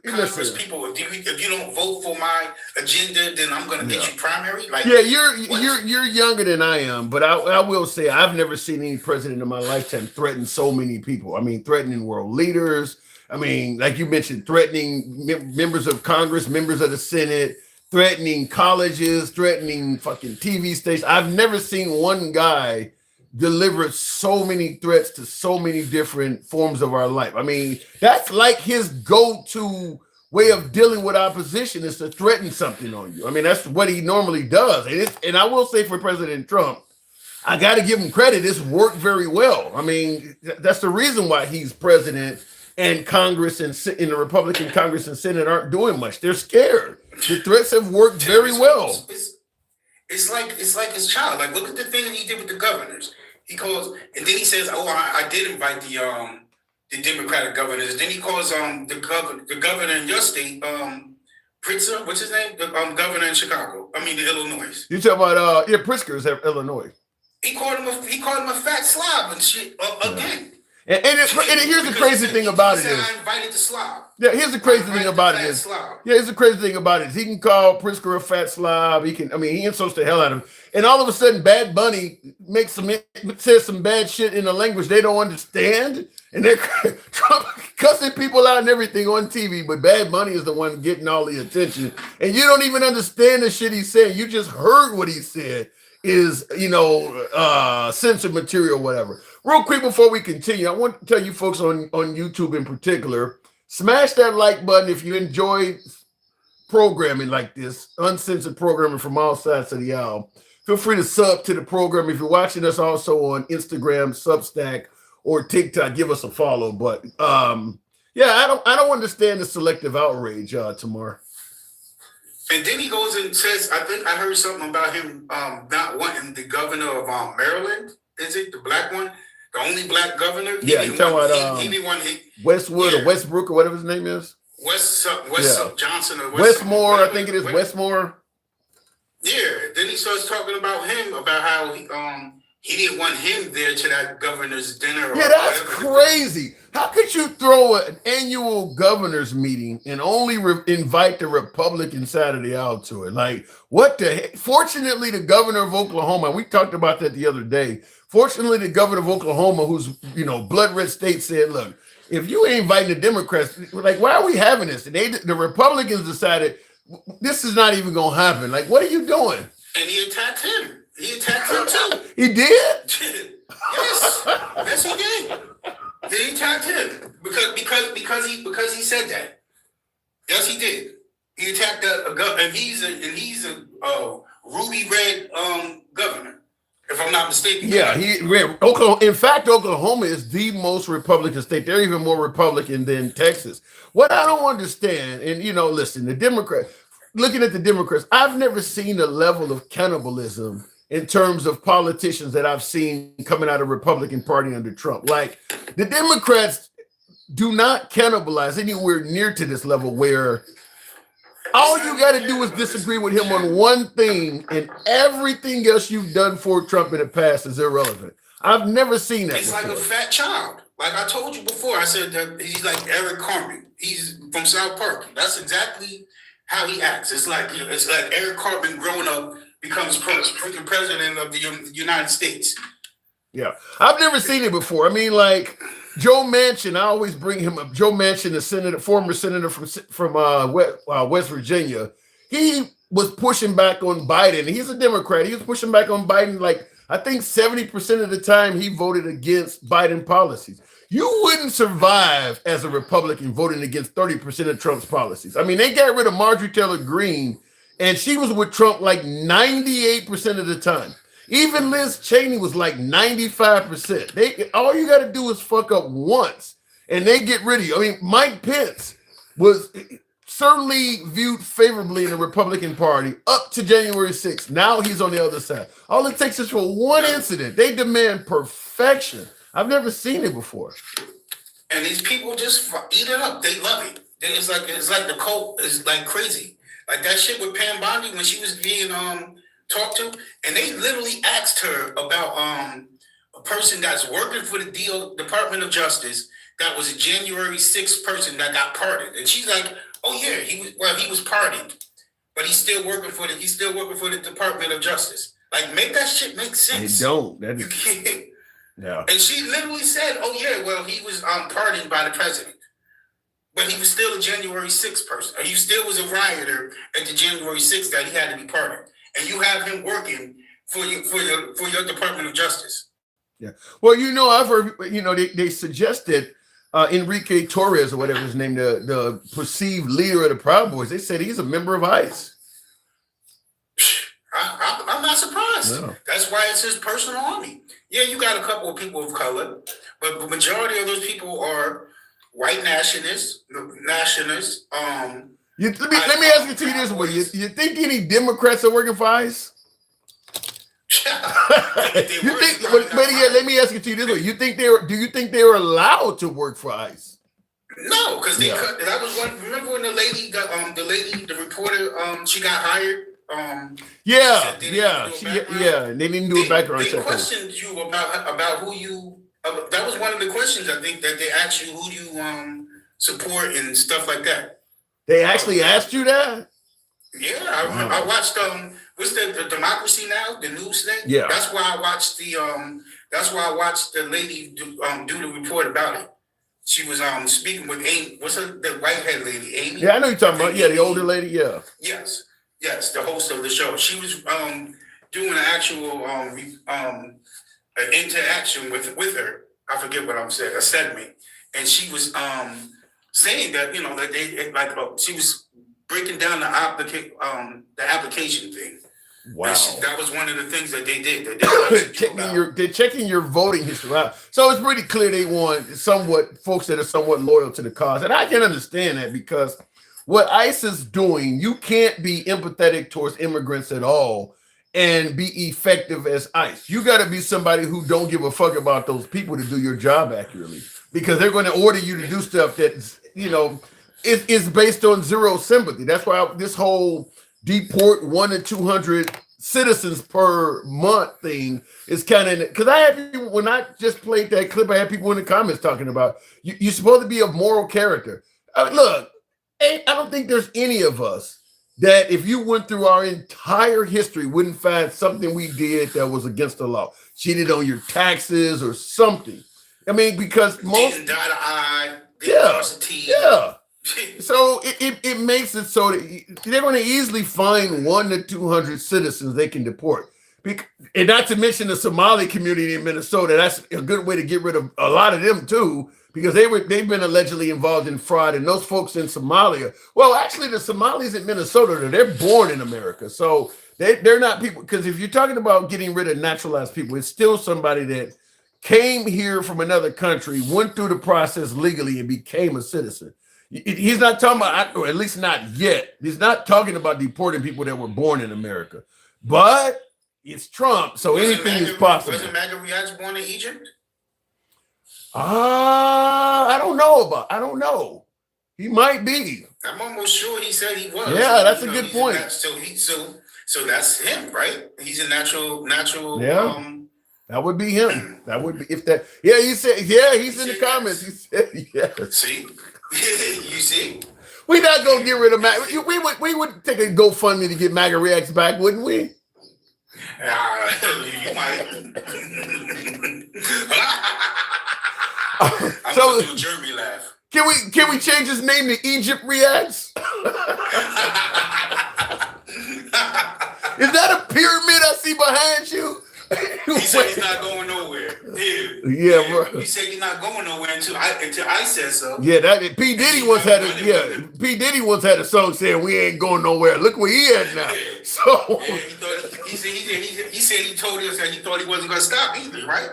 Speaker 10: and Congress people. If you don't vote for my agenda, then I'm going to get you primary. Like,
Speaker 1: yeah, you're younger than I am, but I will say I've never seen any president in my lifetime threaten so many people. I mean, threatening world leaders. I mean, like you mentioned, threatening members of Congress, members of the Senate, threatening colleges, threatening fucking TV stations. I've never seen one guy deliver so many threats to so many different forms of our life. I mean, that's like his go-to way of dealing with opposition is to threaten something on you. I mean, that's what he normally does. And I will say for President Trump, I got to give him credit. It's worked very well. I mean, that's the reason why he's president and Congress and the Republican Congress and Senate aren't doing much. They're scared. The threats have worked very well.
Speaker 10: It's like his child. Like, look at the thing that he did with the governors. He calls, and then he says, "Oh, I did invite the Democratic governors." Then he calls the governor in your state, Pritzker, what's his name? The governor in Chicago. I mean, the Illinois.
Speaker 1: You talking about Pritzker's Illinois?
Speaker 10: He called him a fat slob and shit again.
Speaker 1: And here's the crazy thing about it is,
Speaker 10: I invited the slob.
Speaker 1: Yeah, here's the crazy thing about it is, here's the crazy thing about it is he can call Pritzker a fat slob. He insults the hell out of him. And all of a sudden, Bad Bunny says some bad shit in a language they don't understand. And they're cussing people out and everything on TV. But Bad Bunny is the one getting all the attention. And you don't even understand the shit he's saying. You just heard what he said is, censored material, whatever. Real quick before we continue, I want to tell you folks on YouTube in particular, smash that like button if you enjoy programming like this, uncensored programming from all sides of the aisle. Feel free to sub to the program. If you're watching us also on Instagram, Substack, or TikTok, give us a follow. But I don't understand the selective outrage, Tamar.
Speaker 10: And then he goes and says, I think I heard something about him not wanting the governor of Maryland. Is it the black one? The only black governor?
Speaker 1: Yeah, you're talking about Westwood or Westbrook or whatever his name is.
Speaker 10: West Johnson or
Speaker 1: Westmore, I think it is Westmore.
Speaker 10: Yeah, then he starts talking about him, about how he didn't want him there to that governor's dinner.
Speaker 1: Yeah, that's crazy. How could you throw an annual governor's meeting and only invite the Republican side of the aisle to it? Like, what the heck? Fortunately, the governor of Oklahoma, we talked about that the other day. Fortunately, the governor of Oklahoma, who's, blood red state, said, look, if you ain't inviting the Democrats, like, why are we having this? And the Republicans decided this is not even going to happen. Like, what are you doing?
Speaker 10: And he attacked him. He attacked him too.
Speaker 1: He did?
Speaker 10: Yes, he did. He attacked him because he said that. Yes, he did. He attacked and he's a ruby red governor, if I'm not mistaken.
Speaker 1: Yeah, Oklahoma. In fact, Oklahoma is the most Republican state. They're even more Republican than Texas. What I don't understand, and listen, the Democrats. Looking at the Democrats, I've never seen a level of cannibalism in terms of politicians that I've seen coming out of the Republican Party under Trump. Like, the Democrats do not cannibalize anywhere near to this level where all you got to do is disagree with him on one thing and everything else you've done for Trump in the past is irrelevant. I've never seen that
Speaker 10: He's
Speaker 1: before.
Speaker 10: like a fat child. Like I told you before, I said that he's like Eric Cartman. He's from South Park. That's exactly how he acts. It's like Eric Cartman growing up becomes freaking president of the United States.
Speaker 1: Yeah, I've never seen it before. I mean, like Joe Manchin, I always bring him up. Joe Manchin, the senator, former senator from West Virginia, he was pushing back on Biden. He's a Democrat. He was pushing back on Biden. Like I think 70% of the time he voted against Biden policies. You wouldn't survive as a Republican voting against 30% of Trump's policies. I mean, they got rid of Marjorie Taylor Greene, and she was with Trump like 98% of the time. Even Liz Cheney was like 95%. All you got to do is fuck up once, and they get rid of you. I mean, Mike Pence was certainly viewed favorably in the Republican Party up to January 6th. Now he's on the other side. All it takes is for one incident. They demand perfection. I've never seen it before.
Speaker 10: And these people just eat it up. They love it. It's like the cult is like crazy. Like that shit with Pam Bondi when she was being talked to, and they literally asked her about a person that's working for the Department of Justice that was a January 6th person that got pardoned, and she's like, "Oh yeah, he was pardoned, but he's still working for the Department of Justice." Like, make that shit make sense.
Speaker 1: They don't.
Speaker 10: You can't.
Speaker 1: Yeah.
Speaker 10: And she literally said, "Oh yeah, well he was pardoned by the president, but he was still a January 6th person. Or he still was a rioter at the January 6th that he had to be pardoned." And you have him working for your Department of Justice.
Speaker 1: Yeah. Well, I've heard, they suggested Enrique Torres or whatever his name, the perceived leader of the Proud Boys. They said he's a member of ICE.
Speaker 10: I'm not surprised.
Speaker 1: No.
Speaker 10: That's why it's his personal army. Yeah, you got a couple of people of color, but the majority of those people are white nationalists.
Speaker 1: Let me ask you this way: you think any Democrats are working for ICE? Let me ask you this way: do you think they were allowed to work for ICE?
Speaker 10: No, because they cut. That was one. Remember when the reporter, she got hired.
Speaker 1: They didn't do a background check.
Speaker 10: They questioned you about who you. That was one of the questions I think that they asked you, who do you support and stuff like that.
Speaker 1: They actually asked you that?
Speaker 10: Yeah, I remember. I watched what's the Democracy Now, the news thing.
Speaker 1: Yeah,
Speaker 10: that's why I watched the lady do the report about it. She was speaking with Amy. What's the white-haired lady, Amy?
Speaker 1: Yeah, I know you're talking about. Yeah, the older lady. Yeah.
Speaker 10: Yes, the host of the show. She was doing an actual interaction with her. I forget what I'm saying. A segment, and she was saying that that they she was breaking down the application thing.
Speaker 1: Wow,
Speaker 10: that was one of the things that they did.
Speaker 1: They're checking your voting history. Wow. So it's pretty clear they want folks that are somewhat loyal to the cause, and I can understand that because what ICE is doing, you can't be empathetic towards immigrants at all and be effective as ICE. You got to be somebody who don't give a fuck about those people to do your job accurately, because they're going to order you to do stuff that is based on zero sympathy. That's why this whole deport 100 to 200 citizens per month thing is kind of, because I had people, when I just played that clip, I had people in the comments talking about you're supposed to be of moral character. Look, I don't think there's any of us that if you went through our entire history wouldn't find something we did that was against the law. Cheated on your taxes or something. I mean, because most
Speaker 10: didn't dot an I,
Speaker 1: yeah. So it makes it so that they're going to easily find 100 to 200 citizens they can deport. And not to mention the Somali community in Minnesota. That's a good way to get rid of a lot of them too, because they've been allegedly involved in fraud. And those folks in Somalia, well, actually the Somalis in Minnesota, they're born in America. So they're not people, because if you're talking about getting rid of naturalized people, it's still somebody that came here from another country, went through the process legally and became a citizen. He's not talking about, or at least not yet, he's not talking about deporting people that were born in America. But it's Trump, so anything is possible.
Speaker 10: Wasn't Maga Riaz born in Egypt?
Speaker 1: I don't know. He might be.
Speaker 10: I'm almost sure he said he was.
Speaker 1: Yeah, that's a good point.
Speaker 10: So that's him, right? He's a natural.
Speaker 1: Yeah. That would be him. That would be if that. Yeah, he said. Yeah, he's in the comments. He said yes.
Speaker 10: See, you see.
Speaker 1: We're not gonna get rid of MAGA. We would take a GoFundMe to get MAGA Reacts back, wouldn't we?
Speaker 10: You might. I'm
Speaker 1: So
Speaker 10: gonna do Jeremy laugh.
Speaker 1: can we change his name to Egypt Reacts? Is that a pyramid I see behind you?
Speaker 10: He said he's not going nowhere.
Speaker 1: Yeah, bro.
Speaker 10: He said he's not going nowhere until I said so.
Speaker 1: Yeah, that P. Diddy once had a P. Diddy once had a song saying we ain't going nowhere. Look where he at now. So
Speaker 10: He said he told us that he thought he wasn't gonna stop either, right?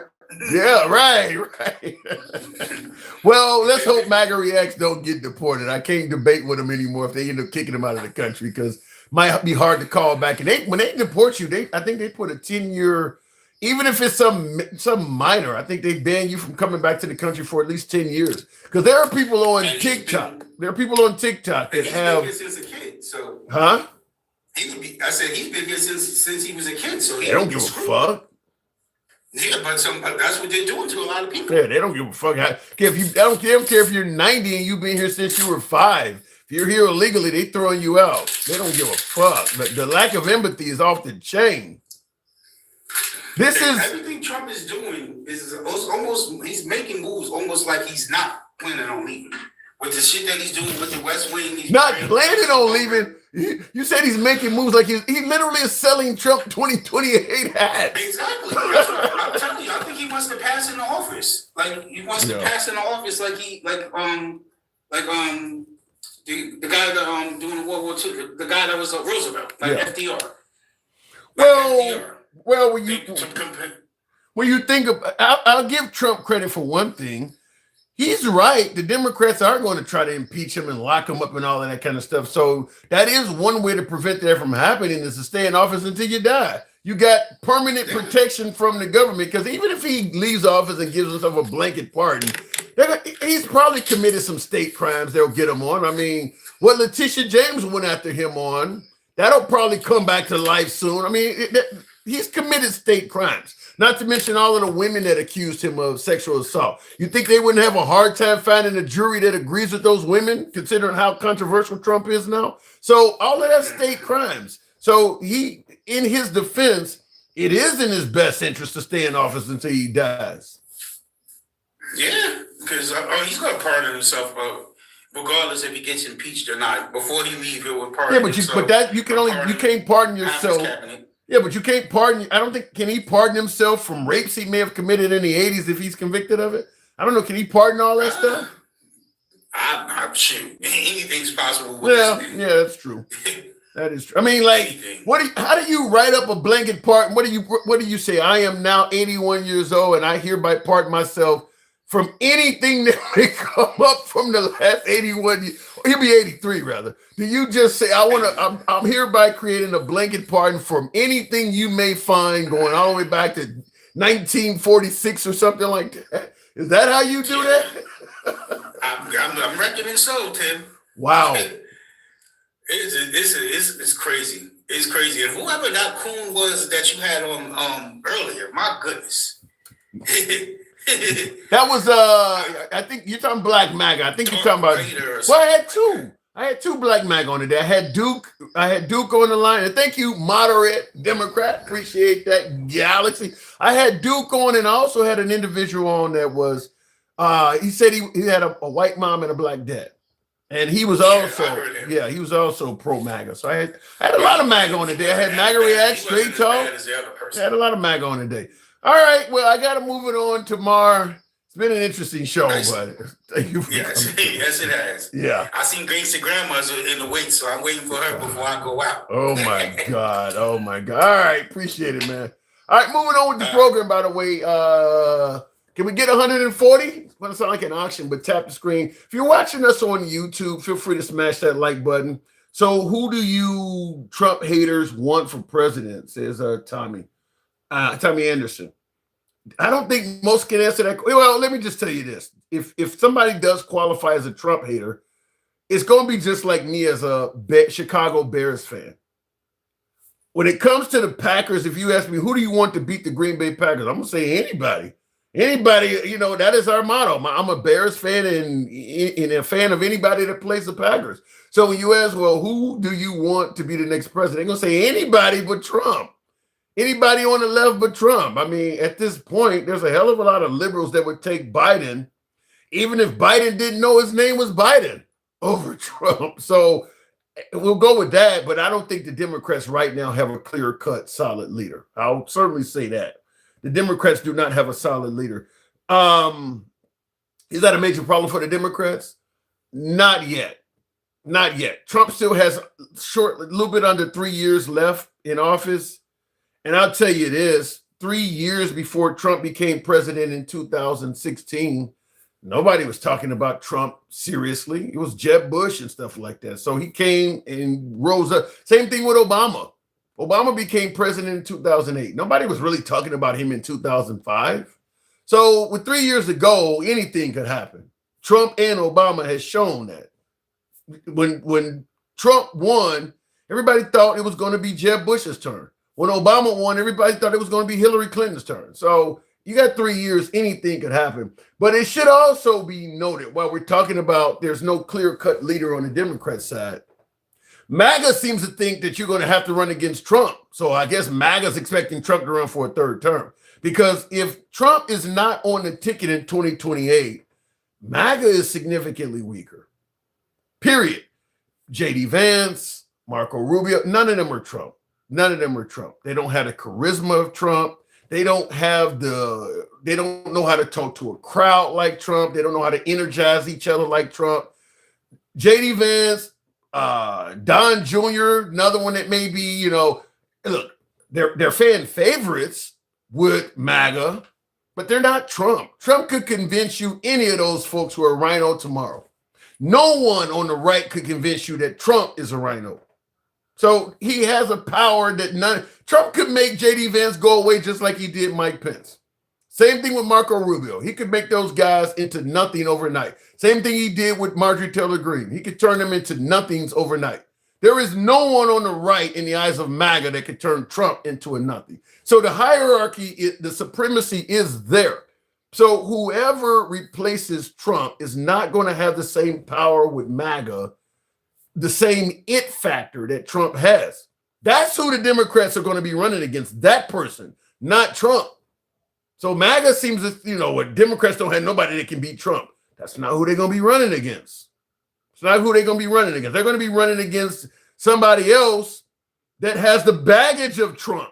Speaker 1: yeah, right. Well, let's hope MAGA Reacts don't get deported. I can't debate with them anymore if they end up kicking them out of the country because it might be hard to call back. And when they deport you, I think they put a 10-year. Even if it's some minor, I think they ban you from coming back to the country for at least 10 years. Because there are people on TikTok. There are people on TikTok that have.
Speaker 10: He's been here since a kid, so.
Speaker 1: Huh?
Speaker 10: I said he's been here since he was a kid, so
Speaker 1: They don't give a fuck.
Speaker 10: Yeah, but that's what they're doing to a lot of people.
Speaker 1: Yeah, they don't give a fuck. I don't care if you're 90 and you've been here since you were 5. If you're here illegally, they throwing you out. They don't give a fuck. But the lack of empathy is off the chain.
Speaker 10: Everything Trump is doing is almost he's making moves almost like he's not planning on leaving. With the shit that he's doing with the West Wing, he's
Speaker 1: not planning on leaving. You said he's making moves like he literally is selling Trump 2028 hats.
Speaker 10: Exactly. I'm telling you, I think he wants to pass in the office. Like he wants to pass in the office like the guy that during World War II, the guy that was Roosevelt, like FDR.
Speaker 1: Well, when you think of, I'll give Trump credit for one thing. He's right. The Democrats are going to try to impeach him and lock him up and all of that kind of stuff. So that is one way to prevent that from happening is to stay in office until you die. You got permanent protection from the government because even if he leaves office and gives himself a blanket pardon, he's probably committed some state crimes that'll get him on. I mean, what Letitia James went after him on, that'll probably come back to life soon. I mean, he's committed state crimes. Not to mention all of the women that accused him of sexual assault. You think they wouldn't have a hard time finding a jury that agrees with those women, considering how controversial Trump is now? So all of that state crimes. So in his defense, it is in his best interest to stay in office until he dies.
Speaker 10: Yeah, because he's going to pardon himself, regardless if he gets impeached or not. Before he leaves, he will pardon himself.
Speaker 1: But you can't pardon yourself. Yeah, but you can't pardon. I don't think, can he pardon himself from rapes he may have committed in the 80s if he's convicted of it? I don't know. Can he pardon all that stuff?
Speaker 10: I'm sure anything's possible.
Speaker 1: Yeah, that's true. That is true. I mean, like, how do you write up a blanket pardon? What do you say? I am now 81 years old and I hereby pardon myself from anything that may come up from the last 81 years. He'll be 83 rather. Do you just say, I'm hereby creating a blanket pardon from anything you may find going all the way back to 1946 or something like that? Is that how you do that?
Speaker 10: I'm reckoning so, Tim.
Speaker 1: Wow.
Speaker 10: It's crazy. It's crazy. And whoever that coon was that you had on earlier, my goodness.
Speaker 1: That was I think you're talking Black MAGA. I think you're talking about. Well, I had two Black MAGA on today. I had Duke on the line. And thank you, moderate Democrat. Appreciate that galaxy. I had Duke on, and I also had an individual on that was he said he had a white mom and a black dad. And he was he was also pro MAGA. So I had a lot of MAGA on today. I had MAGA React, Straight Talk. I had a lot of MAGA on today. All right, well, I got to move it on tomorrow. It's been an interesting show, but thank you for
Speaker 10: yes, it has.
Speaker 1: Yeah.
Speaker 10: I seen Grace and Grandma's in the wait, so I'm waiting for her before I go out.
Speaker 1: Oh, my God. Oh, my God. All right, appreciate it, man. All right, moving on with the program, by the way. Can we get 140? It's going to sound like an auction, but tap the screen. If you're watching us on YouTube, feel free to smash that like button. So who do you Trump haters want for president, says Tommy Anderson. I don't think most can answer that. Well, let me just tell you this. If somebody does qualify as a Trump hater, it's going to be just like me as a Chicago Bears fan. when it comes to the Packers, if you ask me, who do you want to beat the Green Bay Packers? I'm going to say anybody. Anybody, you know, that is our motto. I'm a Bears fan and a fan of anybody that plays the Packers. So when you ask, well, who do you want to be the next president? They're going to say anybody but Trump. Anybody on the left but Trump. I mean, at this point, there's a hell of a lot of liberals that would take Biden, even if Biden didn't know his name was Biden, over Trump. So we'll go with that, but I don't think the Democrats right now have a clear-cut, solid leader. I'll certainly say that. The Democrats do not have a solid leader. Is that a major problem for the Democrats? Not yet. Not yet. Trump still has a little bit under 3 years left in office. And I'll tell you this, 3 years before Trump became president in 2016, nobody was talking about Trump seriously. It was Jeb Bush and stuff like that. So he came and rose up. Same thing with Obama. Obama became president in 2008. Nobody was really talking about him in 2005. So with 3 years ago, anything could happen. Trump and Obama has shown that. When Trump won, everybody thought it was going to be Jeb Bush's turn. When Obama won, everybody thought it was going to be Hillary Clinton's turn. So you got 3 years, anything could happen. But it should also be noted, while we're talking about there's no clear-cut leader on the Democrat side, MAGA seems to think that you're going to have to run against Trump. So I guess MAGA's expecting Trump to run for a third term. Because if Trump is not on the ticket in 2028, MAGA is significantly weaker. Period. J.D. Vance, Marco Rubio, none of them are Trump. None of them are Trump. They don't have the charisma of Trump. They don't know how to talk to a crowd like Trump. They don't know how to energize each other like Trump. J.D. Vance, Don Jr., another one that may be, you know, look, they're fan favorites with MAGA, but they're not Trump. Trump could convince you any of those folks who are rhino tomorrow. No one on the right could convince you that Trump is a rhino. So he has a power that Trump could make J.D. Vance go away just like he did Mike Pence. Same thing with Marco Rubio. He could make those guys into nothing overnight. Same thing he did with Marjorie Taylor Greene. He could turn them into nothings overnight. There is no one on the right in the eyes of MAGA that could turn Trump into a nothing. So the hierarchy, the supremacy is there. So whoever replaces Trump is not going to have the same power with MAGA, the same it factor that Trump has. That's who the Democrats are going to be running against, that person, not Trump. So MAGA seems to, you know, what Democrats don't have nobody that can beat Trump. That's not who they're going to be running against. It's not who they're going to be running against. They're going to be running against somebody else that has the baggage of Trump.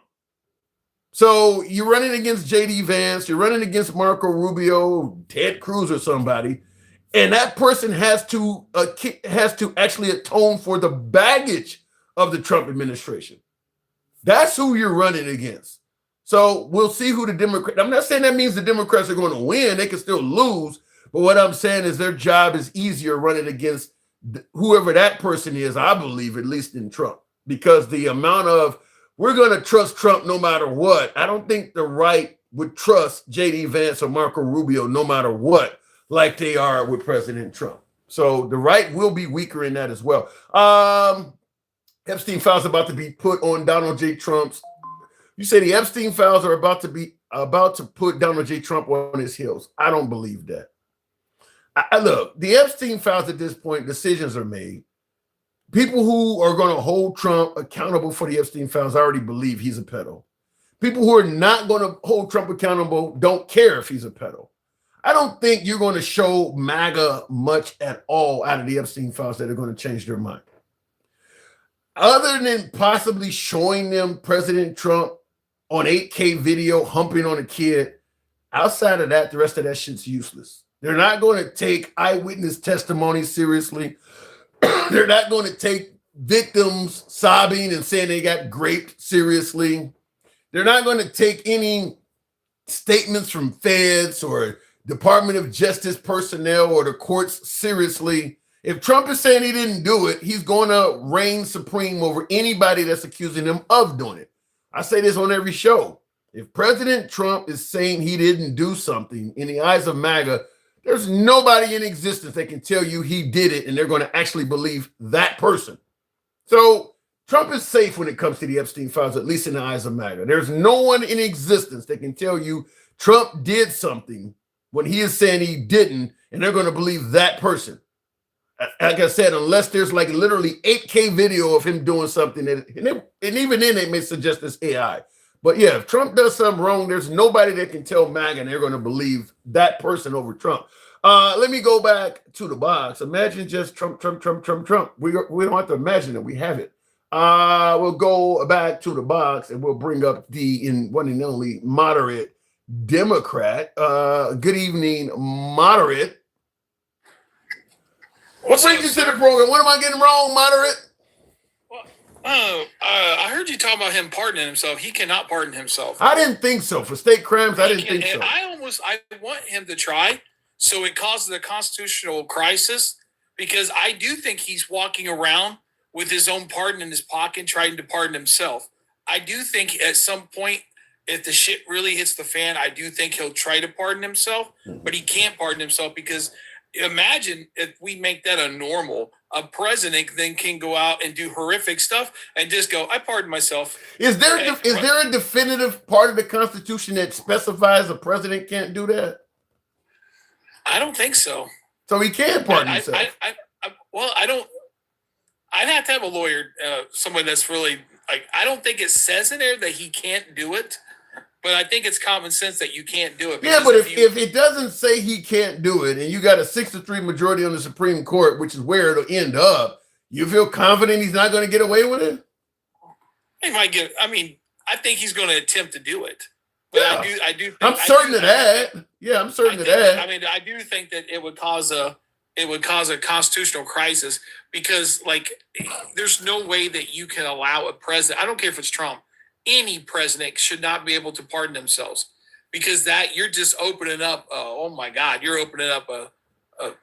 Speaker 1: So you're running against J.D. Vance, you're running against Marco Rubio, Ted Cruz or somebody, and that person has to actually atone for the baggage of the Trump administration. That's who you're running against. So we'll see who the Democrats. I'm not saying that means the Democrats are going to win. They can still lose. But what I'm saying is their job is easier running against whoever that person is, I believe, at least in Trump. Because the amount of, we're going to trust Trump no matter what. I don't think the right would trust J.D. Vance or Marco Rubio no matter what, like they are with President Trump. So the right will be weaker in that as well. Epstein files about to be put on Donald J. Trump's. You say the Epstein files are about to put Donald J. Trump on his heels. I don't believe that. Look, the Epstein files at this point, decisions are made. People who are going to hold Trump accountable for the Epstein files already believe he's a pedo. People who are not going to hold Trump accountable don't care if he's a pedo. I don't think you're going to show MAGA much at all out of the Epstein files that are going to change their mind. Other than possibly showing them President Trump on 8K video humping on a kid, outside of that, the rest of that shit's useless. They're not going to take eyewitness testimony seriously. They're not going to take victims sobbing and saying they got raped seriously. They're not going to take any statements from feds or Department of Justice personnel or the courts seriously. If Trump is saying he didn't do it, he's going to reign supreme over anybody that's accusing him of doing it. I say this on every show. If President Trump is saying he didn't do something in the eyes of MAGA, there's nobody in existence that can tell you he did it and they're going to actually believe that person. So Trump is safe when it comes to the Epstein files, at least in the eyes of MAGA. There's no one in existence that can tell you Trump did something when he is saying he didn't, and they're going to believe that person. Like I said, unless there's like literally 8K video of him doing something, and even then they may suggest it's AI. But yeah, if Trump does something wrong, there's nobody that can tell MAGA and they're going to believe that person over Trump. Let me go back to the box. Imagine just Trump. We don't have to imagine it. We have it. We'll go back to the box and we'll bring up the one and only moderate Democrat. Good evening, moderate. What brings you to the program? What am I getting wrong, moderate?
Speaker 19: I heard you talking about him pardoning himself. He cannot pardon himself.
Speaker 1: I didn't think so. For state crimes, I didn't think so.
Speaker 19: I want him to try, so it causes a constitutional crisis, because I do think he's walking around with his own pardon in his pocket, trying to pardon himself. I do think at some point, if the shit really hits the fan, I do think he'll try to pardon himself, but he can't pardon himself, because imagine if we make that a normal. A president then can go out and do horrific stuff and just go, I pardon myself.
Speaker 1: Is there a definitive part of the Constitution that specifies a president can't do that?
Speaker 19: I don't think so.
Speaker 1: So he can't pardon himself.
Speaker 19: I'd have to have a lawyer, someone that's really I don't think it says in there that he can't do it, but I think it's common sense that you can't do it.
Speaker 1: Yeah, but if it doesn't say he can't do it, and you got a 6-3 majority on the Supreme Court, which is where it'll end up, you feel confident he's not going to get away with it?
Speaker 19: He might get. I mean, I think he's going to attempt to do it. But yeah. I do.
Speaker 1: I'm certain of that. Yeah, I'm certain of that.
Speaker 19: I mean, I do think that it would cause a constitutional crisis, because there's no way that you can allow a president. I don't care if it's Trump. Any president should not be able to pardon themselves, because that you're just opening up. Oh my God, you're opening up a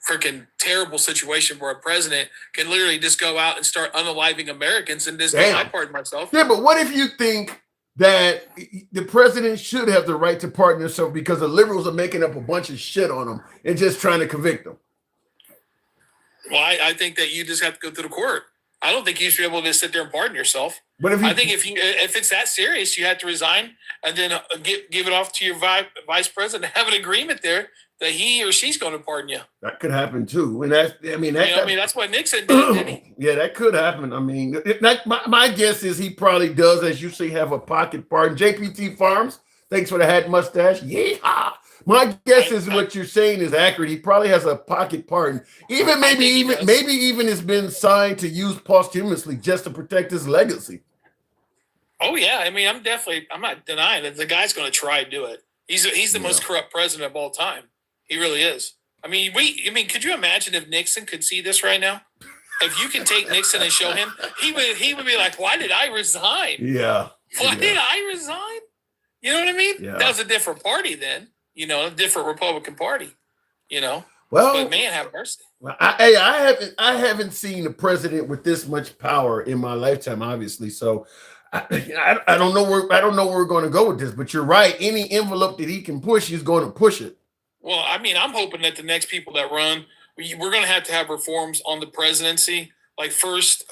Speaker 19: freaking terrible situation where a president can literally just go out and start unaliving Americans and just go, I pardon myself.
Speaker 1: Yeah, but what if you think that the president should have the right to pardon himself because the liberals are making up a bunch of shit on him and just trying to convict him?
Speaker 19: Well, I think that you just have to go through the court. I don't think you should be able to sit there and pardon yourself.
Speaker 1: But
Speaker 19: I think if it's that serious, you have to resign and then give it off to your vice president. Have an agreement there that he or she's going to pardon you.
Speaker 1: That could happen too. And
Speaker 19: that's what Nixon did, didn't he?
Speaker 1: Yeah, that could happen. I mean, my guess is he probably does, as you say, have a pocket pardon. JPT Farms, thanks for the hat mustache. Yeah. My guess is what you're saying is accurate. He probably has a pocket pardon. Maybe even has been signed to use posthumously just to protect his legacy.
Speaker 19: Oh yeah, I mean, I'm not denying that the guy's going to try to do it. He's the most corrupt president of all time. He really is. I mean, could you imagine if Nixon could see this right now? If you can take Nixon and show him, he would be like, "Why did I resign?
Speaker 1: Yeah.
Speaker 19: Why did I resign? You know what I mean?
Speaker 1: Yeah.
Speaker 19: That was a different party then. A different Republican Party.
Speaker 1: Well,
Speaker 19: but man, have mercy.
Speaker 1: I haven't seen a president with this much power in my lifetime, obviously. So I don't know where we're going to go with this. But you're right. Any envelope that he can push, he's going to push it.
Speaker 19: Well, I mean, I'm hoping that the next people that run, we're going to have reforms on the presidency. Like first,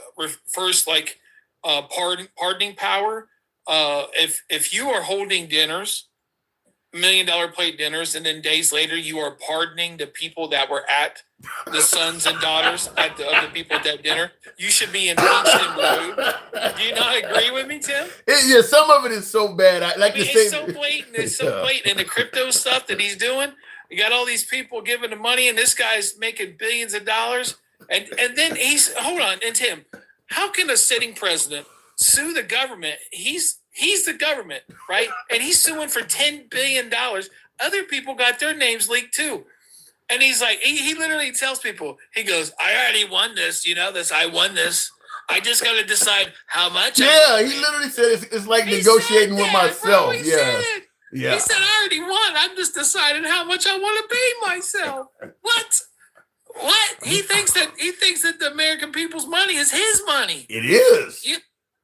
Speaker 19: pardoning power. If you are holding dinners, $1 million plate dinners, and then days later you are pardoning the people that were at the sons and daughters of the people at that dinner, you should be impeached and removed. Do you not agree with me, Tim?
Speaker 1: Yeah, some of it is so bad.
Speaker 19: It's so blatant. It's so blatant. And the crypto stuff that he's doing, you got all these people giving the money, and this guy's making billions of dollars. And then and Tim, how can a sitting president sue the government? He's the government, right? And he's suing for $10 billion. Other people got their names leaked too. And he's like, he literally tells people, he goes, I already won this. I won this. I just got to decide how much.
Speaker 1: Yeah, he literally said it's like negotiating with myself. Yeah.
Speaker 19: He said, I already won. I'm just deciding how much I want to pay myself. What? He thinks that the American people's money is his money.
Speaker 1: It is.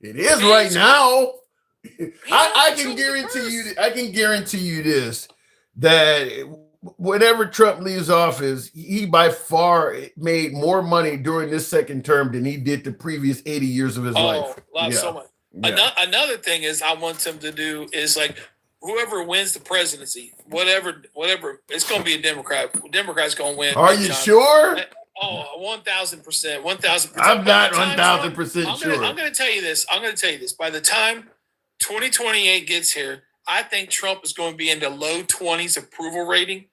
Speaker 1: It is right now. I can guarantee you this, that whenever Trump leaves office, he by far made more money during this second term than he did the previous 80 years of his life.
Speaker 19: So much. Another thing is I want them to do is like whoever wins the presidency, whatever, it's going to be a Democrat. Democrat's going to win.
Speaker 1: Are you sure?
Speaker 19: Oh, 1,000%. 1,000%.
Speaker 1: I'm not 1,000% sure.
Speaker 19: I'm going to tell you this. By the time 2028 gets here, I think Trump is going to be in the low 20s approval rating.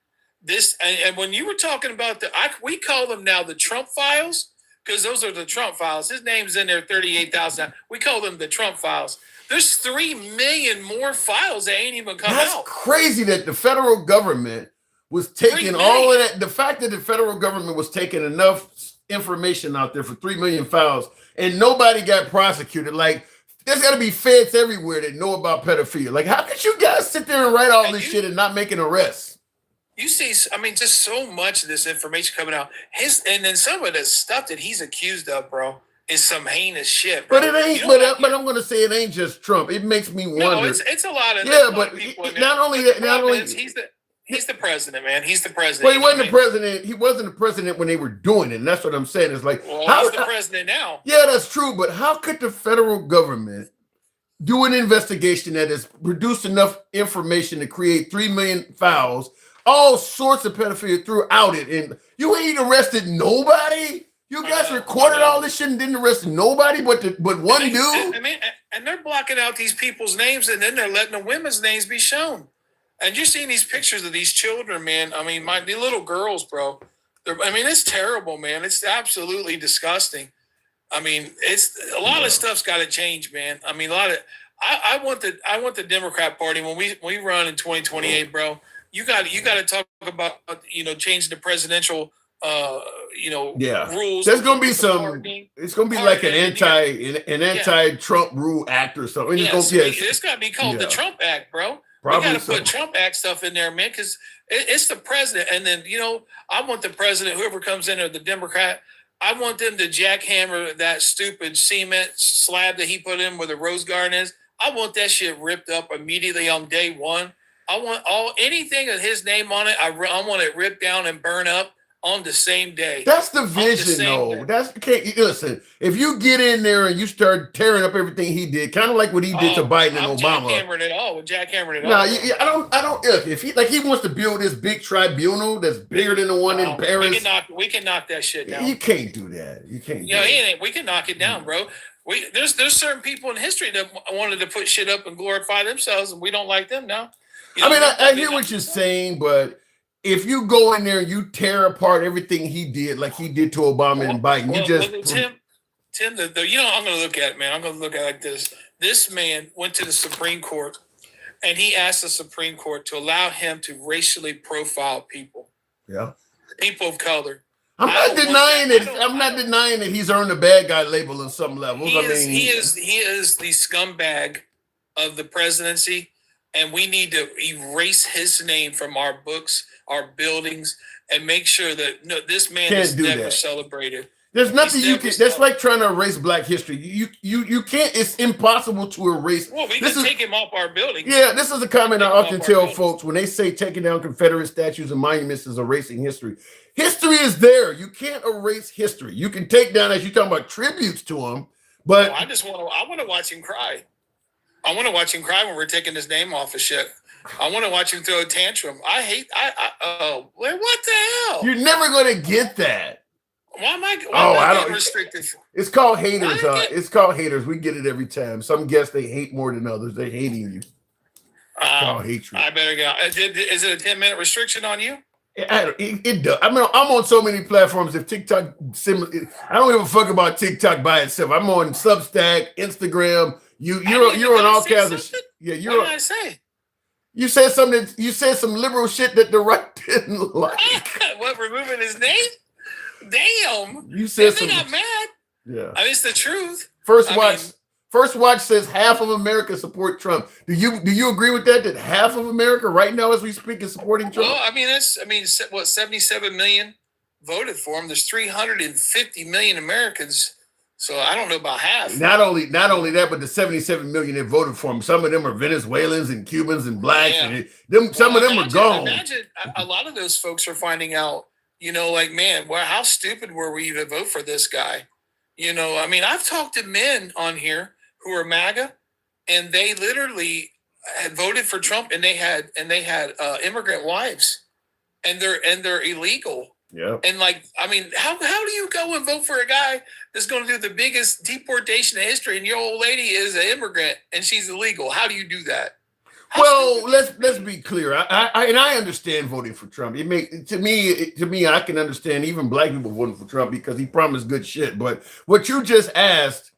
Speaker 19: And when you were talking about we call them now the Trump files because those are the Trump files. His name's in there 38,000. We call them the Trump files. There's 3 million more files that ain't even come out.
Speaker 1: That's crazy that the federal government was taking all of that. The fact that the federal government was taking enough information out there for 3 million files and nobody got prosecuted. Like, there's got to be feds everywhere that know about pedophilia. Like, how could you guys sit there and write all this shit and not make an arrest?
Speaker 19: You see, I mean, just so much of this information coming out. And then some of the stuff that he's accused of, bro, is some heinous shit, bro.
Speaker 1: But it ain't. But I'm going to say it ain't just Trump. It makes me wonder.
Speaker 19: No, it's a lot of.
Speaker 1: Yeah, but not only that. Not only
Speaker 19: he's the president, man. He's the president.
Speaker 1: Well, he wasn't the president. He wasn't the president when they were doing it. And that's what I'm saying. It's like,
Speaker 19: he's the president now.
Speaker 1: Yeah, that's true. But how could the federal government do an investigation that has produced enough information to create 3 million files, all sorts of pedophilia throughout it, and you ain't arrested nobody? You guys recorded all this shit and didn't arrest nobody but one dude?
Speaker 19: I mean, and they're blocking out these people's names, and then they're letting the women's names be shown. And you're seeing these pictures of these children, man. I mean, the little girls, bro. It's terrible, man. It's absolutely disgusting. I mean, it's a lot of stuff's got to change, man. I mean, I want the Democrat Party when we run in 2028, bro. You got to talk about changing the presidential rules.
Speaker 1: There's gonna be it's gonna be like an anti-Trump rule act or something.
Speaker 19: It's got to be called the Trump Act, bro.
Speaker 1: Probably
Speaker 19: we got to put Trump Act stuff in there, man, because it's the president. And then I want the president, whoever comes in, or the Democrat, I want them to jackhammer that stupid cement slab that he put in where the rose garden is. I want that shit ripped up immediately on day one. I want anything with his name on it. I want it ripped down and burned up on the same day.
Speaker 1: That's the vision, though. Listen. If you get in there and you start tearing up everything he did, kind of like what he did to Biden and Obama.
Speaker 19: Jackhammering it all.
Speaker 1: I don't. If he wants to build this big tribunal that's bigger than the one in Paris,
Speaker 19: we can knock that shit down.
Speaker 1: You can't do that. You can't.
Speaker 19: We can knock it down, bro. There's certain people in history that wanted to put shit up and glorify themselves, and we don't like them now.
Speaker 1: I hear what you're saying, but if you go in there and you tear apart everything he did, like he did to Obama and Biden,
Speaker 19: Tim, I'm going to look at it, man. I'm going to look at it like this. This man went to the Supreme Court, and he asked the Supreme Court to allow him to racially profile people.
Speaker 1: Yeah.
Speaker 19: People of color.
Speaker 1: I'm not denying that he's earned a bad guy label on some levels.
Speaker 19: He is the scumbag of the presidency. And we need to erase his name from our books, our buildings, and make sure that this man is never celebrated.
Speaker 1: There's nothing you can. That's like trying to erase Black history. You can't. It's impossible to erase.
Speaker 19: Well, we can take him off our buildings.
Speaker 1: Yeah, this is a comment I often tell folks when they say taking down Confederate statues and monuments is erasing history. History is there. You can't erase history. You can take down, as you're talking about, tributes to him. But
Speaker 19: I want to watch him cry. I want to watch him cry when we're taking his name off of shit. I want to watch him throw a tantrum. What the hell?
Speaker 1: You're never going to get that.
Speaker 19: Why am I getting restricted?
Speaker 1: It's called haters. It's called haters. We get it every time. Some guess they hate more than others. They're hating you. It's called hatred.
Speaker 19: I better go. Is it a 10-minute restriction on you?
Speaker 1: It does. I mean, I'm on so many platforms. If TikTok, I don't give a fuck about TikTok by itself. I'm on Substack, Instagram. You're on all kinds of shit. Yeah,
Speaker 19: what did I say?
Speaker 1: You said something. You said some liberal shit that the right didn't like.
Speaker 19: What, removing his name? Damn.
Speaker 1: You said
Speaker 19: they got mad.
Speaker 1: Yeah.
Speaker 19: I mean, it's the truth.
Speaker 1: First Watch says half of America support Trump. Do you agree with that? That half of America right now, as we speak, is supporting Trump?
Speaker 19: Well, what 77 million voted for him. There's 350 million Americans So I don't know about half.
Speaker 1: Not only that, but the 77 million that voted for him, some of them are Venezuelans and Cubans and blacks, and some of them are gone.
Speaker 19: Imagine a lot of those folks are finding out, like, man, well, how stupid were we to vote for this guy? I mean, I've talked to men on here who are MAGA, and they literally had voted for Trump, and they had immigrant wives, and they're illegal.
Speaker 1: Yeah.
Speaker 19: And I mean, how do you go and vote for a guy that's going to do the biggest deportation in history, and your old lady is an immigrant and she's illegal? How do you do that?
Speaker 1: Let's be clear. I understand voting for Trump. To me, I can understand even black people voting for Trump because he promised good shit. But what you just asked,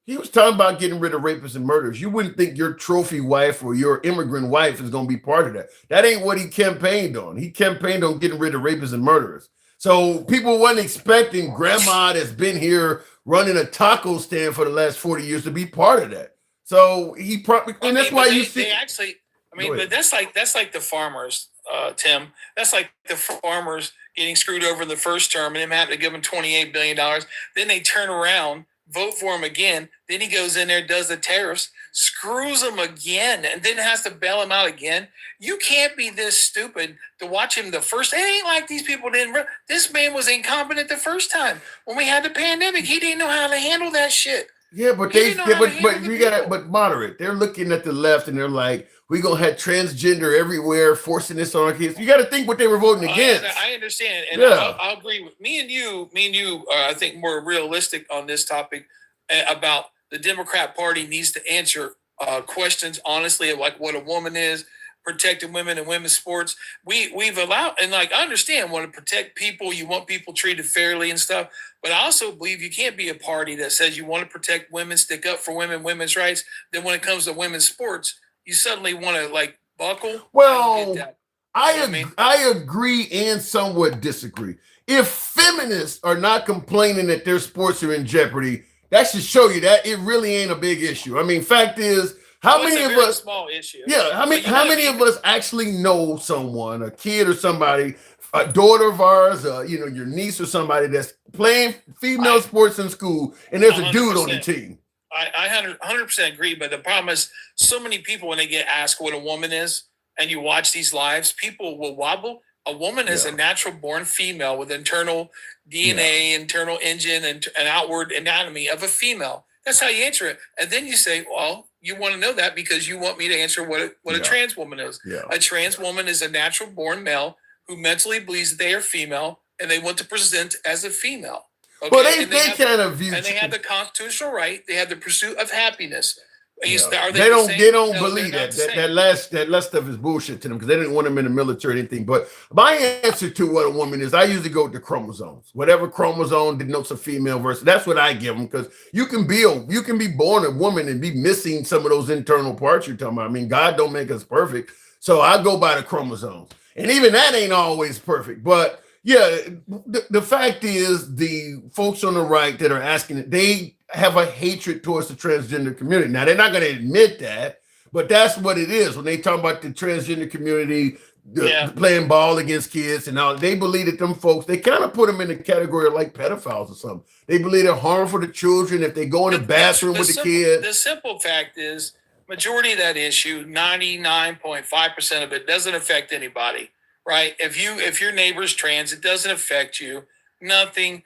Speaker 1: he was talking about getting rid of rapists and murderers. You wouldn't think your trophy wife or your immigrant wife is going to be part of that. That ain't what he campaigned on. He campaigned on getting rid of rapists and murderers. So people weren't expecting grandma that's been here running a taco stand for the last 40 years to be part of that. So he probably, and that's why you see.
Speaker 19: But that's like the farmers, Tim. That's like the farmers getting screwed over in the first term and them having to give him $28 billion. Then they turn around, vote for him again. Then he goes in there, does the tariffs, screws them again, and then has to bail him out again. You can't be this stupid to watch him the first. It ain't like these people didn't. This man was incompetent the first time when we had the pandemic. He didn't know how to handle that shit.
Speaker 1: Yeah, but but moderate. They're looking at the left and they're like, we're gonna have transgender everywhere, forcing this on our kids. You got to think what they were voting against.
Speaker 19: I understand, and I'll agree with me and you. I think more realistic on this topic about the Democrat Party needs to answer questions honestly of like what a woman is, protecting women and women's sports. We've allowed, and I understand, want to protect people. You want people treated fairly and stuff. But I also believe you can't be a party that says you want to protect women, stick up for women, women's rights. Then when it comes to women's sports, you suddenly want to buckle.
Speaker 1: Well, I agree and somewhat disagree. If feminists are not complaining that their sports are in jeopardy, that should show you that it really ain't a big issue. I mean, fact is, how many of us?
Speaker 19: Small issue.
Speaker 1: Yeah, how many of us actually know someone, a kid or somebody, a daughter of ours, your niece or somebody that's playing female sports in school, and there's a dude on the team.
Speaker 19: I 100% agree, but the problem is so many people, when they get asked what a woman is, and you watch these lives, people will wobble. A woman is a natural born female with internal DNA, internal engine, and an outward anatomy of a female. That's how you answer it. And then you say, well, you want to know that because you want me to answer what a trans woman is. Yeah. A trans woman is a natural born male who mentally believes they are female and they want to present as a female. Okay?
Speaker 1: Well, they kind of view,
Speaker 19: and they have the constitutional right. They have the pursuit of happiness.
Speaker 1: Yeah. They don't believe that. That last stuff is bullshit to them because they didn't want them in the military or anything. But my answer to what a woman is, I usually go with the chromosomes. Whatever chromosome denotes a female versus, that's what I give them, because you can be born a woman and be missing some of those internal parts you're talking about. I mean, God don't make us perfect, so I go by the chromosomes, and even that ain't always perfect. But yeah, the fact is, the folks on the right that are asking it, they have a hatred towards the transgender community. Now, they're not going to admit that, but that's what it is. When they talk about the transgender community playing ball against kids and all, they believe that them folks, they kind of put them in the category of like pedophiles or something. They believe they're harmful to children if they go in the bathroom with the kid.
Speaker 19: The simple fact is, majority of that issue, 99.5% of it doesn't affect anybody, right? If your neighbor's trans, it doesn't affect you. Nothing.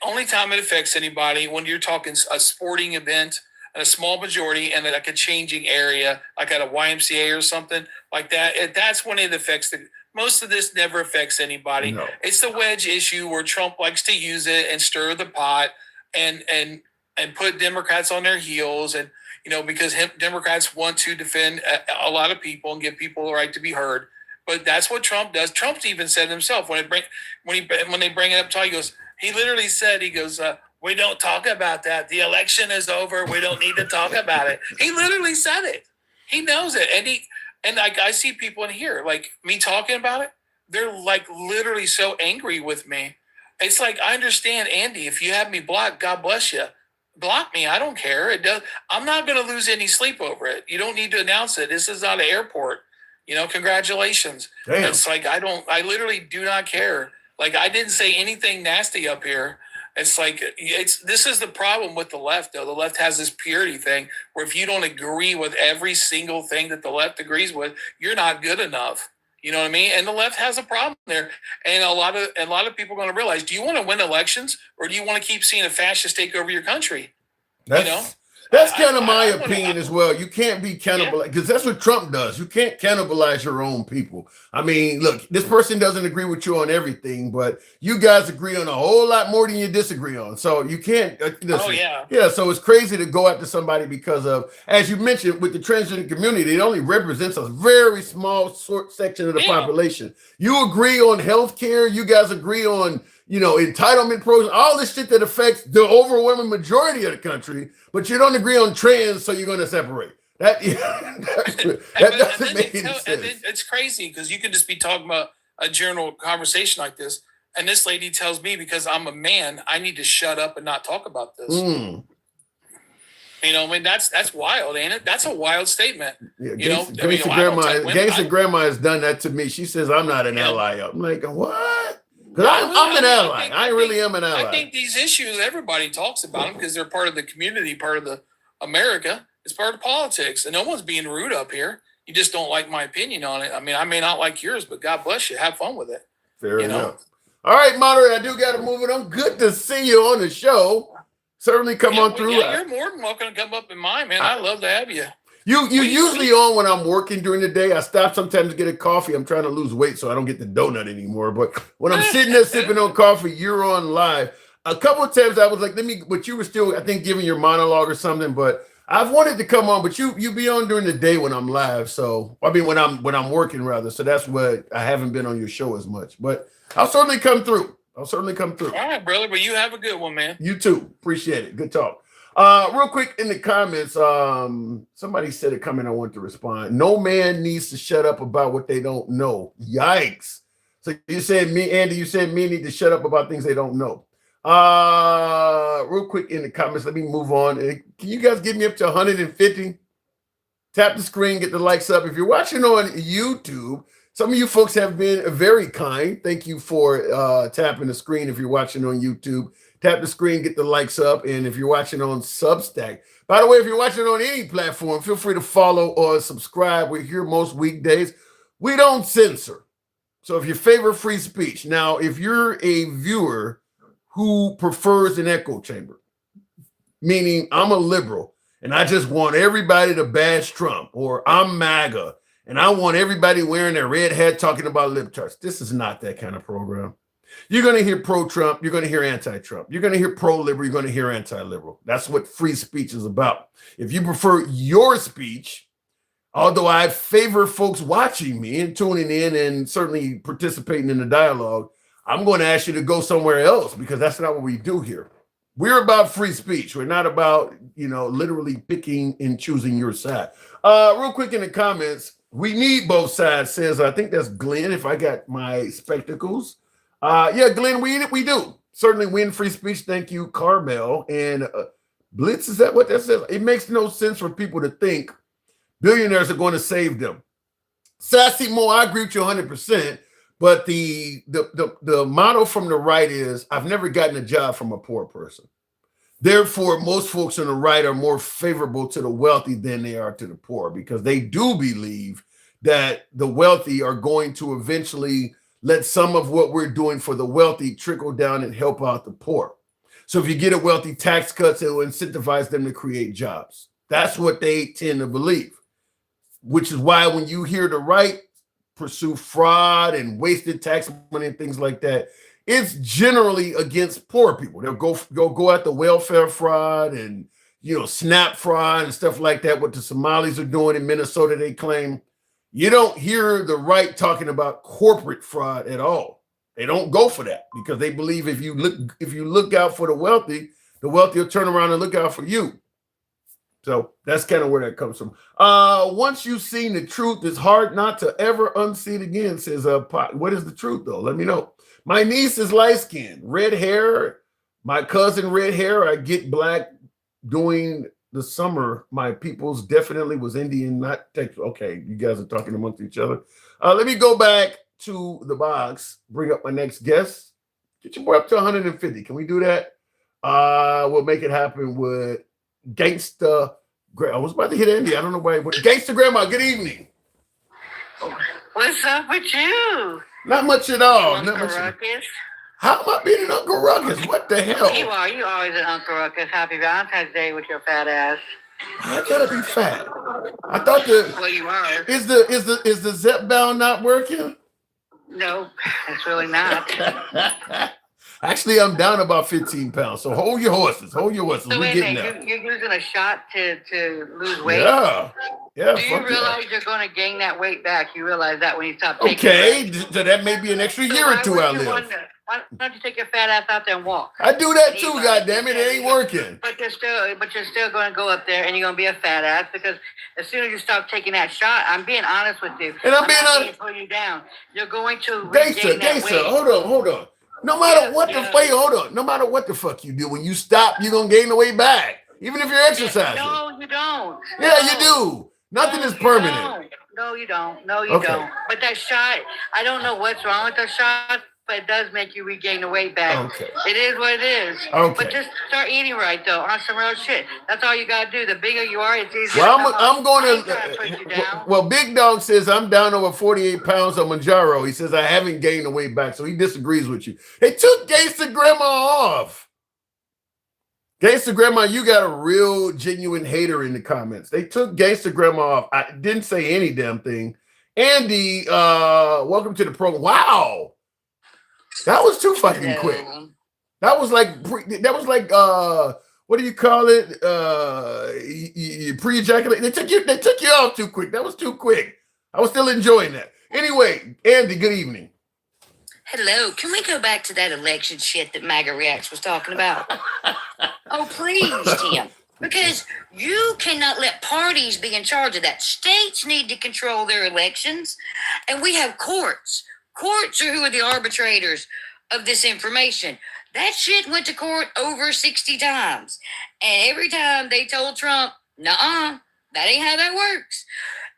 Speaker 19: Only time it affects anybody when you're talking a sporting event, a small majority, and like a changing area, like at a YMCA or something like that. That's when it affects most of this never affects anybody. No. It's the wedge issue where Trump likes to use it and stir the pot and put Democrats on their heels, and because Democrats want to defend a lot of people and give people the right to be heard. But that's what Trump does. Trump's even said himself when they bring it up, he literally said, we don't talk about that. The election is over. We don't need to talk about it. He literally said it. He knows it. And I see people in here, like me talking about it, they're like literally so angry with me. It's like, I understand, Andy, if you have me blocked, God bless you. Block me. I don't care. I'm not going to lose any sleep over it. You don't need to announce it. This is not an airport. Congratulations. Damn. It's like, I literally do not care. Like, I didn't say anything nasty up here. It's like this is the problem with the left, though. The left has this purity thing where if you don't agree with every single thing that the left agrees with, you're not good enough. You know what I mean? And the left has a problem there. And a lot of people are going to realize: do you want to win elections, or do you want to keep seeing a fascist take over your country?
Speaker 1: That's kind of my opinion as well. You can't be cannibalized because that's what Trump does. You can't cannibalize your own people. I mean, look, this person doesn't agree with you on everything, but you guys agree on a whole lot more than you disagree on. So you can't. Listen, yeah. So it's crazy to go after somebody because of, as you mentioned, with the transgender community, it only represents a very small section of the population. You agree on healthcare. You guys agree on, entitlement programs, all this shit that affects the overwhelming majority of the country, but you don't agree on trans, so you're going to separate. That doesn't make any sense.
Speaker 19: It's crazy because you can just be talking about a general conversation like this, and this lady tells me because I'm a man, I need to shut up and not talk about this. That's wild, ain't it? That's a wild statement.
Speaker 1: Yeah, Gangsta Grandma has done that to me. She says I'm not an ally. I'm like, what? Because I'm an ally. I really am an ally.
Speaker 19: I think these issues, everybody talks about them because they're part of the community, part of the America. It's part of politics. And no one's being rude up here. You just don't like my opinion on it. I mean, I may not like yours, but God bless you. Have fun with it.
Speaker 1: Fair enough. All right, moderator, I do got to move it on. Good to see you on the show. Certainly come on through.
Speaker 19: Yeah, you're more than welcome to come up in mine, man. I love to have you.
Speaker 1: You usually on when I'm working during the day. I stop sometimes to get a coffee. I'm trying to lose weight, so I don't get the donut anymore. But when I'm sitting there sipping on coffee, you're on live. A couple of times I was like, but you were still, I think, giving your monologue or something. But I've wanted to come on, but you be on during the day when I'm live. So I mean when I'm working rather. So that's what I haven't been on your show as much. But I'll certainly come through. All
Speaker 19: right, brother. But you have a good one, man.
Speaker 1: You too. Appreciate it. Good talk. Real quick in the comments, somebody said a comment I want to respond. No man needs to shut up about what they don't know. Yikes. So you said Andy, you said me need to shut up about things they don't know. Real quick in the comments, let me move on. Can you guys get me up to 150? Tap the screen, get the likes up. If you're watching on YouTube, some of you folks have been very kind. Thank you for tapping the screen if you're watching on YouTube. Tap the screen, get the likes up. And if you're watching on Substack, by the way, if you're watching on any platform, feel free to follow or subscribe. We're here most weekdays. We don't censor. So if you favor free speech, now, if you're a viewer who prefers an echo chamber, meaning I'm a liberal and I just want everybody to bash Trump, or I'm MAGA and I want everybody wearing their red hat talking about libtards, this is not that kind of program. You're going to hear pro-Trump. You're going to hear anti-Trump. You're going to hear pro-liberal. You're going to hear anti-liberal. That's what free speech is about. If you prefer your speech, although I favor folks watching me and tuning in and certainly participating in the dialogue, I'm going to ask you to go somewhere else because that's not what we do here. We're about free speech. We're not about, literally picking and choosing your side. Real quick in the comments, we need both sides, says, I think that's Glenn, if I got my spectacles. Yeah, Glenn, we do. Certainly win free speech. Thank you, Carmel. And Blitz, is that what that says? It makes no sense for people to think billionaires are going to save them. Sassy Mo, I agree with you 100%. But the motto from the right is, I've never gotten a job from a poor person. Therefore, most folks on the right are more favorable to the wealthy than they are to the poor because they do believe that the wealthy are going to eventually let some of what we're doing for the wealthy trickle down and help out the poor. So if you get a wealthy tax cuts, it will incentivize them to create jobs. That's what they tend to believe, which is why when you hear the right pursue fraud and wasted tax money and things like that, it's generally against poor people. They'll go at the welfare fraud and, SNAP fraud and stuff like that, what the Somalis are doing in Minnesota, they claim. You don't hear the right talking about corporate fraud at all. They don't go for that because they believe if you look out for the wealthy will turn around and look out for you. So that's kind of where that comes from. Once you've seen the truth, it's hard not to ever unsee it again, says what is the truth though? Let me know. My niece is light-skinned, red hair. My cousin, red hair. I get black doing the summer. My peoples definitely was Indian, not Texas. Okay, you guys are talking amongst each other. Let me go back to the box, bring up my next guest. Get your boy up to 150. Can we do that? We'll make it happen with Gangsta. I was about to hit Andy. I don't know why. Gangsta Grandma, good evening.
Speaker 20: What's up with you?
Speaker 1: Not much at all.
Speaker 20: Uncle
Speaker 1: Not much.
Speaker 20: Ruckus?
Speaker 1: How am I being an Uncle Ruckus? What the hell?
Speaker 20: You are. You always an Uncle Ruckus. Happy Valentine's Day with your fat ass.
Speaker 1: I gotta be fat. I thought
Speaker 20: Well, you are.
Speaker 1: is the Zepbound not working?
Speaker 20: No, it's really not.
Speaker 1: Actually, I'm down about 15 pounds. So hold your horses. Hold your horses.
Speaker 20: So
Speaker 1: We're
Speaker 20: wait a
Speaker 1: getting
Speaker 20: minute,
Speaker 1: there.
Speaker 20: you're using a shot to lose weight?
Speaker 1: Yeah. Yeah.
Speaker 20: Do you
Speaker 1: fuck yeah.
Speaker 20: realize you're going to gain that weight back? You realize that when you stop taking
Speaker 1: Okay,
Speaker 20: it.
Speaker 1: So that may be an extra year or two I live.
Speaker 20: Why don't you take your fat ass out there and walk?
Speaker 1: I do that too, goddammit. It ain't working.
Speaker 20: But you're still going to go up there and you're going to be a fat ass because as soon as you stop taking that shot, I'm being honest with you.
Speaker 1: And I'm being
Speaker 20: not
Speaker 1: honest.
Speaker 20: Pull you down. You're going to regain that weight.
Speaker 1: Hold on. No matter what hold on. No matter what the fuck you do, when you stop, you're gonna gain the weight back. Even if you're exercising.
Speaker 20: No, you don't.
Speaker 1: Yeah, you do. Nothing is permanent.
Speaker 20: No, you don't. No, you don't. But that shot, I don't know what's wrong with the shot, but it does make you regain the weight back.
Speaker 1: Okay.
Speaker 20: It is what it is.
Speaker 1: Okay.
Speaker 20: But just start eating right, though, on some real shit. That's all you got to do. The bigger you are, it's easier.
Speaker 1: Well,
Speaker 20: I
Speaker 1: I'm going
Speaker 20: ain't trying to put you down.
Speaker 1: Well, Big Dog says I'm down over 48 pounds on Manjaro. He says I haven't gained the weight back, so he disagrees with you. They took Gangsta Grandma off. Gangsta Grandma, you got a real genuine hater in the comments. They took Gangsta Grandma off. I didn't say any damn thing. Andy, welcome to the program. Wow. That was too fucking quick. That was like what do you call it? You pre-ejaculate. They took you off too quick. That was too quick. I was still enjoying that. Anyway, Andy, good evening.
Speaker 21: Hello. Can we go back to that election shit that MAGA Reacts was talking about? Oh, please, Tim. Because you cannot let parties be in charge of that. States need to control their elections, and we have courts. Courts are who are the arbitrators of this information. That shit went to court over 60 times. And every time they told Trump, nuh-uh, that ain't how that works.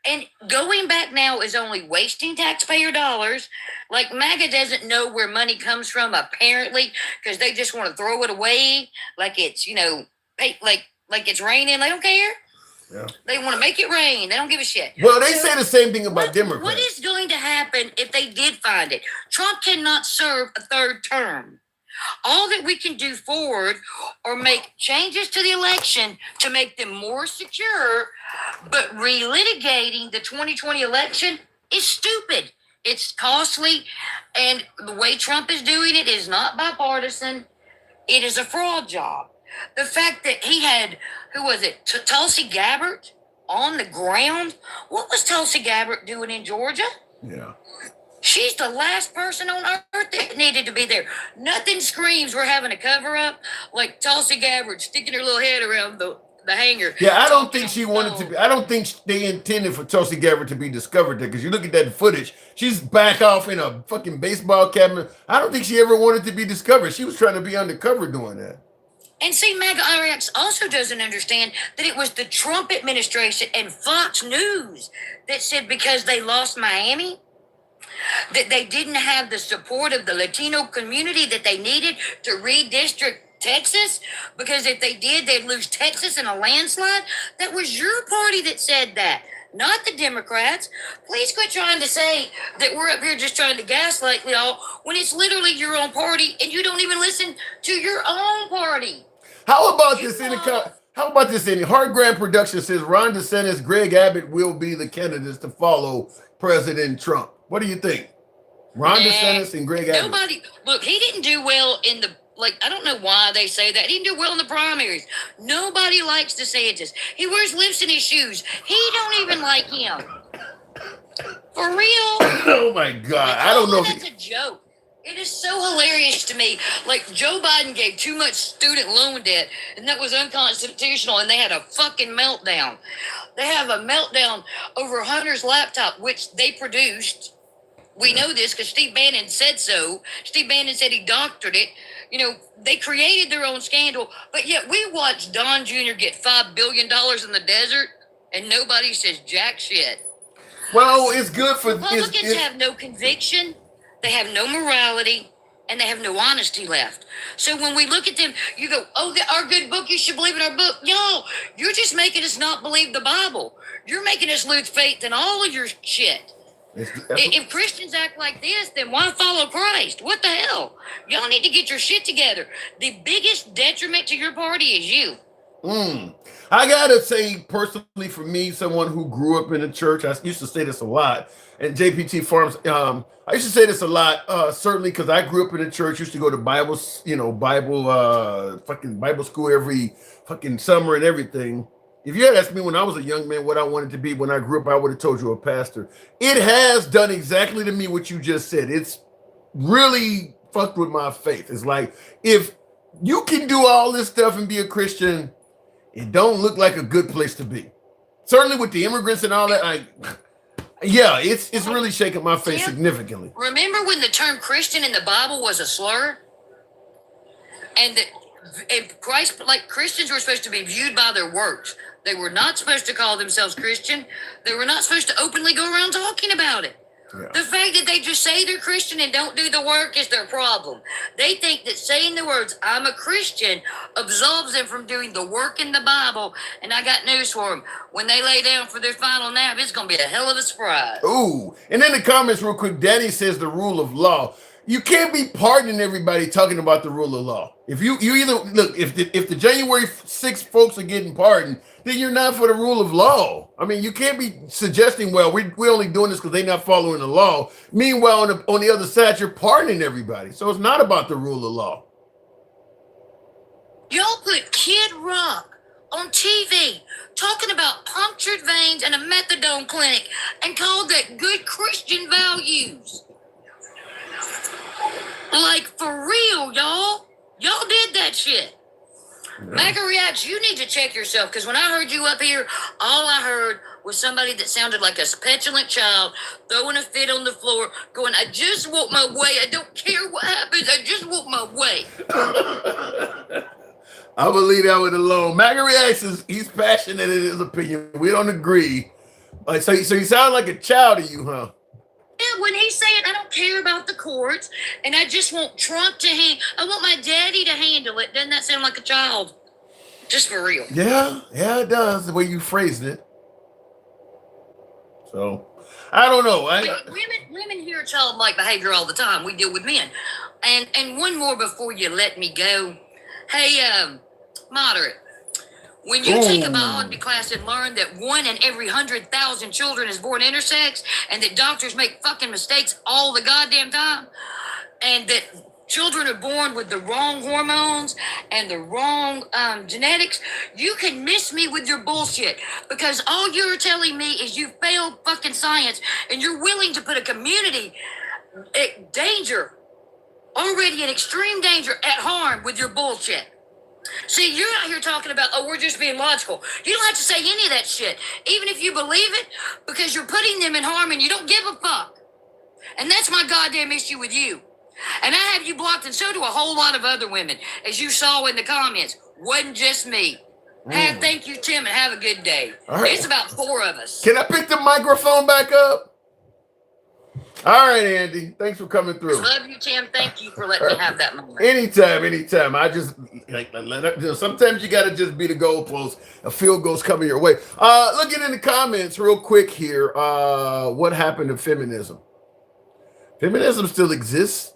Speaker 21: And going back now is only wasting taxpayer dollars. Like MAGA doesn't know where money comes from, apparently, because they just want to throw it away like it's, like it's raining. They don't care.
Speaker 1: Yeah.
Speaker 21: They want to make it rain. They don't give a shit.
Speaker 1: Well, they say the same thing about Democrats.
Speaker 21: What is going to happen if they did find it? Trump cannot serve a third term. All that we can do forward or make changes to the election to make them more secure, but relitigating the 2020 election is stupid. It's costly, and the way Trump is doing it is not bipartisan. It is a fraud job. The fact that he had, who was it, Tulsi Gabbard on the ground? What was Tulsi Gabbard doing in Georgia?
Speaker 1: Yeah.
Speaker 21: She's the last person on earth that needed to be there. Nothing screams we're having a cover up like Tulsi Gabbard sticking her little head around the hanger.
Speaker 1: Yeah, I don't think she wanted to be. I don't think they intended for Tulsi Gabbard to be discovered there, because you look at that footage, she's back off in a fucking baseball cabinet. I don't think she ever wanted to be discovered. She was trying to be undercover doing that.
Speaker 21: And see, MAGA RX also doesn't understand that it was the Trump administration and Fox News that said because they lost Miami, that they didn't have the support of the Latino community that they needed to redistrict Texas, because if they did, they'd lose Texas in a landslide. That was your party that said that, not the Democrats. Please quit trying to say that we're up here just trying to gaslight y'all when it's literally your own party and you don't even listen to your own party.
Speaker 1: How about this? How about this? In Hard Grand Production says Ron DeSantis, Greg Abbott will be the candidates to follow President Trump. What do you think? Ron DeSantis and Greg Abbott.
Speaker 21: Look, he didn't do well in the, I don't know why they say that. He didn't do well in the primaries. Nobody likes DeSantis. He wears lips in his shoes. He don't even like him. For real.
Speaker 1: Oh my God. I don't know if
Speaker 21: that's a joke. It is so hilarious to me. Like, Joe Biden gave too much student loan debt, and that was unconstitutional, and they had a fucking meltdown. They have a meltdown over Hunter's laptop, which they produced. We know this because Steve Bannon said so. Steve Bannon said he doctored it. They created their own scandal, but yet we watched Don Jr. get $5 billion in the desert, and nobody says jack shit.
Speaker 1: Well, it's good for...
Speaker 21: Republicans have no conviction. They have no morality, and they have no honesty left. So when we look at them, you go, oh, our good book, you should believe in our book. Y'all, you're just making us not believe the Bible. You're making us lose faith in all of your shit. If Christians act like this, then why follow Christ? What the hell? Y'all need to get your shit together. The biggest detriment to your party is you.
Speaker 1: I gotta say, personally, for me, someone who grew up in the church, I used to say this a lot, and JPT Farms, I used to say this a lot, certainly because I grew up in the church, used to go to Bible school every fucking summer and everything. If you had asked me when I was a young man what I wanted to be when I grew up, I would have told you a pastor. It has done exactly to me what you just said. It's really fucked with my faith. It's like, if you can do all this stuff and be a Christian, it don't look like a good place to be. Certainly with the immigrants and all that, it's really shaking my face significantly.
Speaker 21: Remember when the term Christian in the Bible was a slur? And Christians were supposed to be viewed by their works. They were not supposed to call themselves Christian. They were not supposed to openly go around talking about it. Yeah. The fact that they just say they're Christian and don't do the work is their problem. They think that saying the words, I'm a Christian, absolves them from doing the work in the Bible. And I got news for them. When they lay down for their final nap, it's going to be a hell of a surprise.
Speaker 1: Ooh. And in the comments real quick, Danny says the rule of law. You can't be pardoning everybody talking about the rule of law. If you either look, if the January 6th folks are getting pardoned, then you're not for the rule of law. I mean, you can't be suggesting, well, we're only doing this because they're not following the law. Meanwhile, on the other side, you're pardoning everybody. So it's not about the rule of law.
Speaker 21: Y'all put Kid Rock on TV talking about punctured veins and a methadone clinic and called that good Christian values. Like, for real, y'all. Y'all did that shit. MAGA Reacts, you need to check yourself, because when I heard you up here, all I heard was somebody that sounded like a petulant child throwing a fit on the floor, going, I just want my way. I don't care what happens. I just want my way.
Speaker 1: I will leave that one alone. MAGA Reacts, he's passionate in his opinion. We don't agree. So you sound like a child to you, huh?
Speaker 21: Yeah, when he's saying, I don't care about the courts, and I just want Trump to I want my daddy to handle it. Doesn't that sound like a child? Just for real.
Speaker 1: Yeah, it does, the way you phrased it. So, I don't know.
Speaker 21: Women hear childlike behavior all the time. We deal with men. And one more before you let me go. Hey, moderate. When you take a biology class and learn that 1 in every 100,000 children is born intersex, and that doctors make fucking mistakes all the goddamn time, and that children are born with the wrong hormones and the wrong genetics, you can miss me with your bullshit, because all you're telling me is you failed fucking science, and you're willing to put a community at danger, already in extreme danger, at harm with your bullshit. See, you're out here talking about, we're just being logical. You don't have to say any of that shit, even if you believe it, because you're putting them in harm and you don't give a fuck. And that's my goddamn issue with you. And I have you blocked, and so do a whole lot of other women, as you saw in the comments. Wasn't just me. Thank you, Tim, and have a good day. Right. It's about 4 of us.
Speaker 1: Can I pick the microphone back up? All right, Andy. Thanks for coming through.
Speaker 21: Love you, Tim. Thank you for letting me have that moment.
Speaker 1: Anytime. I just sometimes you gotta just be the goalpost. A field goal's coming your way. Looking in the comments real quick here. What happened to feminism? Feminism still exists.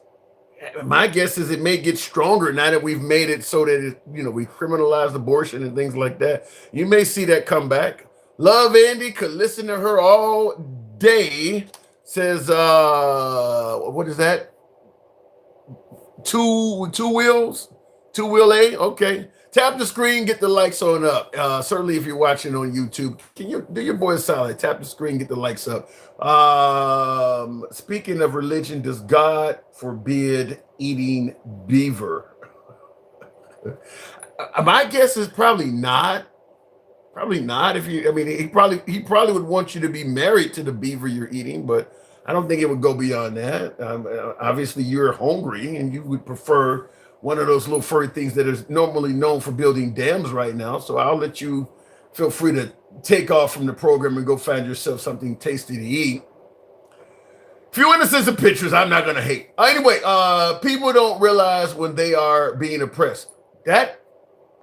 Speaker 1: My guess is it may get stronger now that we've made it so that we criminalize abortion and things like that. You may see that come back. Love Andy, could listen to her all day. Says, what is that? Two wheels? 2 wheel A? Okay. Tap the screen, get the likes on up. Certainly if you're watching on YouTube, can you do your boy a solid? Tap the screen, get the likes up. Speaking of religion, does God forbid eating beaver? My guess is probably not. Probably not. He probably would want you to be married to the beaver you're eating, but I don't think it would go beyond that. Obviously, you're hungry and you would prefer one of those little furry things that is normally known for building dams right now. So I'll let you feel free to take off from the program and go find yourself something tasty to eat. Few in the sense of pictures, I'm not gonna hate. Anyway, people don't realize when they are being oppressed. That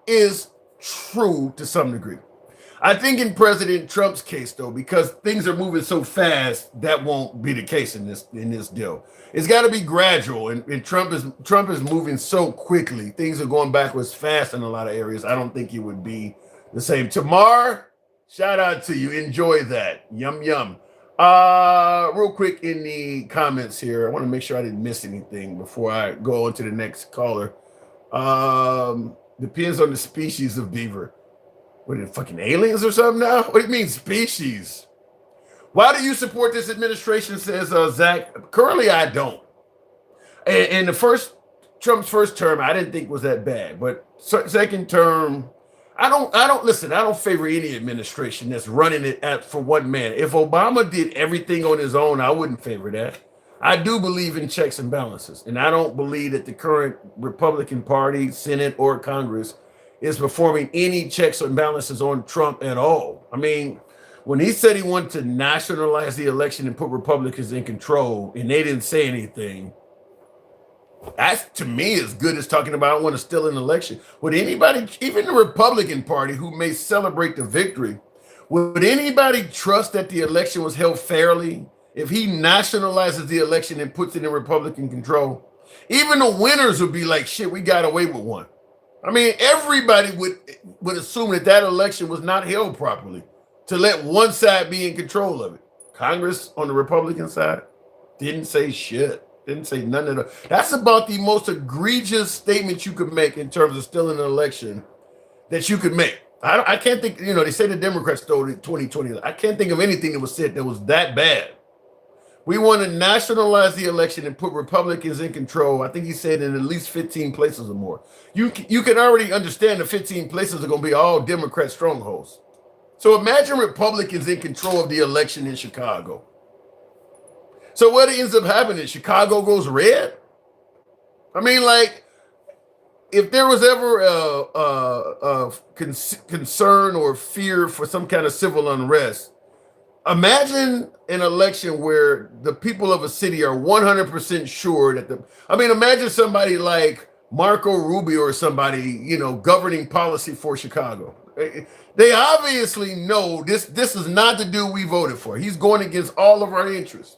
Speaker 1: is true to some degree. I think in President Trump's case, though, because things are moving so fast, that won't be the case in this deal. It's got to be gradual, and Trump is moving so quickly. Things are going backwards fast in a lot of areas. I don't think it would be the same. Tamar, shout out to you. Enjoy that. Yum yum. Real quick in the comments here, I want to make sure I didn't miss anything before I go on to the next caller. Depends on the species of beaver. What are they, fucking aliens or something now? What do you mean species? Why do you support this administration, says Zach? Currently, I don't. And Trump's first term, I didn't think was that bad. But second term, I don't favor any administration that's running it for one man. If Obama did everything on his own, I wouldn't favor that. I do believe in checks and balances. And I don't believe that the current Republican Party, Senate, or Congress is performing any checks and balances on Trump at all. I mean, when he said he wanted to nationalize the election and put Republicans in control, and they didn't say anything, that's to me as good as talking about I want to steal an election. Would anybody, even the Republican Party, who may celebrate the victory, would anybody trust that the election was held fairly if he nationalizes the election and puts it in Republican control? Even the winners would be like, shit, we got away with one. I mean, everybody would assume that election was not held properly to let one side be in control of it. Congress on the Republican side didn't say shit. Didn't say none of that. That's about the most egregious statement you could make in terms of stealing an election that you could make. I can't think, they say the Democrats stole it 2020. I can't think of anything that was said that was that bad. We want to nationalize the election and put Republicans in control. I think he said in at least 15 places or more. You can already understand the 15 places are going to be all Democrat strongholds. So imagine Republicans in control of the election in Chicago. So what ends up happening? Chicago goes red? I mean, like, if there was ever a concern or fear for some kind of civil unrest, imagine an election where the people of a city are 100% sure that imagine somebody like Marco Rubio or somebody, governing policy for Chicago. They obviously know this is not the dude we voted for. He's going against all of our interests.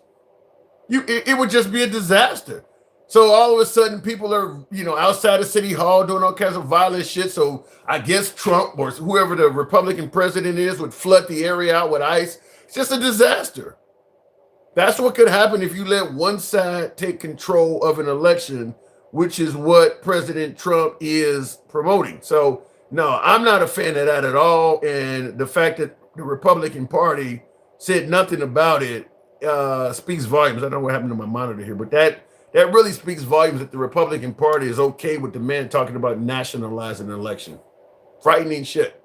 Speaker 1: It would just be a disaster. So all of a sudden people are, outside of City Hall doing all kinds of violent shit. So I guess Trump or whoever the Republican president is would flood the area out with ICE. It's just a disaster. That's what could happen if you let one side take control of an election, which is what President Trump is promoting. So no, I'm not a fan of that at all. And the fact that the Republican Party said nothing about it speaks volumes. I don't know what happened to my monitor here, but that really speaks volumes that the Republican Party is okay with the man talking about nationalizing an election. Frightening shit.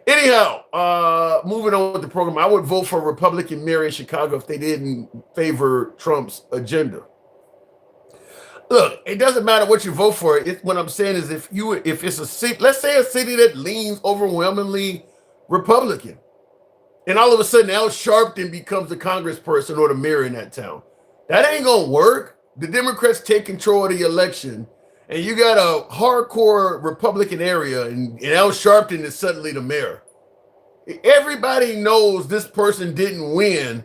Speaker 1: Anyhow, moving on with the program, I would vote for a Republican mayor in Chicago if they didn't favor Trump's agenda. Look, it doesn't matter what you vote for. What I'm saying is if it's a city, let's say a city that leans overwhelmingly Republican, and all of a sudden Al Sharpton becomes the congressperson or the mayor in that town. That ain't gonna work. The Democrats take control of the election, and you got a hardcore Republican area, and Al Sharpton is suddenly the mayor. Everybody knows this person didn't win.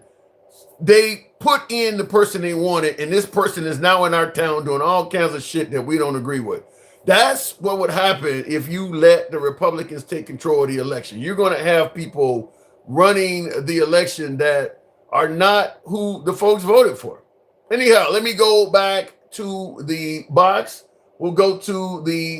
Speaker 1: They put in the person they wanted, and this person is now in our town doing all kinds of shit that we don't agree with. That's what would happen if you let the Republicans take control of the election. You're going to have people running the election that are not who the folks voted for. Anyhow, let me go back to the box. We'll go to the